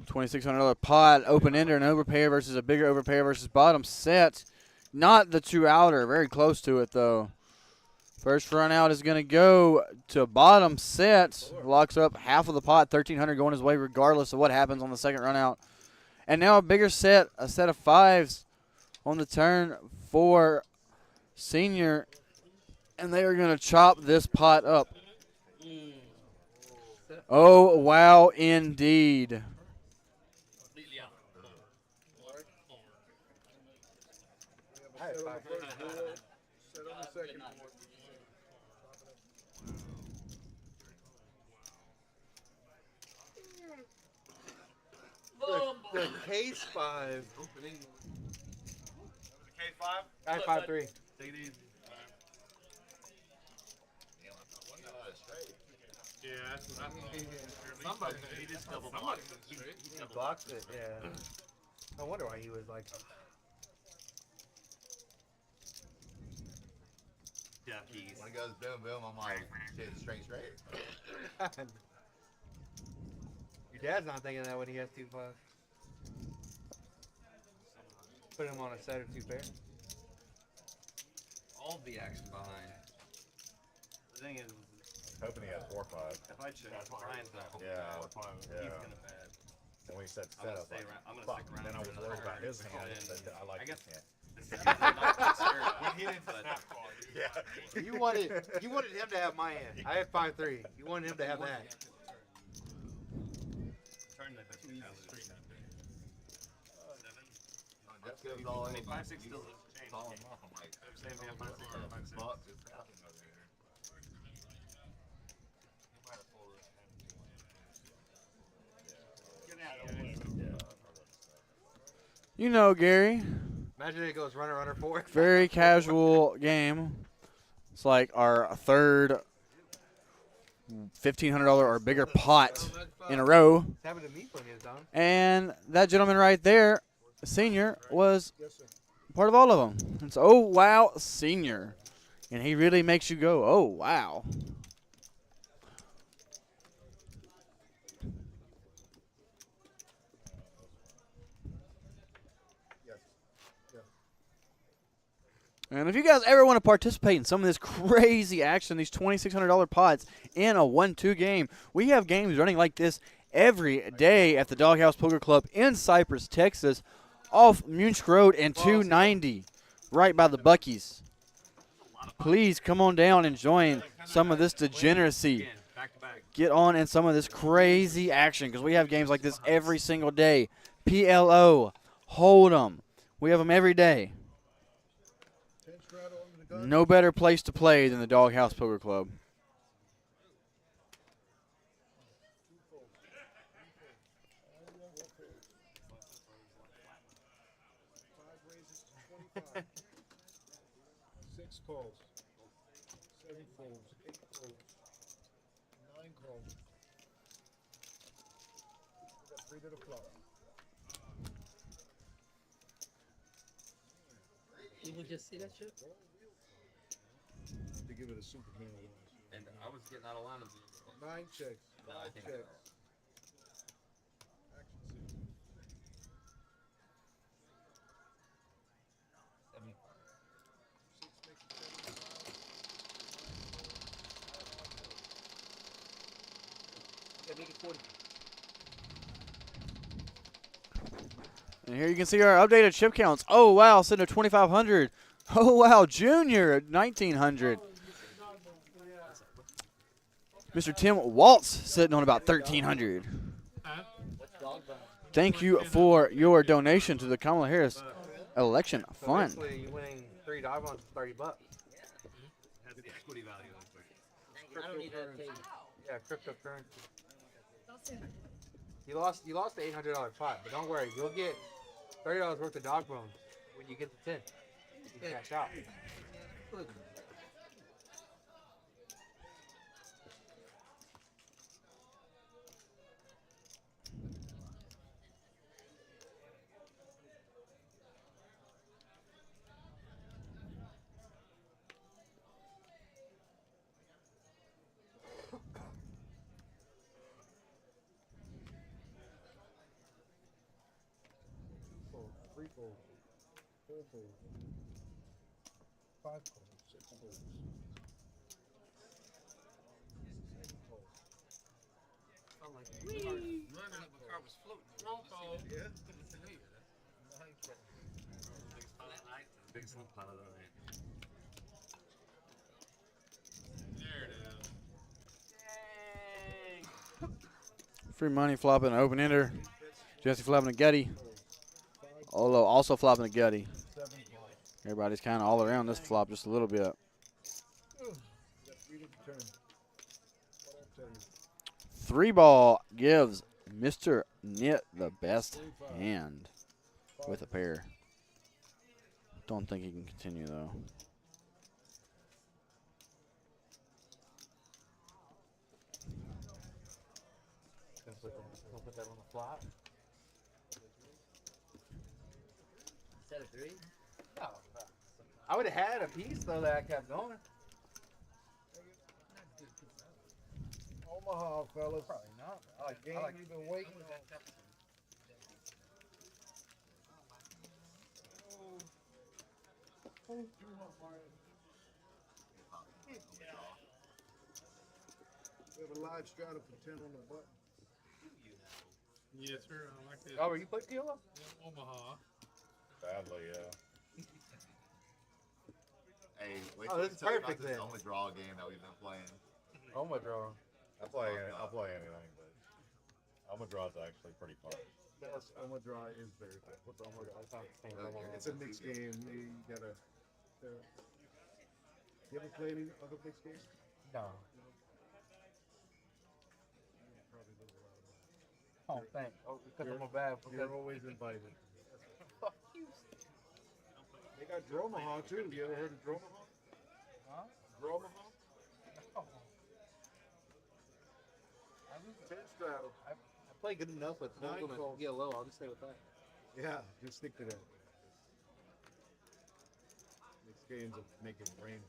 Speaker 1: $2,600 pot, open ender, and overpair versus a bigger overpair versus bottom set. Not the 2-outer. Very close to it, though. First run out is going to go to bottom set. Locks up half of the pot, $1,300 going his way regardless of what happens on the second run out. And now a bigger set, a set of 5s on the turn for Senior. And they are going to chop this pot up. Oh, wow, indeed.
Speaker 8: The case 5.
Speaker 10: Opening.
Speaker 4: K5?
Speaker 8: I 5-3.
Speaker 10: Take it easy.
Speaker 12: Yeah, that's what I thought.
Speaker 10: Somebody, he just double blocked.
Speaker 8: He blocked it, yeah. I wonder why he was like.
Speaker 10: Yeah, keys.
Speaker 3: When it goes boom, boom, I'm like, shit, straight.
Speaker 8: Your dad's not thinking that when he has 2 5. Put him on a set or 2 pair.
Speaker 2: All the action behind.
Speaker 10: The thing is,
Speaker 3: Hoping he has 4-5.
Speaker 10: if I check, Brian's not hoping
Speaker 3: Yeah.
Speaker 10: he's gonna bet.
Speaker 3: And when he said
Speaker 10: I'm
Speaker 3: set, I
Speaker 10: gonna
Speaker 3: was
Speaker 10: stay
Speaker 3: like,
Speaker 10: around. I'm gonna
Speaker 3: fuck.
Speaker 10: stick around.
Speaker 3: Then I
Speaker 10: for
Speaker 3: was
Speaker 10: another
Speaker 3: worried about
Speaker 10: turn,
Speaker 3: his hand,
Speaker 10: and
Speaker 3: but I like
Speaker 10: I guess
Speaker 3: his hand.
Speaker 10: the Seniors are not concerned when he didn't bet.
Speaker 3: Yeah.
Speaker 8: You wanted him to have my hand. I had 5-3. You wanted him to have that.
Speaker 10: Turn that bitch down to 3.
Speaker 3: Jeff goes all in.
Speaker 10: 5-6 still doesn't change.
Speaker 3: Call him off. I'm like,
Speaker 10: Same thing, 5-6, 5-6.
Speaker 3: fuck, it's happening over here.
Speaker 1: You know, Gary.
Speaker 8: Imagine it goes runner, runner, 4.
Speaker 1: Very casual game. It's like our third $1,500 or bigger pot in a row.
Speaker 8: It's happened to me plenty of times.
Speaker 1: And that gentleman right there, Senior, was part of all of them. It's oh, wow, Senior. And he really makes you go, oh, wow. And if you guys ever want to participate in some of this crazy action, these $2,600 pots in a 1-2 game, we have games running like this every day at the DogHouse Poker Club in Cypress, Texas, off Munich Road and 290, right by the Buc-ee's. Please come on down and join some of this degeneracy. Get on in some of this crazy action because we have games like this every single day. PLO, Hold'em, we have them every day. No better place to play than the DogHouse Poker Club.
Speaker 5: Six calls. 7 folds. 8 folds. 9 calls. We got 3 to the flop.
Speaker 2: You would just see that shit?
Speaker 5: To give it a Superman award.
Speaker 2: And I was getting out of line of
Speaker 5: 9 checks.
Speaker 2: No, I
Speaker 5: 5
Speaker 2: think
Speaker 5: checks. Action 6.
Speaker 8: Yeah, make it 40.
Speaker 1: And here you can see our updated chip counts. Oh, wow, sitting at 2,500. Oh, wow, Junior at 1,900. Mr. Tim Waltz sitting on about 1,300. Thank you for your donation to the Kamala Harris election
Speaker 8: So
Speaker 1: fund.
Speaker 8: basically, you're winning 3 dog bones for $30.
Speaker 10: Has the equity value.
Speaker 11: I don't need that tape.
Speaker 8: Yeah, cryptocurrency. You lost the $800 pot, but don't worry, you'll get $30 worth of dog bones when you get the 10. You can cash out.
Speaker 7: Three goals, 4 goals, 5 goals, 6 goals.
Speaker 10: Big slump pile of the night.
Speaker 12: There it is.
Speaker 1: Free money flopping an open ender. Jesse flopping a gutty. Olo also flopping a gutty. Everybody's kind of all around this flop just a little bit. 3-ball gives Mr. Knit the best hand with a pair. Don't think he can continue though.
Speaker 8: Don't put that on the flop.
Speaker 11: Instead of 3?
Speaker 8: No. I would have had a piece though that I kept going.
Speaker 7: Omaha, fellas.
Speaker 8: Probably not.
Speaker 7: Game you've been waiting on. We have a live strata for 10 on the button.
Speaker 12: Yes, sir. I like this.
Speaker 8: Oh, were you playing Kilo?
Speaker 12: Yeah, Omaha.
Speaker 5: Sadly, yeah.
Speaker 3: Hey, wait
Speaker 8: Oh,
Speaker 3: till
Speaker 8: this
Speaker 3: we
Speaker 8: is
Speaker 3: tell you
Speaker 8: perfect
Speaker 3: about this
Speaker 8: then.
Speaker 3: Omaha draw game that we've been playing.
Speaker 8: Oh my draw.
Speaker 5: I'll play anything, but Omaha draw is actually pretty fun.
Speaker 7: Yes, Omaha Draw is very good. What's Omaha Draw? It's a mixed game. You gotta. You ever play any other mixed games?
Speaker 8: No. Oh, thanks. Oh, because I'm a bad.
Speaker 7: You're always invited. They got Dromaha too. You ever heard of Dromaha?
Speaker 8: Huh?
Speaker 7: Dromaha?
Speaker 8: Oh.
Speaker 7: 10 straddle.
Speaker 8: I play good enough with
Speaker 7: Nine
Speaker 8: Holcomb
Speaker 7: calls.
Speaker 8: and get low. I'll just stay with that.
Speaker 7: Yeah, just stick to that. Mixed games of making rain.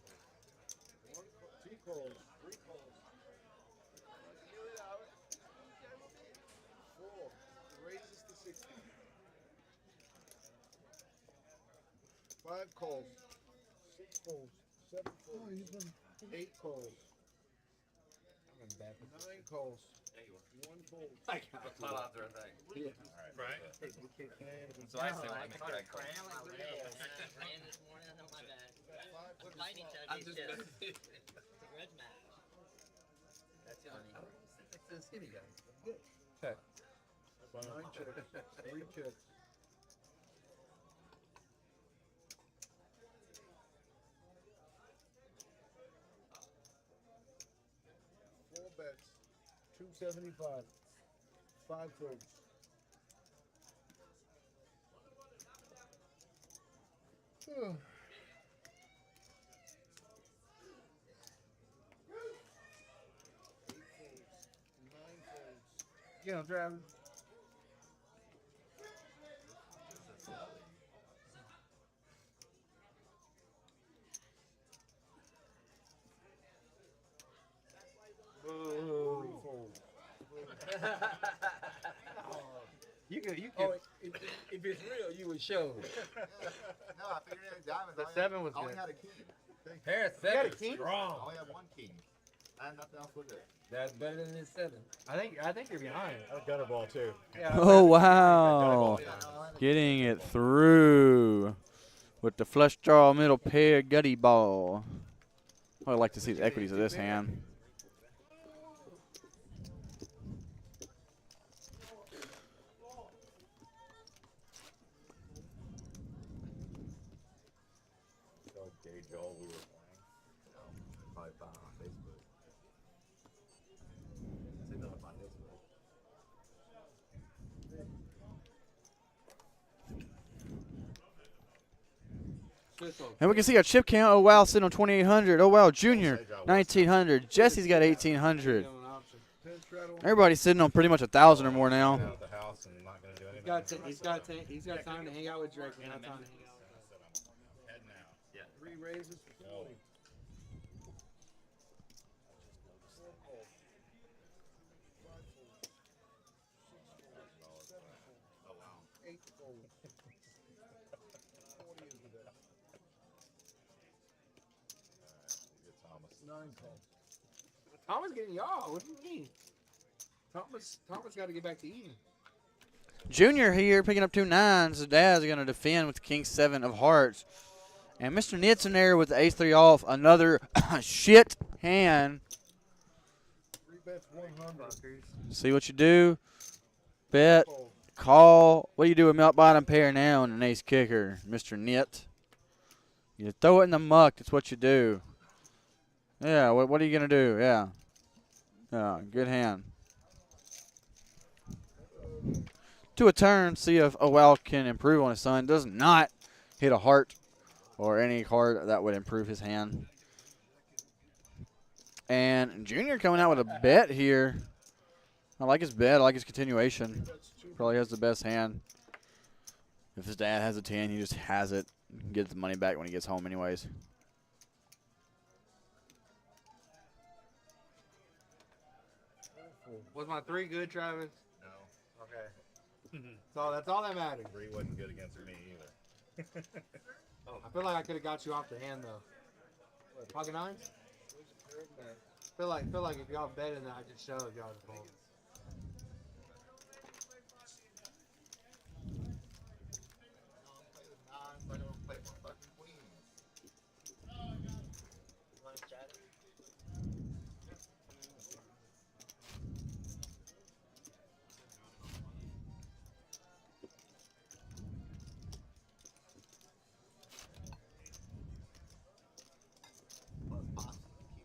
Speaker 7: 2 calls, 3 calls. 4 raises to 60. 5 calls, 6 calls, 7 calls, 8 calls, 9 calls, 1 call.
Speaker 2: I got a ton out there, I think.
Speaker 7: Yeah.
Speaker 12: Right?
Speaker 2: So I say when I make that call.
Speaker 11: Ran this morning, I know my bad. Tiny
Speaker 2: I'm
Speaker 11: Tug
Speaker 2: just
Speaker 11: is
Speaker 2: gonna-
Speaker 11: it's a grudge match. That's funny.
Speaker 2: It's a skinny guy.
Speaker 8: Check.
Speaker 7: 9 checks, 3 checks. Four bets, 275, 5 folds.
Speaker 8: Get him, Travis. You could.
Speaker 7: Oh, if it's real, you would show.
Speaker 3: No, I figured it was diamonds.
Speaker 8: The
Speaker 3: I only
Speaker 8: 7 was
Speaker 3: I only
Speaker 8: good.
Speaker 3: had a king.
Speaker 8: Harris, 7
Speaker 3: I only had 1 king. I have nothing else with it.
Speaker 8: That's better than this 7. I think you're behind.
Speaker 7: A gutter ball too.
Speaker 8: Yeah.
Speaker 1: Oh, wow. Getting it through with the flush draw middle pair gutty ball. I'd like to see the equities of this hand.
Speaker 3: Joel, we were playing. Probably found on Facebook. See that on Facebook.
Speaker 1: And we can see our chip count. Oh, wow, sitting on 2,800. Oh, wow, Junior, 1,900. Jesse's got 1,800. Everybody's sitting on pretty much 1,000 or more now.
Speaker 8: He's got time to hang out with Drake. We have time to hang out with him.
Speaker 3: Yeah.
Speaker 7: 3 raises. No.
Speaker 8: Thomas getting y'all. What do you mean? Thomas got to get back to eating.
Speaker 1: Junior here picking up 2 9s. His dad's going to defend with the King 7 of hearts. And Mr. Nitz in there with the ace 3 off. Another shit hand.
Speaker 7: 3 bets 100.
Speaker 1: See what you do. Bet. Call. What do you do with milk bottom pair now and an ace kicker, Mr. Nit? You throw it in the muck. That's what you do. Yeah, what are you going to do? Yeah. Yeah, good hand. To a turn, see if Owell can improve on his son. Does not hit a heart or any card that would improve his hand. And Junior coming out with a bet here. I like his bet. I like his continuation. Probably has the best hand. If his dad has a 10, he just has it. Get the money back when he gets home anyways.
Speaker 8: Was my 3 good, Travis?
Speaker 3: No.
Speaker 8: Okay. So that's all that matters.
Speaker 3: 3 wasn't good against me either.
Speaker 8: I feel like I could have got you off the hand though. What, pocket 9s? Feel like if y'all better than I just showed y'all the fold.
Speaker 3: I don't play my fucking queen. Keep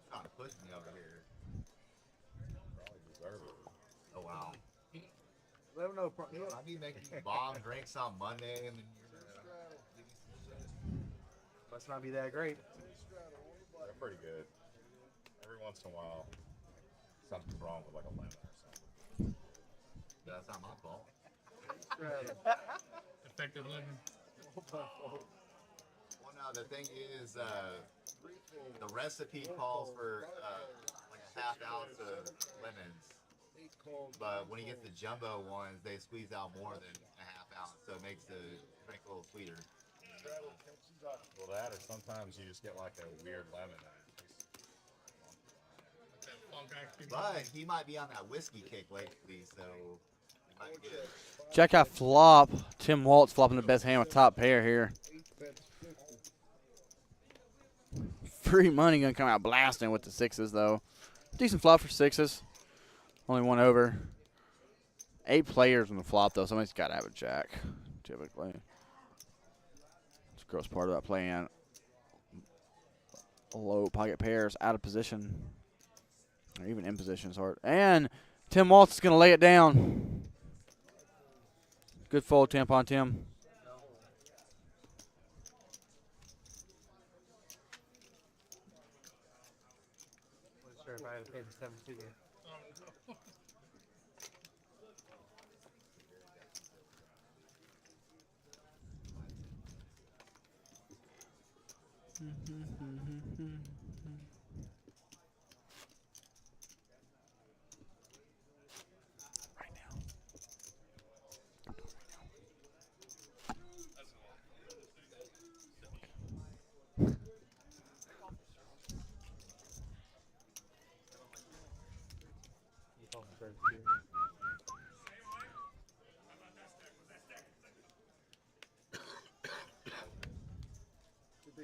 Speaker 3: trying to push me over here. Probably deserve it. Oh wow.
Speaker 8: Let him know.
Speaker 3: I be making bomb drinks on Monday and then you're
Speaker 8: Must not be that great.
Speaker 3: they're pretty good. Every once in a while, something's wrong with like a lemon or something. That's not my fault.
Speaker 12: Effective lemon.
Speaker 3: Well, no, the thing is, the recipe calls for like a half ounce of lemons. But when you get the jumbo ones, they squeeze out more than a half ounce, so it makes the drink a little sweeter.
Speaker 15: Well, that or sometimes you just get like a weird lemon.
Speaker 3: But he might be on that whiskey kick lately, so he might get it.
Speaker 1: Check out flop. Tim Waltz flopping the best hand with top pair here. Free money gonna come out blasting with the 6s though. Decent flop for 6s. Only 1 over. 8 players on the flop though. Somebody's gotta have a jack, typically. It's the gross part about playing low pocket pairs out of position. Or even in position is hard. And Tim Waltz is gonna lay it down. Good fold, tampon Tim.
Speaker 8: I'm sure if I had paid the 7-2 game.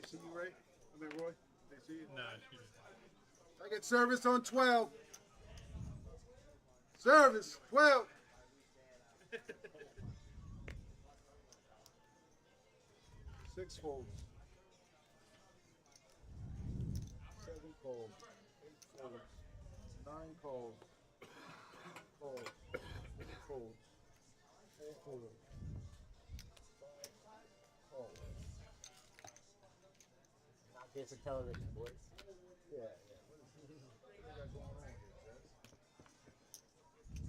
Speaker 5: see you, Ray? I mean, Roy? They see you?
Speaker 12: No, she didn't.
Speaker 5: I get service on 12. Service, 12. 6 folds. 7 calls. 8 folds. 9 calls. Calls. 8 folds. 4 folds. 5 calls.
Speaker 11: Not just a television, boys.
Speaker 5: Yeah, yeah. What is we got going on here, Jess?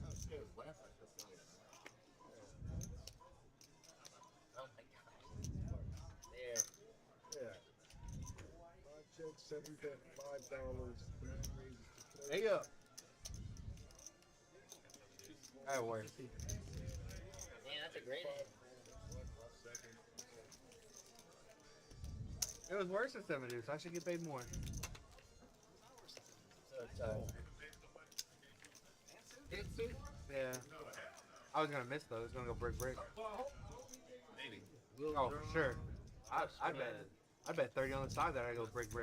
Speaker 3: That's good. Left, I just saw you.
Speaker 11: Oh my god. There.
Speaker 5: Yeah. 5 checks, 7 bet, $5.
Speaker 8: There you go. That works.
Speaker 11: Man, that's a great ad.
Speaker 8: It was worse than 7 dudes. I should get paid more. Yeah. I was gonna miss though. I was gonna go brick.
Speaker 2: Maybe.
Speaker 8: Oh, for sure. I bet 30 on the side that I go brick.
Speaker 11: I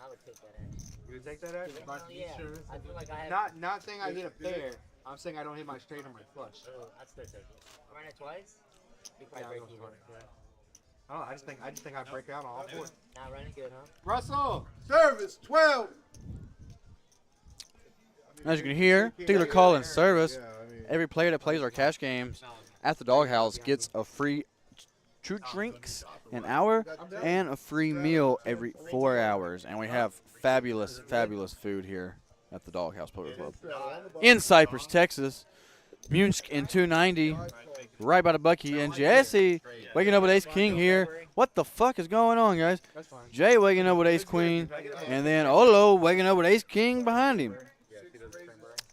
Speaker 11: would take that ad.
Speaker 8: You would take that ad?
Speaker 11: Hell yeah. I feel like I have.
Speaker 8: Not saying I hit a pair. I'm saying I don't hit my straight or my flush.
Speaker 11: Oh, I'd still take it. Run it twice. You probably
Speaker 8: Yeah,
Speaker 11: break
Speaker 8: I'll go
Speaker 11: even.
Speaker 8: twice, yeah. Oh, I just think I break out on all four.
Speaker 11: Not running good, huh?
Speaker 8: Russell!
Speaker 5: Service, 12.
Speaker 1: As you can hear, dealer call in service. Every player that plays our cash games at the DogHouse gets a free 2 drinks an hour and a free meal every 4 hours. And we have fabulous food here at the DogHouse Poker Club. In Cypress, Texas. Munich in 290. Right by the Bucky. And Jesse waking up with Ace King here. What the fuck is going on, guys? Jay waking up with Ace Queen. And then Olo waking up with Ace King behind him.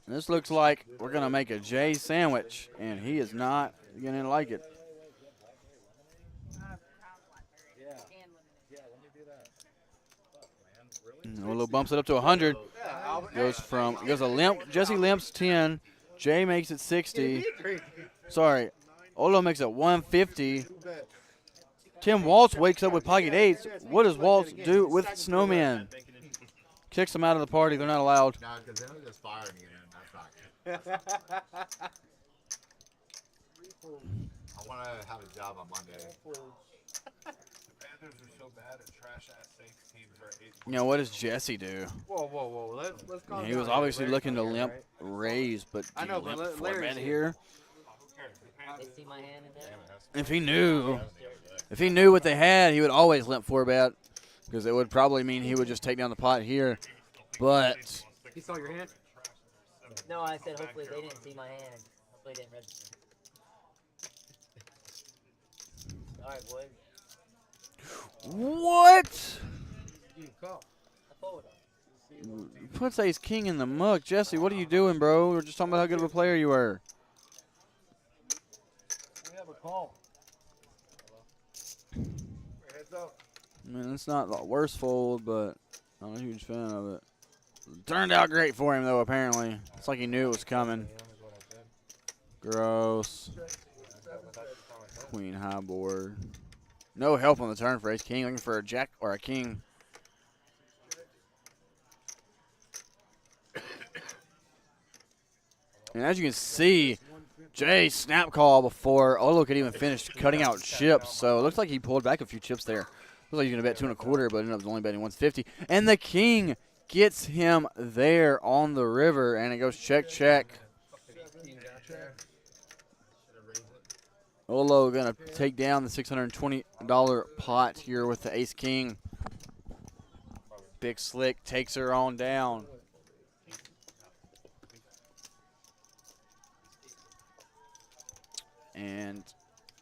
Speaker 1: This looks like we're going to make a Jay sandwich, and he is not going to like it. Olo bumps it up to 100. Goes a limp. Jesse limps 10. Jay makes it 60. Sorry. Olo makes it 150. Tim Waltz wakes up with pocket 8s. What does Waltz do with Snowman? Kicks them out of the party. They're not allowed.
Speaker 3: No, because then we just fire me again. That's not good. I want to have a job on Monday.
Speaker 5: The Panthers are so bad at trash-ass Saints teams are 8.
Speaker 1: You know, what does Jesse do?
Speaker 8: Whoa. Let's calm
Speaker 1: He
Speaker 8: down
Speaker 1: was
Speaker 8: here.
Speaker 1: obviously
Speaker 8: Larry,
Speaker 1: looking to
Speaker 8: calm down,
Speaker 1: limp
Speaker 8: right?
Speaker 1: raise, but
Speaker 8: I know, but Larry's
Speaker 1: here.
Speaker 11: They see my hand in there?
Speaker 1: If he knew what they had, he would always limp 4-bet, because it would probably mean he would just take down the pot here. But
Speaker 8: You saw your hand?
Speaker 11: No, I said hopefully they didn't see my hand. Hopefully they didn't register. Alright, boys.
Speaker 1: what?
Speaker 8: Call.
Speaker 1: Puts Ace King in the muck. Jesse, what are you doing, bro? We're just talking about how good of a player you were.
Speaker 5: We have a call. Heads up.
Speaker 1: I mean, it's not the worst fold, but I'm a huge fan of it. Turned out great for him, though, apparently. It's like he knew it was coming. Gross. Queen high board. No help on the turn for Ace King. Looking for a jack or a king. And as you can see, Jay snap call before Olo could even finish cutting out chips. So it looks like he pulled back a few chips there. Looks like he's going to bet 2 1/4, but ended up only betting 150. And the king gets him there on the river, and it goes check. Olo going to take down the $620 pot here with the Ace King. Big Slick takes her on down. And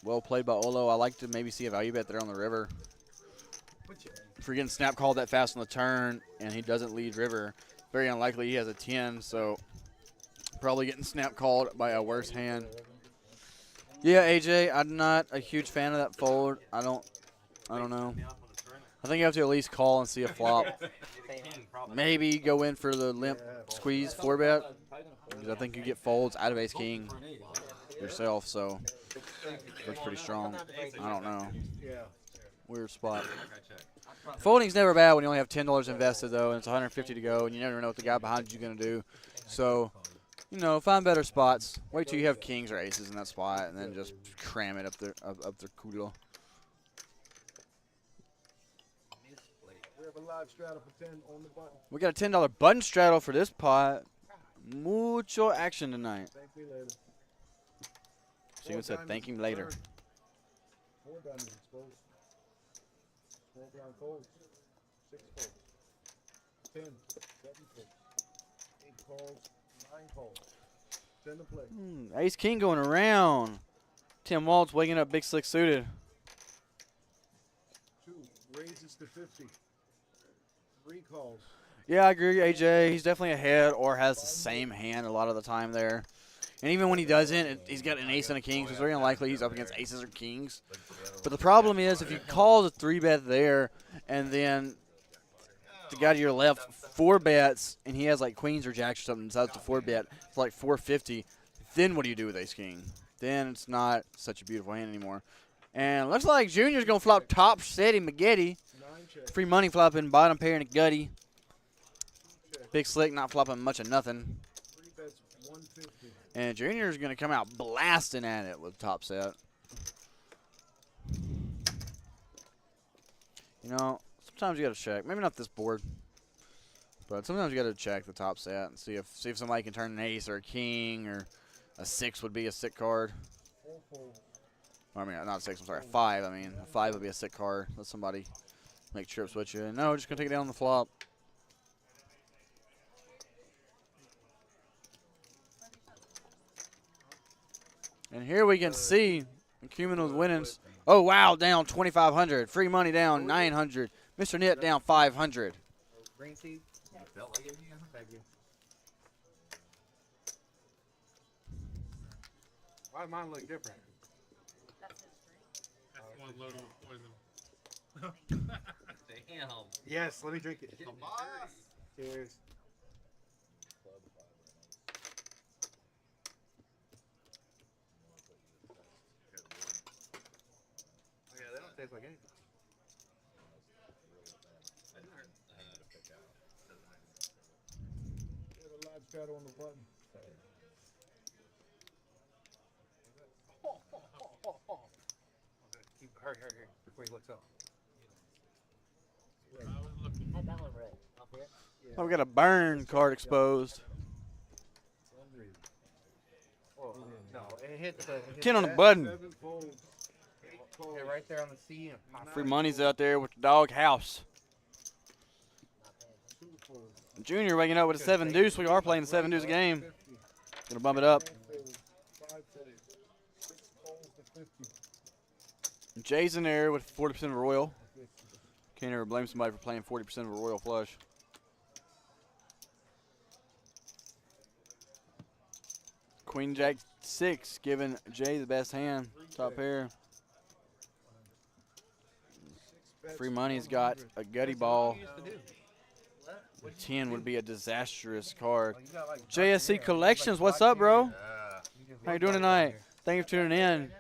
Speaker 1: well played by Olo. I like to maybe see a value bet there on the river. If you're getting snap called that fast on the turn and he doesn't lead river, very unlikely he has a 10, so probably getting snap called by a worse hand. Yeah, AJ, I'm not a huge fan of that fold. I don't know. I think you have to at least call and see a flop. Maybe go in for the limp squeeze 4-bet, because I think you get folds out of Ace King yourself. So Looks pretty strong. I don't know.
Speaker 13: Yeah.
Speaker 1: Weird spot. Folding's never bad when you only have $10 invested, though, and it's 150 to go, and you never know what the guy behind you is going to do. So, you know, find better spots. Wait till you have kings or aces in that spot, and then just cram it up their culo.
Speaker 13: We have a live straddle for 10 on the button.
Speaker 1: We got a $10 button straddle for this pot. Mucho action tonight.
Speaker 13: Thank me later.
Speaker 1: Steven said, thank him later.
Speaker 13: 4 diamonds exposed. 4 brown folds. 6 folds. 10. 7 folds. 8 calls. 9 calls. 10 to play.
Speaker 1: Ace King going around. Tim Waltz waking up big slick suited.
Speaker 13: 2 raises to 50. 3 calls.
Speaker 1: Yeah, I agree, AJ. He's definitely ahead or has the same hand a lot of the time there. And even when he doesn't, he's got an ace and a king, so it's very unlikely he's up against aces or kings. But the problem is if he calls a 3-bet there and then the guy to your left 4-bets and he has like queens or jacks or something and decides to 4-bet, it's like 450, then what do you do with ace king? Then it's not such a beautiful hand anymore. And it looks like Junior's going to flop top steady McGetty. Free money flopping bottom pair and a gutty. Big Slick not flopping much of nothing. And Junior's going to come out blasting at it with top set. You know, sometimes you got to check. Maybe not this board. But sometimes you got to check the top set and see if somebody can turn an ace or a king or a 6 would be a sick card. Or, I mean, not a 6, I'm sorry, a 5. I mean, a 5 would be a sick card. Let somebody make trips with you. No, just going to take it down on the flop. And here we can see Cumulus winnings. Oh, wow, down 2,500. Free money down 900. Mr. Knit down 500.
Speaker 8: Green seed.
Speaker 3: Felt like it.
Speaker 8: Thank you. Why does mine look different?
Speaker 12: That's one loaded with poison.
Speaker 4: Damn.
Speaker 8: Yes, let me drink it. Cheers. Oh, yeah, they don't taste like anything.
Speaker 13: We have a live straddle on the button.
Speaker 8: Hurry, before he looks up.
Speaker 11: Had that one right. Up here.
Speaker 1: Oh, we got a burn card exposed.
Speaker 8: Oh, no, it hit the.
Speaker 1: 10 on the button.
Speaker 8: Yeah, right there on the C.
Speaker 1: Free money's out there with the DogHouse. Junior waking up with a 7 deuce. We are playing the 7 deuce game. Gonna bump it up. Jay's in there with 40% of a royal. Can't ever blame somebody for playing 40% of a royal flush. Queen Jack 6 giving Jay the best hand. Top pair. Free money's got a gutty ball. 10 would be a disastrous card. JSC Collections, what's up, bro? How you doing tonight? Thank you for tuning in.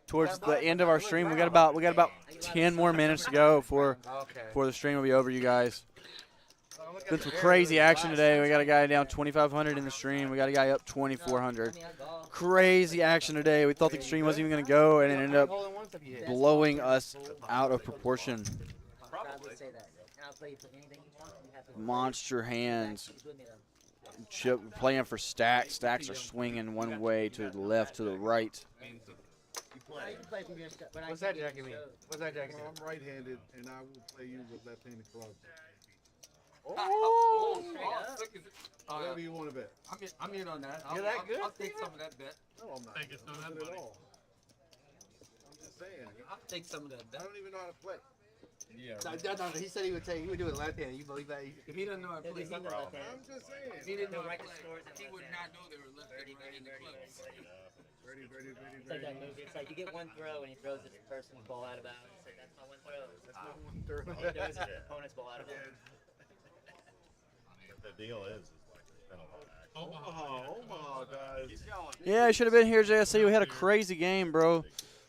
Speaker 1: Towards the end of our stream, we got about 10 more minutes to go before the stream will be over, you guys. Been some crazy action today. We got a guy down 2,500 in the stream. We got a guy up 2,400. Crazy action today. We thought the stream wasn't even going to go, and it ended up blowing us out of proportion. Monster hands. Chip playing for stacks. Stacks are swinging one way to the left, to the right.
Speaker 8: What's that jacket mean? What's that jacket mean?
Speaker 13: I'm right-handed, and I will play you with left-handed clubs.
Speaker 6: Oh!
Speaker 13: Whatever you want to bet.
Speaker 6: I'm in on that.
Speaker 8: You're that good?
Speaker 6: I'll take some of that bet.
Speaker 13: No, I'm not.
Speaker 12: Take some of that
Speaker 13: Not at
Speaker 12: money.
Speaker 13: all. I'm just saying.
Speaker 6: I'll take some of that
Speaker 13: I
Speaker 6: bet.
Speaker 13: don't even know how to play.
Speaker 15: Yeah.
Speaker 8: No, he said he would do it left hand. You believe that?
Speaker 6: If he doesn't know how to play,
Speaker 11: Does he know left hand?
Speaker 13: I'm just saying.
Speaker 6: if he didn't know how
Speaker 11: Right
Speaker 6: to
Speaker 11: to
Speaker 6: play,
Speaker 11: scores and
Speaker 6: he
Speaker 11: left
Speaker 6: would
Speaker 11: hand.
Speaker 6: not know they were left-handed in the clubs.
Speaker 13: Ready.
Speaker 11: It's like that movie. It's like you get one throw and he throws the person's ball out of bounds. It's like, that's my one throw.
Speaker 13: That's my one third.
Speaker 11: He throws his opponent's ball out of bounds.
Speaker 15: But the deal is like there's been a lot of action.
Speaker 5: Omaha, guys.
Speaker 1: Yeah, you should have been here, JSC. We had a crazy game, bro.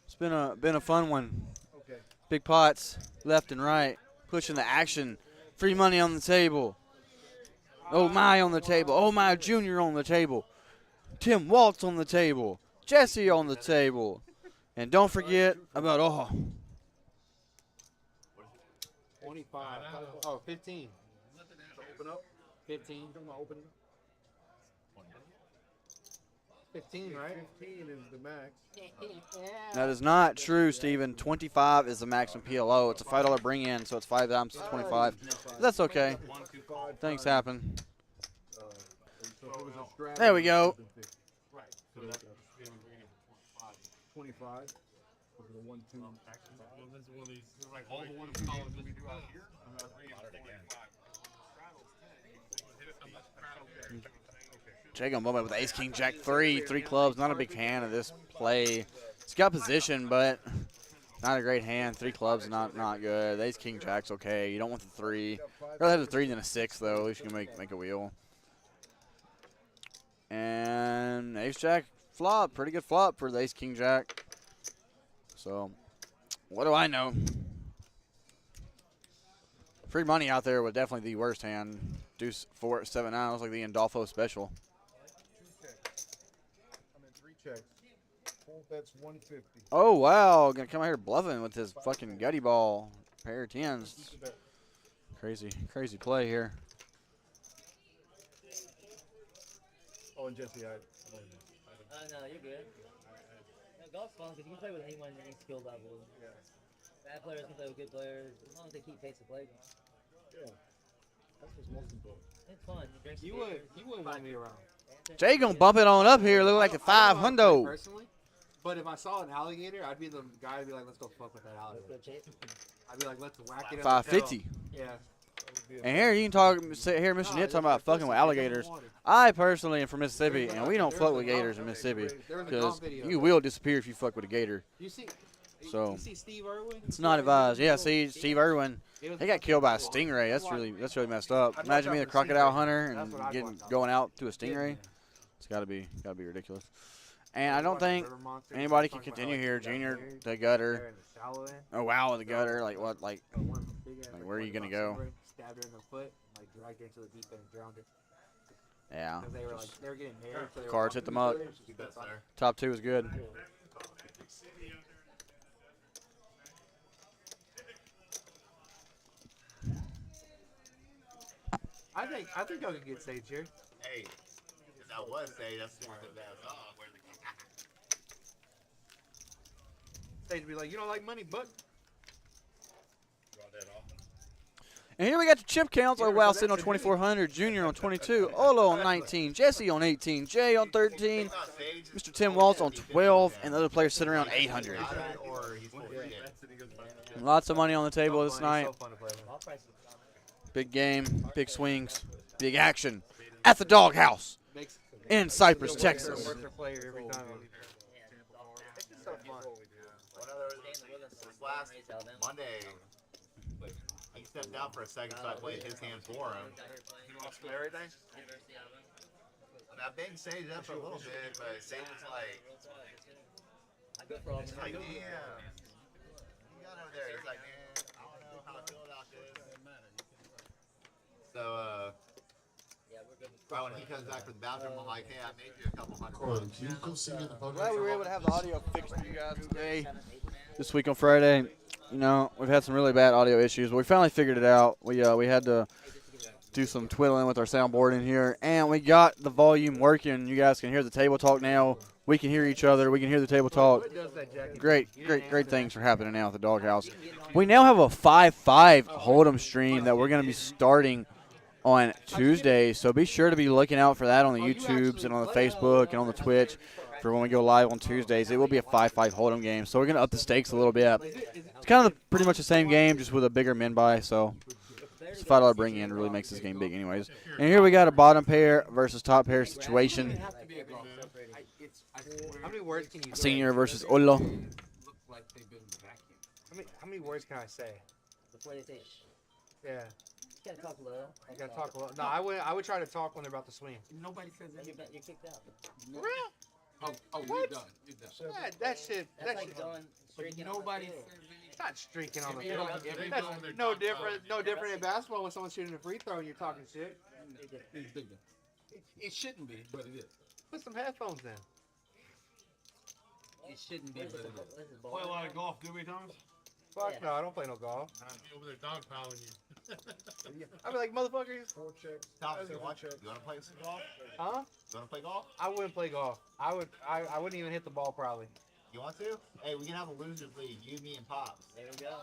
Speaker 1: It's been a fun one.
Speaker 5: Okay.
Speaker 1: Big pots, left and right, pushing the action. Free money on the table. Oh my on the table. Oh my Junior on the table. Tim Waltz on the table. Jesse on the table. And don't forget about
Speaker 8: 25. Oh, 15.
Speaker 5: Open up.
Speaker 8: 15. 15, right?
Speaker 5: 15 is the max.
Speaker 1: That is not true, Steven. 25 is the maximum PLO. It's a $5 bring in, so it's 5 times 25. But that's okay. Things happen. There we go.
Speaker 5: Right. So that's 25. Over the 1, 2.
Speaker 12: This is one of these, like all the ones we do out here.
Speaker 1: Jay gonna bump it with ace, king, jack, three clubs. Not a big fan of this play. It's got position, but not a great hand. 3 clubs, not good. Ace, king, jack's okay. You don't want the 3. Rather have the 3 than a 6 though. At least you can make a wheel. And ace, jack, flop. Pretty good flop for the ace, king, jack. So, what do I know? Free money out there with definitely the worst hand. Deuce 4, 7, 9. Looks like the Andolfo special.
Speaker 5: 3 checks. Full bet's 150.
Speaker 1: Oh, wow. Gonna come out here bluffing with his fucking gutty ball. Pair of 10s. Crazy play here.
Speaker 5: Oh, and Jesse,
Speaker 11: no, you're good. Golf's fun because you can play with anyone at any skill level.
Speaker 5: Yeah.
Speaker 11: Bad players can play with good players as long as they keep pace of play.
Speaker 5: Yeah. That's what's most important.
Speaker 11: It's fun.
Speaker 8: You wouldn't want me around.
Speaker 1: Jay gonna bump it on up here. Look like the 5 hundo.
Speaker 8: Personally, but if I saw an alligator, I'd be the guy who'd be like, let's go fuck with that alligator. I'd be like, let's whack it up.
Speaker 1: 550.
Speaker 8: Yeah.
Speaker 1: And here you can talk. Here, Mr. Nitt talking about fucking with alligators. I personally am from Mississippi, and we don't fuck with gators in Mississippi because you will disappear if you fuck with a gator. So
Speaker 8: Steve Irwin?
Speaker 1: it's not advised. Yeah, see Steve Irwin, he got killed by a stingray. That's really messed up. Imagine being a crocodile hunter and going out to a stingray. It's gotta be ridiculous. And I don't think anybody can continue here. Junior, the gutter. Oh wow, the gutter. Like what? Like where are you gonna go?
Speaker 8: Stabbed her in the foot, like dragged her into the deep end and drowned her.
Speaker 1: Yeah.
Speaker 8: They were getting married. So
Speaker 1: Cards hit them up. Top 2 is good.
Speaker 8: I think y'all can get stage here.
Speaker 3: Hey, if that was say that's one of the best.
Speaker 8: Stage would be like, you don't like money, but.
Speaker 1: And here we got the chip counts. Oh, wow, sitting on 2,400. Junior on 22. Olo on 19. Jesse on 18. Jay on 13. Mr. Tim Waltz on 12. And the other players sitting around 800. Lots of money on the table this night. Big game, big swings, big action at the DogHouse in Cypress, Texas.
Speaker 3: Last Monday, he stepped out for a second, so I played his hand for him. He lost everything. That big Sage up for a little bit, but Sage was like, it's like, damn. He got over there. He's like, man, I don't know how I feel about this. So, right when he comes back from the bathroom, I'm like, hey, I made you a couple $100.
Speaker 1: I'm glad we were able to have the audio fixed for you guys today. This week on Friday, you know, we've had some really bad audio issues, but we finally figured it out. We had to do some twiddling with our soundboard in here, and we got the volume working. You guys can hear the table talk now. We can hear each other. We can hear the table talk. Great things are happening now at the DogHouse. We now have a 5-5 Hold'em stream that we're going to be starting on Tuesday, so be sure to be looking out for that on the YouTubes and on the Facebook and on the Twitch for when we go live on Tuesdays. It will be a 5-5 Hold'em game, so we're going to up the stakes a little bit. It's kind of pretty much the same game, just with a bigger min buy, so this $5 bring in really makes this game big anyways. And here we got a bottom pair versus top pair situation.
Speaker 8: How many words can you
Speaker 1: Senior versus Olo.
Speaker 8: How many words can I say? Yeah.
Speaker 11: You gotta talk low.
Speaker 8: You gotta talk a little. No, I would try to talk when they're about to swing.
Speaker 6: Nobody says
Speaker 11: Then
Speaker 6: anything.
Speaker 11: you're kicked out.
Speaker 8: For real?
Speaker 6: Oh, you're done. You're done.
Speaker 8: That shit.
Speaker 11: That's
Speaker 8: That
Speaker 11: like
Speaker 8: shit.
Speaker 11: going streaking. on the
Speaker 6: Nobody
Speaker 11: field.
Speaker 6: says anything.
Speaker 8: Not streaking on the
Speaker 6: If
Speaker 8: field.
Speaker 6: they go
Speaker 8: That's
Speaker 12: over there
Speaker 8: no
Speaker 12: talking
Speaker 8: different.
Speaker 12: about
Speaker 8: No different in basketball when someone's shooting a free throw and you're talking shit.
Speaker 6: It's big. It shouldn't be, but it is.
Speaker 8: Put some headphones in.
Speaker 6: It shouldn't be,
Speaker 11: What is
Speaker 6: but
Speaker 11: this?
Speaker 6: it is.
Speaker 11: What is this
Speaker 10: Play
Speaker 11: ball?
Speaker 10: a lot of golf, do we, Thomas?
Speaker 8: Fuck
Speaker 11: Yeah.
Speaker 8: no, I don't play no golf.
Speaker 12: Be over there dogpiling you.
Speaker 8: I'd be like, motherfuckers.
Speaker 3: Thomas, you want to play some golf?
Speaker 8: Huh?
Speaker 3: You want to play golf?
Speaker 8: I wouldn't play golf. I wouldn't even hit the ball probably.
Speaker 3: You want to? Hey, we can have a losers league. You, me, and Pops.
Speaker 11: There we go.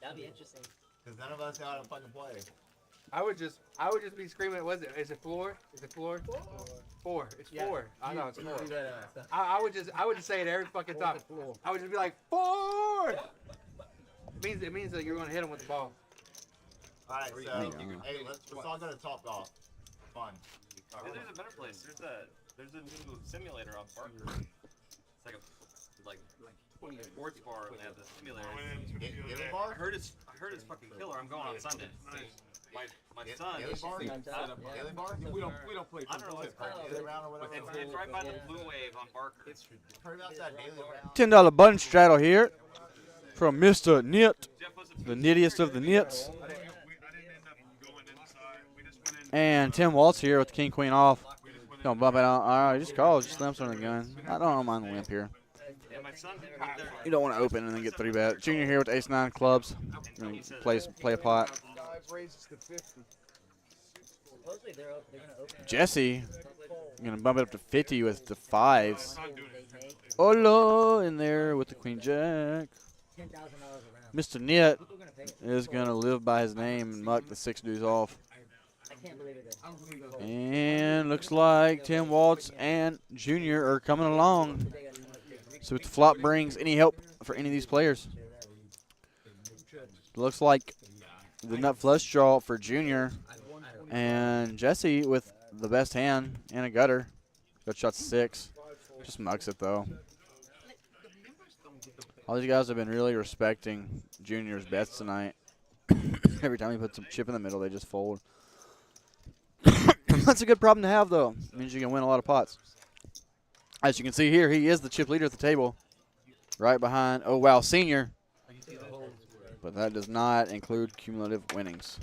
Speaker 11: That'd be interesting.
Speaker 3: Because none of us know how to fucking play.
Speaker 8: I would just be screaming. What is it? Is it floor? Is it floor? Four. It's
Speaker 11: Yeah.
Speaker 8: four. I know it's
Speaker 11: You
Speaker 8: four.
Speaker 11: do that,
Speaker 8: I would just say it every fucking time. I would just be like 4. It means that you're gonna hit him with the ball.
Speaker 3: Alright, so, hey, let's all go to Top Golf. Fun.
Speaker 10: There's a better place. There's a new simulator on Parker. It's like a sports bar and they have the simulator.
Speaker 3: Daily
Speaker 10: I
Speaker 3: bar?
Speaker 10: heard it's fucking killer. I'm going on Sunday. My son.
Speaker 3: Daily bar? Daily bar?
Speaker 6: We don't play.
Speaker 10: I don't know what it's called.
Speaker 3: Daily round or whatever.
Speaker 10: It's right by the Blue Wave on Barker.
Speaker 3: Heard about that daily round?
Speaker 1: $10 button straddle here from Mr. Knit, the knittiest of the knits. And Tim Waltz here with the king queen off. Don't bump it out. All right, just call. Just limps on the gun. I don't mind the limp here.
Speaker 10: And my son,
Speaker 1: You don't want to open and then get 3 bet. Junior here with ace 9 clubs. Play a pot.
Speaker 13: 5 raises to 50.
Speaker 11: Supposedly they're gonna open.
Speaker 1: Jesse gonna bump it up to 50 with the 5s. Olo in there with the queen jack.
Speaker 11: $10,000 around.
Speaker 1: Mr. Knit
Speaker 11: People are gonna pay it.
Speaker 1: is gonna live by his name and muck the 6 dudes off.
Speaker 11: I can't believe it.
Speaker 1: And looks like Tim Waltz and Junior are coming along. So if the flop brings any help for any of these players. Looks like the nut flush draw for Junior. And Jesse with the best hand and a gutter. Gut shot 6. Just mucks it though. All these guys have been really respecting Junior's bets tonight. Every time he puts a chip in the middle, they just fold. That's a good problem to have, though. It means you can win a lot of pots. As you can see here, he is the chip leader at the table. Right behind, oh, wow, Senior. But that does not include cumulative winnings.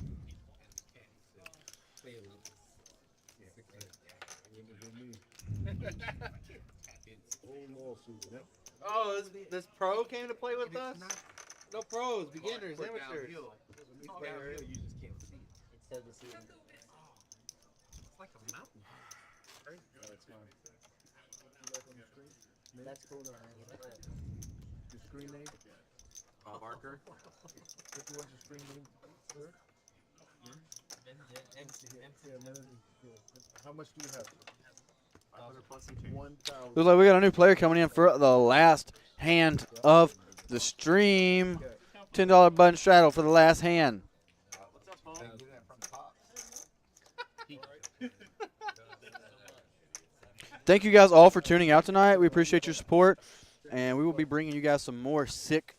Speaker 8: Oh, this pro came to play with us? No pros, beginners, amateurs.
Speaker 6: You just can't see.
Speaker 11: It's so deceiving.
Speaker 6: It's like a mountain.
Speaker 11: That's cool though. Man.
Speaker 13: Your screen name?
Speaker 10: Marker.
Speaker 13: If you want your screen name, sir? How much do you have? 1,000.
Speaker 1: Looks like we got a new player coming in for the last hand of the stream. $10 button straddle for the last hand. Thank you guys all for tuning out tonight. We appreciate your support, and we will be bringing you guys some more sick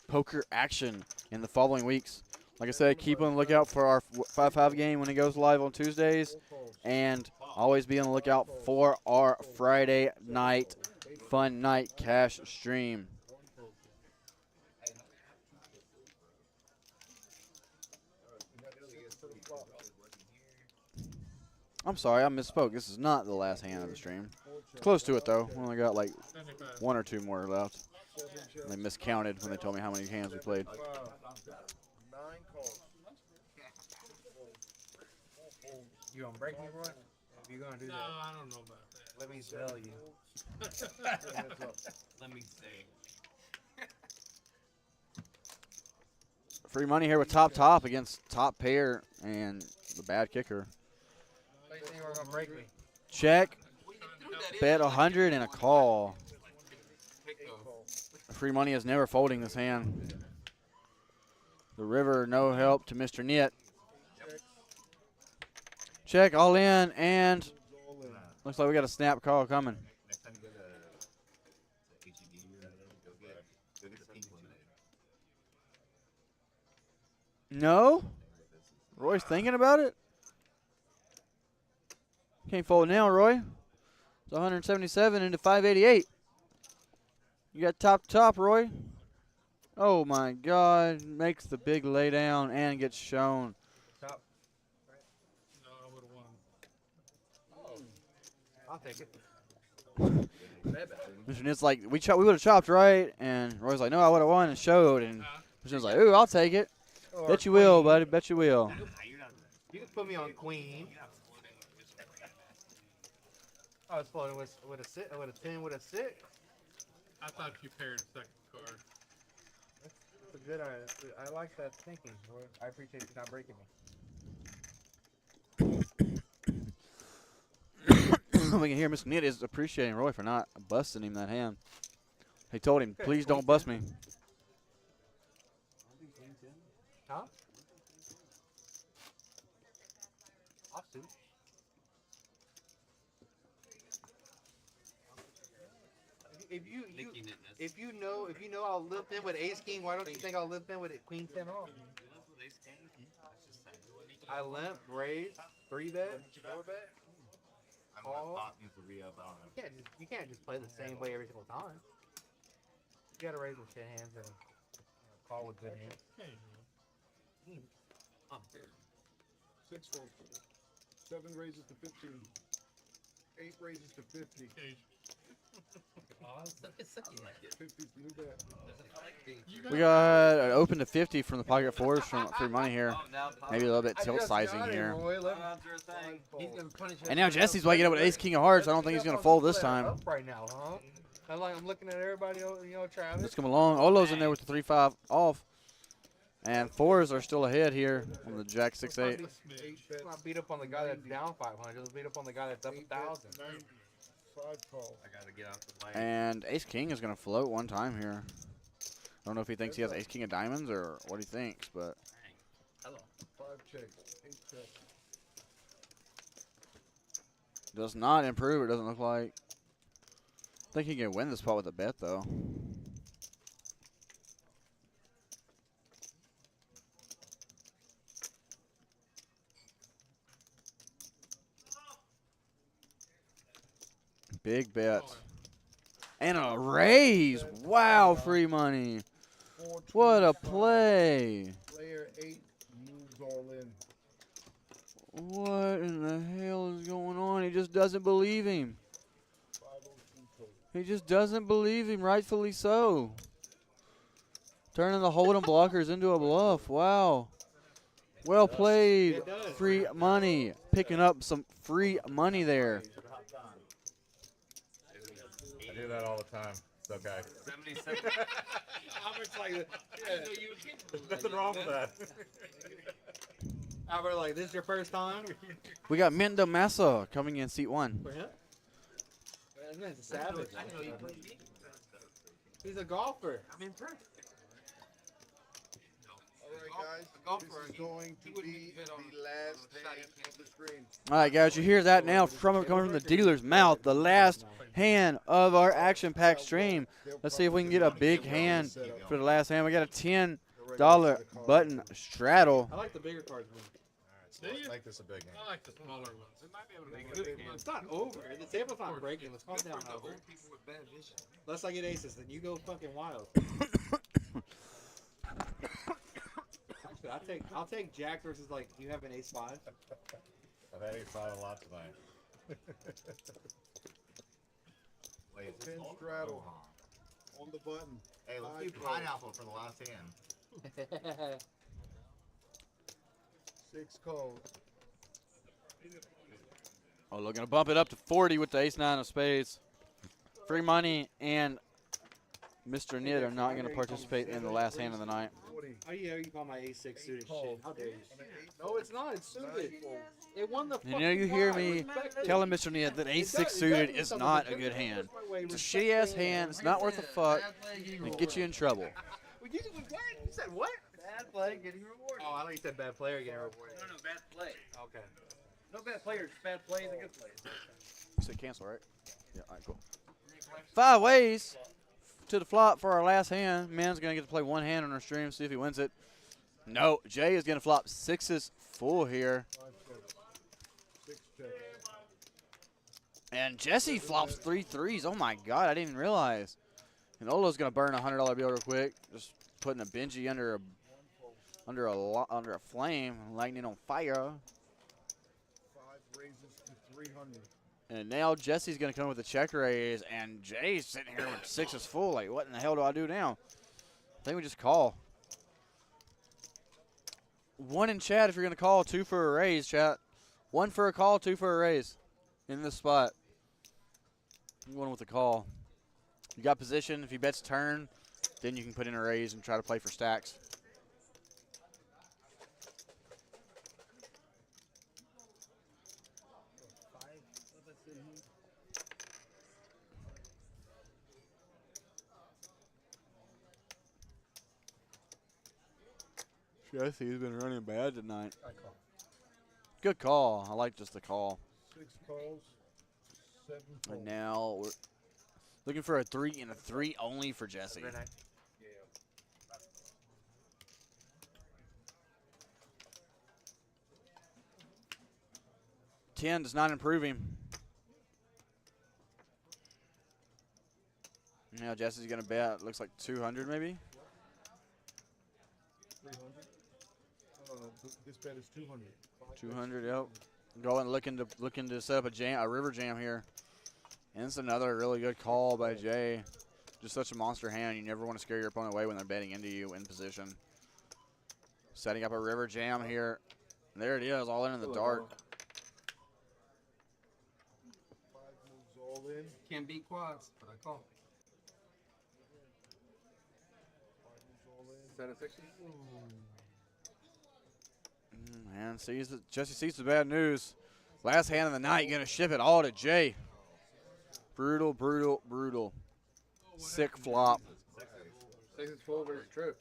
Speaker 1: poker action in the following weeks. Like I said, keep on the lookout for our 5-5 game when it goes live on Tuesdays, and always be on the lookout for our Friday night fun night cash stream. I'm sorry, I misspoke. This is not the last hand of the stream. Close to it, though. We only got like 1 or 2 more left. They miscounted when they told me how many hands we played.
Speaker 13: 9 calls.
Speaker 8: You gonna break me, Roy? If you're gonna do
Speaker 12: No,
Speaker 8: that,
Speaker 12: I don't know about that.
Speaker 8: let me tell you.
Speaker 10: Let me see.
Speaker 1: Free money here with top against top pair and the bad kicker.
Speaker 8: You think you were gonna break me?
Speaker 1: Check. Bet 100 and a call. Free money is never folding this hand. The river, no help to Mr. Knit. Check, all in, and looks like we got a snap call coming.
Speaker 3: Next time you go to HEB, go get the pink lemonade.
Speaker 1: No? Roy's thinking about it. Can't fold now, Roy. It's 177 into 588. You got top to top, Roy. Oh my God! Makes the big lay down and gets shown.
Speaker 8: Top.
Speaker 12: No, I would have won.
Speaker 8: I'll take it.
Speaker 1: Mr. Nitt's like, we would have chopped, right? And Roy's like, no, I would have won and showed. And Mr. Nitt's like, ooh, I'll take it.
Speaker 8: Or
Speaker 1: Bet you will, buddy. Bet you will.
Speaker 8: You can put me on queen. I was floating with a 10 with a 6.
Speaker 12: I thought you paired a second card.
Speaker 8: That's a good idea. I like that thinking. Boy. I appreciate you not breaking me.
Speaker 1: We can hear Mr. Nitt is appreciating Roy for not busting him that hand. He told him, please don't bust me.
Speaker 8: Huh? Offsuit. If you know I'll lift in with ace king, why don't you think I'll lift in with queen 10 off? I limp, raise, 3-bet, 4-bet.
Speaker 3: Pop needs to re-up. I don't know.
Speaker 8: You can't just play the same way every single time. You gotta raise with shit hands and call with good hands.
Speaker 5: 6 folds. 7 raises to 15. 8 raises to 50. 50's the new bet.
Speaker 1: We got an open to 50 from the pocket fours from free money here. Maybe a little bit tilt sizing here. And now Jesse's waking up with ace king of hearts. I don't think he's going to fold this time.
Speaker 8: Up right now, huh? I'm looking at everybody, Travis.
Speaker 1: Let's come along. Olo's in there with the 3-5 off. And fours are still ahead here on the jack 6-8.
Speaker 8: Let's not beat up on the guy that's down 500. Let's beat up on the guy that's up 1,000.
Speaker 5: 5 call.
Speaker 2: I gotta get out the way.
Speaker 1: And ace king is going to float one time here. I don't know if he thinks he has ace king of diamonds or what he thinks, but.
Speaker 2: Hello.
Speaker 5: 5 check. 8 check.
Speaker 1: Does not improve, it doesn't look like. I think he can win this spot with a bet, though. Big bet. And a raise. Wow, free money. What a play.
Speaker 5: Player 8 moves all in.
Speaker 1: What in the hell is going on? He just doesn't believe him. He just doesn't believe him, rightfully so. Turning the hold'em blockers into a bluff. Wow. Well played. Free money. Picking up some free money there.
Speaker 15: I do that all the time. It's okay.
Speaker 2: 77.
Speaker 8: Albert's like,
Speaker 15: Nothing wrong with that.
Speaker 8: Albert, like, this is your first time?
Speaker 1: We got Mendo Massa coming in seat 1.
Speaker 8: For him? That man's a savage.
Speaker 2: I know you played me.
Speaker 8: He's a golfer.
Speaker 2: I'm impressed.
Speaker 5: All right, guys. This is going to be the last hand of the stream.
Speaker 1: All right, guys, you hear that now coming from the dealer's mouth. The last hand of our action-packed stream. Let's see if we can get a big hand for the last hand. We got a $10 button straddle.
Speaker 8: I like the bigger cards more.
Speaker 15: Let's make this a big hand.
Speaker 12: I like the smaller ones. It might be able to make it a big hand.
Speaker 8: It's not over. The table's not breaking. Let's calm down, Albert. Unless I get aces, then you go fucking wild. Actually, I'll take Jack versus, like, you have an ace 5.
Speaker 15: I've had ace-5 a lot tonight.
Speaker 3: Wait,
Speaker 5: Pin straddle on the button.
Speaker 3: Hey, let's do pineapple for the last hand.
Speaker 5: 6 call.
Speaker 1: Oh, looking to bump it up to 40 with the ace-9 of spades. Free money and Mr. Nitt are not going to participate in the last hand of the night.
Speaker 8: How do you call my ace 6 suited shit? How dare you? No, it's not. It's suited. It won the
Speaker 1: You know, you hear me telling Mr. Nitt that ace 6 suited is not a good hand. It's a shitty-ass hand. It's not worth a fuck. It gets you in trouble.
Speaker 8: You said what?
Speaker 11: Bad play getting rewarded.
Speaker 8: Oh, I thought you said bad player getting rewarded.
Speaker 11: No, bad play.
Speaker 8: Okay.
Speaker 11: No bad players, bad plays and good plays.
Speaker 1: You said cancel, right? Yeah, all right, cool. 5 ways to the flop for our last hand. Man's going to get to play one hand on our stream, see if he wins it. No, Jay is going to flop 6s full here.
Speaker 7: 5 checks. 6 checks.
Speaker 1: And Jesse flops 3 3s. Oh, my God. I didn't even realize. And Olo's going to burn a $100 bill real quick. Just putting a Benji under a flame, lighting it on fire.
Speaker 7: 5 raises to 300.
Speaker 1: And now Jesse's going to come with a check raise, and Jay's sitting here with 6s full. Like, what in the hell do I do now? I think we just call. 1 in chat if you're going to call, 2 for a raise, chat. 1 for a call, 2 for a raise in this spot. I'm going with a call. You got position. If he bets turn, then you can put in a raise and try to play for stacks. Jesse's been running bad tonight.
Speaker 7: I call.
Speaker 1: Good call. I like just the call.
Speaker 7: 6 calls. 7 calls.
Speaker 1: And now we're looking for a 3 and a 3 only for Jesse.
Speaker 8: Very nice.
Speaker 1: 10 does not improve him. Now Jesse's going to bet, looks like 200 maybe.
Speaker 7: 300. This bet is 200.
Speaker 1: 200, yep. Going looking to set up a river jam here. And it's another really good call by Jay. Just such a monster hand. You never want to scare your opponent away when they're betting into you in position. Setting up a river jam here. There it is, all in the dark.
Speaker 7: 5 moves all in.
Speaker 6: Can't beat quads, but I call.
Speaker 7: 5 moves all in.
Speaker 8: Set of 60.
Speaker 1: Man, Jesse sees the bad news. Last hand of the night, gonna ship it all to Jay. Brutal, brutal, brutal. Sick flop.
Speaker 8: 6 is full versus trips.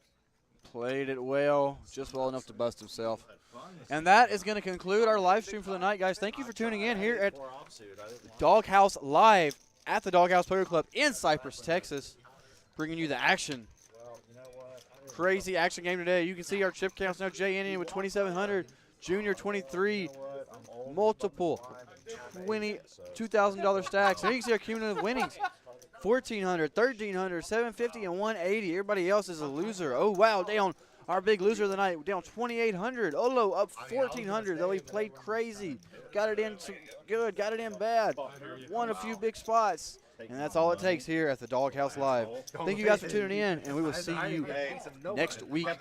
Speaker 1: Played it well, just well enough to bust himself. And that is going to conclude our live stream for the night, guys. Thank you for tuning in here at DogHouse Live at the DogHouse Poker Club in Cypress, Texas, bringing you the action. Crazy action game today. You can see our chip counts now. Jay Indian with 2,700, Junior 23, multiple $2,000 stacks. And you can see our cumulative winnings. 1,400, 1,300, 750, and 180. Everybody else is a loser. Oh, wow, down. Our big loser of the night, down 2,800. Olo up 1,400, though he played crazy. Got it in good, got it in bad. Won a few big spots. And that's all it takes here at the DogHouse Live. Thank you guys for tuning in, and we will see you next week.